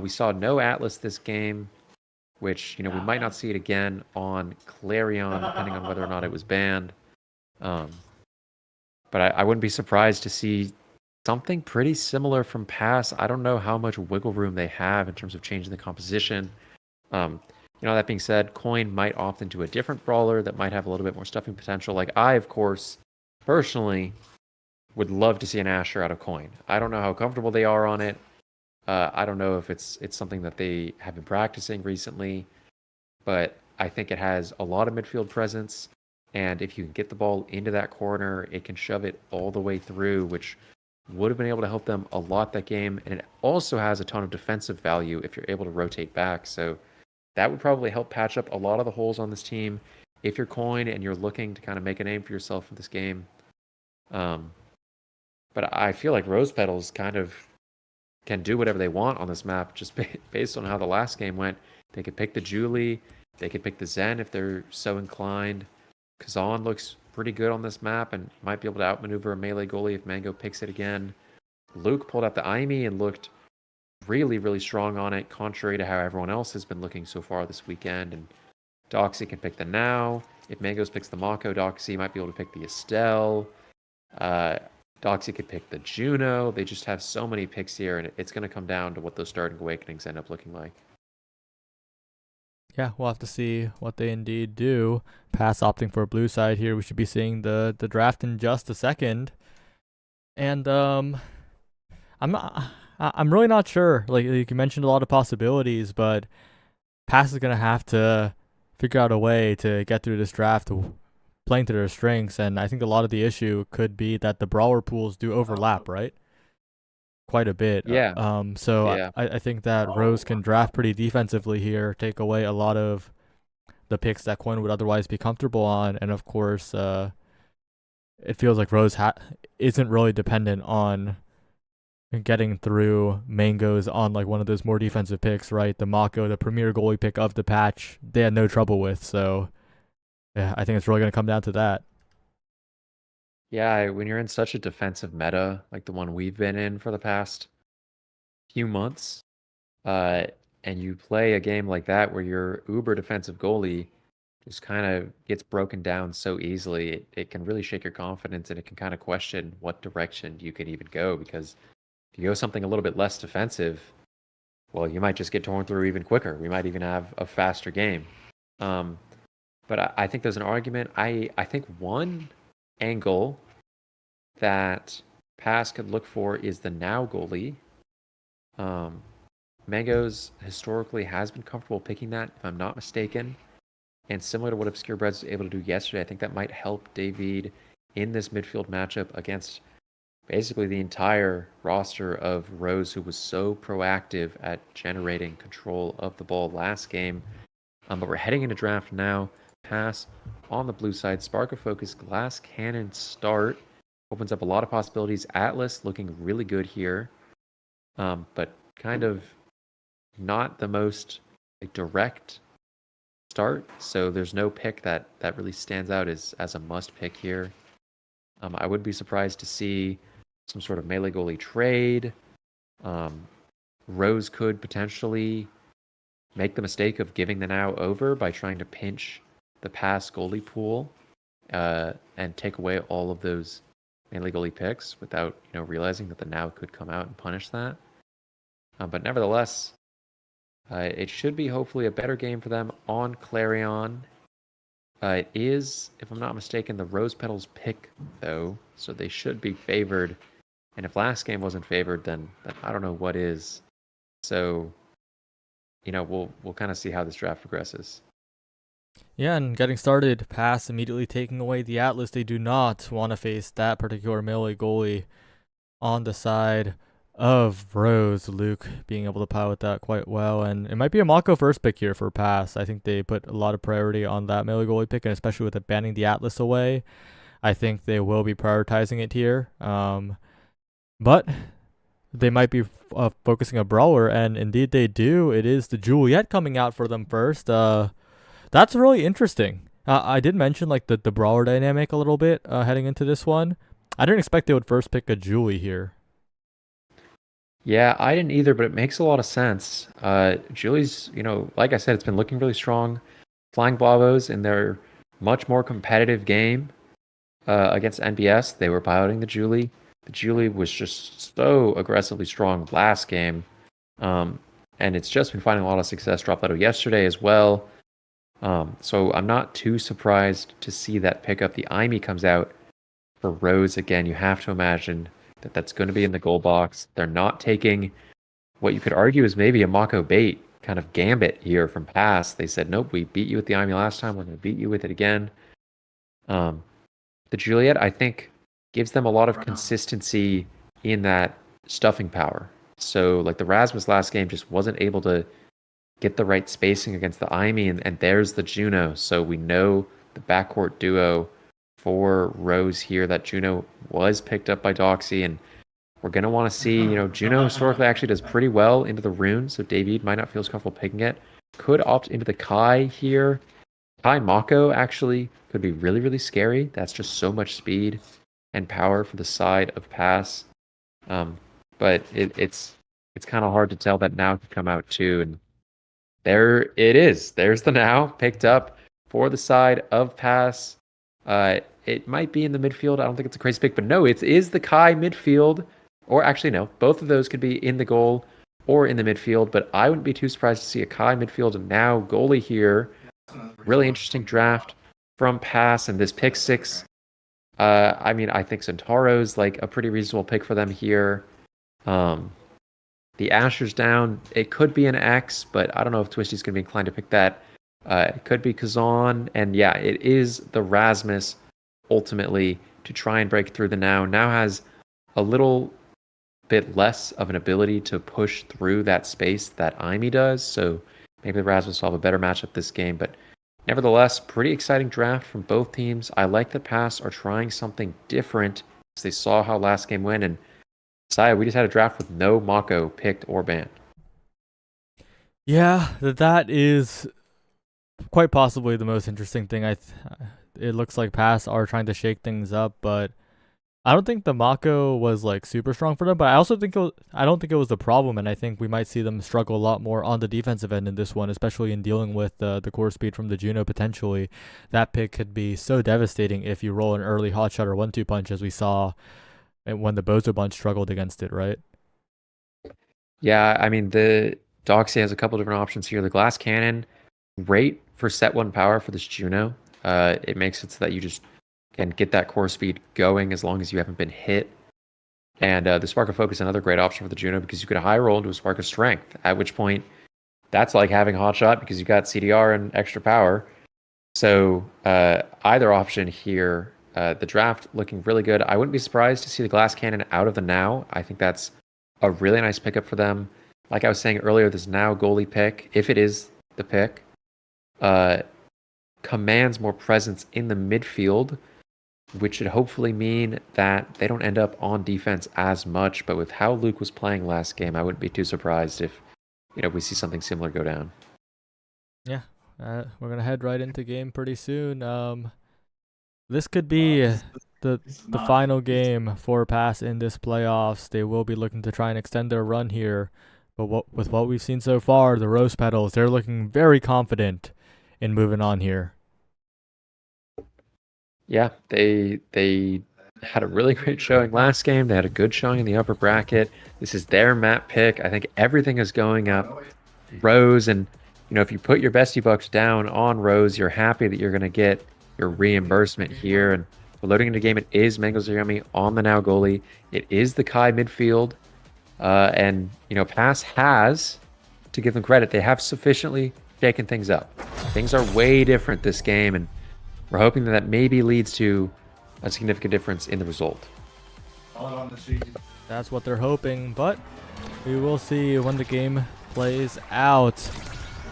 We saw no Atlas this game, which, we might not see it again on Clarion, depending on whether or not it was banned. But I wouldn't be surprised to see something pretty similar from Pass. I don't know how much wiggle room they have in terms of changing the composition. That being said, Coin might opt into a different brawler that might have a little bit more stuffing potential. Like I, of course, personally would love to see an Asher out of Coin. I don't know how comfortable they are on it. I don't know if it's something that they have been practicing recently, but I think it has a lot of midfield presence. And if you can get the ball into that corner, it can shove it all the way through, which would have been able to help them a lot that game. And it also has a ton of defensive value if you're able to rotate back. So that would probably help patch up a lot of the holes on this team if you're Coin and you're looking to kind of make a name for yourself in this game. But I feel like Rose Petals kind of can do whatever they want on this map, just based on how the last game went. They could pick the Julie, they could pick the Zen if they're so inclined. Kazan looks pretty good on this map and might be able to outmaneuver a melee goalie if Mango picks it again. Luke pulled out the Aimi and looked really, really strong on it, contrary to how everyone else has been looking so far this weekend. And Doxy can pick the Now. If Mangos picks the Mako, Doxy might be able to pick the Estelle. Doxy could pick the Juno. They just have so many picks here, and it's going to come down to what those starting Awakenings end up looking like. Yeah, we'll have to see what they indeed do. Pass opting for a blue side here. We should be seeing the draft in just a second. And I'm really not sure. Like you mentioned, a lot of possibilities, but Pass is gonna have to figure out a way to get through this draft, playing to their strengths. And I think a lot of the issue could be that the brawler pools do overlap, right? Quite a bit. Yeah. So Yeah. I think that Rose can draft pretty defensively here, take away a lot of the picks that Coin would otherwise be comfortable on, and of course, it feels like Rose isn't really dependent on getting through Mangoes on like one of those more defensive picks, right? The Mako, the premier goalie pick of the patch, they had no trouble with. So yeah, I think it's really going to come down to that. Yeah, when you're in such a defensive meta like the one we've been in for the past few months, and you play a game like that where your uber defensive goalie just kind of gets broken down so easily, it can really shake your confidence, and it can kind of question what direction you can even go, because if you go something a little bit less defensive, well, you might just get torn through even quicker. We might even have a faster game. But I think there's an argument. I think one angle that Pass could look for is the Now goalie. Mangoes historically has been comfortable picking that, if I'm not mistaken. And similar to what Obscure Breads was able to do yesterday, I think that might help David in this midfield matchup against basically the entire roster of Rose, who was so proactive at generating control of the ball last game. But we're heading into draft now. Pass on the blue side. Spark of Focus, Glass Cannon start. Opens up a lot of possibilities. Atlas looking really good here. But kind of not the most direct start. So there's no pick that really stands out as a must pick here. I would be surprised to see some sort of melee goalie trade. Rose could potentially, make the mistake of giving the Now over by trying to pinch the pass goalie pool and take away all of those mainly goalie picks without realizing that the Now could come out and punish that. But nevertheless, it should be hopefully a better game for them on Clarion. It is, if I'm not mistaken, the Rose Petals pick, though, so they should be favored. And if last game wasn't favored, then I don't know what is. So, we'll kind of see how this draft progresses. Yeah, and getting started, Pass immediately taking away the Atlas. They do not want to face that particular melee goalie on the side of Rose. Luke being able to pilot that quite well, and it might be a Mako first pick here for Pass. I think they put a lot of priority on that melee goalie pick, and especially with it banning the Atlas away, I think they will be prioritizing it here. But they might be focusing a brawler, and indeed they do. It is the Juliet coming out for them first. That's really interesting. I did mention like the brawler dynamic a little bit heading into this one. I didn't expect they would first pick a Julie here. Yeah, I didn't either, but it makes a lot of sense. Julie's, like I said, it's been looking really strong. Flying Bravos in their much more competitive game against NBS, they were piloting the Julie. The Julie was just so aggressively strong last game. And it's just been finding a lot of success. Drop Leto yesterday as well. So I'm not too surprised to see that pickup. The Aimi comes out for Rose again. You have to imagine that that's going to be in the goal box. They're not taking what you could argue is maybe a Mako bait kind of gambit here from Pass. They said, nope, we beat you with the Aimi last time. We're going to beat you with it again. The Juliet, I think, gives them a lot of consistency in that stuffing power. So like the Rasmus last game just wasn't able to get the right spacing against the Aimi, and there's the Juno. So we know the backcourt duo for Rose here, that Juno was picked up by Doxy, and we're going to want to see, Juno historically actually does pretty well into the Rune, so David might not feel as comfortable picking it. Could opt into the Kai here. Kai Mako actually could be really, really scary. That's just so much speed and power for the side of Pass. But it's kind of hard to tell that Now could come out too, and there it is. There's the Now picked up for the side of Pass. It might be in the midfield. I don't think it's a crazy pick, but no, it is the Kai midfield. Or actually, no, both of those could be in the goal or in the midfield, but I wouldn't be too surprised to see a Kai midfield and Now goalie here. Really interesting draft from Pass, and this pick 6. I think Centauro's like a pretty reasonable pick for them here. The Asher's down. It could be an X, but I don't know if Twisty's going to be inclined to pick that. It could be Kazan, and yeah, it is the Rasmus ultimately to try and break through the Now. Now has a little bit less of an ability to push through that space that Aimi does, so maybe the Rasmus will have a better matchup this game, but nevertheless, pretty exciting draft from both teams. I like that Pass are trying something different as they saw how last game went, and Saya, we just had a draft with no Mako picked or banned. Yeah, that is quite possibly the most interesting thing. It looks like Pass are trying to shake things up, but I don't think the Mako was like super strong for them. But I also think I don't think it was the problem, and I think we might see them struggle a lot more on the defensive end in this one, especially in dealing with the core speed from the Juno. Potentially, that pick could be so devastating if you roll an early hot shot or 1-2 punch, as we saw when the Bozo Bunch struggled against it, right? Yeah, I mean, the Doxy has a couple different options here. The Glass Cannon, great for set 1 power for this Juno. It makes it so that you just can get that core speed going as long as you haven't been hit. And the Spark of Focus, another great option for the Juno, because you could high roll into a Spark of Strength, at which point that's like having a hot shot because you've got CDR and extra power. So either option here, the draft looking really good. I wouldn't be surprised to see the Glass Cannon out of the Now. I think that's a really nice pickup for them. Like I was saying earlier, this Now goalie pick, if it is the pick, commands more presence in the midfield, which should hopefully mean that they don't end up on defense as much. But with how Luke was playing last game, I wouldn't be too surprised if we see something similar go down. Yeah, we're gonna head right into game pretty soon. This could be the final game for Pass in this playoffs. They will be looking to try and extend their run here But with what we've seen so far, the Rose Petals, they're looking very confident in moving on here. Yeah, they had a really great showing last game. They had a good showing in the upper bracket. This is their map pick. I think everything is going up Rose, and if you put your bestie bucks down on Rose, you're happy that you're going to get your reimbursement here. And we're loading into game. It is Mangoes Are Yummy on the now goalie. It is the Kai midfield, and Pass has, to give them credit, they have sufficiently shaken things up. Things are way different this game, and we're hoping that maybe leads to a significant difference in the result. That's what they're hoping, but we will see when the game plays out.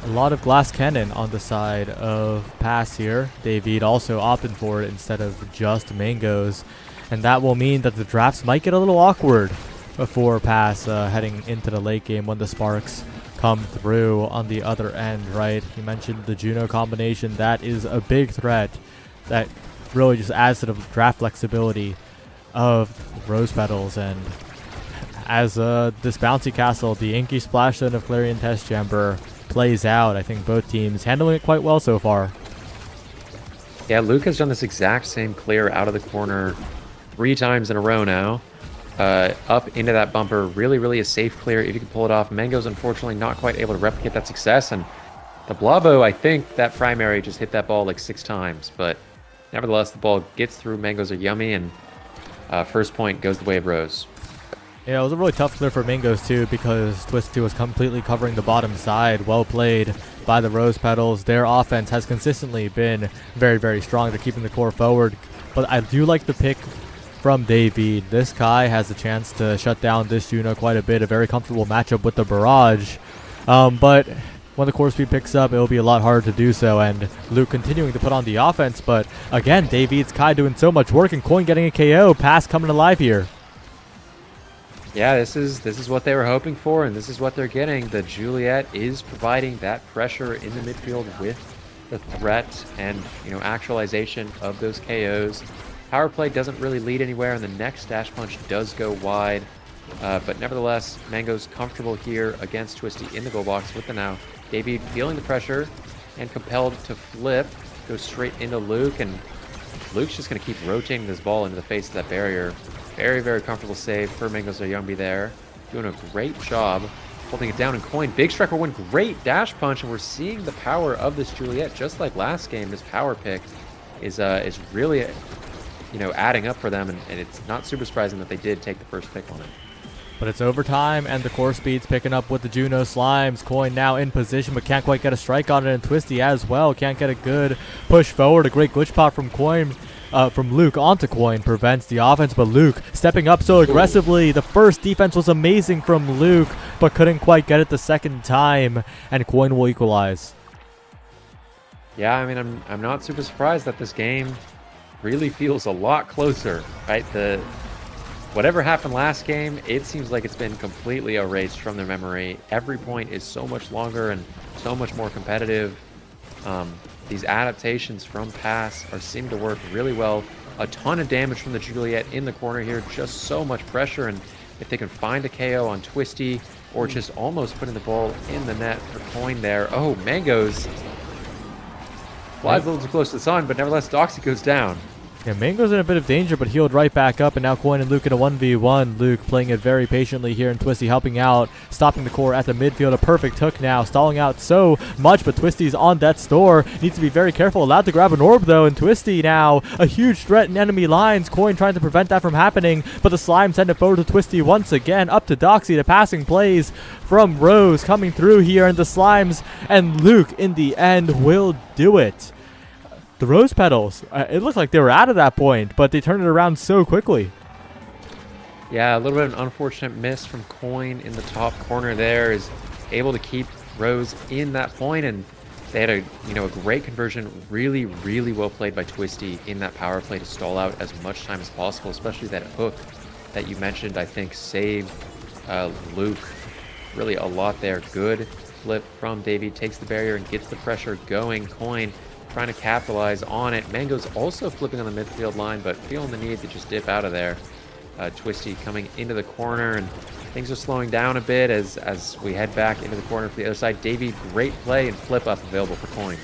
A lot of glass cannon on the side of Pass here. David also opting for it instead of just Mangoes, and that will mean that the drafts might get a little awkward before Pass heading into the late game when the sparks come through on the other end, right? You mentioned the Juno combination. That is a big threat that really just adds to the draft flexibility of Rose Petals. And as this bouncy castle, the Inky Splashdown of Clarion Test Chamber plays out, I think both teams handling it quite well so far. Yeah, Luke has done this exact same clear out of the corner 3 times in a row now. Up into that bumper, really a safe clear if you can pull it off. Mango's unfortunately not quite able to replicate that success, and the Blavo, I think that primary just hit that ball like 6 times, but nevertheless the ball gets through. Mangoes Are Yummy, and first point goes the way of Rose. Yeah, it was a really tough clear for Mangoes too, because Twisty was completely covering the bottom side. Well played by the Rose Petals. Their offense has consistently been very strong. They're keeping the core forward, but I do like the pick from David. This Kai has a chance to shut down this Juno quite a bit. A very comfortable matchup with the Barrage. But when the core speed picks up, it will be a lot harder to do so. And Luke continuing to put on the offense. But again, David's Kai doing so much work, and Coin getting a KO. Pass coming alive here. Yeah, this is what they were hoping for, and this is what they're getting. The Juliet is providing that pressure in the midfield with the threat and actualization of those KOs. Power play doesn't really lead anywhere, and the next dash punch does go wide. But nevertheless, Mango's comfortable here against Twisty in the goal box with the now. David feeling the pressure and compelled to flip, goes straight into Luke, and Luke's just going to keep rotating this ball into the face of that barrier. Very comfortable save for Mangoes Are Yummy there. Doing a great job holding it down, and Coin. Big Striker one great dash punch, and we're seeing the power of this Juliet. Just like last game, this power pick is really adding up for them, and it's not super surprising that they did take the first pick on it. But it's overtime, and the core speed's picking up with the Juno Slimes. Coin now in position, but can't quite get a strike on it, and Twisty as well can't get a good push forward. A great glitch pot from Coin, from Luke onto Coin prevents the offense, but Luke stepping up so aggressively. The first defense was amazing from Luke, but couldn't quite get it the second time, and Coin will equalize. Yeah, I mean, I'm not super surprised that this game really feels a lot closer, right? Whatever happened last game, it seems like it's been completely erased from their memory. Every point is so much longer and so much more competitive. These adaptations from Pass are seeming to work really well. A ton of damage from the Juliet in the corner here, just so much pressure, and if they can find a KO on Twisty or just almost putting the ball in the net for Coin there. Oh, Mangoes flies a little too close to the sun, but nevertheless, Doxy goes down. Yeah, Mango's in a bit of danger, but healed right back up, and now Coin and Luke in a 1v1. Luke playing it very patiently here, and Twisty helping out, stopping the core at the midfield. A perfect hook now, stalling out so much, but Twisty's on death's door. Needs to be very careful. Allowed to grab an orb, though, and Twisty now a huge threat in enemy lines. Coin trying to prevent that from happening, but the Slime send it forward to Twisty once again. Up to Doxy, the passing plays from Rose coming through here, and the Slimes and Luke in the end will do it. The Rose Petals, it looked like they were out of that point, but they turned it around so quickly. Yeah, a little bit of an unfortunate miss from Coin in the top corner there, is able to keep Rose in that point, and they had a great conversion. Really well played by Twisty in that power play to stall out as much time as possible, especially that hook that you mentioned, I think saved Luke really a lot there. Good flip from David, takes the barrier and gets the pressure going. Coin trying to capitalize on it. Mango's also flipping on the midfield line, but feeling the need to just dip out of there. Twisty coming into the corner, and things are slowing down a bit as we head back into the corner for the other side. Davey, great play and flip up available for Coin.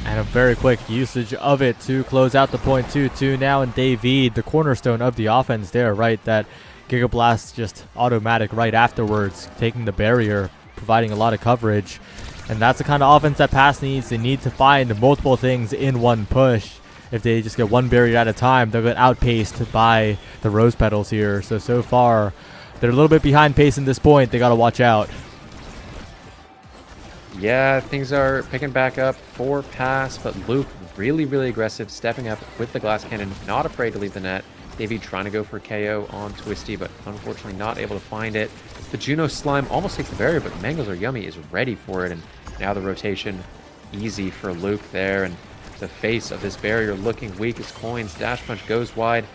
And a very quick usage of it to close out the point 2-2 now. And David, the cornerstone of the offense there, right? That Giga Blast just automatic right afterwards, taking the barrier, providing a lot of coverage. And that's the kind of offense that Pass needs. They need to find multiple things in one push. If they just get one barrier at a time, they'll get outpaced by the Rose Petals here. So far, they're a little bit behind pace in this point. They got to watch out. Yeah, things are picking back up for Pass, but Luke really, really aggressive, stepping up with the glass cannon, not afraid to leave the net. Davey trying to go for a KO on Twisty, but unfortunately not able to find it. The Juno Slime almost takes the barrier, but Mangoes Are Yummy is ready for it, and now the rotation easy for Luke there, and the face of this barrier looking weak as Coin's dash punch goes wide.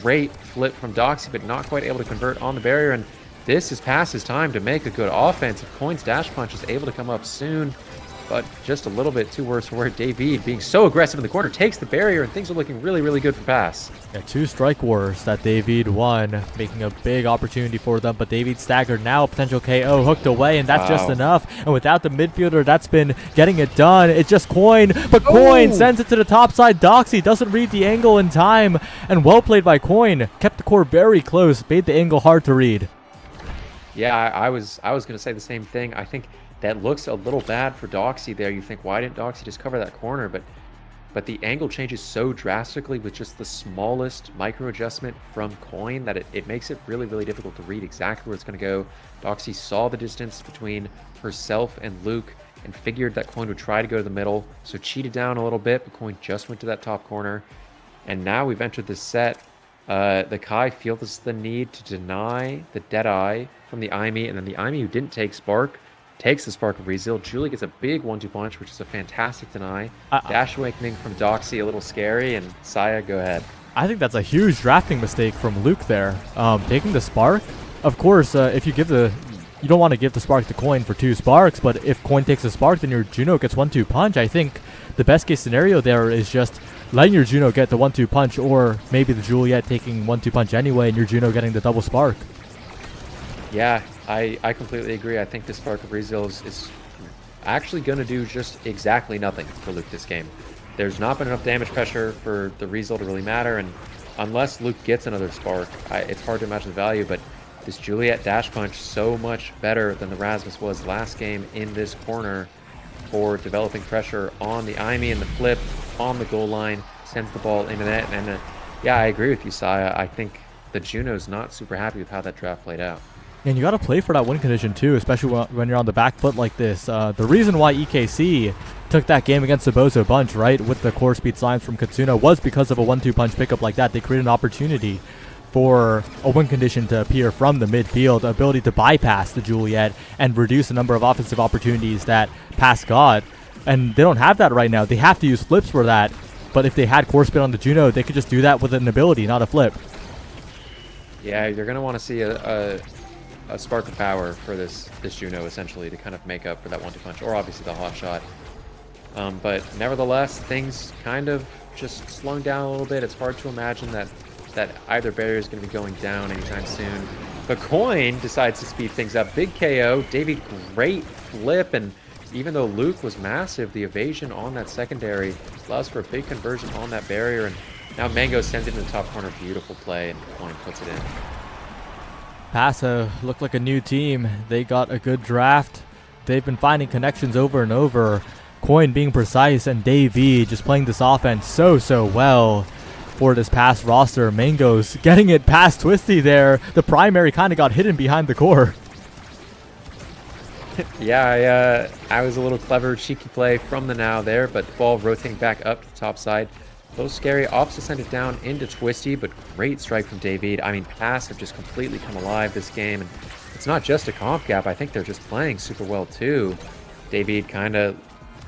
Great flip from Doxy, but not quite able to convert on the barrier, and this is Pass's time to make a good offense. If Coin's dash punch is able to come up soon, but just a little bit too worse for it. David being so aggressive in the corner takes the barrier, and things are looking really, really good for Pass. Yeah, 2 strike wars that David won, making a big opportunity for them, but David staggered now, potential KO hooked away, and that's just enough. And without the midfielder that's been getting it done, it's just Coin, but Coin sends it to the top side. Doxy doesn't read the angle in time, and well played by Coin. Kept the core very close, made the angle hard to read. Yeah, I was going to say the same thing. I think that looks a little bad for Doxy there. You think, why didn't Doxy just cover that corner? But the angle changes so drastically with just the smallest micro adjustment from Coin that it makes it really, really difficult to read exactly where it's going to go. Doxy saw the distance between herself and Luke and figured that Coin would try to go to the middle, so cheated down a little bit, but Coin just went to that top corner. And now we've entered this set. The Kai feels the need to deny the Deadeye from the Aimee, and then the Aimee, who didn't take Spark, takes the Spark of Rezeal. Julie gets a big 1-2 punch, which is a fantastic deny. Dash Awakening from Doxy, a little scary, and Saya, go ahead. I think that's a huge drafting mistake from Luke there. Taking the Spark, of course, if you give the... You don't want to give the Spark to Coin for 2 Sparks, but if Coin takes a Spark, then your Juno gets 1-2 punch. I think the best case scenario there is just letting your Juno get the 1-2 punch, or maybe the Juliet taking 1-2 punch anyway, and your Juno getting the double Spark. Yeah, I completely agree. I think the Spark of Rezeal is actually going to do just exactly nothing for Luke this game. There's not been enough damage pressure for the Rezeal to really matter, and unless Luke gets another Spark, it's hard to imagine the value, but this Juliet dash punch so much better than the Rasmus was last game in this corner for developing pressure on the Aimee, and the flip on the goal line sends the ball into net. And yeah, I agree with you, Saya. I think the Juno's not super happy with how that draft played out. And you got to play for that win condition too, especially when you're on the back foot like this. The reason why EKC took that game against the Bozo Bunch, right, with the core speed slimes from Katsuna, was because of a 1-2 punch pickup like that. They created an opportunity for a win condition to appear from the midfield, the ability to bypass the Juliet and reduce the number of offensive opportunities that Pass got. And they don't have that right now. They have to use flips for that. But if they had core speed on the Juno, they could just do that with an ability, not a flip. Yeah, you're going to want to see a spark of power for this Juno, essentially, to kind of make up for that 1-2 punch, or obviously the hot shot. But nevertheless, things kind of just slowing down a little bit. It's hard to imagine that either barrier is going to be going down anytime soon. But Coin decides to speed things up. Big KO. Davey, great flip. And even though Luke was massive, the evasion on that secondary allows for a big conversion on that barrier. And now Mango sends it in the top corner. Beautiful play, and Coin puts it in. Passa looked like a new team. They got a good draft. They've been finding connections over and over. Coin being precise, and Davey just playing this offense so well for this past roster. Mangoes getting it past Twisty there. The primary kind of got hidden behind the core. Yeah, I was a little clever, cheeky play from the now there, but the ball rotating back up to the top side. A little scary. Opts to send it down into Twisty, but great strike from David. I mean, Pass have just completely come alive this game, and it's not just a comp gap. I think they're just playing super well too. David kind of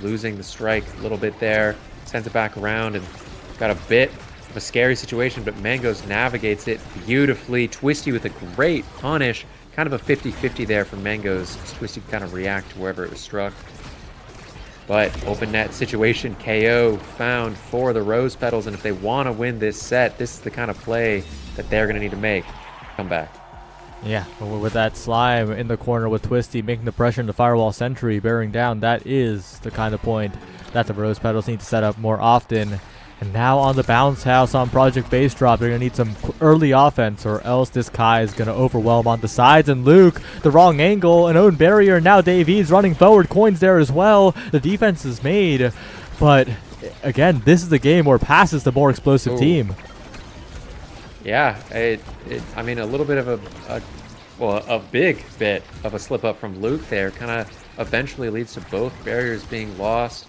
losing the strike a little bit there, sends it back around, and got a bit of a scary situation, but Mangoes navigates it beautifully. Twisty with a great punish. Kind of a 50-50 there for Mangoes. Twisty could kind of react to wherever it was struck. But open net situation, KO found for the Rose Petals, and if they want to win this set, this is the kind of play that they're going to need to make. Come back. Yeah, with that slime in the corner with Twisty making the pressure into Firewall Sentry bearing down, that is the kind of point that the Rose Petals need to set up more often. And now on the bounce house on Project Base Drop, they're going to need some early offense or else this Kai is going to overwhelm on the sides. And Luke, the wrong angle, an own barrier. Now Davies running forward, Coin's there as well. The defense is made, but again, this is the game where Pass is the more explosive team. Yeah, I mean, a little bit of a big bit of a slip up from Luke there kind of eventually leads to both barriers being lost.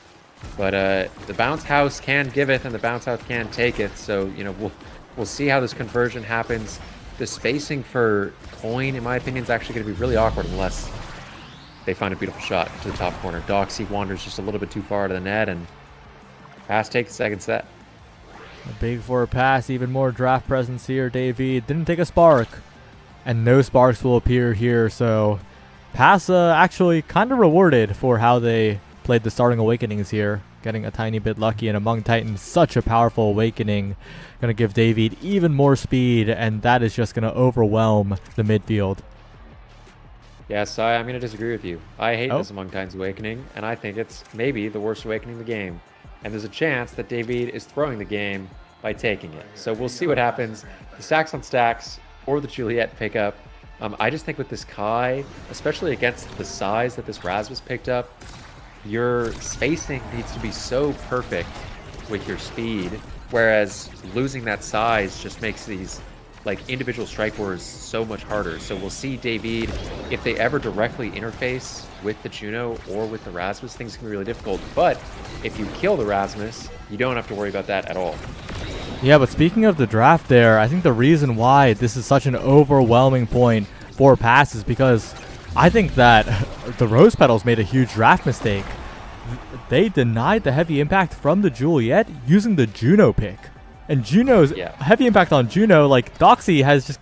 But the bounce house can giveth and the bounce house can taketh. So, you know, we'll see how this conversion happens. The spacing for Coin, in my opinion, is actually going to be really awkward unless they find a beautiful shot to the top corner. Doxy wanders just a little bit too far to the net, and Pass takes the second set. A big for a Pass, even more draft presence here. David didn't take a spark, and no sparks will appear here. So Pass actually kind of rewarded for how they played the starting awakenings here, getting a tiny bit lucky. And Among Titans, such a powerful awakening, going to give David even more speed, and that is just going to overwhelm the midfield. Yeah, Sai, I'm going to disagree with you. I hate this Among Titans awakening, and I think it's maybe the worst awakening in the game. And there's a chance that David is throwing the game by taking it. So we'll see what happens. The stacks on stacks or the Juliet pickup. I just think with this Kai, especially against the size that this Rasmus picked up, your spacing needs to be so perfect with your speed, whereas losing that size just makes these like individual strike wars so much harder. So we'll see David, if they ever directly interface with the Juno or with the Rasmus, things can be really difficult. But if you kill the Rasmus, you don't have to worry about that at all. Yeah, but speaking of the draft there, I think the reason why this is such an overwhelming point for Pass is because I think that the Rose Petals made a huge draft mistake. They denied the heavy impact from the Juliet using the Juno pick. And Juno's heavy impact on Juno, like Doxy has just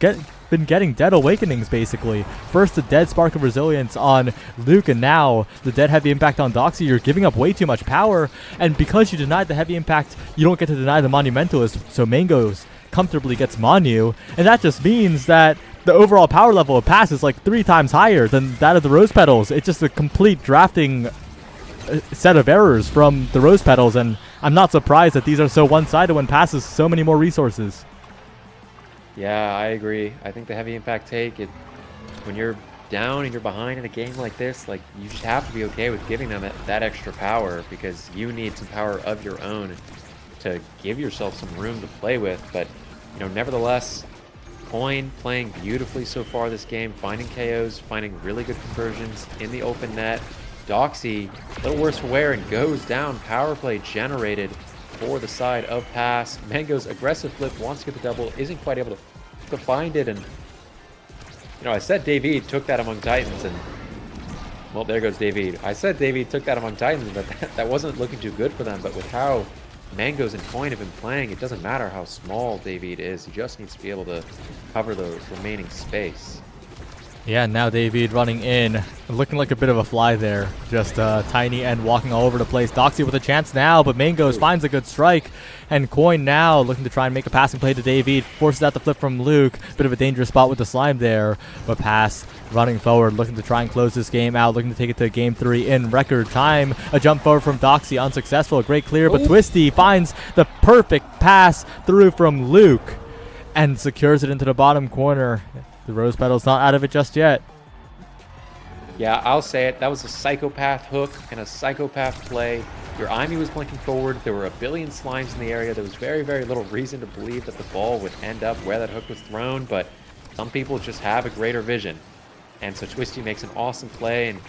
been getting dead awakenings basically. First the dead spark of resilience on Luke, and now the dead heavy impact on Doxy. You're giving up way too much power, and because you denied the heavy impact, you don't get to deny the Monumentalist, so Mangoes comfortably gets Monu, and that just means that the overall power level of Pass is like 3 times higher than that of the Rose Petals. It's just a complete drafting set of errors from the Rose Petals, and I'm not surprised that these are so one-sided when Pass has so many more resources. Yeah, I agree. I think the heavy impact take, when you're down and you're behind in a game like this, like you just have to be okay with giving them that extra power, because you need some power of your own to give yourself some room to play with. But, you know, nevertheless, Coin playing beautifully so far this game, finding KOs, finding really good conversions in the open net. Doxy, a little worse for wear, and goes down. Power play generated for the side of Pass. Mango's aggressive flip, wants to get the double, isn't quite able to find it. And, you know, I said David took that Among Titans, and, well, there goes David. I said David took that Among Titans, but that wasn't looking too good for them. But with how Mangoes and Coin have been playing, it doesn't matter how small David is. He just needs to be able to cover the remaining space. Yeah, now David running in, looking like a bit of a fly there. Just tiny and walking all over the place. Doxy with a chance now, but Mangoes finds a good strike. And Coin now looking to try and make a passing play to David. Forces out the flip from Luke. Bit of a dangerous spot with the slime there. But Pass running forward, looking to try and close this game out. Looking to take it to game 3 in record time. A jump forward from Doxy, unsuccessful. A great clear, but Twisty finds the perfect pass through from Luke. And secures it into the bottom corner. The Rose Petals not out of it just yet. Yeah, I'll say it. That was a psychopath hook and a psychopath play. Your Imi was blinking forward. There were a billion slimes in the area. There was very, very little reason to believe that the ball would end up where that hook was thrown, but some people just have a greater vision. And so Twisty makes an awesome play, and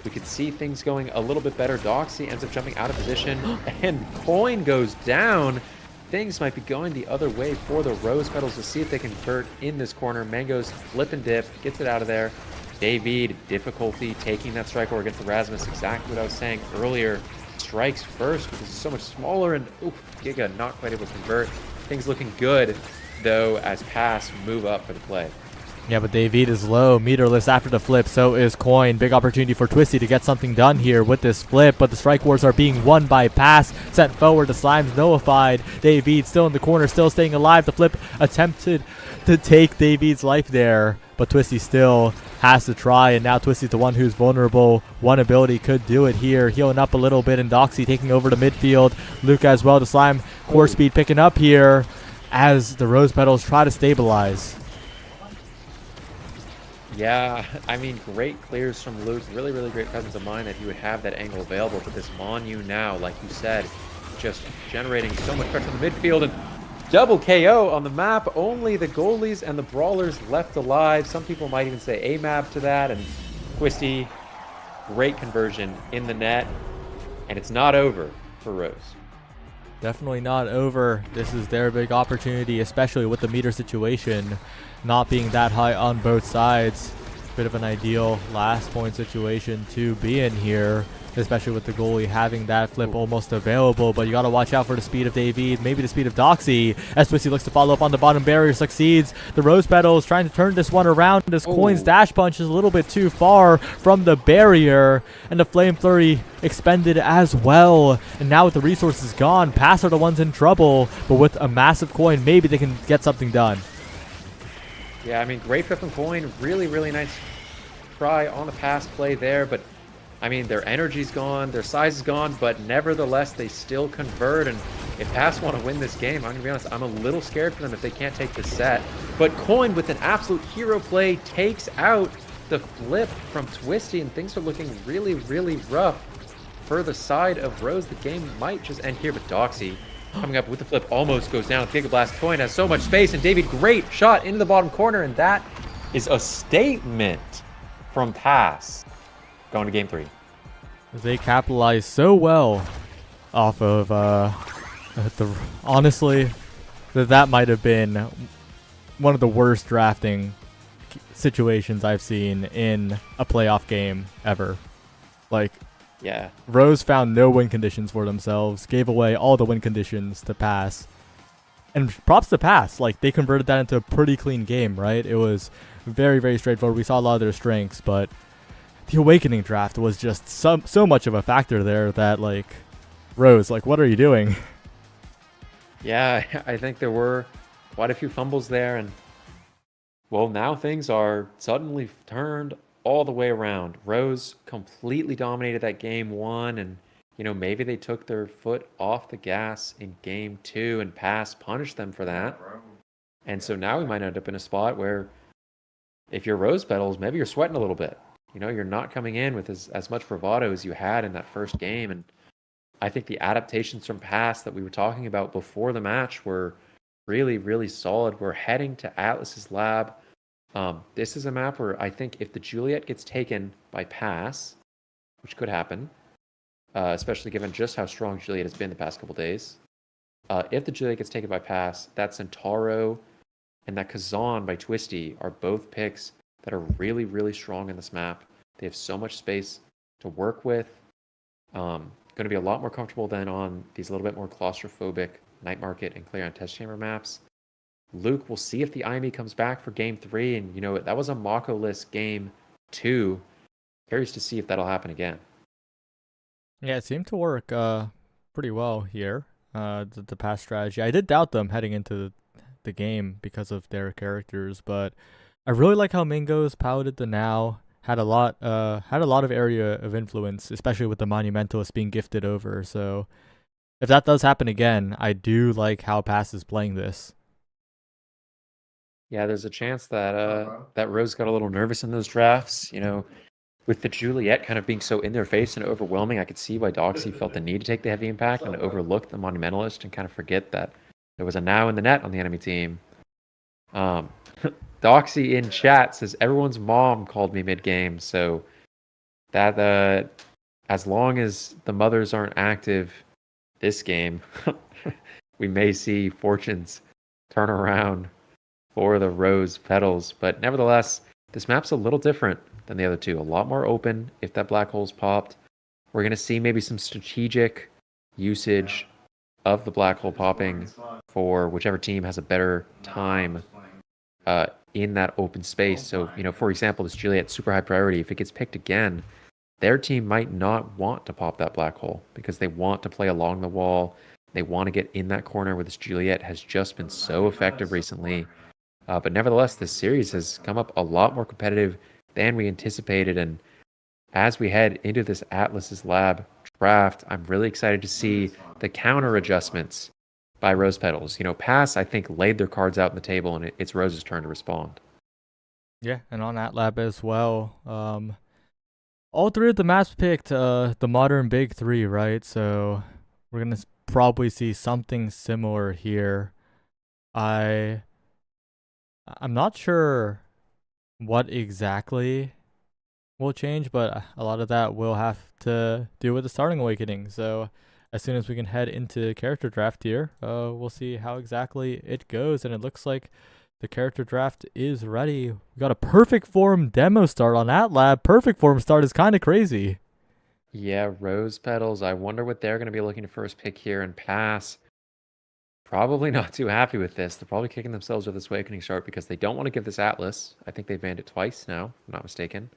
we could see things going a little bit better. Doxy ends up jumping out of position, and Coin goes down. Things might be going the other way for the Rose Petals. To see if they can convert in this corner. Mangoes flip and dip, gets it out of there. David, difficulty taking that strike or against the Rasmus. Exactly what I was saying earlier. Strikes first because it's so much smaller, and Giga not quite able to convert. Things looking good, though, as Pass move up for the play. Yeah, but David is low, meterless after the flip, so is Coin. Big opportunity for Twisty to get something done here with this flip, but the strike wars are being won by Pass. Sent forward, the Slime's nullified. David still in the corner, still staying alive. The flip attempted to take David's life there, but Twisty still has to try, and now Twisty's the one who's vulnerable. One ability could do it here, healing up a little bit, and Doxy taking over the midfield. Luke as well, the Slime core speed picking up here as the Rose Petals try to stabilize. Yeah, I mean, great clears from Luke. Really, really great presence of mind that he would have that angle available. But this Monu now, like you said, just generating so much pressure in the midfield. And double KO on the map. Only the goalies and the brawlers left alive. Some people might even say AMAP to that. And Twisty, great conversion in the net. And it's not over for Rose. Definitely not over. This is their big opportunity, especially with the meter situation not being that high on both sides. Bit of an ideal last point situation to be in here, especially with the goalie having that flip almost available. But you got to watch out for the speed of David, maybe the speed of Doxy. As Twisty looks to follow up on the bottom barrier, succeeds. The Rose Petals trying to turn this one around. This Coin's dash punch is a little bit too far from the barrier, and the Flame Flurry expended as well. And now with the resources gone, Pass are the ones in trouble. But with a massive Coin, maybe they can get something done. Yeah, I mean, great flip from Coin. Really, really nice try on the pass play there. But, I mean, their energy's gone, their size is gone, but nevertheless, they still convert. And if Pass want to win this game, I'm going to be honest, I'm a little scared for them if they can't take the set. But Coin, with an absolute hero play, takes out the flip from Twisty, and things are looking really, really rough for the side of Rose. The game might just end here, but Doxy coming up with the flip almost goes down. Giga Blast. Coin has so much space, and David, great shot into the bottom corner, and that is a statement from Pass going to game 3. They capitalized so well off of honestly, that might have been one of the worst drafting situations I've seen in a playoff game ever. Like, Yeah. Rose found no win conditions for themselves, gave away all the win conditions to Pass. And props to Pass, like, they converted that into a pretty clean game, right? It was very, very straightforward. We saw a lot of their strengths, but the Awakening draft was just so much of a factor there that, like, Rose, like, what are you doing? Yeah, I think there were quite a few fumbles there, and well, now things are suddenly turned all the way around. Rose completely dominated that game 1, and you know, maybe they took their foot off the gas in game 2 and Pass punished them for that. And so now we might end up in a spot where if you're Rose Petals, maybe you're sweating a little bit. You know, you're not coming in with as much bravado as you had in that first game. And I think the adaptations from Pass that we were talking about before the match were really, really solid. We're heading to Atlas's lab. This is a map where I think if the Juliet gets taken by Pass, which could happen, especially given just how strong Juliet has been the past couple days, if the Juliet gets taken by Pass, that Centauro and that Kazan by Twisty are both picks that are really, really strong in this map. They have so much space to work with. Going to be a lot more comfortable than on these little bit more claustrophobic Night Market and Clear on Test Chamber maps. Luke, we'll see if the IME comes back for game 3. And, you know, that was a Mako-less game 2. Curious to see if that'll happen again. Yeah, it seemed to work pretty well here, the Pass strategy. I did doubt them heading into the game because of their characters, but I really like how Mingo's piloted the Now. Had a lot of area of influence, especially with the Monumentalist being gifted over. So if that does happen again, I do like how Pass is playing this. Yeah, there's a chance that that Rose got a little nervous in those drafts. You know, with the Juliet kind of being so in their face and overwhelming, I could see why Doxy felt the need to take the heavy impact and overlook the Monumentalist and kind of forget that there was a Now in the net on the enemy team. Doxy in chat says everyone's mom called me mid-game, so that as long as the mothers aren't active this game, we may see fortunes turn around for the Rose Petals. But nevertheless, this map's a little different than the other two. A lot more open if that black hole's popped. We're going to see maybe some strategic usage of the black hole popping for whichever team has a better time in that open space. So, for example, this Juliet super high priority, if it gets picked again, their team might not want to pop that black hole because they want to play along the wall. They want to get in that corner where this Juliet has just been so effective recently. But nevertheless, this series has come up a lot more competitive than we anticipated. And as we head into this Atlas's Lab draft, I'm really excited to see the counter adjustments by Rose Petals. Pass, I think, laid their cards out on the table, and it's Rose's turn to respond. Yeah, and on Atlab as well. All three of the maps picked the modern big three, right? So we're gonna probably see something similar here. I'm not sure what exactly will change, but a lot of that will have to do with the starting awakening. So as soon as we can head into character draft here, we'll see how exactly it goes. And it looks like the character draft is ready. We got a perfect form demo start on Atlab. Perfect form start is kind of crazy. Yeah, Rose Petals. I wonder what they're going to be looking to first pick here and pass. Probably not too happy with this. They're probably kicking themselves with this awakening start because they don't want to give this Atlas. I think they've banned it twice now, if I'm not mistaken.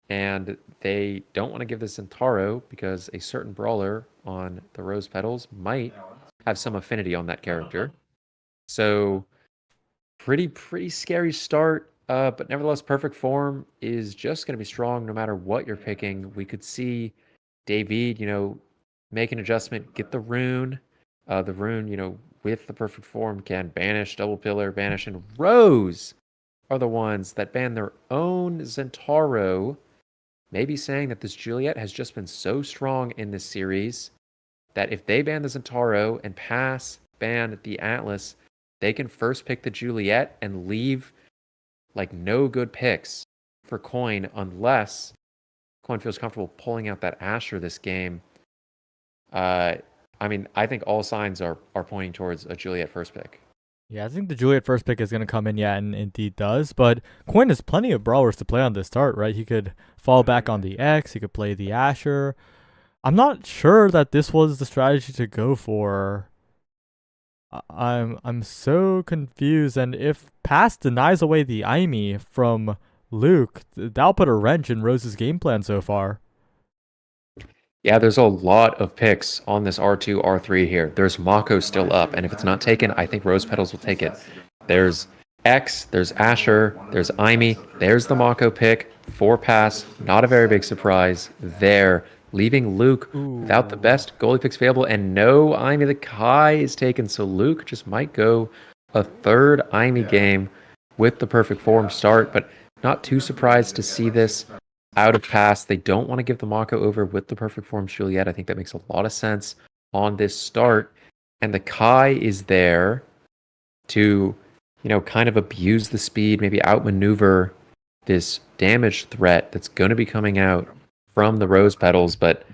And they don't want to give this Zentaro because a certain brawler on the Rose Petals might have some affinity on that character. So pretty scary start. But nevertheless, perfect form is just going to be strong no matter what you're picking. We could see David, make an adjustment, get the rune. The rune, with the perfect form can banish, double pillar, banish, and Rose are the ones that ban their own Zentaro. Maybe saying that this Juliet has just been so strong in this series that if they ban the Zentaro and pass ban the Atlas, they can first pick the Juliet and leave no good picks for Coin unless Coin feels comfortable pulling out that Asher this game. I think all signs are pointing towards a Juliet first pick. Yeah, I think the Juliet first pick is going to come in, and indeed does. But Coin has plenty of brawlers to play on this start, right? He could fall back on the X. He could play the Asher. I'm not sure that this was the strategy to go for. I'm so confused. And if Pass denies away the Aimi from Luke, that'll put a wrench in Rose's game plan so far. Yeah, there's a lot of picks on this R2, R3 here. There's Mako still up, and if it's not taken, I think Rose Petals will take it. There's X, there's Asher, there's Aimi, there's the Mako pick, 4 pass, not a very big surprise there, leaving Luke without the best goalie picks available, and no Aimi the Kai is taken, so Luke just might go a third Aimi game with the perfect form start, but not too surprised to see this out of pass. They don't want to give the Mako over with the perfect form Juliet. I think that makes a lot of sense on this start. And the Kai is there to, kind of abuse the speed, maybe outmaneuver this damage threat that's going to be coming out from the Rose Petals. But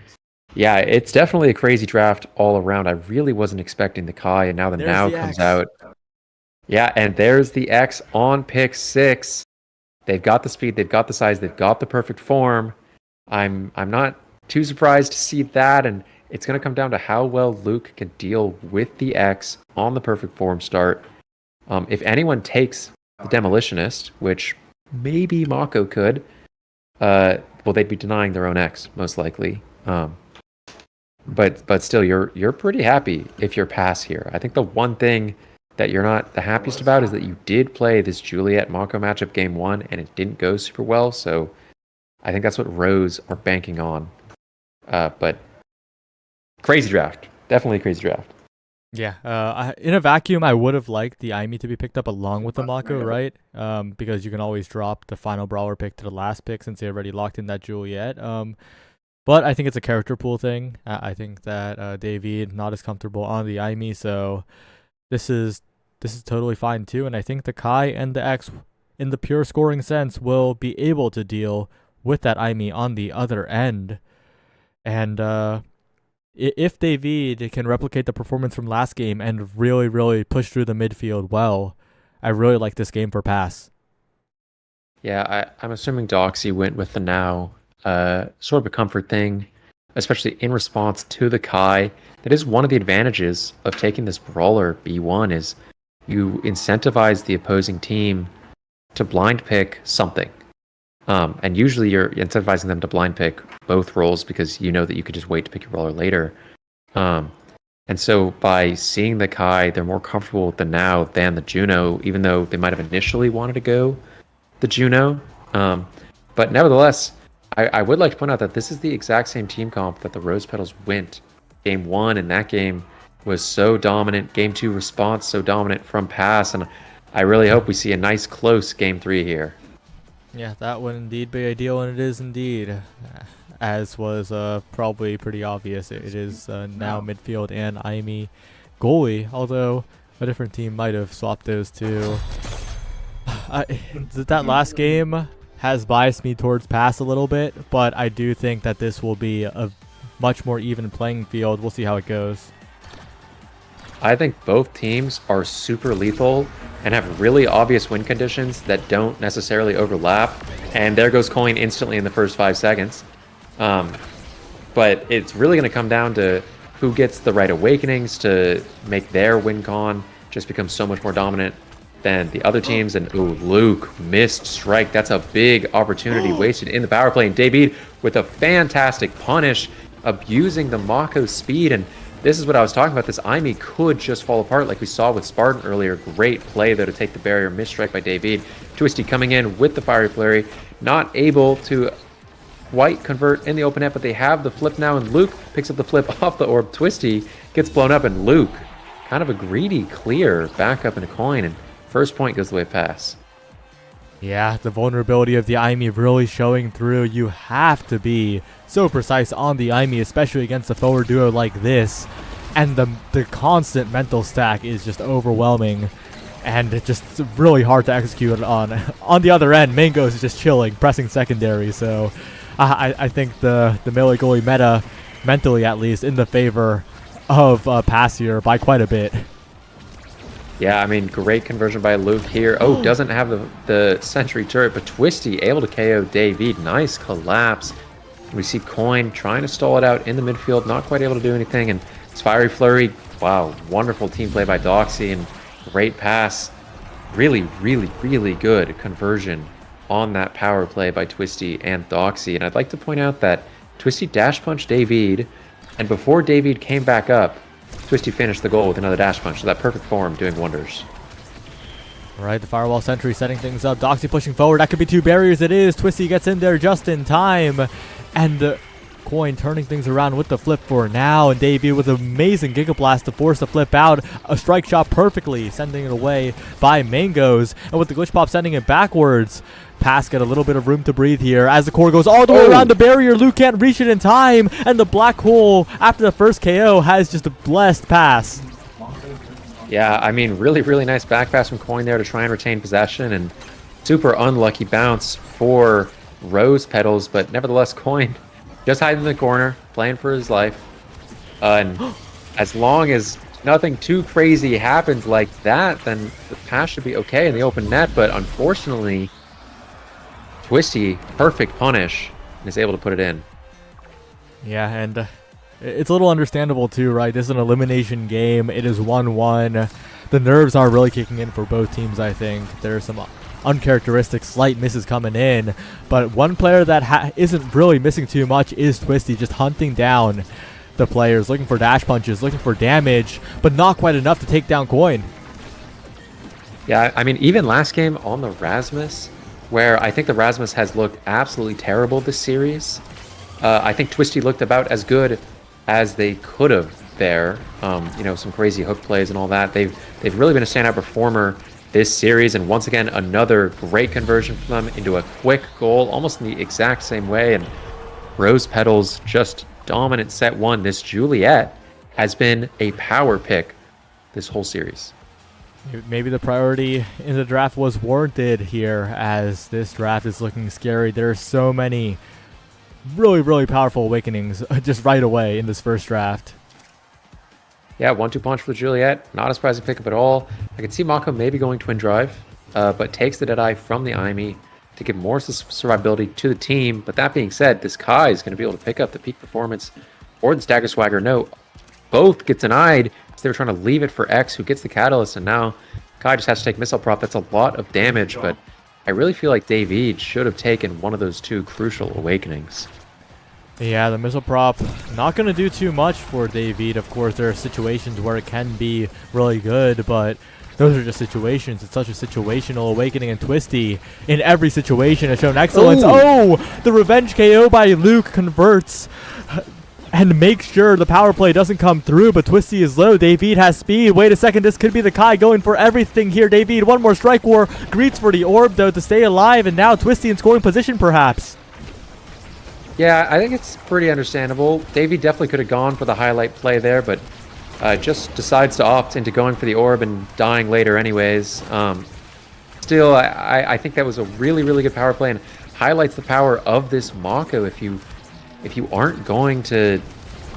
yeah, it's definitely a crazy draft all around. I really wasn't expecting the Kai, and now the Now comes out. Yeah, and there's the X on pick 6. They've got the speed, they've got the size, they've got the perfect form. I'm not too surprised to see that, and it's going to come down to how well Luke can deal with the X on the perfect form start. If anyone takes the Demolitionist, which maybe Mako could, they'd be denying their own X, most likely. But still, you're pretty happy if you're pass here. I think the one thing that you're not the happiest about is that you did play this Juliet Mako matchup game 1 and it didn't go super well. So I think that's what Rose are banking on. But crazy draft. Definitely a crazy draft. Yeah. In a vacuum, I would have liked the Aimi to be picked up along with the Mako, right? Because you can always drop the final brawler pick to the last pick since they already locked in that Juliet. But I think it's a character pool thing. I think that David not as comfortable on the Aimi, so this is totally fine too, and I think the Kai and the X, in the pure scoring sense, will be able to deal with that Aimi on the other end. And if David can replicate the performance from last game and really, really push through the midfield well, I really like this game for pass. Yeah, I'm assuming Doxy went with the Now, sort of a comfort thing, especially in response to the Kai. That is one of the advantages of taking this brawler B1 is you incentivize the opposing team to blind pick something. And usually you're incentivizing them to blind pick both roles because you know that you could just wait to pick your roller later. And so by seeing the Kai, they're more comfortable with the Now than the Juno, even though they might have initially wanted to go the Juno. But nevertheless, I would like to point out that this is the exact same team comp that the Rose Petals went game 1, and that game was so dominant. Game 2 response so dominant from pass, and I really hope we see a nice close game 3 here. Yeah, that would indeed be ideal, and it is indeed. As was probably pretty obvious, it is now midfield and Aimi goalie, although a different team might have swapped those two. That last game has biased me towards pass a little bit, but I do think that this will be a much more even playing field. We'll see how it goes. I think both teams are super lethal and have really obvious win conditions that don't necessarily overlap, and there goes Coin instantly in the first 5 seconds. But it's really going to come down to who gets the right awakenings to make their win con just become so much more dominant than the other teams. And ooh, Luke missed strike. That's a big opportunity wasted in the power play. And David with a fantastic punish, abusing the Mako speed. And this is what I was talking about. This Aimi could just fall apart like we saw with Spartan earlier. Great play though to take the barrier. Missed strike by David. Twisty coming in with the Fiery Flurry. Not able to quite convert in the open net, but they have the flip now, and Luke picks up the flip off the orb. Twisty gets blown up, and Luke, kind of a greedy clear back up in a Coin, and first point goes the way of pass. Yeah, the vulnerability of the Aimi really showing through. You have to be so precise on the Aimi, especially against a forward duo like this, and the constant mental stack is just overwhelming. And it's just really hard to execute on. On the other end, Mangoes is just chilling, pressing secondary, so I think the melee goalie meta, mentally at least, in the favor of pass here by quite a bit. Yeah, I mean, great conversion by Luke here. Oh, doesn't have the sentry turret, but Twisty able to KO David. Nice collapse. We see Coin trying to stall it out in the midfield, not quite able to do anything. And it's Fiery Flurry. Wow, wonderful team play by Doxy, and great pass. Really, really, really good conversion on that power play by Twisty and Doxy. And I'd like to point out that Twisty dash punched David, and before David came back up, Twisty finished the goal with another dash punch. So that perfect form doing wonders. Right, the Firewall Sentry setting things up. Doxy pushing forward. That could be 2 barriers. It is. Twisty gets in there just in time. And Coin turning things around with the flip for now. And David with an amazing Giga Blast to force the flip out. A strike shot perfectly, sending it away by Mangoes. And with the Glitch Pop sending it backwards. Pass get a little bit of room to breathe here as the core goes all the way around the barrier. Luke can't reach it in time, and the Black Hole after the first KO has just a blessed pass. Yeah, I mean, really, really nice back pass from Coin there to try and retain possession, and super unlucky bounce for Rose Petals, but nevertheless, Coin just hiding in the corner, playing for his life. And as long as nothing too crazy happens like that, then the pass should be okay in the open net, but unfortunately, Twisty, perfect punish, and is able to put it in. Yeah, and it's a little understandable too, right? This is an elimination game. It is 1-1. The nerves are really kicking in for both teams, I think. There's some uncharacteristic slight misses coming in, but one player that isn't really missing too much is Twisty, just hunting down the players, looking for dash punches, looking for damage, but not quite enough to take down Coin. Yeah, I mean, even last game on the Rasmus, where I think the Rasmus has looked absolutely terrible this series. I think Twisty looked about as good as they could have there. You know, some crazy hook plays and all that. They've really been a standout performer this series, and once again, another great conversion from them into a quick goal, almost in the exact same way. And Rose Petals just dominant set 1. This Juliet has been a power pick this whole series. Maybe the priority in the draft was warranted here, as this draft is looking scary. There are so many really, really powerful awakenings just right away in this first draft. Yeah, 1-2 punch for the Juliet. Not a surprising pickup at all. I can see Mako maybe going Twin Drive, but takes the Deadeye from the Aimi to give more survivability to the team. But that being said, this Kai is going to be able to pick up the peak performance or the Stagger Swagger. No, both get denied. They were trying to leave it for X, who gets the Catalyst, and now Kai just has to take Missile Prop. That's a lot of damage, but I really feel like David should have taken one of those 2 crucial awakenings. Yeah, the missile prop not going to do too much for David. Of course, there are situations where it can be really good, but those are just situations. It's such a situational awakening, and Twisty in every situation has shown excellence. Ooh. Oh, the revenge KO by Luke converts and makes sure the power play doesn't come through, but Twisty is low. David has speed. Wait a second, this could be the Kai going for everything here. David, one more strike war. Greets for the orb, though, to stay alive, and now Twisty in scoring position, perhaps. Yeah, I think it's pretty understandable. David definitely could have gone for the highlight play there, but just decides to opt into going for the orb and dying later anyways. Still, I think that was a really, really good power play and highlights the power of this Mako. If you aren't going to,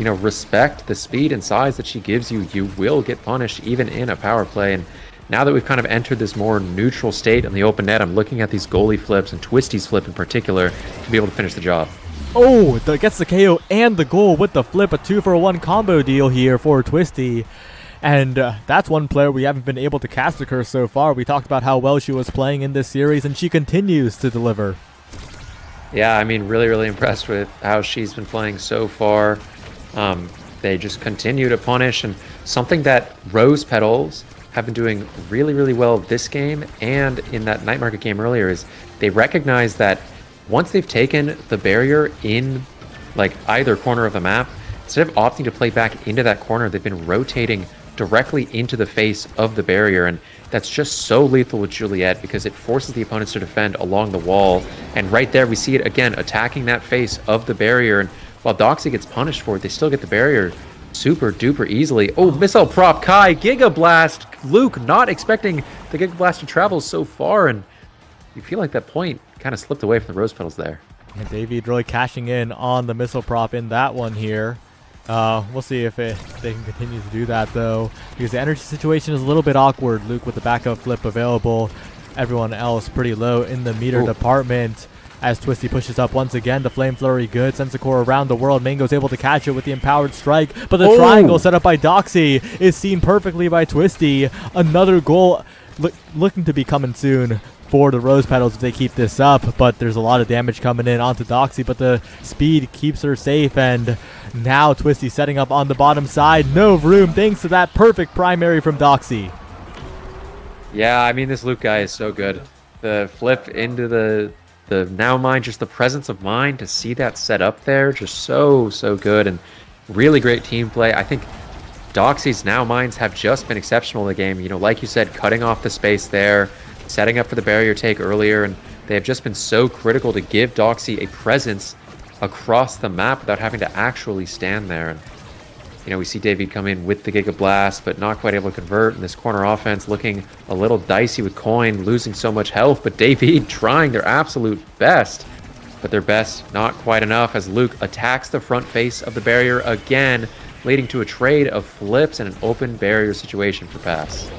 respect the speed and size that she gives you, you will get punished even in a power play. And now that we've kind of entered this more neutral state in the open net, I'm looking at these goalie flips and Twisty's flip in particular to be able to finish the job. Oh, gets the KO and the goal with the flip. A 2-for-1 combo deal here for Twisty. And that's one player we haven't been able to cast a curse so far. We talked about how well she was playing in this series, and she continues to deliver. Yeah, I mean, really, really impressed with how she's been playing so far. They just continue to punish, and something that Rose Petals have been doing really, really well this game and in that Night Market game earlier is they recognize that once they've taken the barrier in like either corner of the map, instead of opting to play back into that corner, they've been rotating directly into the face of the barrier, and that's just so lethal with Juliet because it forces the opponents to defend along the wall. And right there we see it again attacking that face of the barrier, and while Doxy gets punished for it, they still get the barrier super duper easily. Oh, missile prop Kai, Giga Blast. Luke not expecting the Giga Blast to travel so far, and you feel like that point kind of slipped away from the Rose Petals there. And David really cashing in on the missile prop in that one here. We'll see if they can continue to do that, though, because the energy situation is a little bit awkward. Luke with the backup flip available. Everyone else pretty low in the meter department. As Twisty pushes up once again, the Flame Flurry good. Sends the core around the world. Mango's able to catch it with the Empowered Strike, but the triangle set up by Doxy is seen perfectly by Twisty. Another goal looking to be coming soon for the Rose Petals if they keep this up, but there's a lot of damage coming in onto Doxy, but the speed keeps her safe, and now Twisty setting up on the bottom side. No room thanks to that perfect primary from Doxy. Yeah, I mean, this Luke guy is so good. The flip into the Now Mind, just the presence of mind to see that set up there, just so good, and really great team play. I think Doxy's Now Minds have just been exceptional in the game. Like you said, cutting off the space there, setting up for the barrier take earlier, and they have just been so critical to give Doxy a presence across the map without having to actually stand there. And we see David come in with the Giga Blast, but not quite able to convert, and this corner offense looking a little dicey with Coin losing so much health, but David trying their absolute best, but their best not quite enough as Luke attacks the front face of the barrier again, leading to a trade of flips and an open barrier situation for Pass.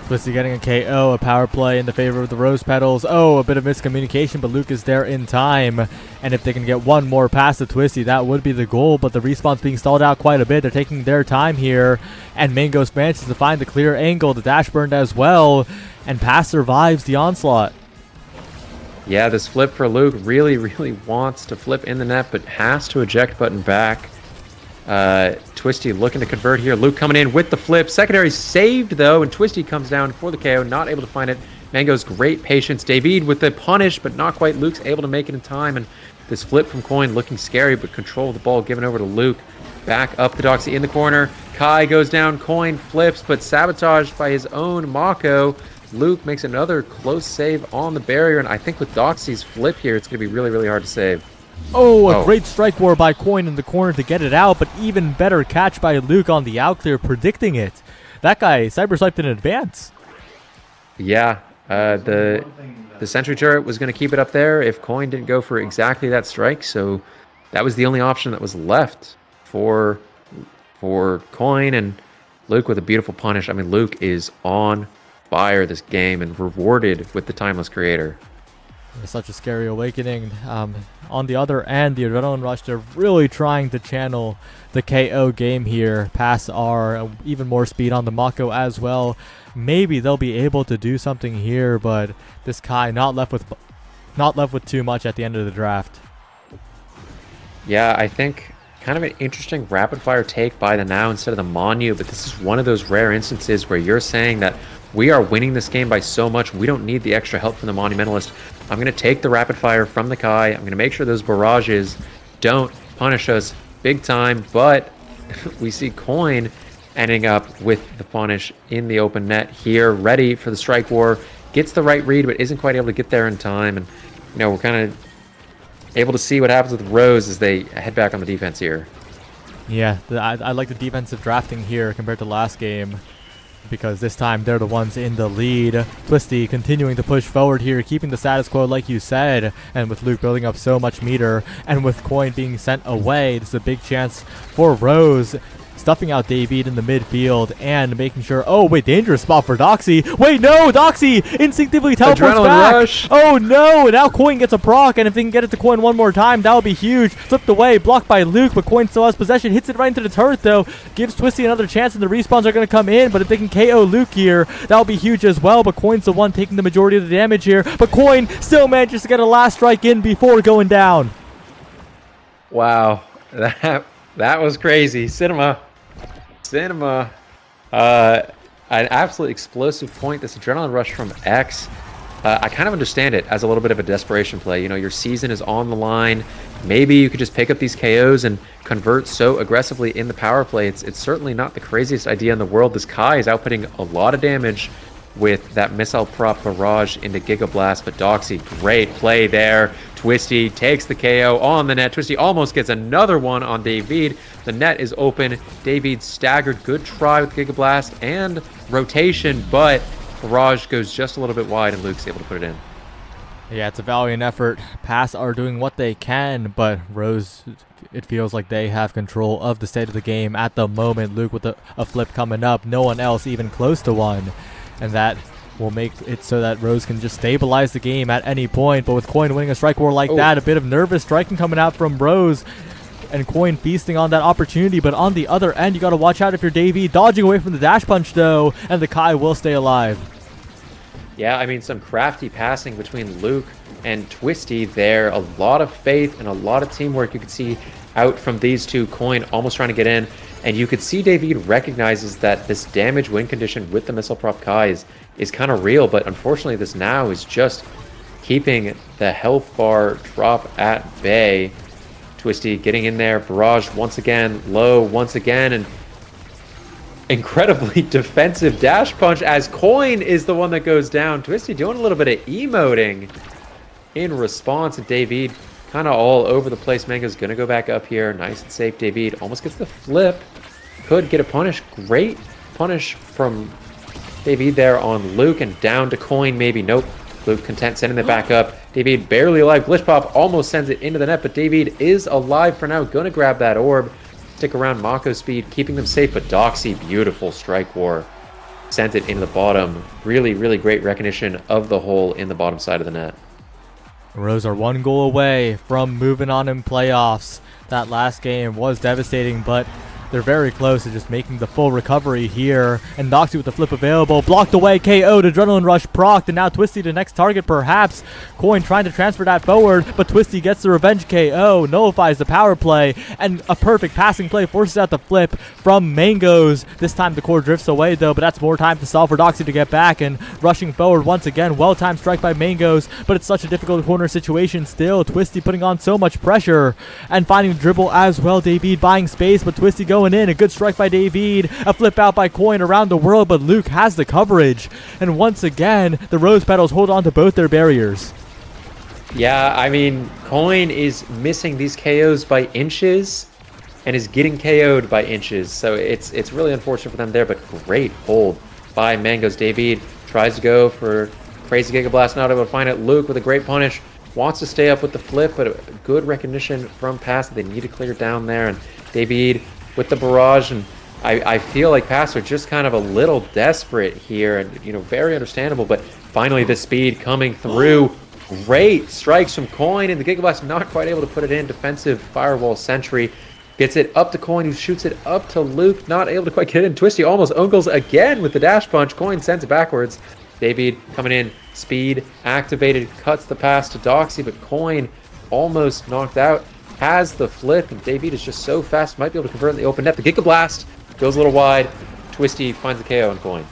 Twisty getting a KO, a power play in the favor of the Rose Petals. Oh, a bit of miscommunication, but Luke is there in time. And if they can get one more pass to Twisty, that would be the goal. But the respawn's being stalled out quite a bit. They're taking their time here. And Mango's manages to find the clear angle. The dash burned as well. And Pass survives the onslaught. Yeah, this flip for Luke really, really wants to flip in the net, but has to eject button back. Twisty looking to convert here. Luke coming in with the flip. Secondary saved, though, and Twisty comes down for the KO. Not able to find it. Mango's great patience. David with the punish, but not quite. Luke's able to make it in time, and this flip from Coin looking scary, but control of the ball given over to Luke. Back up the Doxy in the corner. Kai goes down. Coin flips, but sabotaged by his own Mako. Luke makes another close save on the barrier, and I think with Doxy's flip here, it's going to be really, really hard to save. Oh, a great strike war by Coin in the corner to get it out, but even better catch by Luke on the out clear, predicting it. That guy cyber swiped in advance. Yeah, the sentry turret was going to keep it up there if Coin didn't go for exactly that strike, so that was the only option that was left for Coin, and Luke with a beautiful punish. I mean, Luke is on fire this game and rewarded with the Timeless Creator. It's such a scary awakening. On the other end, the Adrenaline Rush, they're really trying to channel the KO game here. Pass R, even more speed on the Mako as well. Maybe they'll be able to do something here, but this Kai not left with too much at the end of the draft. Yeah, I think kind of an interesting rapid fire take by the Now instead of the Monu, but this is one of those rare instances where you're saying that we are winning this game by so much, we don't need the extra help from the Monumentalist. I'm going to take the rapid fire from the Kai. I'm going to make sure those barrages don't punish us big time, but we see Coin ending up with the punish in the open net here, ready for the strike war. Gets the right read, but isn't quite able to get there in time. And, you know, we're kind of able to see what happens with Rose as they head back on the defense here. Yeah, I like the defensive drafting here compared to last game, because this time they're the ones in the lead. Twisty continuing to push forward here, keeping the status quo like you said, and with Luke building up so much meter, and with Coin being sent away, this is a big chance for Rose. Stuffing out David in the midfield and making sure. Oh, wait, dangerous spot for Doxy. Wait, no, Doxy instinctively teleports Adrenaline back. Rush. Oh, no, now Coin gets a proc, and if they can get it to Coin one more time, that would be huge. Flipped away, blocked by Luke, but Coin still has possession. Hits it right into the turret, though. Gives Twisty another chance, and the respawns are going to come in, but if they can KO Luke here, that would be huge as well, but Coin's the one taking the majority of the damage here, but Coin still manages to get a last strike in before going down. Wow, that was crazy. Cinema. An absolute explosive point. This Adrenaline Rush from X. I kind of understand it as a little bit of a desperation play. You know, your season is on the line. Maybe you could just pick up these KOs and convert so aggressively in the power play. It's certainly not the craziest idea in the world. This Kai is outputting a lot of damage with that missile prop barrage into Giga Blast, but Doxy, great play there. Twisty takes the KO on the net. Twisty almost gets another one on David. The net is open. David staggered. Good try with Giga Blast and rotation, but barrage goes just a little bit wide and Luke's able to put it in. Yeah, it's a valiant effort. Pass are doing what they can, but Rose, it feels like they have control of the state of the game at the moment. Luke with a flip coming up. No one else even close to one. And that will make it so that Rose can just stabilize the game at any point. But with Coin winning a strike war like that, a bit of nervous striking coming out from Rose. And Coin feasting on that opportunity. But on the other end, you got to watch out if you're Davey. Dodging away from the dash punch, though. And the Kai will stay alive. Yeah, I mean, some crafty passing between Luke and Twisty there. A lot of faith and a lot of teamwork you could see out from these two. Coin almost trying to get in. And you could see David recognizes that this damage win condition with the missile prop Kai is kind of real. But unfortunately, this Now is just keeping the health bar drop at bay. Twisty getting in there. Barrage once again. Low once again. And incredibly defensive dash punch as Coin is the one that goes down. Twisty doing a little bit of emoting in response. And David kind of all over the place. Mango's going to go back up here. Nice and safe. David almost gets the flip. Could get a punish. Great punish from David there on Luke and down to Coin. Maybe. Nope. Luke content sending it back up. David barely alive. Glitch Pop almost sends it into the net, but David is alive for now. Going to grab that orb. Stick around Mako speed, keeping them safe, but Doxy, beautiful strike war. Sent it into the bottom. Really, really great recognition of the hole in the bottom side of the net. Rose are one goal away from moving on in playoffs. That last game was devastating, but they're very close to just making the full recovery here. And Doxy with the flip available. Blocked away, KO'd, Adrenaline Rush procced, and now Twisty the next target perhaps. Coin trying to transfer that forward, but Twisty gets the revenge KO, nullifies the power play, and a perfect passing play forces out the flip from Mangoes. This time the core drifts away though, but that's more time to solve for Doxy to get back, and rushing forward once again. Well-timed strike by Mangoes, but it's such a difficult corner situation still. Twisty putting on so much pressure, and finding the dribble as well. David buying space, but Twisty going in. A good strike by David. A flip out by Coin around the world, but Luke has the coverage. And once again, the Rose Petals hold on to both their barriers. Yeah, I mean, Coin is missing these KOs by inches and is getting KO'd by inches. So it's really unfortunate for them there, but great hold by Mangoes. David tries to go for crazy Giga Blast, not able to find it. Luke with a great punish. Wants to stay up with the flip, but a good recognition from Pass that they need to clear down there. And David with the barrage, and I feel like Pass are just kind of a little desperate here, and, you know, very understandable, but finally the speed coming through. Great strikes from Coin, and the Giga Blast not quite able to put it in. Defensive Firewall Sentry gets it up to Coin, who shoots it up to Luke, not able to quite get it in. Twisty almost uncles again with the dash punch. Coin sends it backwards. David coming in, speed activated, cuts the pass to Doxy, but Coin almost knocked out. Has the flip, and David is just so fast, might be able to convert in the open net. The Giga Blast goes a little wide. Twisty finds the KO on Coin.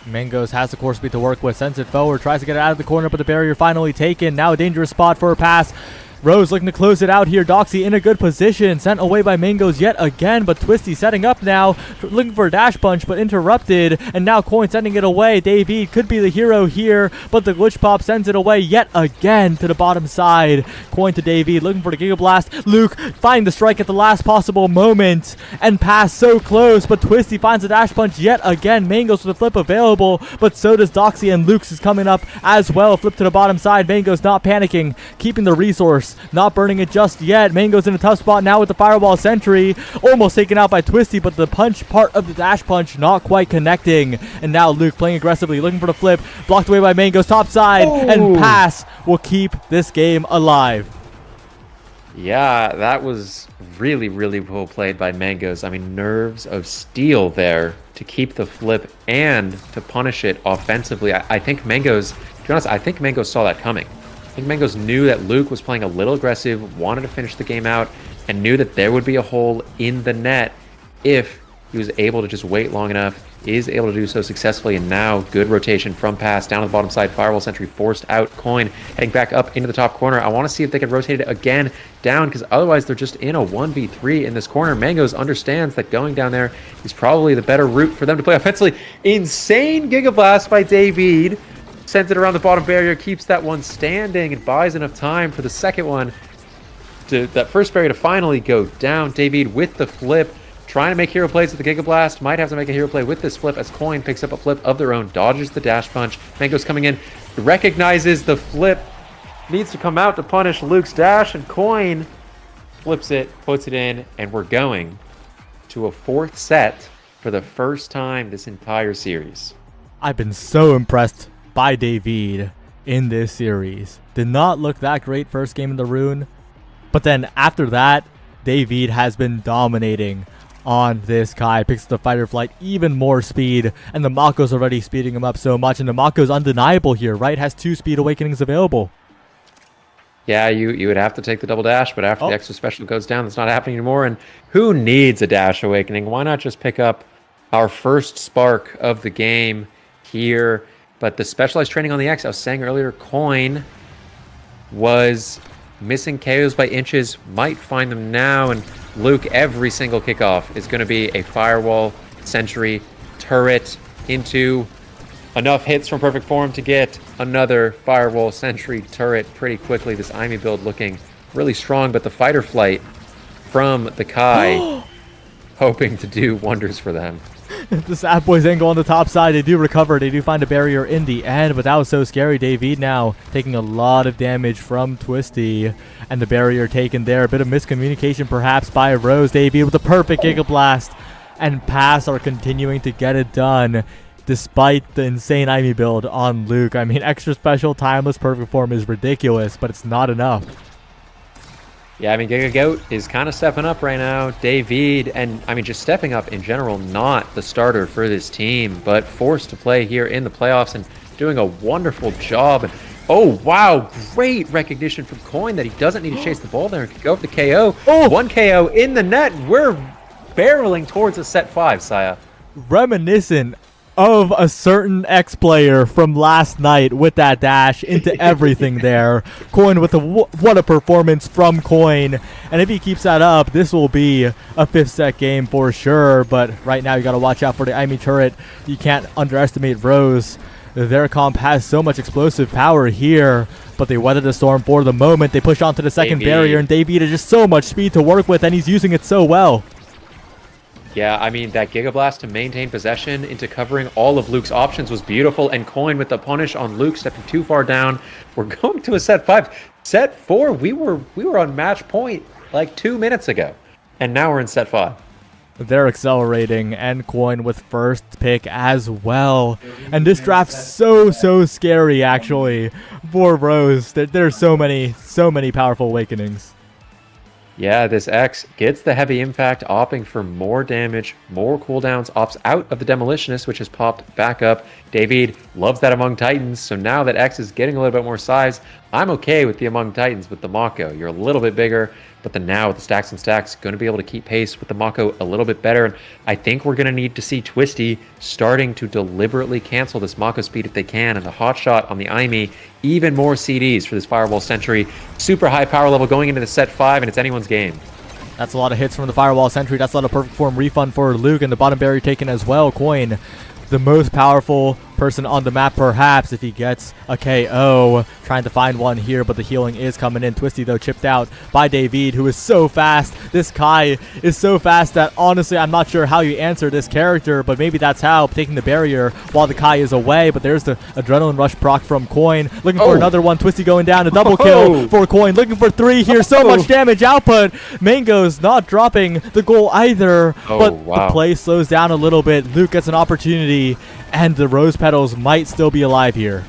Mangos has the core speed to work with, sends it forward, tries to get it out of the corner, but the barrier finally taken. Now a dangerous spot for a pass. Rose looking to close it out here. Doxy in a good position. Sent away by Mangos yet again, but Twisty setting up now. Looking for a dash punch, but interrupted. And now Coin sending it away. David could be the hero here, but the glitch pop sends it away yet again to the bottom side. Coin to David looking for the Giga Blast. Luke finding the strike at the last possible moment. And pass so close, but Twisty finds a dash punch yet again. Mangos with a flip available, but so does Doxy, and Luke's is coming up as well. Flip to the bottom side. Mangos not panicking, keeping the resource. Not burning it just yet. Mango's in a tough spot now with the Fireball Sentry. Almost taken out by Twisty, but the punch part of the dash punch not quite connecting. And now Luke playing aggressively, looking for the flip. Blocked away by Mango's top side. And pass will keep this game alive. Yeah, that was really, really well played by Mangos. I mean, nerves of steel there to keep the flip and to punish it offensively. I think Mangos, to be honest, I think Mangos saw that coming. I think Mangos knew that Luke was playing a little aggressive, wanted to finish the game out, and knew that there would be a hole in the net if he was able to just wait long enough, is able to do so successfully, and now good rotation from pass down to the bottom side. Firewall Sentry forced out. Coin heading back up into the top corner. I want to see if they can rotate it again down, because otherwise they're just in a 1v3 in this corner. Mangos understands that going down there is probably the better route for them to play offensively. Insane Giga Blast by David. Sends it around the bottom barrier, keeps that one standing, and buys enough time for the second one, that first barrier to finally go down. David with the flip, trying to make hero plays with the Giga Blast. Might have to make a hero play with this flip as Coin picks up a flip of their own, dodges the dash punch. Mango's coming in, recognizes the flip, needs to come out to punish Luke's dash, and Coin flips it, puts it in, and we're going to a fourth set for the first time this entire series. I've been so impressed by David in this series. Did not look that great first game in the Rune, but then after that, David has been dominating on this Kai. Picks the fighter flight, even more speed, and the Mako's already speeding him up so much, and the Mako's undeniable here, right? Has 2 speed awakenings available. Yeah, you would have to take the double dash, but after the extra special goes down, that's not happening anymore, and who needs a dash awakening? Why not just pick up our first spark of the game here? But the specialized training on the X, I was saying earlier, Coin was missing KOs by inches, might find them now, and Luke, every single kickoff is going to be a Firewall Sentry turret into enough hits from perfect form to get another Firewall Sentry turret pretty quickly. This Aimi build looking really strong, but the fighter flight from the Kai hoping to do wonders for them. The Sad Boys angle on the top side. They do recover. They do find a barrier in the end, but that was so scary. David now taking a lot of damage from Twisty, and the barrier taken there. A bit of miscommunication perhaps by Rose. David with a perfect Giga Blast, and Pass are continuing to get it done despite the insane Aimi build on Luke. I mean, extra special timeless perfect form is ridiculous, but it's not enough. Yeah, I mean, Giga Goat is kind of stepping up right now. David, and I mean, just stepping up in general, not the starter for this team, but forced to play here in the playoffs and doing a wonderful job. And oh, wow, great recognition from Coin that he doesn't need to chase the ball there and can go for the KO. Oh, 1 KO in the net. We're barreling towards a set 5, Saya. Reminiscent of a certain X-player from last night with that dash into everything there. Coin with what a performance from Coin. And if he keeps that up, this will be a 5th set game for sure. But right now you got to watch out for the Aimi turret. You can't underestimate Rose. Their comp has so much explosive power here, but they weathered the storm for the moment. They push onto the second barrier, and David has just so much speed to work with, and he's using it so well. Yeah, I mean, that Giga Blast to maintain possession into covering all of Luke's options was beautiful, and Coin with the punish on Luke stepping too far down. We're going to a set 5. Set 4, we were on match point like 2 minutes ago, and now we're in set 5. They're accelerating, and Coin with first pick as well. And this draft's so scary, actually, for Rose. There's so many powerful awakenings. Yeah, this X gets the heavy impact, opting for more damage, more cooldowns, opts out of the Demolitionist, which has popped back up. David loves that Among Titans, so now that X is getting a little bit more size, I'm okay with the Among Titans with the Mako. You're a little bit bigger, but then now with the stacks and stacks, going to be able to keep pace with the Mako a little bit better. And I think we're going to need to see Twisty starting to deliberately cancel this Mako speed if they can, and the hot shot on the Aimi, even more CDs for this Firewall Sentry. Super high power level going into the set 5, and it's anyone's game. That's a lot of hits from the Firewall Sentry. That's a lot of perfect form refund for Luke, and the bottom barrier taken as well. Coin, the most powerful person on the map, perhaps, if he gets a KO. Trying to find one here, but the healing is coming in. Twisty, though, chipped out by David, who is so fast. This Kai is so fast that, honestly, I'm not sure how you answer this character, but maybe that's how, taking the barrier while the Kai is away. But there's the Adrenaline Rush proc from Coin. Looking for another one. Twisty going down. A double kill for Coin. Looking for 3 here. So much damage output. Mango's not dropping the goal either, but the play slows down a little bit. Luke gets an opportunity, and the Rose Petals might still be alive here.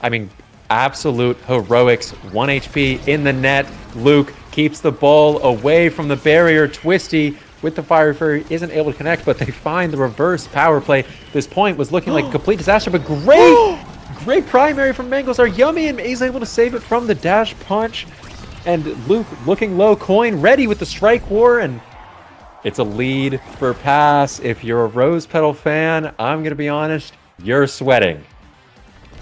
I mean, absolute heroics. 1 HP in the net. Luke keeps the ball away from the barrier. Twisty with the Fire Fury isn't able to connect, but they find the reverse power play. This point was looking like a complete disaster, but great primary from Mangos are yummy, and he's able to save it from the dash punch. And Luke looking low, Coin ready with the Strike War, and it's a lead for Pass. If you're a Rose Petal fan, I'm going to be honest, you're sweating.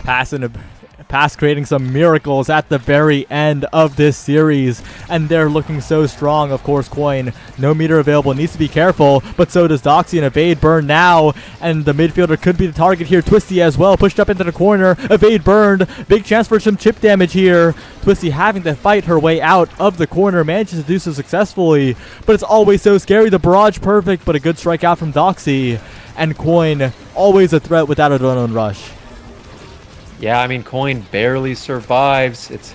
Pass creating some miracles at the very end of this series, and they're looking so strong. Of course, Coin, no meter available, needs to be careful, but so does Doxy, and Evade Burn now, and the midfielder could be the target here. Twisty as well, pushed up into the corner. Evade burned, big chance for some chip damage here. Twisty having to fight her way out of the corner, manages to do so successfully, but it's always so scary. The barrage perfect, but a good strike out from Doxy, and Coin always a threat without Adrenaline Rush. Yeah, I mean, Coin barely survives. It's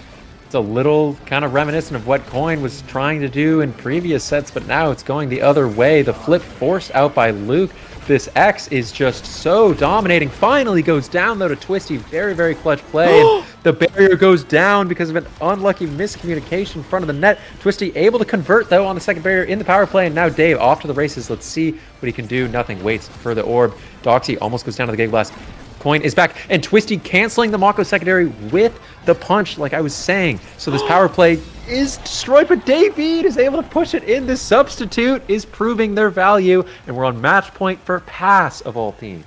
a little kind of reminiscent of what Coin was trying to do in previous sets, but now it's going the other way. The flip forced out by Luke. This X is just so dominating. Finally goes down, though, to Twisty. Very clutch play. And the barrier goes down because of an unlucky miscommunication in front of the net. Twisty able to convert, though, on the second barrier in the power play. And now Dave off to the races. Let's see what he can do. Nothing. Waits for the orb. Doxy almost goes down to the Gig Blast. Coin is back, and Twisty canceling the Mako secondary with the punch, like I was saying. So this power play is destroyed, but David is able to push it in. This substitute is proving their value, and we're on match point for Pass of all teams.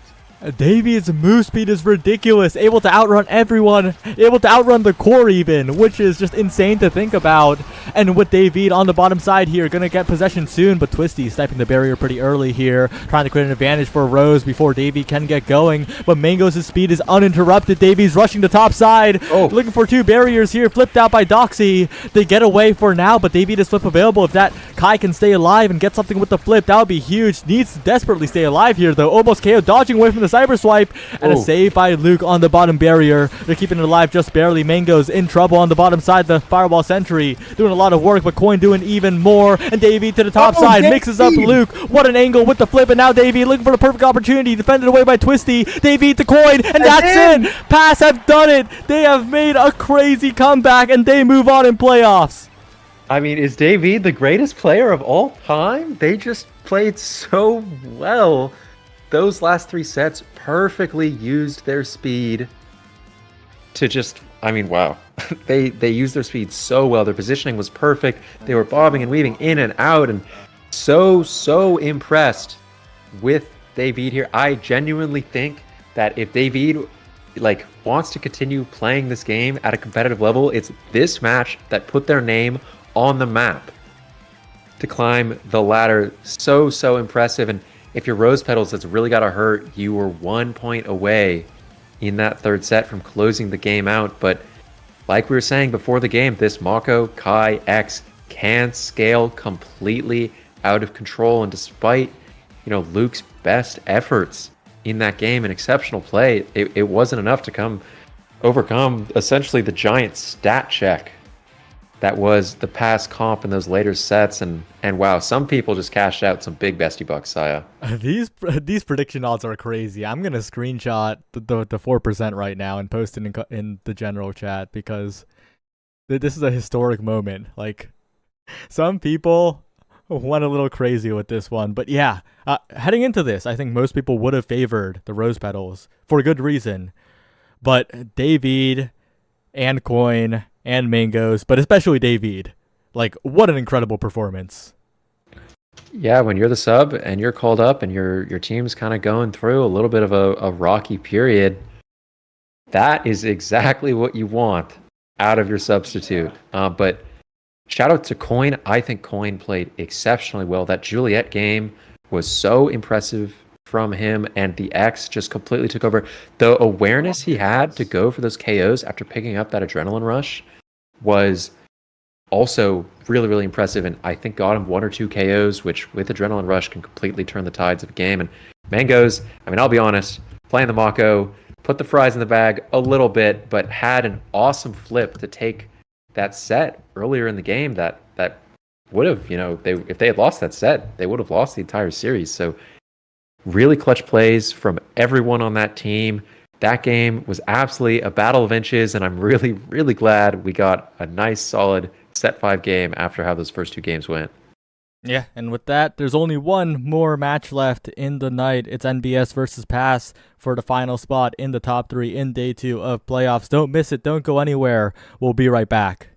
Davied's move speed is ridiculous, able to outrun everyone, able to outrun the core even, which is just insane to think about. And with David on the bottom side here, gonna get possession soon, but Twisty sniping the barrier pretty early here, trying to create an advantage for Rose before David can get going, but Mangos' speed is uninterrupted. Davied's rushing the top side, looking for 2 barriers here, flipped out by Doxy. They get away for now, but David is flip available. If that Kai can stay alive and get something with the flip, that would be huge. Needs to desperately stay alive here, though. Almost KO, dodging away from the cyber swipe, and a save by Luke on the bottom barrier. They're keeping it alive just barely. Mango's in trouble on the bottom side. The Firewall Sentry doing a lot of work, but Coin doing even more. And Davey to the top side, mixes up Luke. What an angle with the flip, and now Davey looking for the perfect opportunity, defended away by Twisty. Davey to Coin, and that's it. Pass have done it. They have made a crazy comeback, and they move on in playoffs. I mean, is David the greatest player of all time? They just played so well. Those last 3 sets perfectly used their speed to just, I mean, wow. They used their speed so well. Their positioning was perfect. They were bobbing and weaving in and out, and so impressed with David here. I genuinely think that if David wants to continue playing this game at a competitive level, it's this match that put their name on the map to climb the ladder. So impressive. And if you're Rose Petals, that's really got to hurt. You were 1 point away in that 3rd set from closing the game out. But like we were saying before the game, this Mako Kai X can scale completely out of control. And despite, Luke's best efforts in that game and exceptional play, it wasn't enough to overcome essentially the giant stat check that was the past comp in those later sets, and wow, some people just cashed out some big bestie bucks, Saya. These prediction odds are crazy. I'm gonna screenshot the 4% right now and post it in the general chat because this is a historic moment. Like, some people went a little crazy with this one, but yeah, heading into this, I think most people would have favored the Rose Petals for good reason. But David and Coin and Mangoes, but especially David, like, what an incredible performance. Yeah, when you're the sub and you're called up and your team's kind of going through a little bit of a rocky period, that is exactly what you want out of your substitute. But shout out to Coin. I think Coin played exceptionally well. That Juliet game was so impressive from him, and the X just completely took over. The awareness he had to go for those KOs after picking up that adrenaline rush was also really, really impressive, and I think got him 1 or 2 KOs, which with adrenaline rush can completely turn the tides of a game. And Mangoes, I mean, I'll be honest, playing the Mako, put the fries in the bag a little bit, but had an awesome flip to take that set earlier in the game that would have, if they had lost that set, they would have lost the entire series. So really clutch plays from everyone on that team. That game was absolutely a battle of inches, and I'm really, really glad we got a nice, solid set 5 game after how those first 2 games went. Yeah, and with that, there's only one more match left in the night. It's NBS versus Pass for the final spot in the top 3 in day 2 of playoffs. Don't miss it. Don't go anywhere. We'll be right back.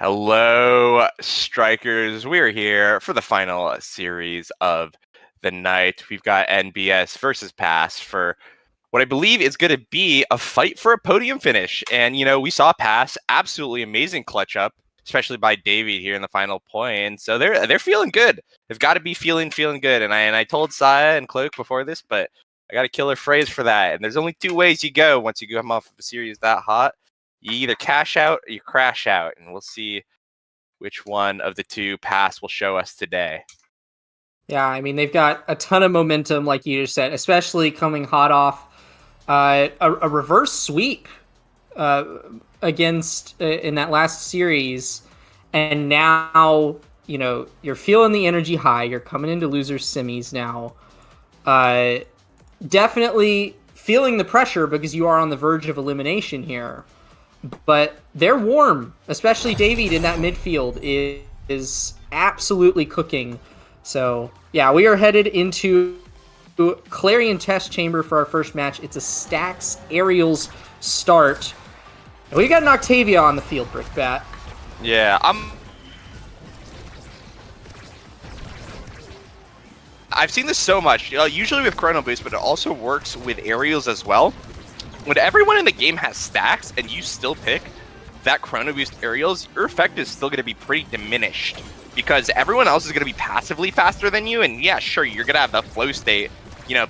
Hello, Strikers. We're here for the final series of the night. We've got NBS versus Pass for what I believe is going to be a fight for a podium finish. And, you know, we saw Pass absolutely amazing clutch up, especially by David here in the final point. So they're feeling good. They've got to be feeling good. And I told Saya and Cloak before this, but I got a killer phrase for that. And there's only two ways you go once you come off of a series that hot. You either cash out or you crash out, and we'll see which one of the two Pass will show us today. Yeah, I mean, they've got a ton of momentum, like you just said, especially coming hot off a reverse sweep against in that last series. And now, you know, you're feeling the energy high. You're coming into losers semis now. Definitely feeling the pressure because you are on the verge of elimination here. But they're warm, especially David in that midfield is absolutely cooking. So, yeah, we are headed into Clarion Test Chamber for our first match. It's a Stax Aerials start. And we got an Octavia on the field, Brickbat. Yeah, I've seen this so much, usually with Chrono Boost, but it also works with Aerials as well. When everyone in the game has stacks and you still pick that Chrono Boost Aerials, your effect is still going to be pretty diminished because everyone else is going to be passively faster than you. And yeah, sure, you're going to have the flow state,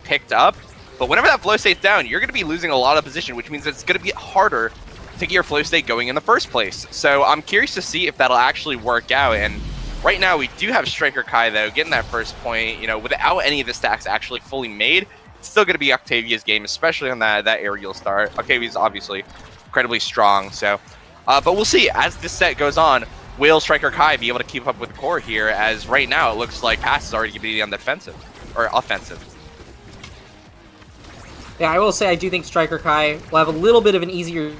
picked up. But whenever that flow state's down, you're going to be losing a lot of position, which means it's going to be harder to get your flow state going in the first place. So I'm curious to see if that'll actually work out. And right now we do have Striker Kai, though, getting that first point, without any of the stacks actually fully made. It's still going to be Octavia's game, especially on that aerial start. Octavia's obviously incredibly strong, so but we'll see as this set goes on. Will Striker Kai be able to keep up with the core here? As right now it looks like Pass is already going to be on the defensive or offensive. Yeah, I will say I do think Striker Kai will have a little bit of an easier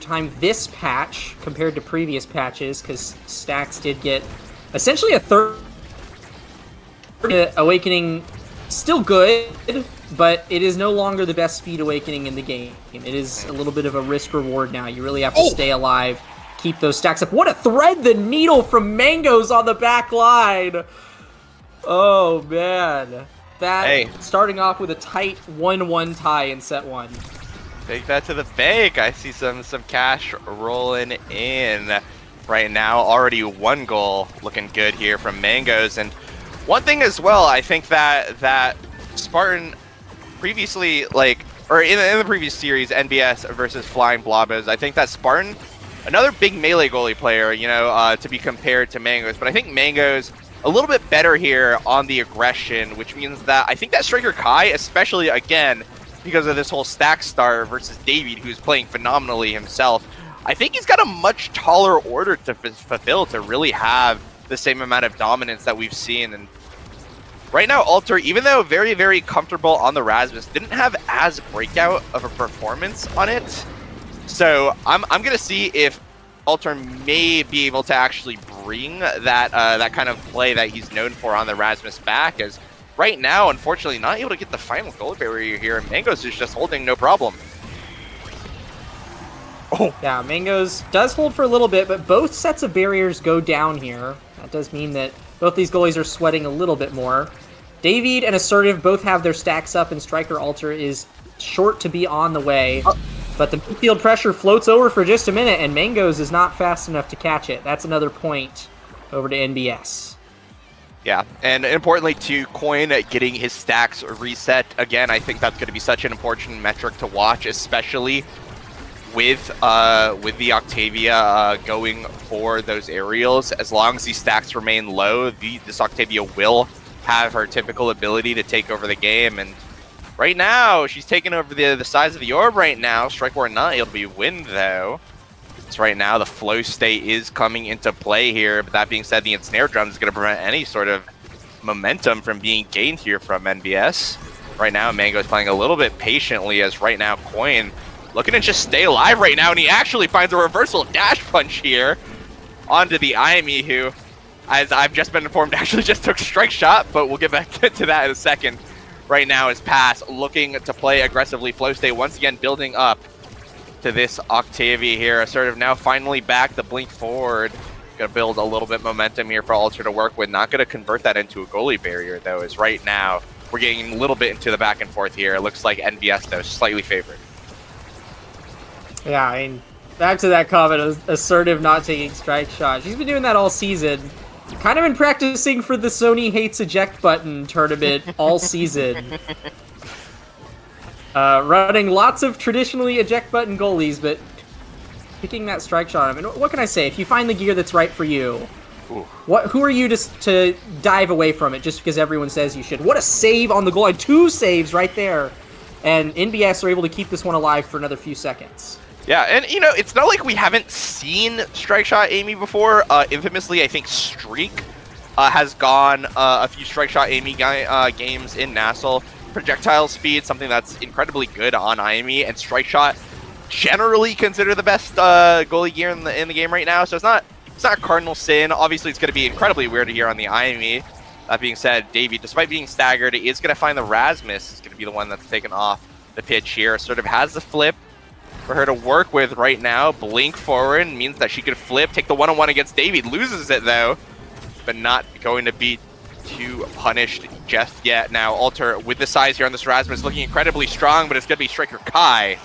time this patch compared to previous patches because Stax did get essentially a third awakening. Still good, but it is no longer the best speed awakening in the game. It is a little bit of a risk reward now. You really have to stay alive, keep those stacks up. What a thread the needle from Mangoes on the back line. Oh, man. Starting off with a tight 1-1 tie in set one. Take that to the bank. I see some cash rolling in right now. Already one goal looking good here from Mangoes. And one thing as well, I think that Spartan previously, in the previous series, NBS versus Flying Blobas, I think that Spartan, another big melee goalie player, to be compared to Mangoes, but I think Mangoes a little bit better here on the aggression, which means that I think that Striker Kai, especially again, because of this whole stack start versus David, who's playing phenomenally himself, I think he's got a much taller order to fulfill to really have the same amount of dominance that we've seen. And right now, Alter, even though very, very comfortable on the Rasmus, didn't have as breakout of a performance on it. So I'm gonna see if Alter may be able to actually bring that kind of play that he's known for on the Rasmus back, as right now, unfortunately, not able to get the final goal barrier here, and Mangoes is just holding no problem. Oh. Yeah, Mangoes does hold for a little bit, but both sets of barriers go down here. That does mean that both these goalies are sweating a little bit more. David and Assertive both have their stacks up, and Striker Alter is short to be on the way. But the midfield pressure floats over for just a minute, and Mangoes is not fast enough to catch it. That's another point over to NBS. Yeah, and importantly to Coin getting his stacks reset. Again, I think that's going to be such an important metric to watch, especially with the Octavia going for those aerials. As long as these stacks remain low, this Octavia will have her typical ability to take over the game. And right now, she's taking over the size of the orb right now. Strike or not, it'll be win though. So right now, the flow state is coming into play here. But that being said, the ensnare drum is going to prevent any sort of momentum from being gained here from NBS. Right now, Mango is playing a little bit patiently, as right now, Coin looking to just stay alive right now, and he actually finds a reversal dash punch here onto the IME, who, as I've just been informed, actually just took strike shot, but we'll get back to that in a second. Right now is Pass looking to play aggressively. Flow state once again building up onto this Octavia here. Assertive now finally back the blink forward. Gonna build a little bit momentum here for Alter to work with. Not gonna convert that into a goalie barrier though, as right now we're getting a little bit into the back and forth here. It looks like NVS though slightly favored. Yeah, I mean, back to that comment of Assertive not taking strike shots. She's been doing that all season. Kind of been practicing for the Sony Hates Eject Button tournament all season. Running lots of traditionally eject button goalies, but picking that strike shot. I mean, what can I say? If you find the gear that's right for you, who are you to dive away from it just because everyone says you should? What a save on the goal line. 2 saves right there. And NBS are able to keep this one alive for another few seconds. Yeah, and you know, it's not like we haven't seen Strike Shot Amy before. Infamously, I think Streak has gone a few Strike Shot Amy games in Nassau. Projectile speed, something that's incredibly good on IME, and Strike Shot generally consider the best goalie gear in the game right now. So it's not a cardinal sin. Obviously, it's going to be incredibly weird here on the IME. That being said, Davey, despite being staggered, is going to find the Rasmus. Is going to be the one that's taken off the pitch here. Sort of has the flip for her to work with right now. Blink forward means that she could flip, take the one-on-one against Davey. Loses it though, but not going to be too punished just yet. Now Alter with the size here on this Rasmus looking incredibly strong, but it's going to be Striker Kai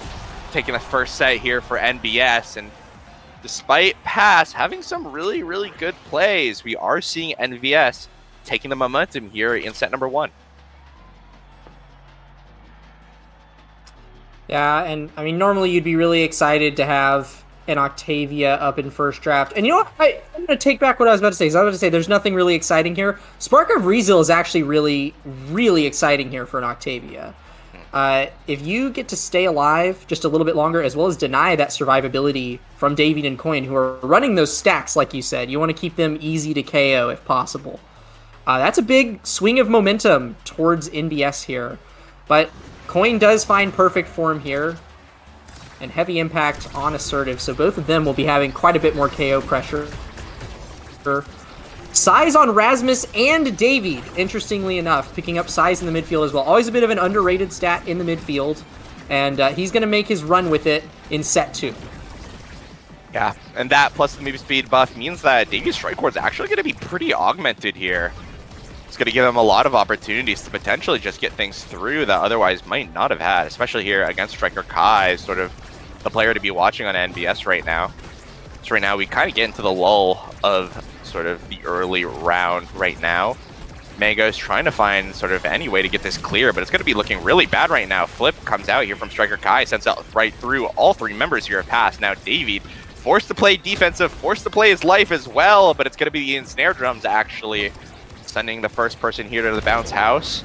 taking the first set here for NBS. And despite Pass having some really, really good plays, we are seeing NVS taking the momentum here in set number 1. Yeah, and I mean, normally you'd be really excited to have an Octavia up in first draft. And you know what? I'm going to take back what I was about to say. I was about to say there's nothing really exciting here. Spark of Rezil is actually really, really exciting here for an Octavia. If you get to stay alive just a little bit longer, as well as deny that survivability from David and Coin, who are running those stacks, like you said, you want to keep them easy to KO if possible. That's a big swing of momentum towards NBS here. But Coin does find perfect form here, and heavy impact on Assertive, so both of them will be having quite a bit more KO pressure. Size on Rasmus and David, interestingly enough, picking up size in the midfield as well. Always a bit of an underrated stat in the midfield, and he's going to make his run with it in set 2. Yeah, and that plus the move speed buff means that Davy's strike ward is actually going to be pretty augmented here. It's going to give him a lot of opportunities to potentially just get things through that otherwise might not have had, especially here against Striker Kai, sort of the player to be watching on NBS right now. So right now we kind of get into the lull of sort of the early round right now. Mango's trying to find sort of any way to get this clear, but it's going to be looking really bad right now. Flip comes out here from Striker Kai, sends out right through all 3 members here at Pass. Now David forced to play defensive, forced to play his life as well, but it's going to be the Ensnare Drums actually sending the first person here to the bounce house.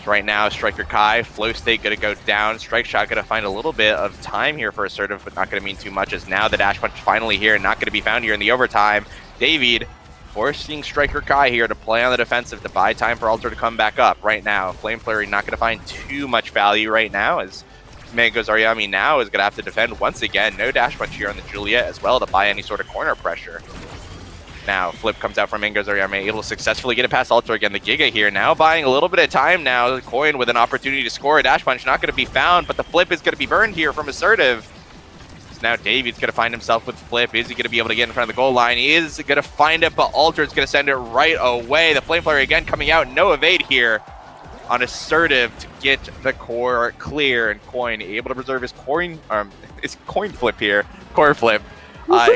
So right now, Striker Kai, Flow State going to go down. Strike Shot going to find a little bit of time here for Assertive, but not going to mean too much, as now the Dash Punch finally here, not going to be found here in the overtime. David forcing Striker Kai here to play on the defensive to buy time for Alter to come back up. Right now, Flame Flurry not going to find too much value right now, as Mango's Aryami now is going to have to defend once again. No Dash Punch here on the Juliet as well to buy any sort of corner pressure. Now, Flip comes out from Mango's Aryami, able to successfully get it past Alter again. The Giga here now buying a little bit of time now. Coin with an opportunity to score. A Dash Punch not going to be found, but the Flip is going to be burned here from Assertive. So now David's going to find himself with Flip. Is he going to be able to get in front of the goal line? He is going to find it, but Alter's going to send it right away. The Flame Flare again coming out. No evade here on Assertive to get the core clear, and Coin able to preserve his coin flip here. Core flip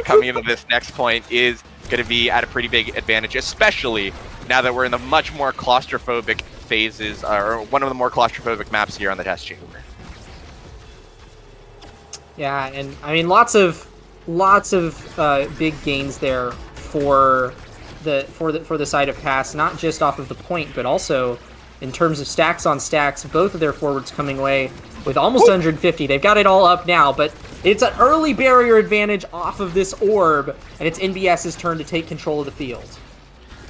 coming into this next point is going to be at a pretty big advantage, especially now that we're in the much more claustrophobic phases, or one of the more claustrophobic maps here on the test chamber. Yeah, and I mean lots of big gains there for the side of Pass, not just off of the point, but also in terms of stacks on stacks. Both of their forwards coming away with almost 150. They've got it all up now, but it's an early barrier advantage off of this orb, and it's NBS's turn to take control of the field.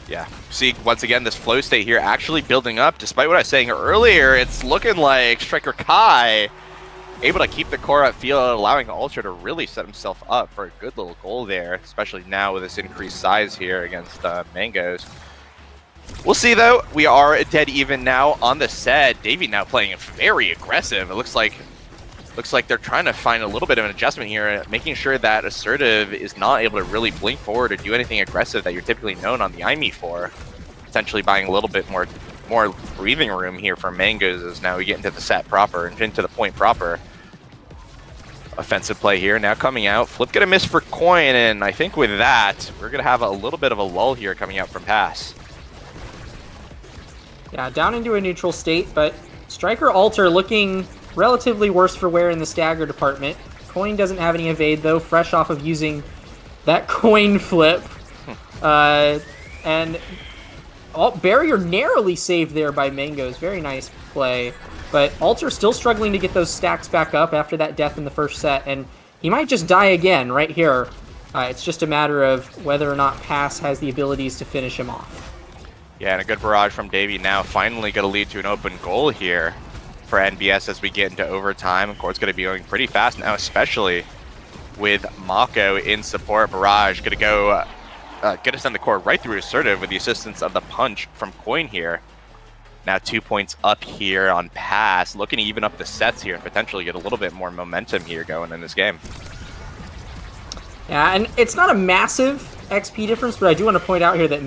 Yeah, see, once again, this flow state here actually building up. Despite what I was saying earlier, it's looking like Striker Kai able to keep the core upfield, allowing Ultra to really set himself up for a good little goal there, especially now with this increased size here against Mangoes. We'll see, though. We are dead even now on the set. Davey now playing very aggressive. It looks like looks like they're trying to find a little bit of an adjustment here, making sure that Assertive is not able to really blink forward or do anything aggressive that you're typically known on the IME for. Potentially buying a little bit more breathing room here for Mangoes as now we get into the set proper and into the point proper. Offensive play here now coming out. Flip gonna miss for Coin, and I think with that, we're gonna have a little bit of a lull here coming out from Pass. Yeah, down into a neutral state, but Striker Alter looking relatively worse for wear in the stagger department. Coin doesn't have any evade though, fresh off of using that coin flip. And barrier narrowly saved there by Mangoes. Very nice play. But Alter still struggling to get those stacks back up after that death in the first set, and he might just die again right here. It's just a matter of whether or not Pass has the abilities to finish him off. Yeah, and a good barrage from Davey now finally going to lead to an open goal here for NBS as we get into overtime. Of course, going to be going pretty fast now, especially with Mako in support. Barrage going to go get us on the court right through Assertive with the assistance of the punch from Coin here. Now 2 points up here on Pass, looking to even up the sets here and potentially get a little bit more momentum here going in this game. Yeah, and it's not a massive XP difference, but I do want to point out here that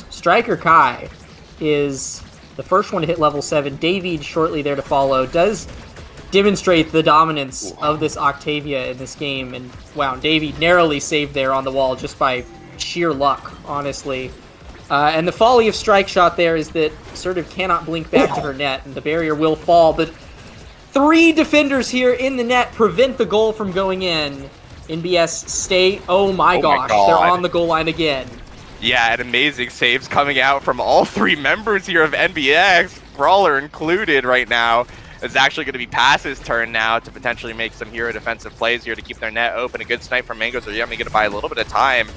Striker Kai is the first one to hit level 7. David shortly there to follow does demonstrate the dominance of this Octavia in this game. And wow, David narrowly saved there on the wall just by sheer luck, honestly. And the folly of Strike Shot there is that Assertive cannot blink back to her net, and the barrier will fall. But 3 defenders here in the net prevent the goal from going in. NBS stay. Oh my gosh, they're on the goal line again. Yeah, and amazing saves coming out from all 3 members here of NBX, Brawler included right now. It's actually going to be Pass's turn now to potentially make some hero defensive plays here to keep their net open. A good snipe from Mangoes are going to buy a little bit of time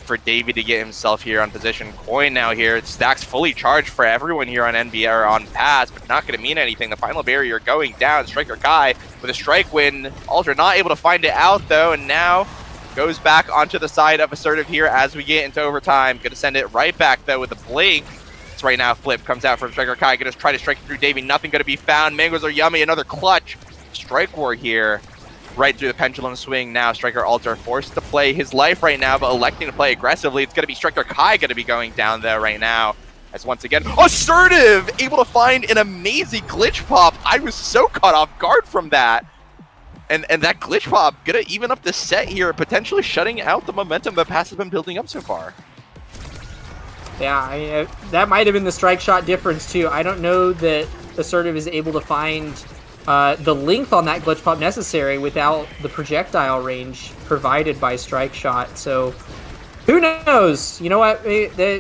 for Davey to get himself here on position. Coin now here. Stacks fully charged for everyone here on NBA or on Pass, but not going to mean anything. The final barrier going down. Striker Kai with a strike win. Alter not able to find it out though, and now goes back onto the side of Assertive here as we get into overtime. Going to send it right back though with a blink. It's right now. Flip comes out from Striker Kai. Going to try to strike through Davey. Nothing going to be found. Mangoes are yummy. Another clutch strike war here. Right through the pendulum swing now. Striker Alter forced to play his life right now, but electing to play aggressively. It's going to be Striker Kai going to be going down there right now. As once again, Assertive able to find an amazing glitch pop. I was so caught off guard from that. And that glitch pop going to even up the set here, potentially shutting out the momentum that Pass has been building up so far. Yeah, that might have been the Strike Shot difference too. I don't know that Assertive is able to find the length on that glitch pop necessary without the projectile range provided by Strike Shot. So who knows? You know what?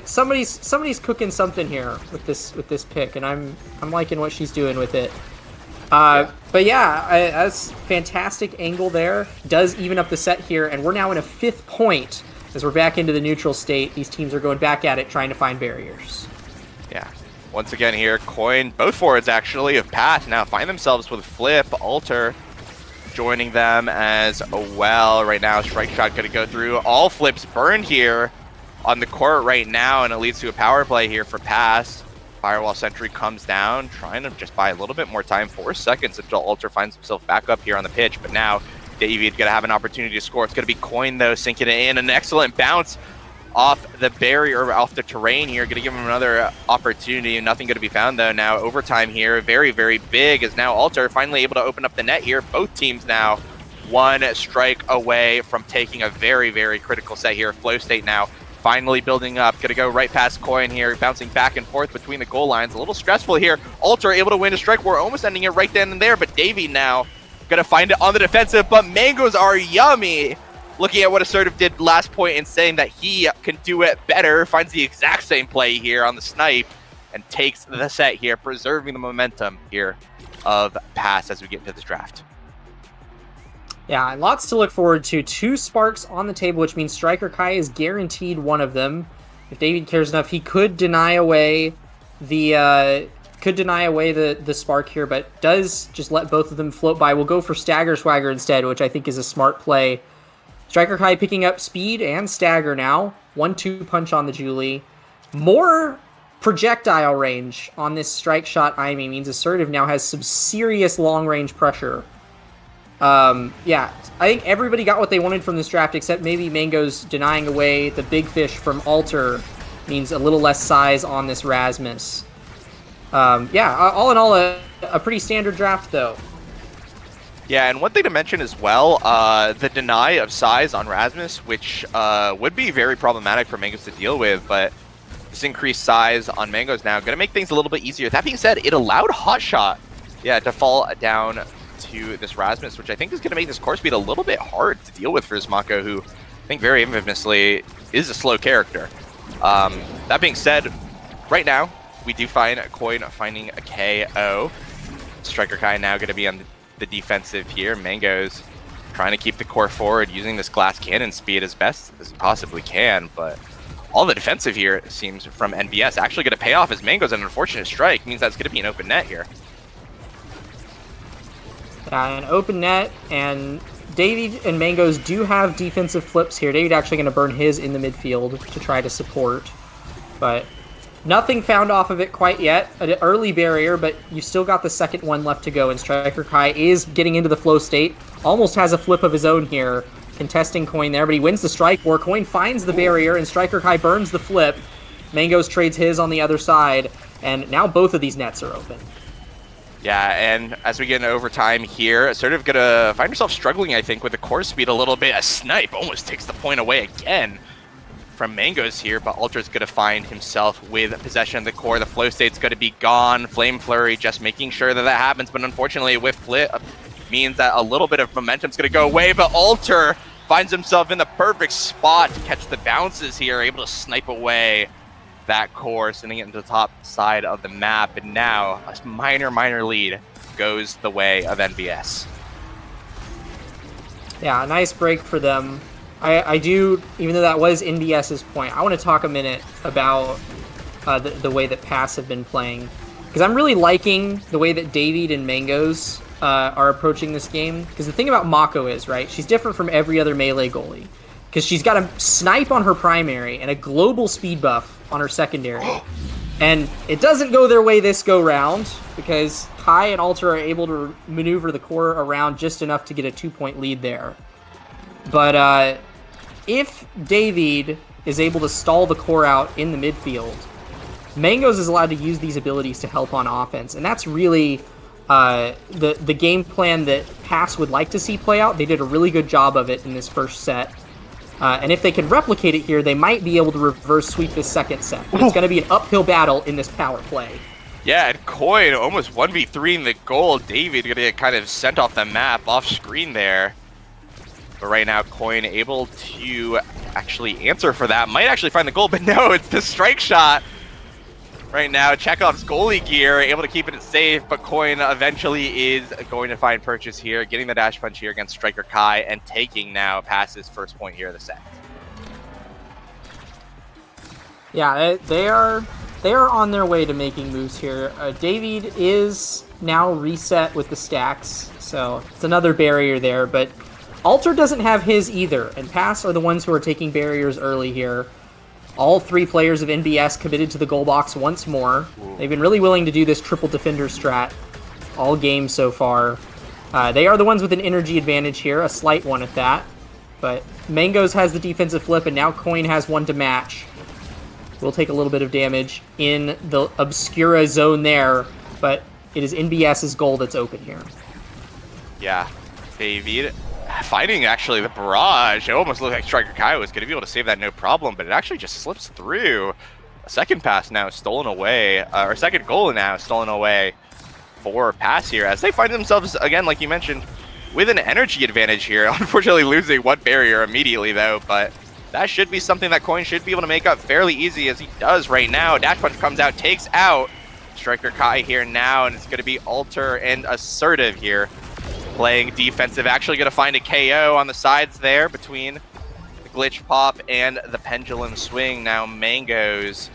Somebody's cooking something here with this pick, and I'm liking what she's doing with it. But yeah, that's fantastic angle there. Does even up the set here, and we're now in a 5th point as we're back into the neutral state. These teams are going back at it, trying to find barriers. Yeah. Once again here, Coin, both forwards actually of Pass now find themselves with Flip, Alter joining them as well. Right now, Strike Shot going to go through. All Flips burned here on the court right now, and it leads to a power play here for Pass. Firewall Sentry comes down, trying to just buy a little bit more time, 4 seconds until Alter finds himself back up here on the pitch. But now, David going to have an opportunity to score. It's going to be Coin, though, sinking it in. An excellent bounce off the barrier, off the terrain here. Going to give him another opportunity. Nothing going to be found, though. Now, overtime here, very, very big, as now Alter finally able to open up the net here. Both teams now 1 strike away from taking a very, very critical set here. Flow State now finally building up. Going to go right past Coin here, bouncing back and forth between the goal lines. A little stressful here. Alter able to win a strike war, almost ending it right then and there, but Davey now going to find it on the defensive, but Mangoes are yummy. Looking at what Assertive did last point and saying that he can do it better, finds the exact same play here on the snipe and takes the set here, preserving the momentum here of Pass as we get into this draft. Yeah, and lots to look forward to. 2 sparks on the table, which means Striker Kai is guaranteed one of them. If David cares enough, he could deny away the spark here, but does just let both of them float by. We'll go for Stagger Swagger instead, which I think is a smart play. Striker Kai picking up speed and stagger now. 1-2 punch on the Julie. More projectile range on this strike shot Aimee means Assertive now has some serious long-range pressure. Yeah, I think everybody got what they wanted from this draft, except maybe Mango's denying away the big fish from Alter means a little less size on this Rasmus. Yeah, all in all, a pretty standard draft, though. Yeah, and one thing to mention as well, the deny of size on Rasmus, which would be very problematic for Mangos to deal with, but this increased size on Mangos now going to make things a little bit easier. That being said, it allowed Hotshot, to fall down to this Rasmus, which I think is going to make this core speed a little bit hard to deal with for Smako, who I think very infamously is a slow character. That being said, right now, we do find Coin finding a KO. Striker Kai now going to be on the defensive here. Mango's trying to keep the core forward using this glass cannon speed as best as he possibly can, but all the defensive here seems from NBS actually going to pay off as Mango's an unfortunate strike means that's going to be an open net here. An open net, and David and Mango's do have defensive flips here. David actually going to burn his in the midfield to try to support, but nothing found off of it quite yet. An early barrier, but you still got the second one left to go, and Striker Kai is getting into the flow state. Almost has a flip of his own here, contesting Coin there, but he wins the strike war. Coin finds the barrier, and Striker Kai burns the flip. Mango's trades his on the other side, and now both of these nets are open. Yeah, and as we get into overtime here, sort of gonna find herself struggling, I think, with the core speed a little bit. A snipe almost takes the point away again from Mango's here, but Alter's gonna find himself with possession of the core. The flow state's gonna be gone. Flame Flurry just making sure that that happens, but unfortunately with Flip means that a little bit of momentum's gonna go away, but Alter finds himself in the perfect spot to catch the bounces here, able to snipe away that core, sending it into the top side of the map, and now a minor lead goes the way of NBS. Yeah, a nice break for them. I do, even though that was NBS's point, I want to talk a minute about the way that Pass have been playing, because I'm really liking the way that David and Mango's are approaching this game. Because the thing about Mako is, right, she's different from every other melee goalie, because she's got a snipe on her primary and a global speed buff on her secondary. And it doesn't go their way this go round, because Kai and Alter are able to maneuver the core around just enough to get a 2-point lead there. But if David is able to stall the core out in the midfield, Mango's is allowed to use these abilities to help on offense. And that's really the game plan that Pass would like to see play out. They did a really good job of it in this first set. And if they can replicate it here, they might be able to reverse sweep this second set. But it's going to be an uphill battle in this power play. Yeah, and Coin almost 1v3 in the goal. David going to get kind of sent off the map, off screen there. But right now, Coin able to actually answer for that. Might actually find the goal, but no, it's the strike shot. Right now, Chekhov's goalie gear, able to keep it safe, but Coin eventually is going to find purchase here, getting the dash punch here against Striker Kai, and taking now past his first point here of the set. Yeah, they are on their way to making moves here. David is now reset with the stacks, so it's another barrier there, but Alter doesn't have his either, and Pass are the ones who are taking barriers early here. All three players of NBS committed to the goal box once more. They've been really willing to do this triple defender strat all game so far. They are the ones with an energy advantage here, a slight one at that. But Mango's has the defensive flip, and now Coin has one to match. Will take a little bit of damage in the Obscura zone there, but it is NBS's goal that's open here. Yeah, David finding actually the barrage. It almost looked like Striker Kai was going to be able to save that no problem, but it actually just slips through. A second pass now stolen away, or second goal now stolen away for Pass here, as they find themselves, again, like you mentioned, with an energy advantage here. Unfortunately losing one barrier immediately though, but that should be something that Coin should be able to make up fairly easy, as he does right now. Dash punch comes out, takes out Striker Kai here now, and it's going to be Alter and Assertive here playing defensive. Actually going to find a KO on the sides there between the Glitch Pop and the Pendulum Swing. Now Mango's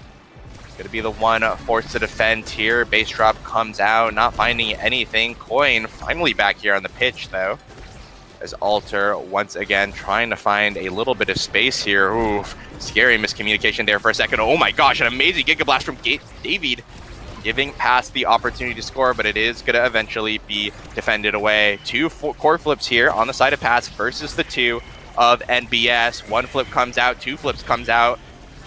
going to be the one forced to defend here. Base drop comes out, not finding anything. Coin finally back here on the pitch though, as Alter once again trying to find a little bit of space here. Ooh, Scary miscommunication there for a second. Oh my gosh, an amazing Giga Blast from David, giving Pass the opportunity to score, but it is going to eventually be defended away. 2 core flips here on the side of Pass versus the 2 of NBS. 1 flip comes out, 2 flips comes out.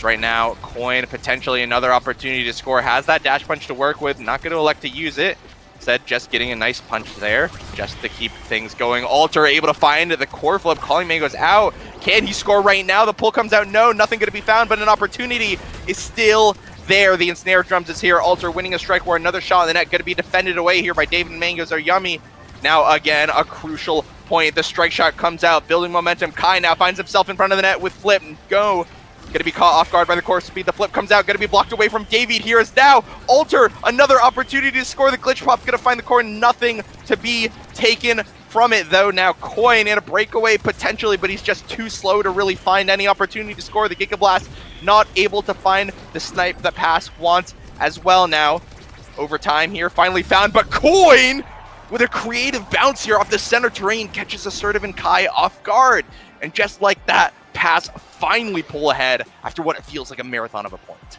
Right now, Coin, potentially another opportunity to score, has that dash punch to work with, not going to elect to use it. Instead, just getting a nice punch there, just to keep things going. Alter able to find the core flip, calling Mangoes out. Can he score right now? The pull comes out, no, nothing going to be found, but an opportunity is still there. The ensnare drums is here. Alter winning a strike war, another shot in the net, going to be defended away here by David and Mangoes are Yummy. Now, again, a crucial point. The strike shot comes out, building momentum. Kai now finds himself in front of the net with Flip and go. Going to be caught off guard by the core speed. The flip comes out. Going to be blocked away from David. Here is now Alter. Another opportunity to score. The glitch pop going to find the core. Nothing to be taken from it, though. Now Coin in a breakaway potentially, but he's just too slow to really find any opportunity to score. The Giga Blast not able to find the snipe that Pass wants as well now. Over time here, finally found, but Coin with a creative bounce here off the center terrain catches Assertive and Kai off guard. And just like that, Pass finally pull ahead after what it feels like a marathon of a point.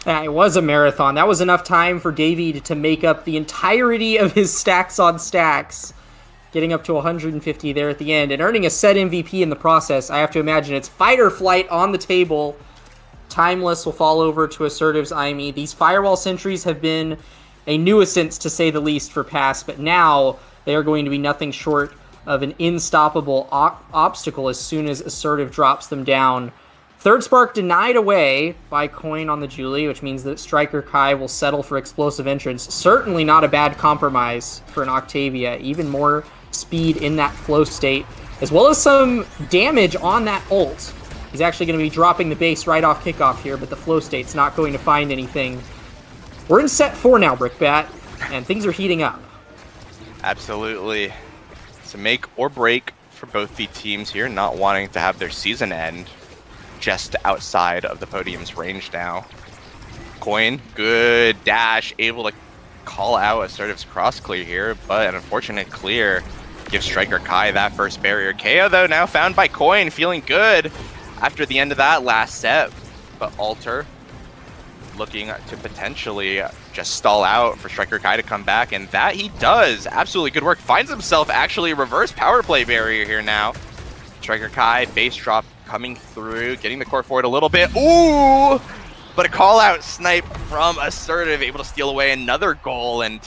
Yeah, it was a marathon. That was enough time for David to make up the entirety of his stacks on stacks, getting up to 150 there at the end and earning a set MVP in the process. I have to imagine it's fight or flight on the table. Timeless will fall over to Assertive's IME. These firewall sentries have been a nuisance to say the least for Pass, but now they are going to be nothing short of an unstoppable obstacle as soon as Assertive drops them down. Third spark denied away by Coin on the Julie, which means that Striker Kai will settle for explosive entrance. Certainly not a bad compromise for an Octavia. Even more speed in that flow state, as well as some damage on that ult. He's actually going to be dropping the base right off kickoff here, but the flow state's not going to find anything. We're in set 4 now, Brickbat, and things are heating up. Absolutely. It's a make or break for both the teams here, not wanting to have their season end just outside of the podium's range now. Coin, good dash, able to call out Assertive's cross clear here, but an unfortunate clear gives Striker Kai that first barrier. KO, though, now found by Coin, feeling good after the end of that last set, but Alter looking to potentially just stall out for Striker Kai to come back, and that he does. Absolutely good work. Finds himself actually a reverse power play barrier here now. Striker Kai, base drop coming through, getting the core forward a little bit. Ooh! But a call-out snipe from Assertive, able to steal away another goal, and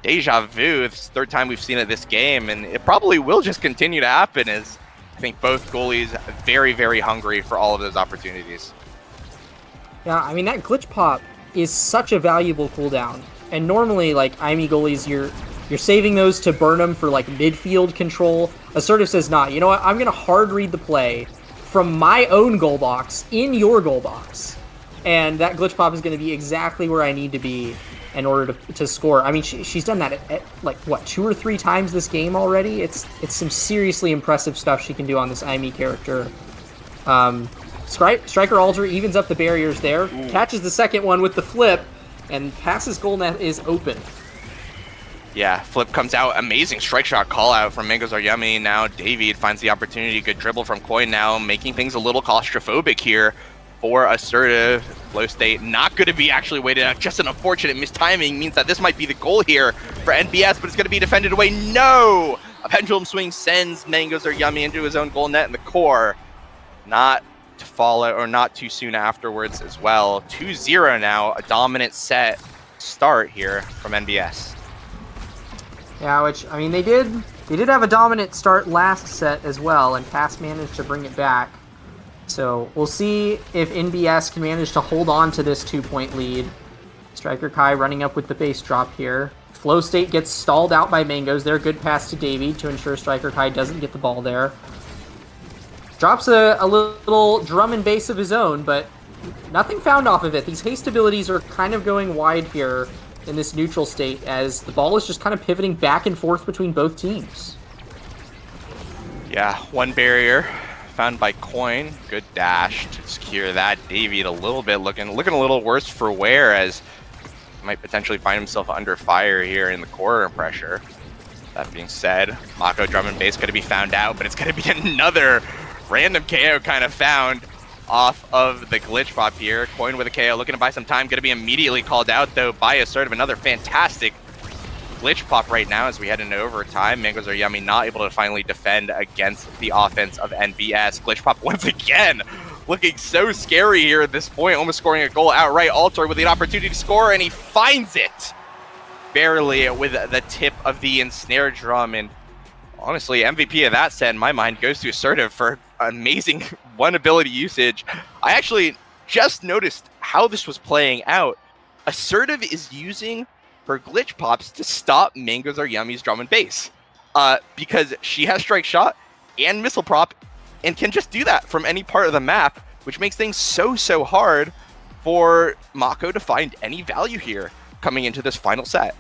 deja vu. It's the 3rd time we've seen it this game, and it probably will just continue to happen as I think both goalies very, very hungry for all of those opportunities. Yeah, I mean, that glitch pop is such a valuable cooldown. And normally, like, IME goalies, you're saving those to burn them for, like, midfield control. Assertive says, nah, you know what? I'm going to hard read the play from my own goal box in your goal box. And that glitch pop is going to be exactly where I need to be in order to score. I mean, she's done that at like, what, 2 or 3 times this game already? It's some seriously impressive stuff she can do on this IME character. Striker Alter evens up the barriers there, catches the second one with the flip, and Pass's goal net is open. Yeah, flip comes out, amazing strike shot call out from Mangoes Are Yummy. Now David finds the opportunity, good dribble from Coin now, making things a little claustrophobic here for Assertive. Flow state not going to be actually waited out, just an unfortunate mistiming means that this might be the goal here for NBS, but it's going to be defended away. No! A pendulum swing sends Mangoes Are Yummy into his own goal net in the core. Not to follow, or not too soon afterwards as well. 2-0 now, a dominant set start here from NBS. Yeah, which, I mean, they did have a dominant start last set as well, and Pass managed to bring it back. So we'll see if NBS can manage to hold on to this 2-point lead. Striker Kai running up with the base drop here. Flow state gets stalled out by Mangoes there. Good pass to David to ensure Striker Kai doesn't get the ball there. Drops a little drum and bass of his own, but nothing found off of it. These haste abilities are kind of going wide here in this neutral state as the ball is just kind of pivoting back and forth between both teams. Yeah, one barrier found by Coin. Good dash to secure that. David a little bit looking a little worse for wear as he might potentially find himself under fire here in the corner pressure. That being said, Mako drum and bass going to be found out, but it's going to be another random KO kind of found off of the glitch pop here. Coin with a KO, looking to buy some time. Going to be immediately called out, though, by Assertive. Another fantastic glitch pop right now as we head into overtime. Mangoes Are Yummy not able to finally defend against the offense of NBS. Glitch pop once again looking so scary here at this point, almost scoring a goal outright. Alter with the opportunity to score, and he finds it barely with the tip of the ensnare drum. And honestly, MVP of that set in my mind goes to Assertive for amazing one ability usage. I actually just noticed how this was playing out. Assertive is using her glitch pops to stop Mangoes Are Yummy's drum and bass, because she has strike shot and missile prop and can just do that from any part of the map, which makes things so hard for Mako to find any value here coming into this final set.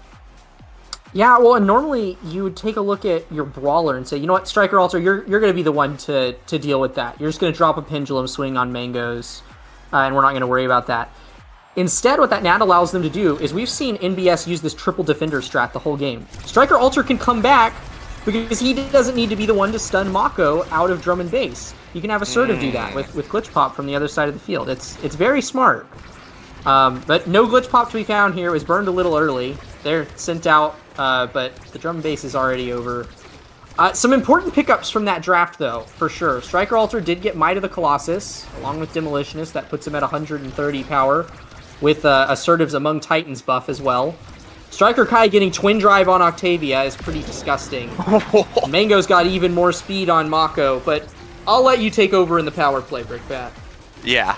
Yeah, well, and normally you would take a look at your brawler and say, you know what, Striker Alter, you're going to be the one to deal with that. You're just going to drop a pendulum swing on Mangoes, and we're not going to worry about that. Instead, what that Nat allows them to do is we've seen NBS use this triple defender strat the whole game. Striker Alter can come back because he doesn't need to be the one to stun Mako out of drum and bass. You can have Assertive do that with glitch pop from the other side of the field. It's very smart. But no glitch pop to be found here. It was burned a little early. They're sent out, but the drum and bass is already over. Some important pickups from that draft, though, for sure. Striker Alter did get Might of the Colossus, along with Demolitionist. That puts him at 130 power, with Assertive's Among Titans buff as well. Striker Kai getting Twin Drive on Octavia is pretty disgusting. Mango's got even more speed on Mako, but I'll let you take over in the power play, Brickbat. Yeah.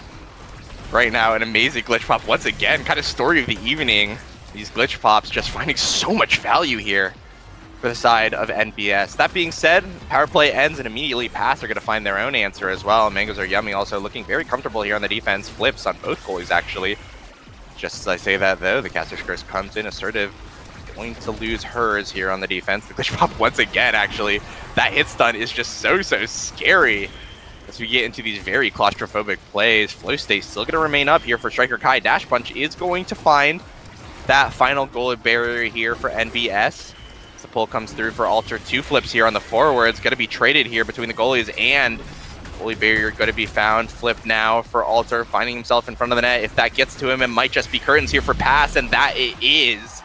Right now, an amazing glitch pop once again. Kind of story of the evening. These glitch pops just finding so much value here for the side of NBS. That being said, power play ends and immediately Pass are going to find their own answer as well. Mangoes Are Yummy also looking very comfortable here on the defense. Flips on both goalies, actually. Just as I say that, though, the Caster's Curse comes in. Assertive going to lose hers here on the defense. The glitch pop once again, actually. That hit stun is just so scary as we get into these very claustrophobic plays. Flow state still going to remain up here for Striker Kai. Dash Punch is going to find that final goal barrier here for NBS. As the pull comes through for Alter. 2 flips here on the forwards. Going to be traded here between the goalies, and goalie barrier going to be found. Flip now for Alter, finding himself in front of the net. If that gets to him, it might just be curtains here for Pass, and that it is.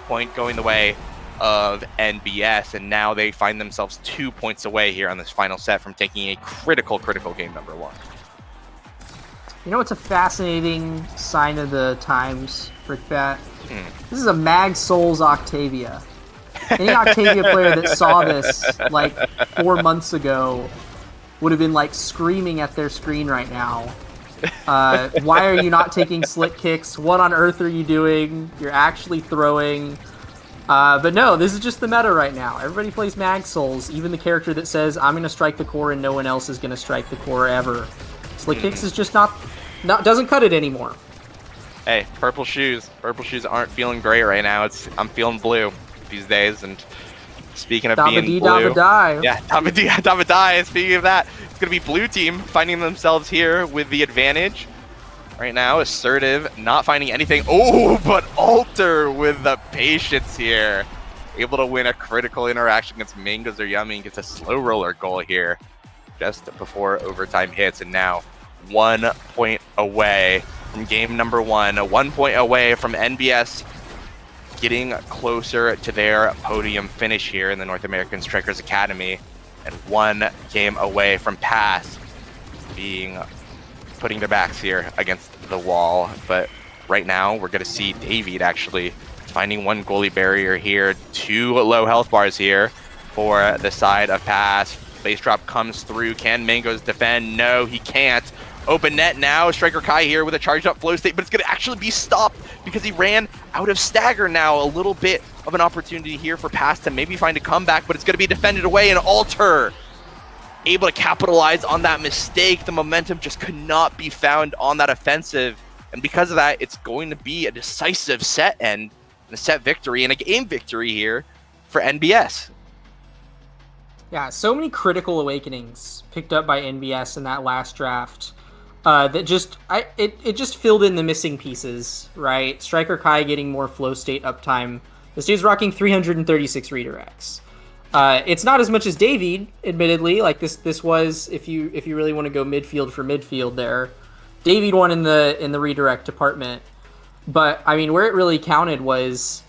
Point going the way of NBS, and now they find themselves 2 points away here on this final set from taking a critical game number 1. You know what's a fascinating sign of the times, Brickbat? This is a Mag Souls Octavia. Any Octavia player that saw this like 4 months ago would have been like screaming at their screen right now. Why are you not taking slick kicks? What on earth are you doing? You're actually throwing. But no, this is just the meta right now. Everybody plays Mag Souls, even the character that says, I'm going to strike the core and no one else is going to strike the core ever. Slick kicks is just not doesn't cut it anymore. Hey, purple shoes. Purple shoes aren't feeling great right now. I'm feeling blue these days, and speaking of being blue, die. Yeah, Daba die. Speaking of that, it's going to be blue team finding themselves here with the advantage. Right now, Assertive not finding anything. Oh, but Alter with the patience here. Able to win a critical interaction against Mangoes Are Yummy and gets a slow roller goal here just before overtime hits. And now 1 point away from game number 1. 1 point away from NBS getting closer to their podium finish here in the North American Strikers Academy, and 1 game away from Pass putting their backs here against the wall. But right now we're going to see David actually finding 1 goalie barrier here. 2 low health bars here for the side of Pass. Base drop comes through. Can Mangoes defend? No, he can't. Open net now. Striker Kai here with a charged up flow state, but it's going to actually be stopped because he ran out of stagger now. A little bit of an opportunity here for Pass to maybe find a comeback, but it's going to be defended away, and Alter able to capitalize on that mistake. The momentum just could not be found on that offensive, and because of that, it's going to be a decisive set end, and a set victory, and a game victory here for NBS. Yeah, so many critical awakenings picked up by NBS in that last draft. That just it just filled in the missing pieces, right? Striker Kai getting more flow state uptime. This dude's rocking 336 redirects. It's not as much as David, admittedly. Like this was if you really want to go midfield for midfield there. David won in the redirect department. But I mean where it really counted was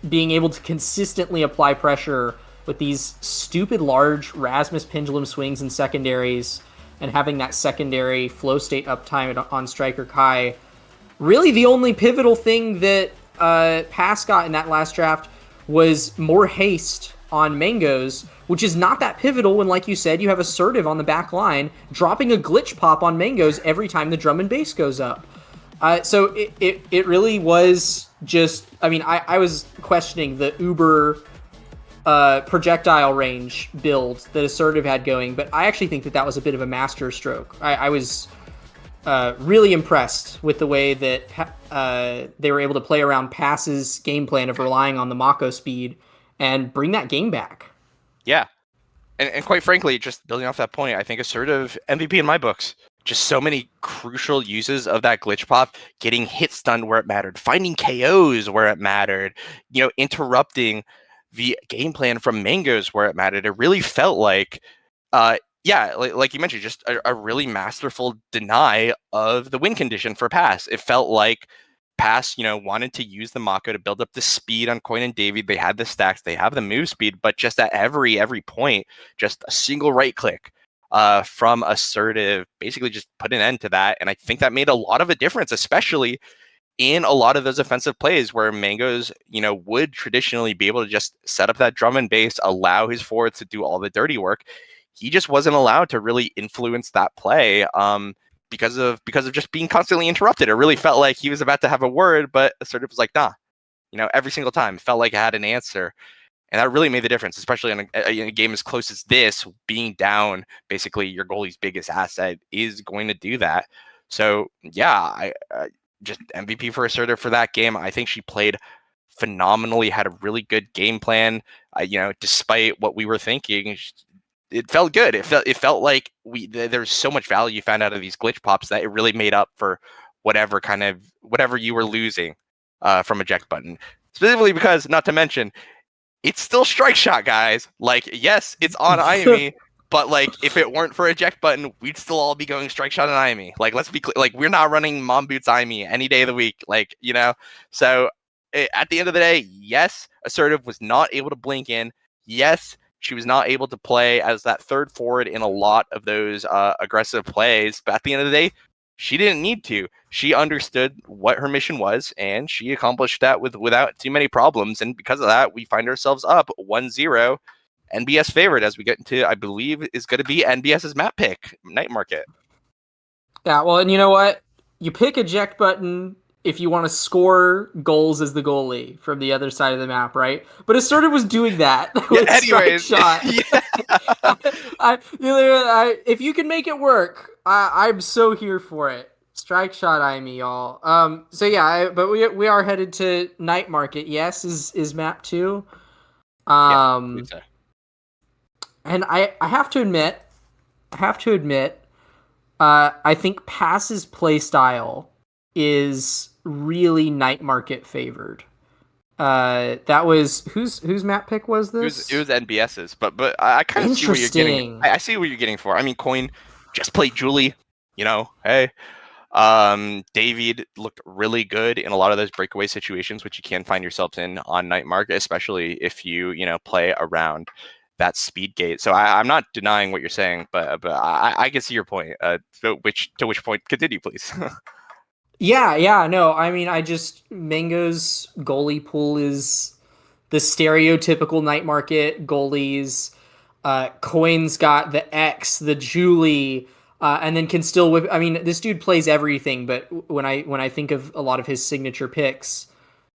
being able to consistently apply pressure with these stupid large Rasmus pendulum swings and secondaries and having that secondary flow state uptime on Striker Kai. Really the only pivotal thing that Pass got in that last draft was more haste on Mangoes, which is not that pivotal when, like you said, you have Assertive on the back line dropping a glitch pop on Mangoes every time the drum and bass goes up. So it really was just, I mean, I was questioning the Uber projectile range build that Assertive had going, but I actually think that was a bit of a master stroke. I was really impressed with the way that they were able to play around Pass's game plan of relying on the Mako speed and bring that game back. Yeah. And quite frankly, just building off that point, I think Assertive MVP in my books. Just so many crucial uses of that glitch pop, getting hit stunned where it mattered, finding KOs where it mattered, interrupting the game plan from Mangoes where it mattered. It really felt like, like you mentioned, just a really masterful deny of the win condition for Pass. It felt like Pass, wanted to use the Mako to build up the speed on Coin and David. They had the stacks, they have the move speed, but just at every point, just a single right click from Assertive basically just put an end to that. And I think that made a lot of a difference, especially in a lot of those offensive plays where Mangoes, would traditionally be able to just set up that drum and bass, allow his forwards to do all the dirty work. He just wasn't allowed to really influence that play. Because of just being constantly interrupted. It really felt like he was about to have a word, but Assertive was like, nah. Every single time felt like it had an answer. And that really made the difference, especially in a game as close as this. Being down, basically your goalie's biggest asset is going to do that. So yeah, I just MVP for Assertive for that game. I think she played phenomenally, had a really good game plan. Despite what we were thinking, it felt good. It felt like there's so much value found out of these glitch pops that it really made up for whatever you were losing from eject button. Specifically because, not to mention, it's still strike shot, guys. Like, yes, it's on IME, but like if it weren't for eject button, we'd still all be going strike shot on IME. Like, let's be clear. Like, we're not running Mom Boots IME any day of the week. Like, So at the end of the day, yes, Assertive was not able to blink in. Yes, she was not able to play as that third forward in a lot of those aggressive plays. But at the end of the day, she didn't need to. She understood what her mission was, and she accomplished that without too many problems. And because of that, we find ourselves up 1-0, NBS favorite, as we get into, I believe, is going to be NBS's map pick, Night Market. Yeah, well, and you know what? You pick eject button if you want to score goals as the goalie from the other side of the map, right? But Assertive was doing that with anyways, strike shot. If you can make it work, I'm so here for it. Strike shot, IME, y'all. So yeah, but we are headed to Night Market. Yes, is map 2. And I have to admit, I think Pass's play style is really Night Market favored. That was whose map pick was this? It was NBS's, but I kind of see what you're getting. I see what you're getting for. I mean, Coin just played Julie. Hey, David looked really good in a lot of those breakaway situations, which you can find yourself in on Night Market, especially if you play around that speed gate. So I'm not denying what you're saying, but I can see your point. To which point, continue, please. Yeah, no, I mean, Mango's goalie pool is the stereotypical Night Market goalies. Coin's got the X, the Julie, and then can still whip. I mean, this dude plays everything, but when I think of a lot of his signature picks,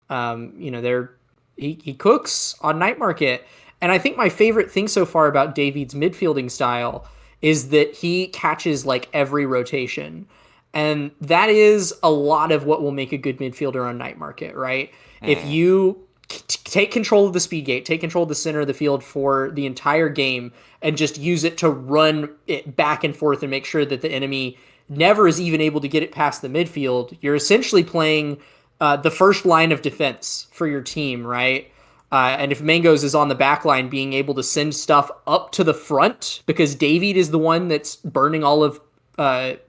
he cooks on Night Market. And I think my favorite thing so far about David's midfielding style is that he catches like every rotation. And that is a lot of what will make a good midfielder on Night Market, right? If you take control of the speed gate, take control of the center of the field for the entire game, and just use it to run it back and forth and make sure that the enemy never is even able to get it past the midfield, you're essentially playing the first line of defense for your team, right? And if Mangoes is on the back line, being able to send stuff up to the front, because David is the one that's burning all of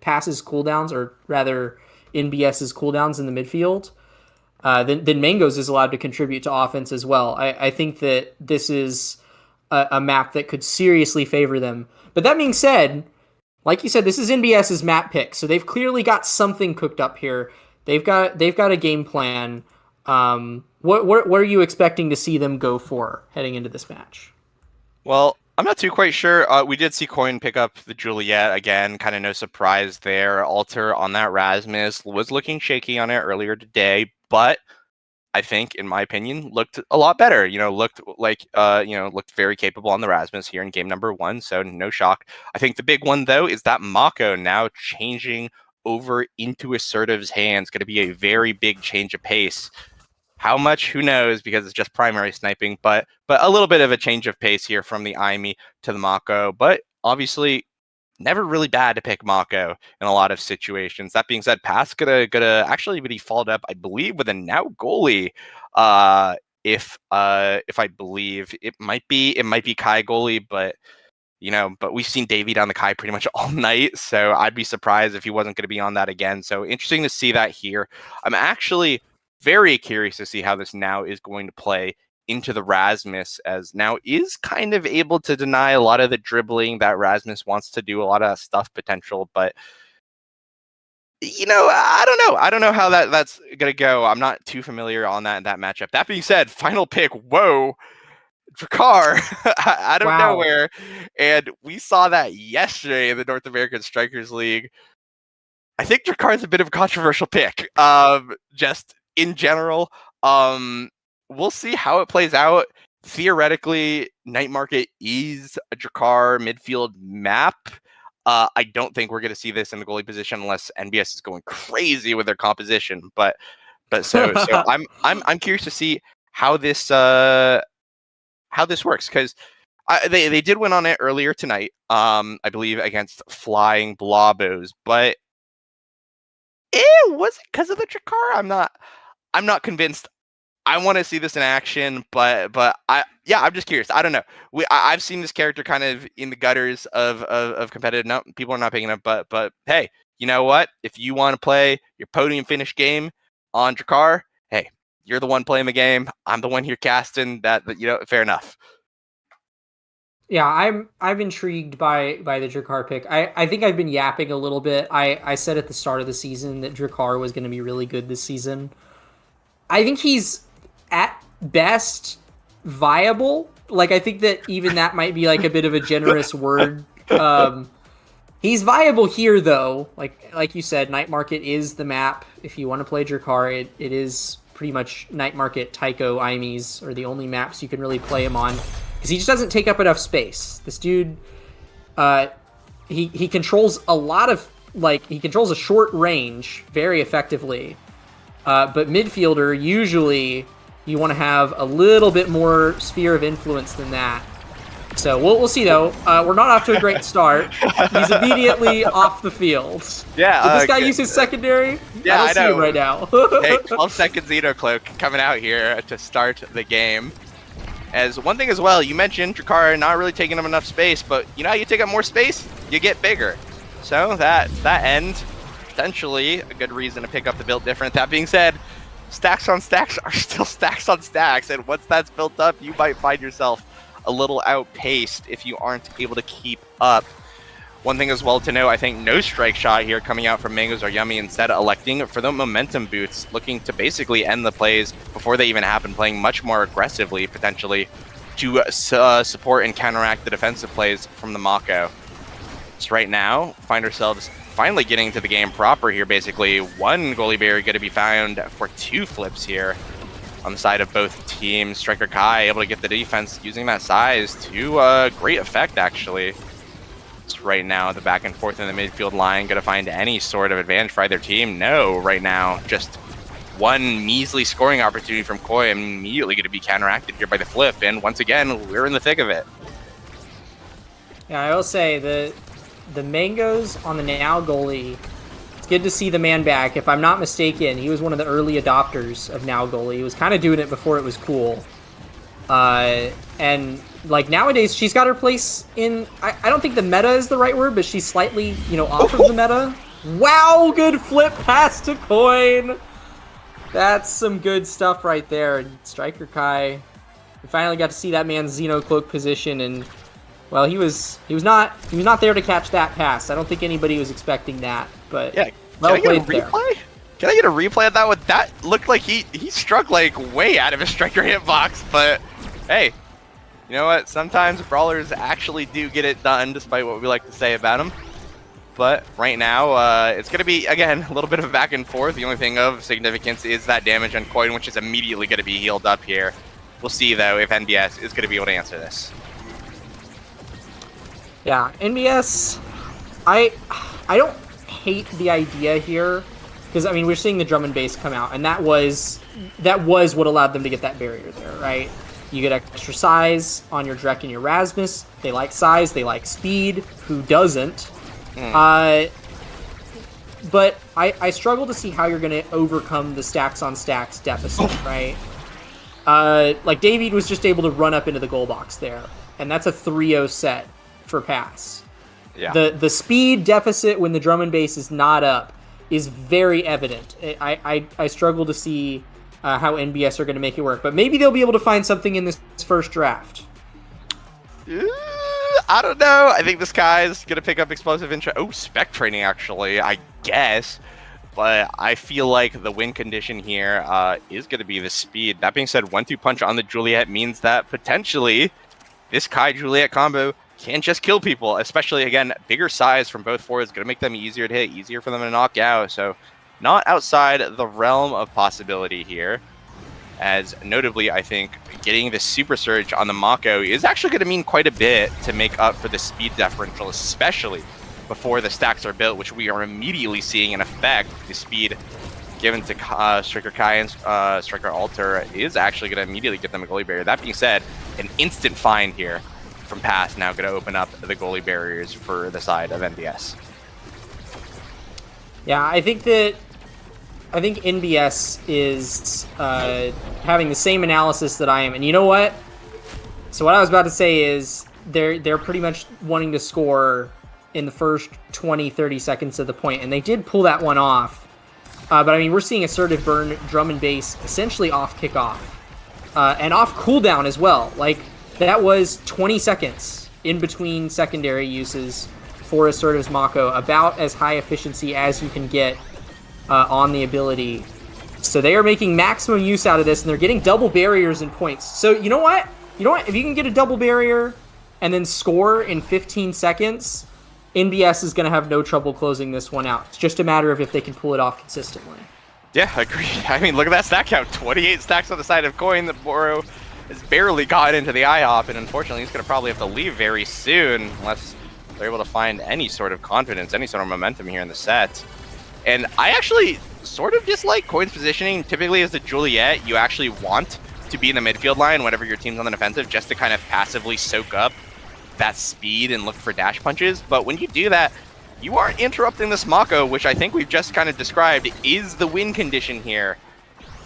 passes cooldowns, or rather NBS's cooldowns in the midfield, then Mangoes is allowed to contribute to offense as well. I think that this is a map that could seriously favor them. But that being said, like you said, this is NBS's map pick, so they've clearly got something cooked up here. They've got a game plan. What are you expecting to see them go for heading into this match? Well, I'm not too quite sure. We did see Coin pick up the Juliet again, kind of no surprise there. Alter on that Rasmus was looking shaky on it earlier today, but I think, in my opinion, looked a lot better. Looked like, looked very capable on the Rasmus here in game number 1, so no shock. I think the big one, though, is that Mako now changing over into Assertive's hands. Going to be a very big change of pace. How much? Who knows, because it's just primary sniping, but a little bit of a change of pace here from the Aimi to the Mako. But obviously, never really bad to pick Mako in a lot of situations. That being said, Pass gonna actually be followed up, I believe, with a now goalie. If I believe it might be Kai goalie, but we've seen David on the Kai pretty much all night, so I'd be surprised if he wasn't going to be on that again. So interesting to see that here. I'm actually very curious to see how this now is going to play into the Rasmus, as now is kind of able to deny a lot of the dribbling that Rasmus wants to do, a lot of stuff potential, but I don't know how that's gonna go. I'm not too familiar on that matchup. That being said, final pick, whoa, Drakkar out of nowhere, and we saw that yesterday in the North American Strikers League. I think Drakkar is a bit of a controversial pick, just in general. We'll see how it plays out. Theoretically, Night Market is a Drakkar midfield map. I don't think we're going to see this in the goalie position unless NBS is going crazy with their composition. But so I'm curious to see how this works, because they did win on it earlier tonight. I believe against Flying Blobos, but was it because of the Drakkar? I'm not convinced. I want to see this in action, but I'm just curious. I don't know. I've seen this character kind of in the gutters of competitive. No, people are not picking up, but hey, you know what? If you want to play your podium finish game on Drakkar, hey, you're the one playing the game. I'm the one here casting that. Fair enough. Yeah, I'm intrigued by the Drakkar pick. I think I've been yapping a little bit. I said at the start of the season that Drakkar was going to be really good this season. I think he's at best viable. Like, I think that even that might be like a bit of a generous word. He's viable here, though. Like you said, Night Market is the map. If you want to play Drakkar, it is pretty much Night Market, Tycho, Aimis are the only maps you can really play him on, because he just doesn't take up enough space. This dude, he controls a lot of, he controls a short range very effectively. But midfielder, usually you want to have a little bit more sphere of influence than that. So we'll see, though. We're not off to a great start. He's immediately off the field. Yeah. Did this guy use his secondary? Yeah, I don't see him right now. Hey, 12-second Xenocloak coming out here to start the game. As one thing as well, you mentioned Drakkar not really taking up enough space, but you know how you take up more space? You get bigger. So that end, potentially a good reason to pick up the build different. That being said, stacks on stacks are still stacks on stacks, and once that's built up, you might find yourself a little outpaced if you aren't able to keep up. One thing as well to know, I think no strike shot here coming out from Mangoes are yummy, instead electing for the momentum boots, looking to basically end the plays before they even happen, playing much more aggressively potentially to support and counteract the defensive plays from the Mako. So right now, find ourselves finally getting to the game proper here. Basically, one goalie barrier going to be found for 2 flips here on the side of both teams. Striker Kai able to get the defense using that size to great effect, actually. So right now, the back and forth in the midfield line, going to find any sort of advantage for either team? No, right now, just one measly scoring opportunity from Koi, immediately going to be counteracted here by the flip, and once again, we're in the thick of it. Yeah, I will say the Mangoes on the Now goalie, it's good to see the man back. If I'm not mistaken, he was one of the early adopters of Now goalie. He was kind of doing it before it was cool. And like nowadays, she's got her place in. I don't think the meta is the right word, but she's slightly, off of the meta. Wow, good flip pass to Coin. That's some good stuff right there. Striker Kai, we finally got to see that man's Xenocloak position, and well, he was not there to catch that pass. I don't think anybody was expecting that, but Yeah, well can I get a played there. replay? Can I get a replay of that one? That looked like he struck like way out of his striker hitbox, but hey, you know what? Sometimes brawlers actually do get it done, despite what we like to say about them. But right now, it's going to be, again, a little bit of a back and forth. The only thing of significance is that damage on Coin, which is immediately going to be healed up here. We'll see, though, if NBS is going to be able to answer this. Yeah, NBS, I don't hate the idea here, because I mean we're seeing the drum and bass come out, and that was what allowed them to get that barrier there, right? You get extra size on your Drek and your Rasmus. They like size, they like speed. Who doesn't? But I struggle to see how you're going to overcome the stacks on stacks deficit, right? Like David was just able to run up into the goal box there, and that's a 3-0 set for pass. Yeah. The speed deficit when the drum and bass is not up is very evident. I struggle to see how NBS are going to make it work, but maybe they'll be able to find something in this first draft. I don't know. I think this guy's going to pick up explosive interest. Oh, spec training, actually, I guess. But I feel like the win condition here is going to be the speed. That being said, 1-2 punch on the Juliet means that potentially this Kai Juliet combo can just kill people, especially, again, bigger size from both forwards. Going to make them easier to hit, easier for them to knock out. So not outside the realm of possibility here. As notably, I think getting the Super Surge on the Mako is actually going to mean quite a bit to make up for the speed differential, especially before the stacks are built, which we are immediately seeing in effect. The speed given to Striker Kai and Striker Alter is actually going to immediately get them a goalie barrier. That being said, an instant find here from Pass now going to open up the goalie barriers for the side of NBS. Yeah, I think NBS is having the same analysis that I am, and you know what? So what I was about to say is they're pretty much wanting to score in the first 20-30 seconds of the point, and they did pull that one off. But I mean, we're seeing assertive burn drum and bass essentially off kickoff and off cooldown as well. Like that was 20 seconds in between secondary uses for Assertive's Mako, about as high efficiency as you can get on the ability. So they are making maximum use out of this, and they're getting double barriers and points. So you know what? If you can get a double barrier and then score in 15 seconds, NBS is going to have no trouble closing this one out. It's just a matter of if they can pull it off consistently. Yeah, agreed. I mean, look at that stack count. 28 stacks on the side of Coin. The Boro has barely got into the IHOP, and unfortunately he's going to probably have to leave very soon unless they're able to find any sort of confidence, any sort of momentum here in the set. And I actually sort of dislike Coin's positioning. Typically as the Juliet, you actually want to be in the midfield line whenever your team's on the defensive, just to kind of passively soak up that speed and look for dash punches. But when you do that, you aren't interrupting this Mako, which I think we've just kind of described is the win condition here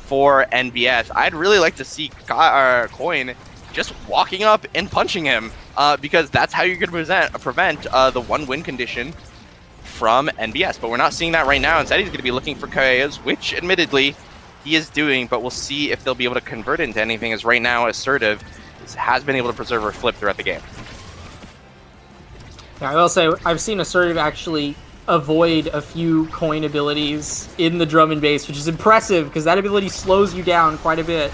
for NBS. I'd really like to see Coin just walking up and punching him, because that's how you're going to prevent the one win condition from NBS. But we're not seeing that right now. Instead, he's going to be looking for KOs, which admittedly he is doing, but we'll see if they'll be able to convert it into anything, as right now Assertive has been able to preserve her flip throughout the game. Yeah, I will say I've seen Assertive actually avoid a few Coin abilities in the drum and bass, which is impressive because that ability slows you down quite a bit.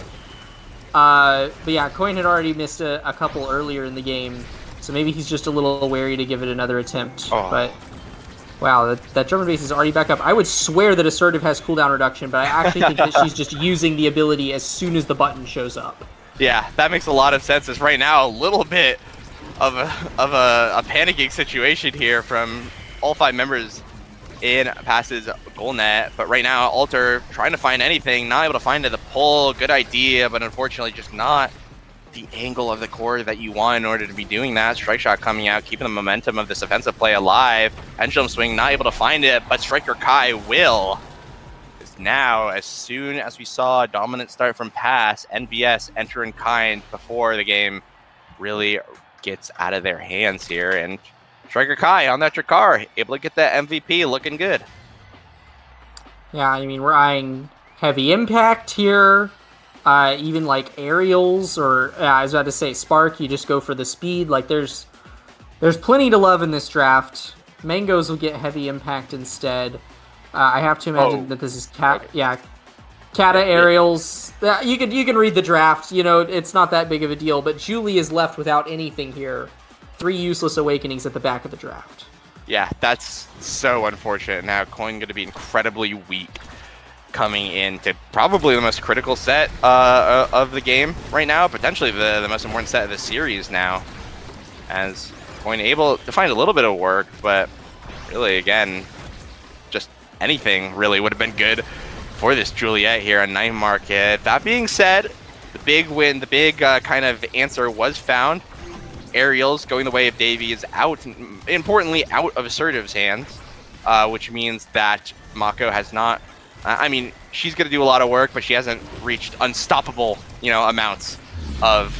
But yeah, Coin had already missed a couple earlier in the game, so maybe he's just a little wary to give it another attempt. Oh. But wow, that drum and bass is already back up. I would swear that Assertive has cooldown reduction, but I actually think that she's just using the ability as soon as the button shows up. Yeah, that makes a lot of sense. As right now, a little bit of a panicking situation here from all 5 members in Pass's goal net. But right now, Alter trying to find anything, not able to find it. The pull, good idea, but unfortunately just not the angle of the core that you want in order to be doing that. Strike shot coming out, keeping the momentum of this offensive play alive. Pendulum swing, not able to find it, but Striker Kai will. This now, as soon as we saw a dominant start from Pass, NBS enter in kind before the game really gets out of their hands here. And Striker Kai on that Drakkar, able to get that MVP, looking good. Yeah, I mean, we're eyeing heavy impact here. Even like aerials, or I was about to say Spark, you just go for the speed. Like there's plenty to love in this draft. Mangoes will get heavy impact instead. I have to imagine that this is Kata aerials. You can read the draft. You know, it's not that big of a deal. But Julie is left without anything here. 3 useless awakenings at the back of the draft. Yeah, that's so unfortunate. Now Coin going to be incredibly weak coming into probably the most critical set of the game right now, potentially the most important set of the series now, as Coin able to find a little bit of work, but really, again, just anything really would have been good for this Juliet here on Night Market. That being said, the big win, the big kind of answer was found. Aerials going the way of Davey is out, importantly out of Assertive's hands, which means that Mako has not, I mean, she's going to do a lot of work, but she hasn't reached unstoppable, amounts of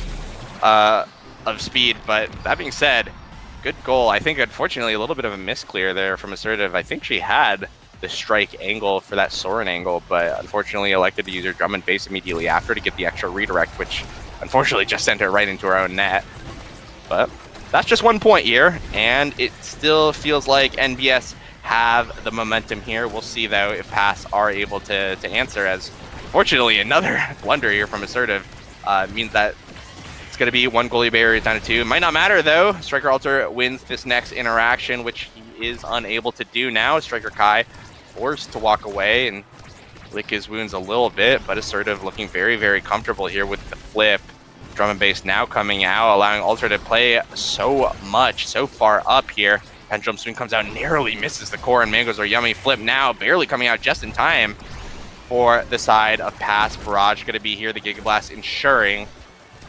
speed. But that being said, good goal. I think, unfortunately, a little bit of a misclear there from Assertive. I think she had the strike angle for that Soren angle, but unfortunately elected to use her drum and bass immediately after to get the extra redirect, which unfortunately just sent her right into her own net. But that's just 1 point here, and it still feels like NBS have the momentum here. We'll see, though, if Pass are able to answer, as fortunately another blunder here from Assertive means that it's going to be 1 goalie barrier down to 2. It might not matter, though. Striker Alter wins this next interaction, which he is unable to do now. Striker Kai forced to walk away and lick his wounds a little bit, but Assertive looking very, very comfortable here with the flip. Drum and bass now coming out, allowing Alter to play so far up here. Pendulum Swing comes out, narrowly misses the core, and Mangoes are yummy. Flip now, barely coming out just in time for the side of Pass. Barrage going to be here, the Giga Blast ensuring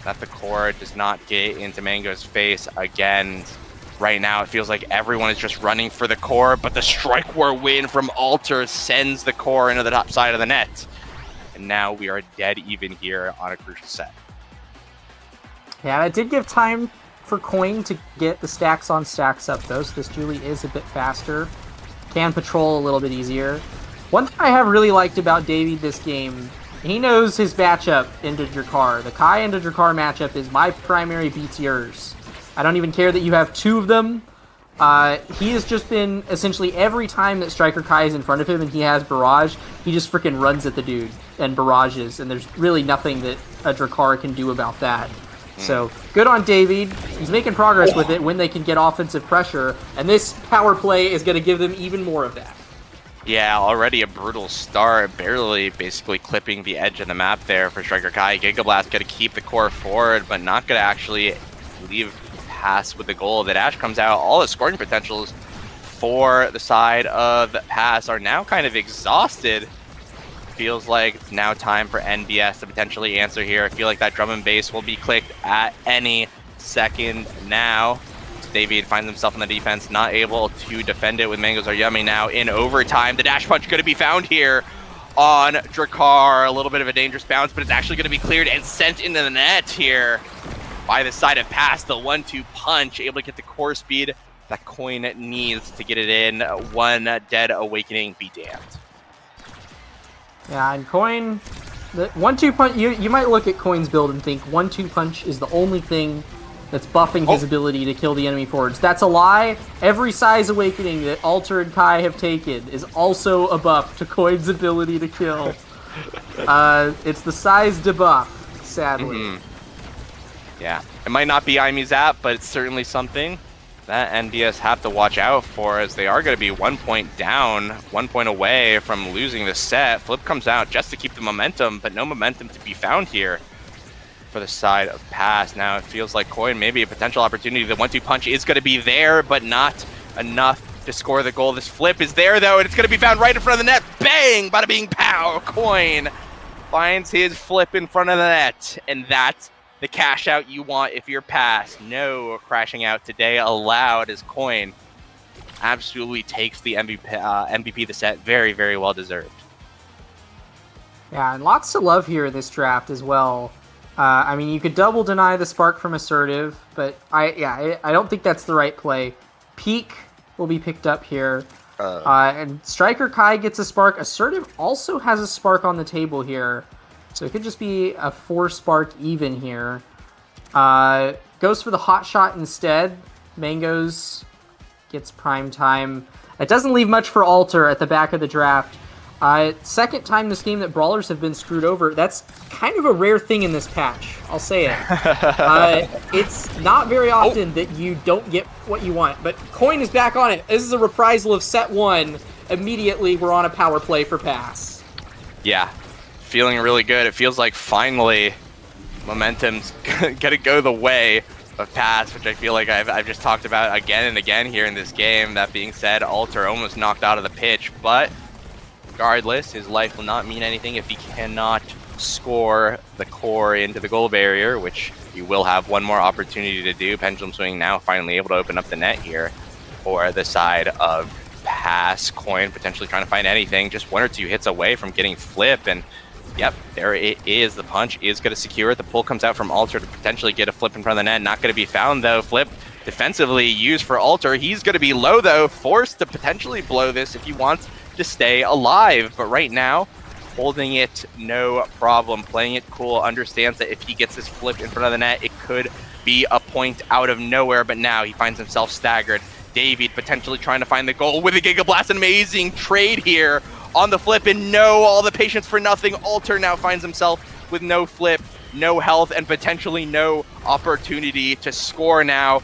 that the core does not get into Mango's face again. Right now, it feels like everyone is just running for the core, but the Strike War win from Alter sends the core into the top side of the net. And now we are dead even here on a crucial set. Yeah, it did give time for Coin to get the stacks on stacks up, though, so this Julie is a bit faster. Can patrol a little bit easier. One thing I have really liked about Davey this game, he knows his matchup into Drakkar. The Kai into Drakkar matchup is my primary BTers. I don't even care that you have 2 of them. He has just been, essentially, every time that Striker Kai is in front of him and he has Barrage, he just freaking runs at the dude and barrages, and there's really nothing that a Drakkar can do about that. So, good on David. He's making progress with it when they can get offensive pressure, and this power play is going to give them even more of that. Yeah, already a brutal start, barely basically clipping the edge of the map there for Striker Kai. Giga Blast going to keep the core forward, but not going to actually leave Pass with the goal. The dash comes out. All the scoring potentials for the side of Pass are now kind of exhausted. Feels like it's now time for NBS to potentially answer here. I feel like that drum and bass will be clicked at any second now. David finds himself in the defense, not able to defend it with Mangoes Are Yummy now in overtime. The dash punch going to be found here on Drakkar. A little bit of a dangerous bounce, but it's actually going to be cleared and sent into the net here by the side of Pass. The 1-2 punch, able to get the core speed that Coin needs to get it in. 1 dead awakening, be damned. Yeah, and Coin, the 1-2 punch, you might look at Coin's build and think 1-2 punch is the only thing that's buffing his ability to kill the enemy forwards. That's a lie. Every size awakening that Alter and Kai have taken is also a buff to Coin's ability to kill. It's the size debuff, sadly. Yeah, it might not be Imizap, but it's certainly something that NBS have to watch out for, as they are going to be 1 point down, 1 point away from losing the set. Flip comes out just to keep the momentum, but no momentum to be found here for the side of Pass. Now it feels like Coin, maybe a potential opportunity. The 1-2 punch is going to be there, but not enough to score the goal. This flip is there, though, and it's going to be found right in front of the net. Bang! Bada bing pow! Coin finds his flip in front of the net, and that's the cash out you want if you're Pass. No crashing out today allowed, as Coin absolutely takes the MVP of the set. Very, very well deserved. Yeah, and lots to love here in this draft as well. I mean, you could double deny the spark from Assertive, but I don't think that's the right play. Peak will be picked up here. And Striker Kai gets a spark. Assertive also has a spark on the table here. So it could just be a 4 spark even here. Goes for the hot shot instead. Mangoes gets prime time. It doesn't leave much for Alter at the back of the draft. Second time this game that Brawlers have been screwed over. That's kind of a rare thing in this patch. I'll say it. It's not very often that you don't get what you want. But Coin is back on it. This is a reprisal of set 1. Immediately, we're on a power play for pass. Yeah, feeling really good. It feels like finally momentum's gonna go the way of pass, which I feel like I've just talked about again and again here in this game. That being said, Alter almost knocked out of the pitch, but regardless, his life will not mean anything if he cannot score the core into the goal barrier, which he will have one more opportunity to do. Pendulum Swing now finally able to open up the net here for the side of pass. Coin potentially trying to find anything, just 1 or 2 hits away from getting flip, and yep, there it is. The punch is going to secure it. The pull comes out from Alter to potentially get a flip in front of the net. Not going to be found, though. Flip defensively used for Alter. He's going to be low, though, forced to potentially blow this if he wants to stay alive. But right now, holding it no problem, playing it cool, understands that if he gets this flip in front of the net, it could be a point out of nowhere. But now he finds himself staggered. David potentially trying to find the goal with a Giga Blast. An amazing trade here on the flip, and no, all the patience for nothing. Alter now finds himself with no flip, no health, and potentially no opportunity to score now.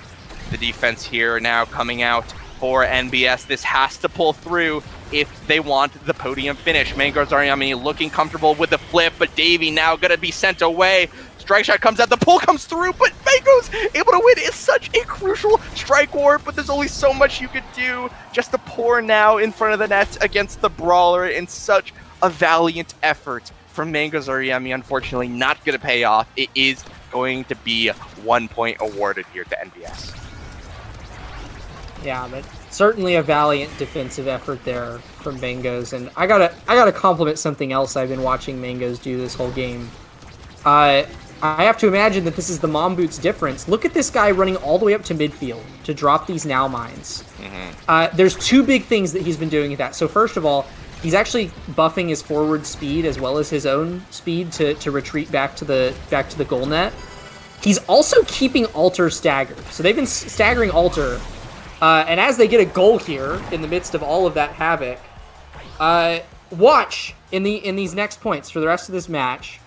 The defense here now coming out for NBS. This has to pull through if they want the podium finish. Mangoes Aryami looking comfortable with the flip, but Davey now gonna be sent away. Strike shot comes out, the pull comes through, but Mango's able to win. It's such a crucial strike war, but there's only so much you could do. Just to pour now in front of the net against the Brawler in such a valiant effort from Mangoes Aryami. Unfortunately, not going to pay off. It is going to be 1 point awarded here to NBS. Yeah, but certainly a valiant defensive effort there from Mangoes, and I gotta compliment something else I've been watching Mangoes do this whole game. I have to imagine that this is the Mom Boots difference. Look at this guy running all the way up to midfield to drop these now mines. There's 2 big things that he's been doing with that. So first of all, he's actually buffing his forward speed as well as his own speed to retreat back to the goal net. He's also keeping Alter staggered. So they've been staggering Alter, and as they get a goal here in the midst of all of that havoc, watch in these next points for the rest of this match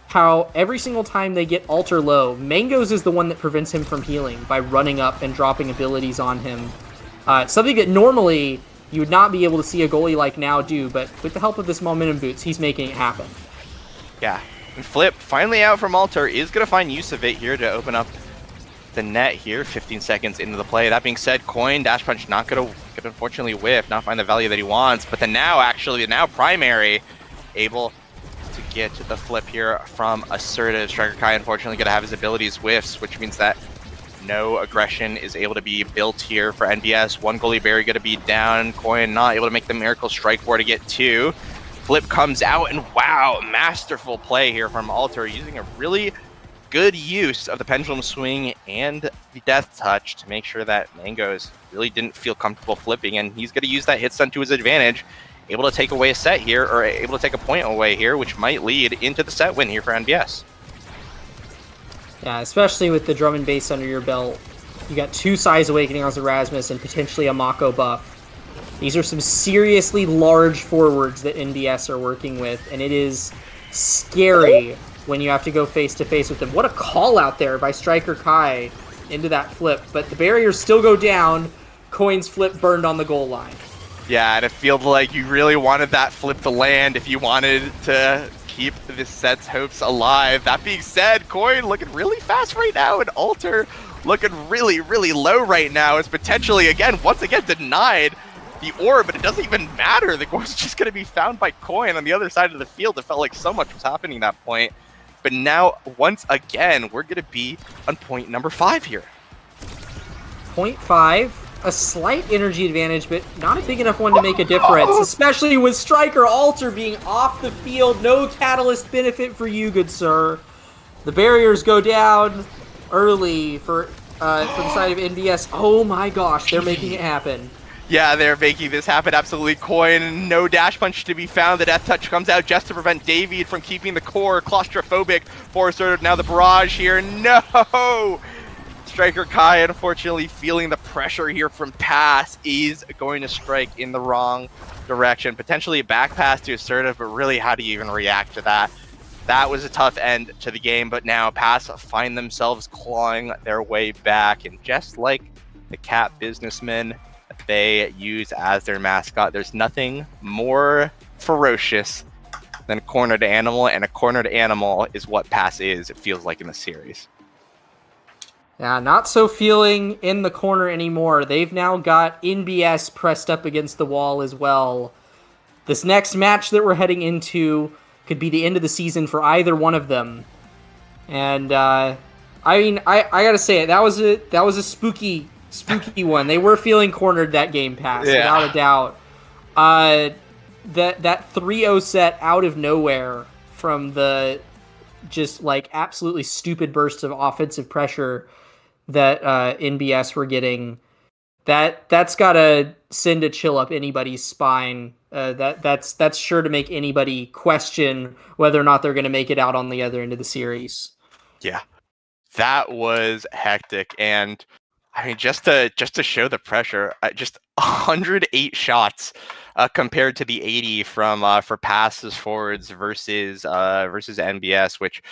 how every single time they get Alter low, Mangoes is the one that prevents him from healing by running up and dropping abilities on him. Something that normally you would not be able to see a goalie like now do, but with the help of this momentum boots, he's making it happen. Yeah, and Flip finally out from Alter is going to find use of it here to open up the net here, 15 seconds into the play. That being said, Coin, Dash Punch not going to unfortunately whiff, not find the value that he wants, but the now primary able to get the flip here from Assertive. Striker Kai unfortunately going to have his abilities whiffs, which means that no aggression is able to be built here for NBS. 1 goalie barrier going to be down. Coin not able to make the miracle strike war to get 2. Flip comes out, and wow, masterful play here from Alter, using a really good use of the Pendulum Swing and the Death Touch to make sure that Mangoes really didn't feel comfortable flipping, and he's going to use that hit stun to his advantage. Able to take away a set here, or able to take a point away here, which might lead into the set win here for NBS. Yeah, especially with the drum and bass under your belt. You got 2 Size Awakening on Erasmus and potentially a Mako buff. These are some seriously large forwards that NBS are working with, and it is scary when you have to go face-to-face with them. What a call out there by Striker Kai into that flip, but the barriers still go down. Coin's flip burned on the goal line. Yeah, and it feels like you really wanted that flip to land if you wanted to keep this set's hopes alive. That being said, Coin looking really fast right now, and Alter looking really, really low right now. It's potentially, once again, denied the orb, but it doesn't even matter. The goal's just going to be found by Coin on the other side of the field. It felt like so much was happening at that point. But now, once again, we're going to be on point number 5 here. Point 5. a slight energy advantage, but not a big enough one to make a difference, especially with Striker Alter being off the field. No catalyst benefit for you, good sir. The barriers go down early for the side of NBS. Oh my gosh, they're making it happen. Yeah, they're making this happen. Absolutely. Coin, no dash punch to be found. The death touch comes out just to prevent David from keeping the core claustrophobic. Forest now the barrage here. No! Striker Kai, unfortunately, feeling the pressure here from pass, is going to strike in the wrong direction. Potentially a back pass to Assertive, but really, how do you even react to that? That was a tough end to the game, but now Pass find themselves clawing their way back. And just like the cat businessmen they use as their mascot, there's nothing more ferocious than a cornered animal, and a cornered animal is what Pass is, it feels like, in the series. Yeah, not so feeling in the corner anymore. They've now got NBS pressed up against the wall as well. This next match that we're heading into could be the end of the season for either one of them. And I mean, I gotta say it. That was a spooky one. They were feeling cornered that game, Pass, without a doubt. That 3-0 set out of nowhere from the just like absolutely stupid bursts of offensive pressure that NBS were getting, that's gotta send a chill up anybody's spine. That's sure to make anybody question whether or not they're gonna make it out on the other end of the series. Yeah, that was hectic, and I mean, just to show the pressure, just 108 shots compared to the 80 from for passes forwards versus NBS, which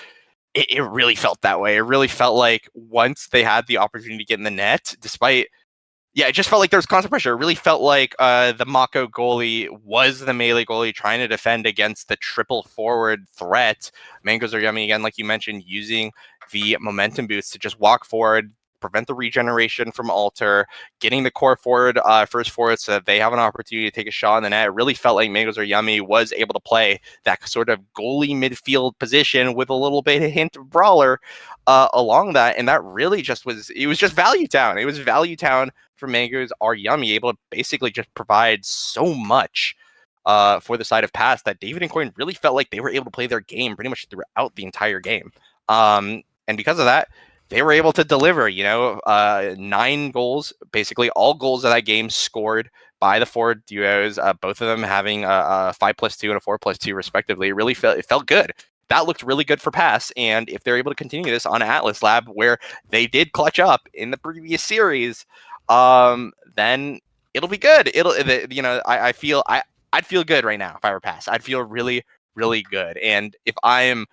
it really felt that way. It really felt like once they had the opportunity to get in the net, it just felt like there was constant pressure. It really felt like the Mako goalie was the melee goalie trying to defend against the triple forward threat. Mangoes are yummy again, like you mentioned, using the momentum boost to just walk forward, prevent the regeneration from Alter, getting the core forward, first forward, so that they have an opportunity to take a shot in the net. It really felt like Mangoes Are Yummy was able to play that sort of goalie midfield position with a little bit of hint of brawler along that, and that really it was just Value Town. It was Value Town for Mangoes Are Yummy, able to basically just provide so much for the side of Pass that David and Coin really felt like they were able to play their game pretty much throughout the entire game. And because of that, they were able to deliver, 9 goals, basically all goals of that game scored by the forward duos, both of them having a 5+2 and a 4+2 respectively. It felt good. That looked really good for Pass, and if they're able to continue this on Atlas Lab, where they did clutch up in the previous series, then it'll be good. I'd feel good right now if I were Pass. I'd feel really, really good. And if I'm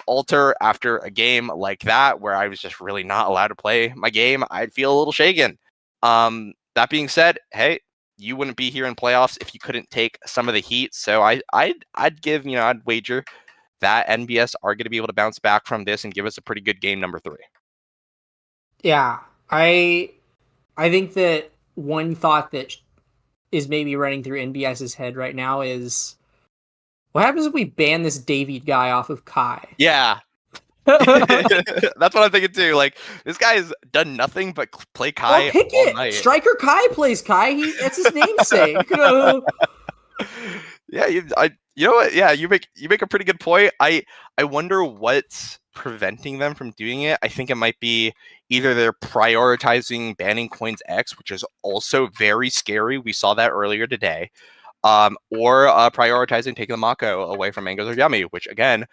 Alter after a game like that, where I was just really not allowed to play my game, I'd feel a little shaken. That being said, hey, you wouldn't be here in playoffs if you couldn't take some of the heat. So I'd wager that NBS are going to be able to bounce back from this and give us a pretty good game number 3. Yeah, I think that one thought that is maybe running through NBS's head right now is, what happens if we ban this David guy off of Kai? Yeah. That's what I'm thinking too. Like, this guy has done nothing but play Kai pick all it. night. Striker Kai plays Kai. It's his namesake. Yeah, you know what? Yeah, you make a pretty good point. I wonder what's preventing them from doing it. I think it might be either they're prioritizing banning Coins X, which is also very scary. We saw that earlier today. Or prioritizing taking the Mako away from Mangoes Are Yummy, which again,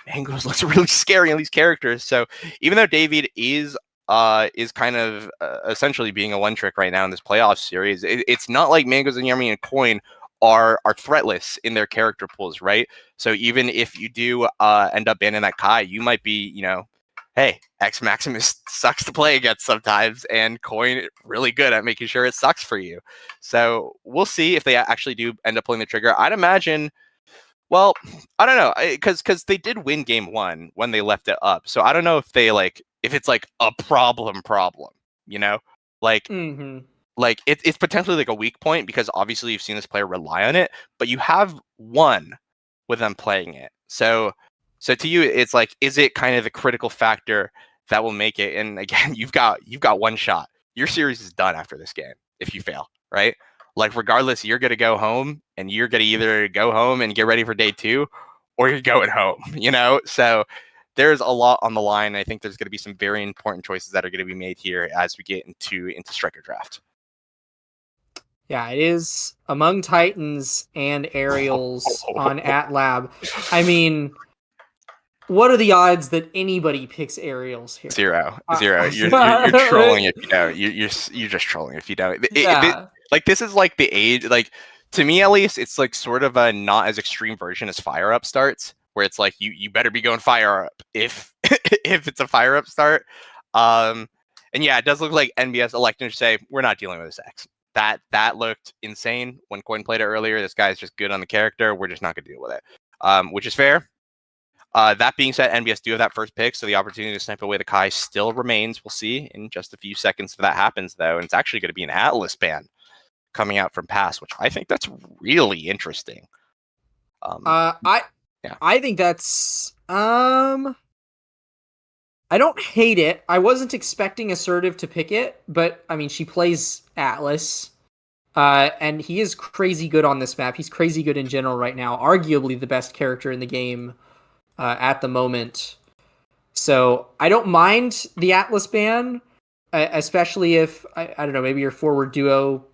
Mangoes looks really scary in these characters. So even though David is kind of essentially being a one trick right now in this playoff series, it's not like Mangoes Are Yummy and Coin are threatless in their character pools, right? So even if you do end up banning that Kai, you might be, hey, X Maximus sucks to play against sometimes, and Coin really good at making sure it sucks for you. So we'll see if they actually do end up pulling the trigger. I'd imagine, well, I don't know, because they did win game 1 when they left it up. So I don't know if it's like a problem, like, like it's potentially like a weak point, because obviously you've seen this player rely on it, but you have won with them playing it. So to you, it's like, is it kind of the critical factor that will make it? And again, you've got one shot. Your series is done after this game. if you fail, right? Like regardless, you're gonna go home and you're gonna either go home and get ready for day 2, or you're going home, you know? So there's a lot on the line. I think there's gonna be some very important choices that are gonna be made here as we get into Striker Draft. Yeah, it is among Titans and Aerials on AtLab. I mean, what are the odds that anybody picks Aerials here? Zero. You're trolling if you don't. You're just trolling if you don't. Like this is like the age. Like to me at least, it's like sort of a not as extreme version as Fire Up starts, where it's like you better be going Fire Up if if it's a Fire Up start. And yeah, it does look like NBS electing to say we're not dealing with this X. That looked insane when Coin played it earlier. This guy's just good on the character. We're just not going to deal with it, which is fair. That being said, NBS do have that first pick, so the opportunity to snipe away the Kai still remains. We'll see in just a few seconds if that happens, though. And it's actually going to be an Atlas ban coming out from Pass, which I think that's really interesting. I think that's... I don't hate it. I wasn't expecting Assertive to pick it, but I mean, she plays Atlas, and he is crazy good on this map. He's crazy good in general right now. Arguably the best character in the game at the moment. So I don't mind the Atlas ban, especially if, I don't know, maybe your forward duo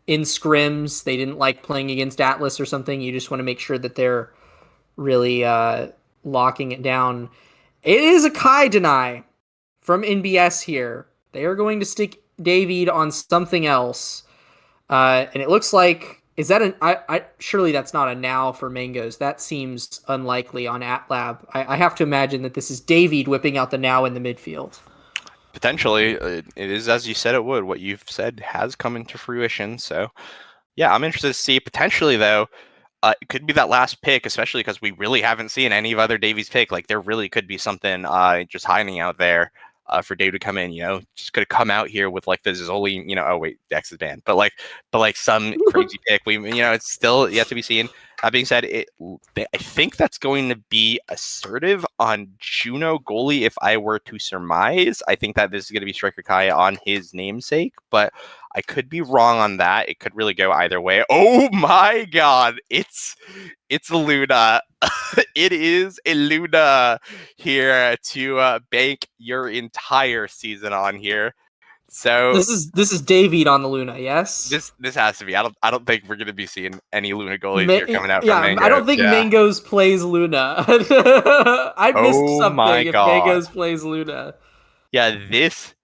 in scrims, they didn't like playing against Atlas or something. You just want to make sure that they're really locking it down. It is a Kai deny from NBS here. They are going to stick David on something else. And it looks like, is that surely that's not a now for Mangoes. That seems unlikely on AtLab. I have to imagine that this is David whipping out the now in the midfield. Potentially, it is as you said it would. What you've said has come into fruition. So, yeah, I'm interested to see. Potentially, though, it could be that last pick, especially because we really haven't seen any of other Davies pick. Like there really could be something just hiding out there for Dave to come in. You know, just could come out here with like the Zoli. You know, oh wait, Dex is banned, but like some crazy pick. It's still yet to be seen. That being said, I think that's going to be Assertive on Juno goalie. If I were to surmise, I think that this is going to be Striker Kai on his namesake, but I could be wrong on that. It could really go either way. Oh my God, it's a Luna. It is a Luna here to bank your entire season on here. So this is David on the Luna, yes. This has to be. I don't think we're going to be seeing any Luna goalies here coming out. Yeah, from Mango. I don't think Mangoes plays Luna. I missed something if Mangoes plays Luna. Yeah, this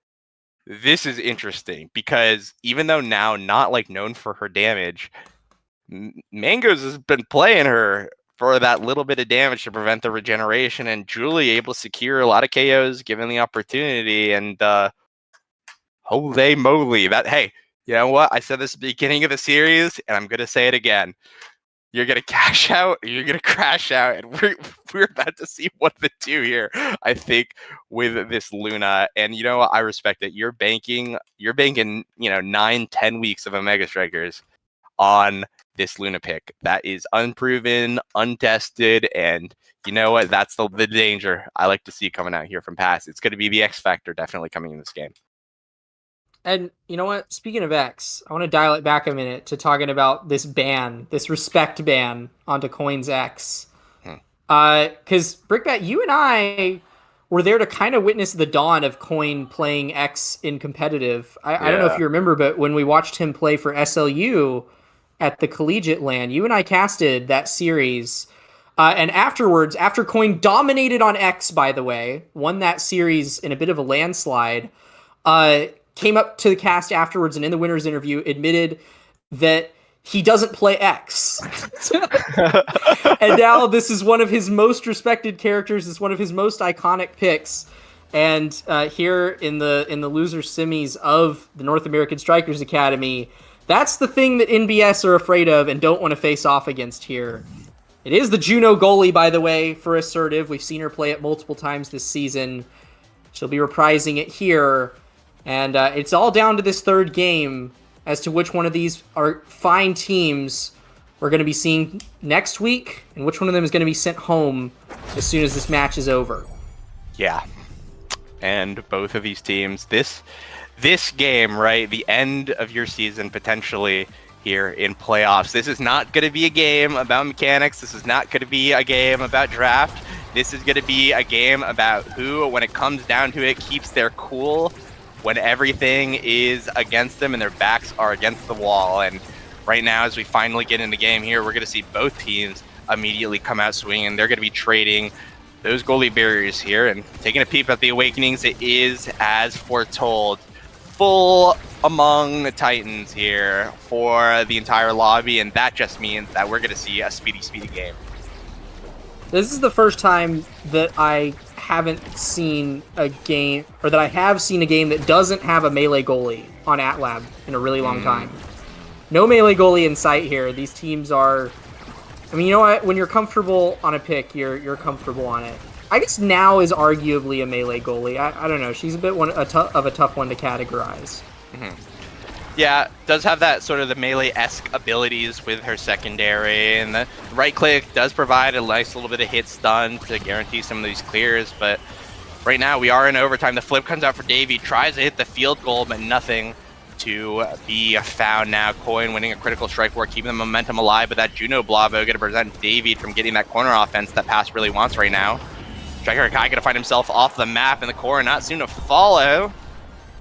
is interesting because even though now not like known for her damage, Mangoes has been playing her for that little bit of damage to prevent the regeneration, and Julie able to secure a lot of KOs given the opportunity. And holy moly, hey, you know what? I said this at the beginning of the series, and I'm gonna say it again. You're gonna cash out, or you're gonna crash out, and we're about to see one of the two here. I think with this Luna, and you know what? I respect it. You're banking, 9-10 weeks of Omega Strikers on this Luna pick. That is unproven, untested, and you know what? That's the danger I like to see coming out here from Pass. It's going to be the X factor definitely coming in this game. And you know what? Speaking of X, I want to dial it back a minute to talking about this ban, this respect ban onto Coin's X. Because Brickbat, you and I were there to kind of witness the dawn of Coin playing X in competitive. I don't know if you remember, but when we watched him play for SLU at the Collegiate LAN, you and I casted that series. And afterwards, after Coin dominated on X, by the way, won that series in a bit of a landslide, came up to the cast afterwards and in the winner's interview admitted that he doesn't play X. And now this is one of his most respected characters. It's one of his most iconic picks. And here in the loser semis of the North American Strikers Academy, that's the thing that NBS are afraid of and don't want to face off against here. It is the Juno goalie, by the way, for Assertive. We've seen her play it multiple times this season. She'll be reprising it here. And it's all down to this third game as to which one of these are fine teams we're going to be seeing next week and which one of them is going to be sent home as soon as this match is over. Yeah. And both of these teams, this this game, right, the end of your season potentially here in playoffs. This is not going to be a game about mechanics. This is not going to be a game about draft. This is going to be a game about who, when it comes down to it, keeps their cool when everything is against them and their backs are against the wall. And right now, as we finally get in the game here, we're going to see both teams immediately come out swinging. They're going to be trading those goalie barriers here and taking a peep at the Awakenings. It is, as foretold, full among the Titans here for the entire lobby, and that just means that we're going to see a speedy game. This is the first time that I haven't seen a game, or that I have seen a game that doesn't have a melee goalie on AtLab in a really long time. No melee goalie in sight here. These teams are, I mean, you know what? When you're comfortable on a pick, you're comfortable on it. I guess Now is arguably a melee goalie. I don't know. She's a bit of a tough one to categorize. Mm-hmm. Yeah, does have that sort of the melee-esque abilities with her secondary, and the right click does provide a nice little bit of hit stun to guarantee some of these clears, but right now we are in overtime. The flip comes out for Davey, tries to hit the field goal, but nothing to be found now. Coin winning a critical strike war, keeping the momentum alive, but that Juno Blavo going to prevent David from getting that corner offense that Pass really wants right now. Striker Kai going to find himself off the map in the core, not soon to follow.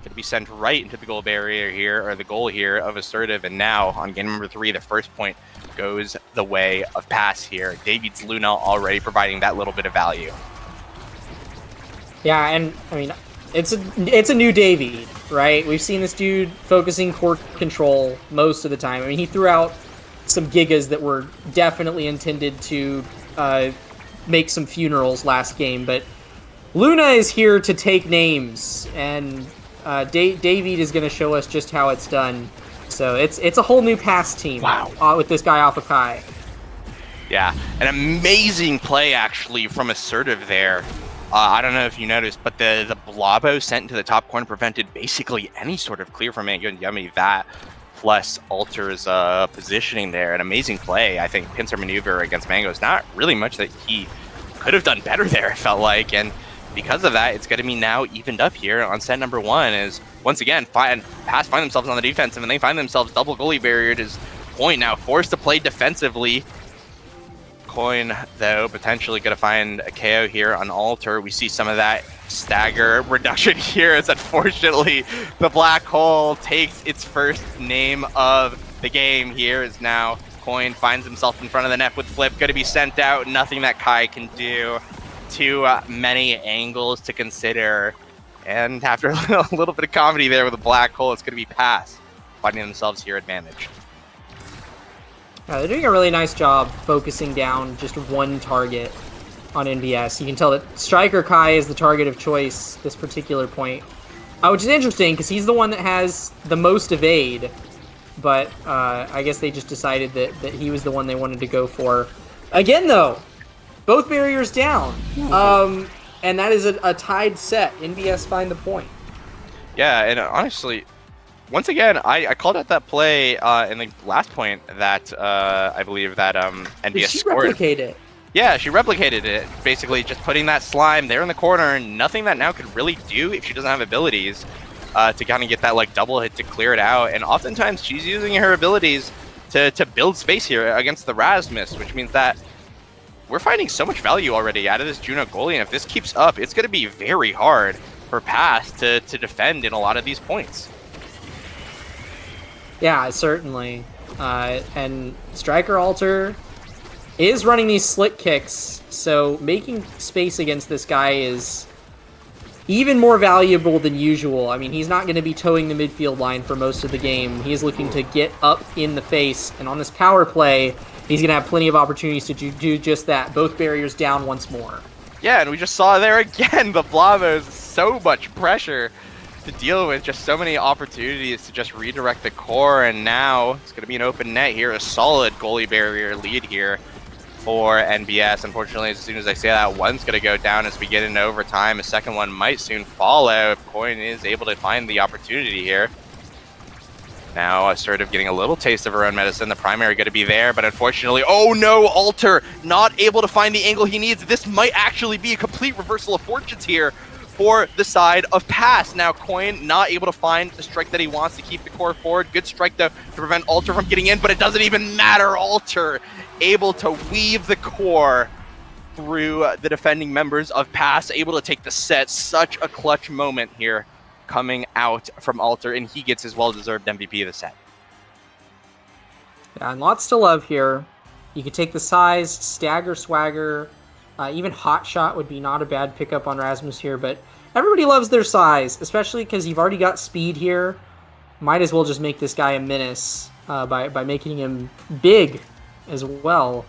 Going to be sent right into the goal barrier here, or the goal here of Assertive, and now on game number 3, the first point goes the way of Pass here. David's Luna already providing that little bit of value. Yeah, and I mean, it's a new David, right? We've seen this dude focusing core control most of the time. I mean, he threw out some gigas that were definitely intended to make some funerals last game, but Luna is here to take names, and David is going to show us just how it's done. So it's a whole new Pass team. Wow. With this guy off of Kai. Yeah, an amazing play actually from Assertive there. I don't know if you noticed, but the Blabo sent into the top corner prevented basically any sort of clear from Mango and Yummy. That plus Alter's positioning there, an amazing play. I think pincer maneuver against Mango is not really much that he could have done better there, it felt like. And because of that, it's going to be now evened up here on set number 1. Is once again, Pass find themselves on the defensive, and they find themselves double goalie barriered. Is Coin now forced to play defensively. Coin, though, potentially going to find a KO here on Alter. We see some of that stagger reduction here, as unfortunately the Black Hole takes its first name of the game here. Is now Coin finds himself in front of the net with Flip, going to be sent out. Nothing that Kai can do. Too many angles to consider. And after a little bit of comedy there with the Black Hole, it's going to be Pass finding themselves here advantage. They're doing a really nice job focusing down just one target on NBS. You can tell that Striker Kai is the target of choice this particular point, which is interesting because he's the one that has the most evade, but I guess they just decided that he was the one they wanted to go for. Again, though, both barriers down, and that is a tied set. NBS find the point. Yeah, and honestly, once again, I called out that play in the last point that I believe that NBS scored. Did she replicate it? Yeah, she replicated it. Basically, just putting that slime there in the corner. Nothing that Now could really do if she doesn't have abilities to kind of get that like double hit to clear it out. And oftentimes, she's using her abilities to build space here against the Rasmus, which means that we're finding so much value already out of this Juno goalie. And if this keeps up, it's going to be very hard for Pass to defend in a lot of these points. Yeah, certainly. And Striker Alter is running these slick kicks, so making space against this guy is even more valuable than usual. I mean, he's not going to be towing the midfield line for most of the game. He's looking to get up in the face, and on this power play, he's going to have plenty of opportunities to do just that. Both barriers down once more. Yeah, and we just saw there again, the Blavos, so much pressure to deal with, just so many opportunities to just redirect the core, and now it's going to be an open net here, a solid goalie barrier lead here for NBS. Unfortunately, as soon as I say that, one's going to go down as we get into overtime. A second one might soon follow if Coin is able to find the opportunity here. Now Assertive getting a little taste of her own medicine. The primary going to be there, but unfortunately, oh no, Alter not able to find the angle he needs. This might actually be a complete reversal of fortunes here for the side of Pass. Now Coin not able to find the strike that he wants to keep the core forward. Good strike though to prevent Alter from getting in, but it doesn't even matter. Alter able to weave the core through the defending members of Pass, able to take the set. Such a clutch moment here coming out from Alter, and he gets his well-deserved MVP of the set. Yeah, and lots to love here. You could take the size, stagger, swagger, even hot shot would be not a bad pickup on Rasmus here, but everybody loves their size, especially because you've already got speed here. Might as well just make this guy a menace by making him big as well.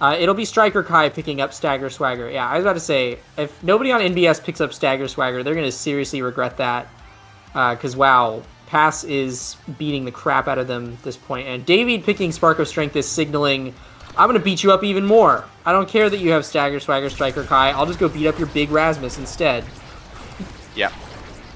It'll be Striker Kai picking up Stagger Swagger. Yeah, I was about to say, if nobody on NBS picks up Stagger Swagger, they're going to seriously regret that. Because, wow, Pass is beating the crap out of them at this point. And David picking Spark of Strength is signaling, I'm going to beat you up even more. I don't care that you have Stagger Swagger, Striker Kai. I'll just go beat up your big Rasmus instead. Yeah.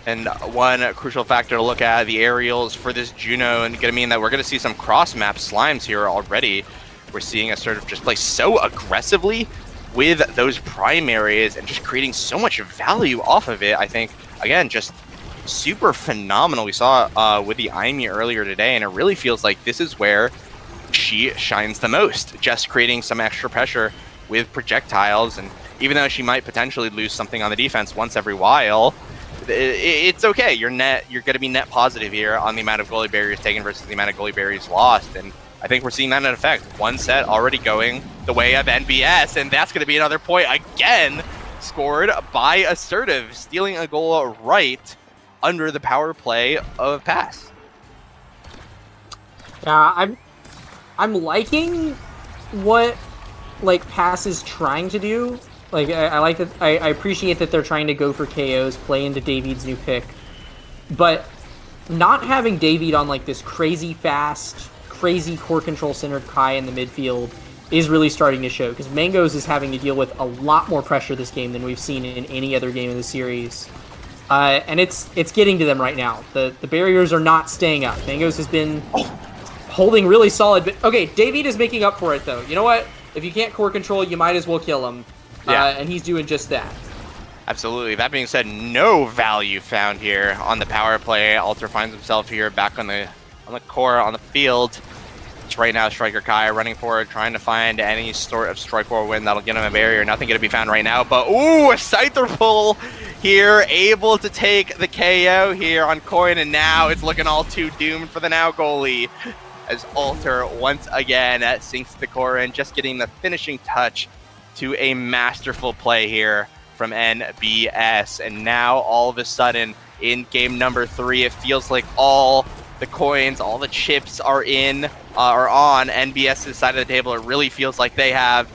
And one crucial factor to look at, the aerials for this Juno, and going to mean that we're going to see some cross-map slimes here already. We're seeing us sort of just play so aggressively with those primaries and just creating so much value off of it. I think, again, just super phenomenal. We saw with the Aimee earlier today, and it really feels like this is where she shines the most, just creating some extra pressure with projectiles. And even though she might potentially lose something on the defense once every while, it's okay. You're going to be net positive here on the amount of goalie barriers taken versus the amount of goalie barriers lost. And I think we're seeing that in effect. One set already going the way of NBS, and that's going to be another point again scored by Assertive, stealing a goal right under the power play of Pass. Yeah, I'm liking what Pass is trying to do. I like that. I appreciate that they're trying to go for KOs, play into David's new pick, but not having David on this crazy fast, crazy core control centered Kai in the midfield is really starting to show, because Mangoes is having to deal with a lot more pressure this game than we've seen in any other game in the series. And it's getting to them right now. The barriers are not staying up. Mangoes has been holding really solid, but okay, David is making up for it though. You know what? If you can't core control, you might as well kill him. Yeah. And he's doing just that. Absolutely. That being said, no value found here on the power play. Alter finds himself here back on the core, on the field. It's right now Striker Kai running forward, trying to find any sort of strike or win that'll get him a barrier. Nothing going to be found right now, but ooh, a Scyther pull here, able to take the KO here on Coin, and now it's looking all too doomed for the now goalie, as Alter once again sinks the core in, just getting the finishing touch to a masterful play here from NBS. And now all of a sudden in game number 3, it feels like all the coins, all the chips are on NBS's side of the table. It really feels like they have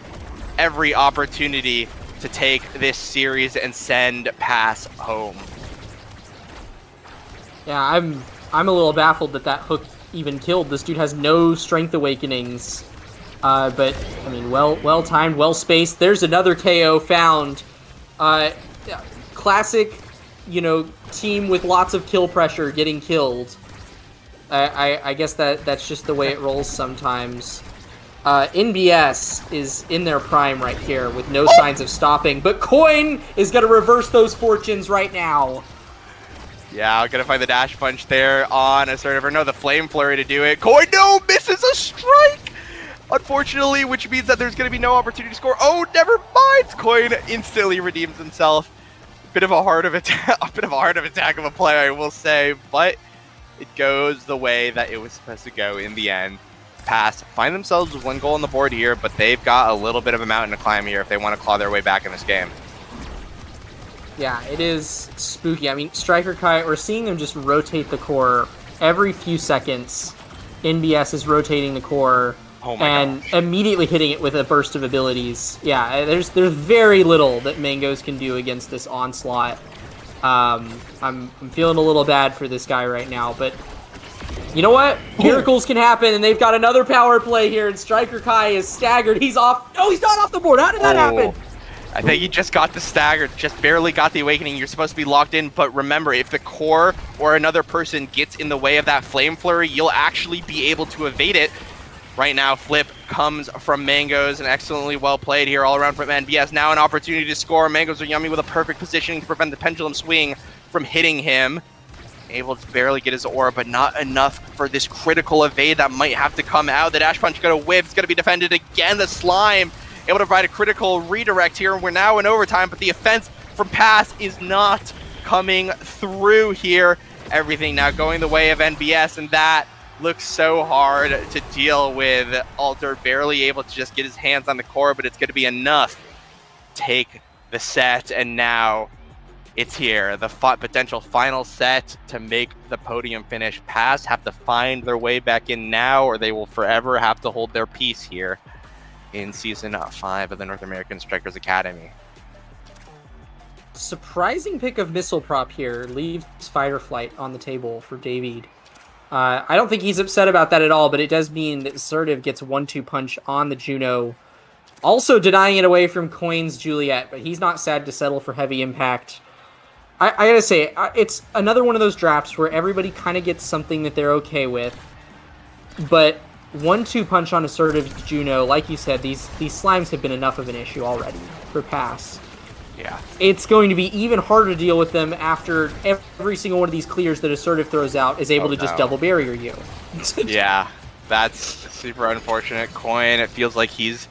every opportunity to take this series and send Pass home. Yeah, I'm a little baffled that hook even killed. This dude has no strength awakenings. But I mean, well timed, well spaced. There's another KO found. Classic, team with lots of kill pressure getting killed. I guess that's just the way it rolls sometimes. NBS is in their prime right here with no signs of stopping, but Coin is going to reverse those fortunes right now. Yeah, gonna find the dash punch there on Assertive, or no, the flame flurry to do it. Coin, no, misses a strike! Unfortunately, which means that there's going to be no opportunity to score. Oh, never mind! Coin instantly redeems himself. Bit of a heart of attack of a play, I will say, but it goes the way that it was supposed to go in the end. Pass find themselves with 1 goal on the board here, but they've got a little bit of a mountain to climb here if they want to claw their way back in this game. Yeah, it is spooky. I mean, Striker Kai, we're seeing them just rotate the core every few seconds. NBS is rotating the core. Oh my gosh. Immediately hitting it with a burst of abilities. Yeah, there's very little that Mangoes can do against this onslaught. I'm feeling a little bad for this guy right now, but you know what? Miracles can happen, and they've got another power play here, and Striker Kai is staggered. He's off. No, he's not off the board. How did that happen? I think he just got the stagger, just barely got the awakening. You're supposed to be locked in, but remember, if the core or another person gets in the way of that flame flurry, you'll actually be able to evade it. right now. Flip comes from Mangoes, and excellently well played here all around from NBS. Now an opportunity to score. Mangoes are yummy with a perfect positioning to prevent the pendulum swing from hitting him. Able to barely get his aura, but not enough for this critical evade that might have to come out. The dash punch going to whip. It's going to be defended again. The slime able to provide a critical redirect here. We're now in overtime, but the offense from Pass is not coming through here. Everything now going the way of NBS, and that looks so hard to deal with. Alter barely able to just get his hands on the core, but it's going to be enough. Take the set, and now it's here, the potential final set to make the podium finish. Pass have to find their way back in now, or they will forever have to hold their peace here in Season 5 of the North American Strikers Academy. Surprising pick of Missile Prop here. Leaves Fighter Flight on the table for David. I don't think he's upset about that at all, but it does mean that Assertive gets 1-2 punch on the Juno. Also denying it away from Coin's Juliet, but he's not sad to settle for Heavy Impact. I gotta say, it's another one of those drafts where everybody kind of gets something that they're okay with, but 1-2 punch on Assertive Juno, like you said, these slimes have been enough of an issue already for Pass. Yeah. It's going to be even harder to deal with them after every single one of these clears that Assertive throws out is able to just double barrier you. Yeah, that's super unfortunate. Coin, it feels like he's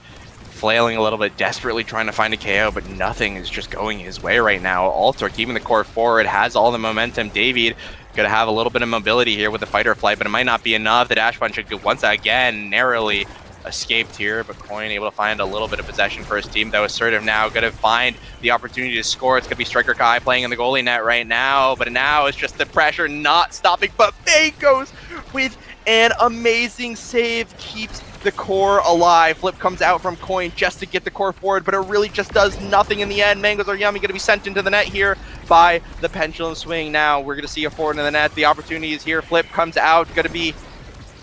flailing a little bit, desperately trying to find a KO, but nothing is just going his way right now. Alter keeping the core forward, has all the momentum. David gonna have a little bit of mobility here with the Fighter Flight, but it might not be enough. The dash punch should once again narrowly escaped here, but Coin able to find a little bit of possession for his team, though. Assertive now gonna find the opportunity to score. It's gonna be Striker Kai playing in the goalie net right now, but now it's just the pressure not stopping, but Mangoes with an amazing save keeps the core alive. Flip comes out from Coin just to get the core forward, but it really just does nothing in the end. Mangoes are yummy, going to be sent into the net here by the pendulum swing. Now we're going to see a forward in the net. The opportunity is here. Flip comes out, going to be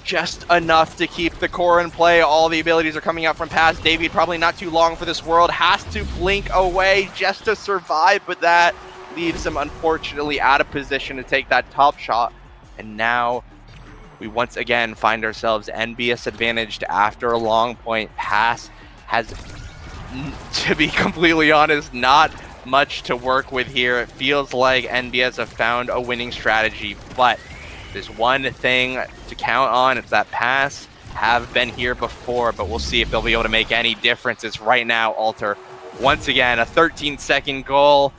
just enough to keep the core in play. All the abilities are coming out from Pass. David probably not too long for this world. Has to blink away just to survive, but that leaves him unfortunately out of position to take that top shot. And now we once again find ourselves NBS advantaged after a long point. Pass has, to be completely honest, not much to work with here. It feels like NBS have found a winning strategy, but there's one thing to count on. It's that Pass have been here before, but we'll see if they'll be able to make any differences right now. Alter, once again, a 13-second goal.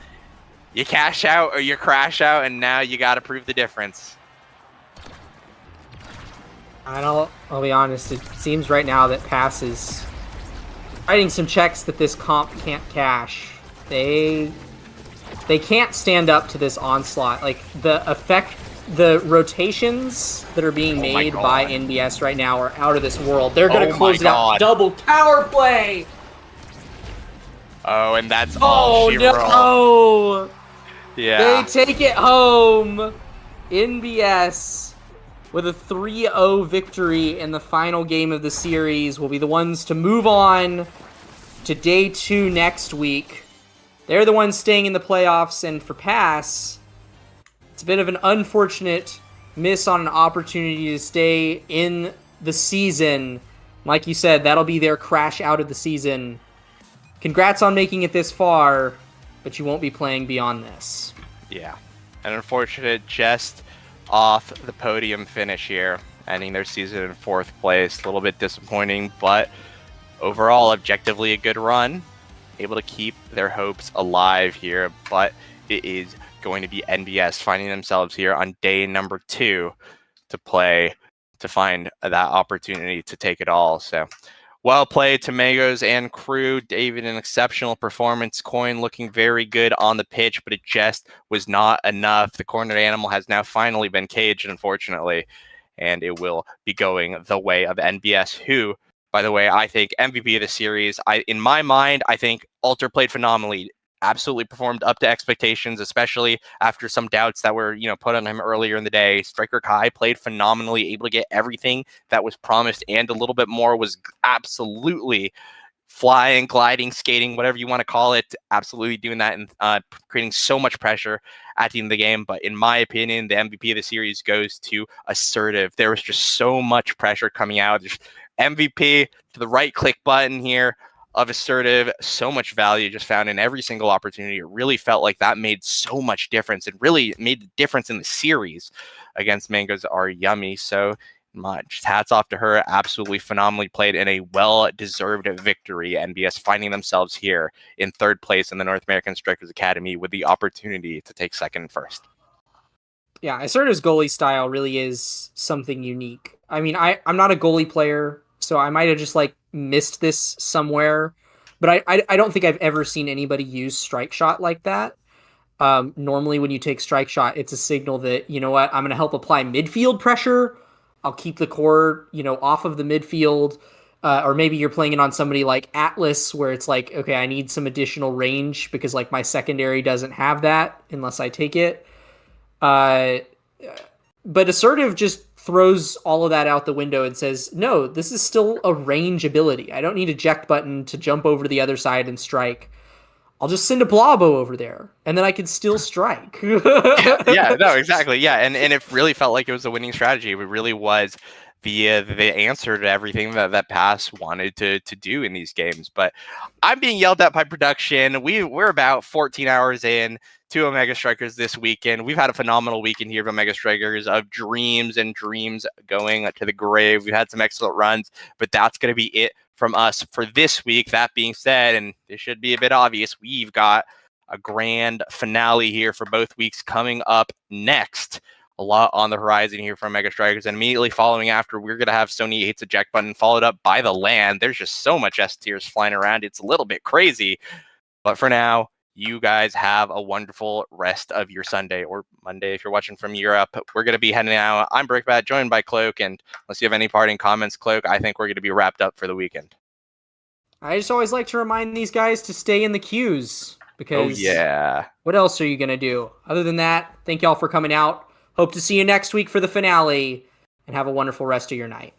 You cash out or you crash out, and now you got to prove the difference. I'll be honest, it seems right now that Pass is writing some checks that this comp can't cash. They can't stand up to this onslaught. Like, the rotations that are being made by NBS right now are out of this world. They're going to close it out. Double power play! Oh, and that's all she wrote. Oh, no! Yeah. They take it home! NBS, with a 3-0 victory in the final game of the series, will be the ones to move on to day 2 next week. They're the ones staying in the playoffs, and for Pass, it's a bit of an unfortunate miss on an opportunity to stay in the season. Like you said, that'll be their crash out of the season. Congrats on making it this far, but you won't be playing beyond this. Yeah, an unfortunate just off the podium finish here, ending their season in 4th place. A little bit disappointing, but overall, objectively a good run. Able to keep their hopes alive here, but it is going to be NBS finding themselves here on day number 2 to play, to find that opportunity to take it all. So well played to Mangoes and crew. David, an exceptional performance. Coin looking very good on the pitch, but it just was not enough. The cornered animal has now finally been caged, unfortunately, and it will be going the way of NBS, who, by the way, I think MVP of the series. In my mind, I think Alter played phenomenally. Absolutely performed up to expectations, especially after some doubts that were, put on him earlier in the day. Striker Kai played phenomenally, able to get everything that was promised and a little bit more. Was absolutely flying, gliding, skating, whatever you want to call it, absolutely doing that and creating so much pressure at the end of the game. But in my opinion, the MVP of the series goes to Assertive. There was just so much pressure coming out. Just MVP to the right click button here of Assertive. So much value just found in every single opportunity. It really felt like that made so much difference. It really made the difference in the series against Mangoes Are Yummy. So much hats off to her. Absolutely phenomenally played in a well-deserved victory. NBS finding themselves here in third place in the North American Strikers Academy with the opportunity to take second and first. Yeah, Assertive's goalie style really is something unique. I mean, I'm not a goalie player, so I might have just like missed this somewhere, but I don't think I've ever seen anybody use strike shot like that. Normally when you take strike shot, it's a signal that, you know what, I'm going to help apply midfield pressure. I'll keep the core, off of the midfield. Or maybe you're playing it on somebody like Atlas where it's like, okay, I need some additional range because like my secondary doesn't have that unless I take it. But Assertive just throws all of that out the window and says, no, this is still a range ability. I don't need eject button to jump over to the other side and strike. I'll just send a Blabo over there, and then I can still strike. Yeah, no, exactly. Yeah, and it really felt like it was a winning strategy. It really was the answer to everything that PASS wanted to do in these games. But I'm being yelled at by production. We're about 14 hours in to Omega Strikers this weekend. We've had a phenomenal weekend here of Omega Strikers of dreams and dreams going to the grave. We've had some excellent runs, but that's going to be it from us for this week. That being said, and this should be a bit obvious, we've got a grand finale here for both weeks coming up next. A lot on the horizon here from Mega Strikers, and immediately following after, we're going to have Sony Hates Eject Button followed up by The Land. There's just so much S tiers flying around. It's a little bit crazy, but for now, you guys have a wonderful rest of your Sunday or Monday if you're watching from Europe. We're going to be heading out. I'm Brickbat, joined by Cloak, and unless you have any parting comments, Cloak, I think we're going to be wrapped up for the weekend. I just always like to remind these guys to stay in the queues because yeah, what else are you going to do? Other than that, thank y'all for coming out. Hope to see you next week for the finale, and have a wonderful rest of your night.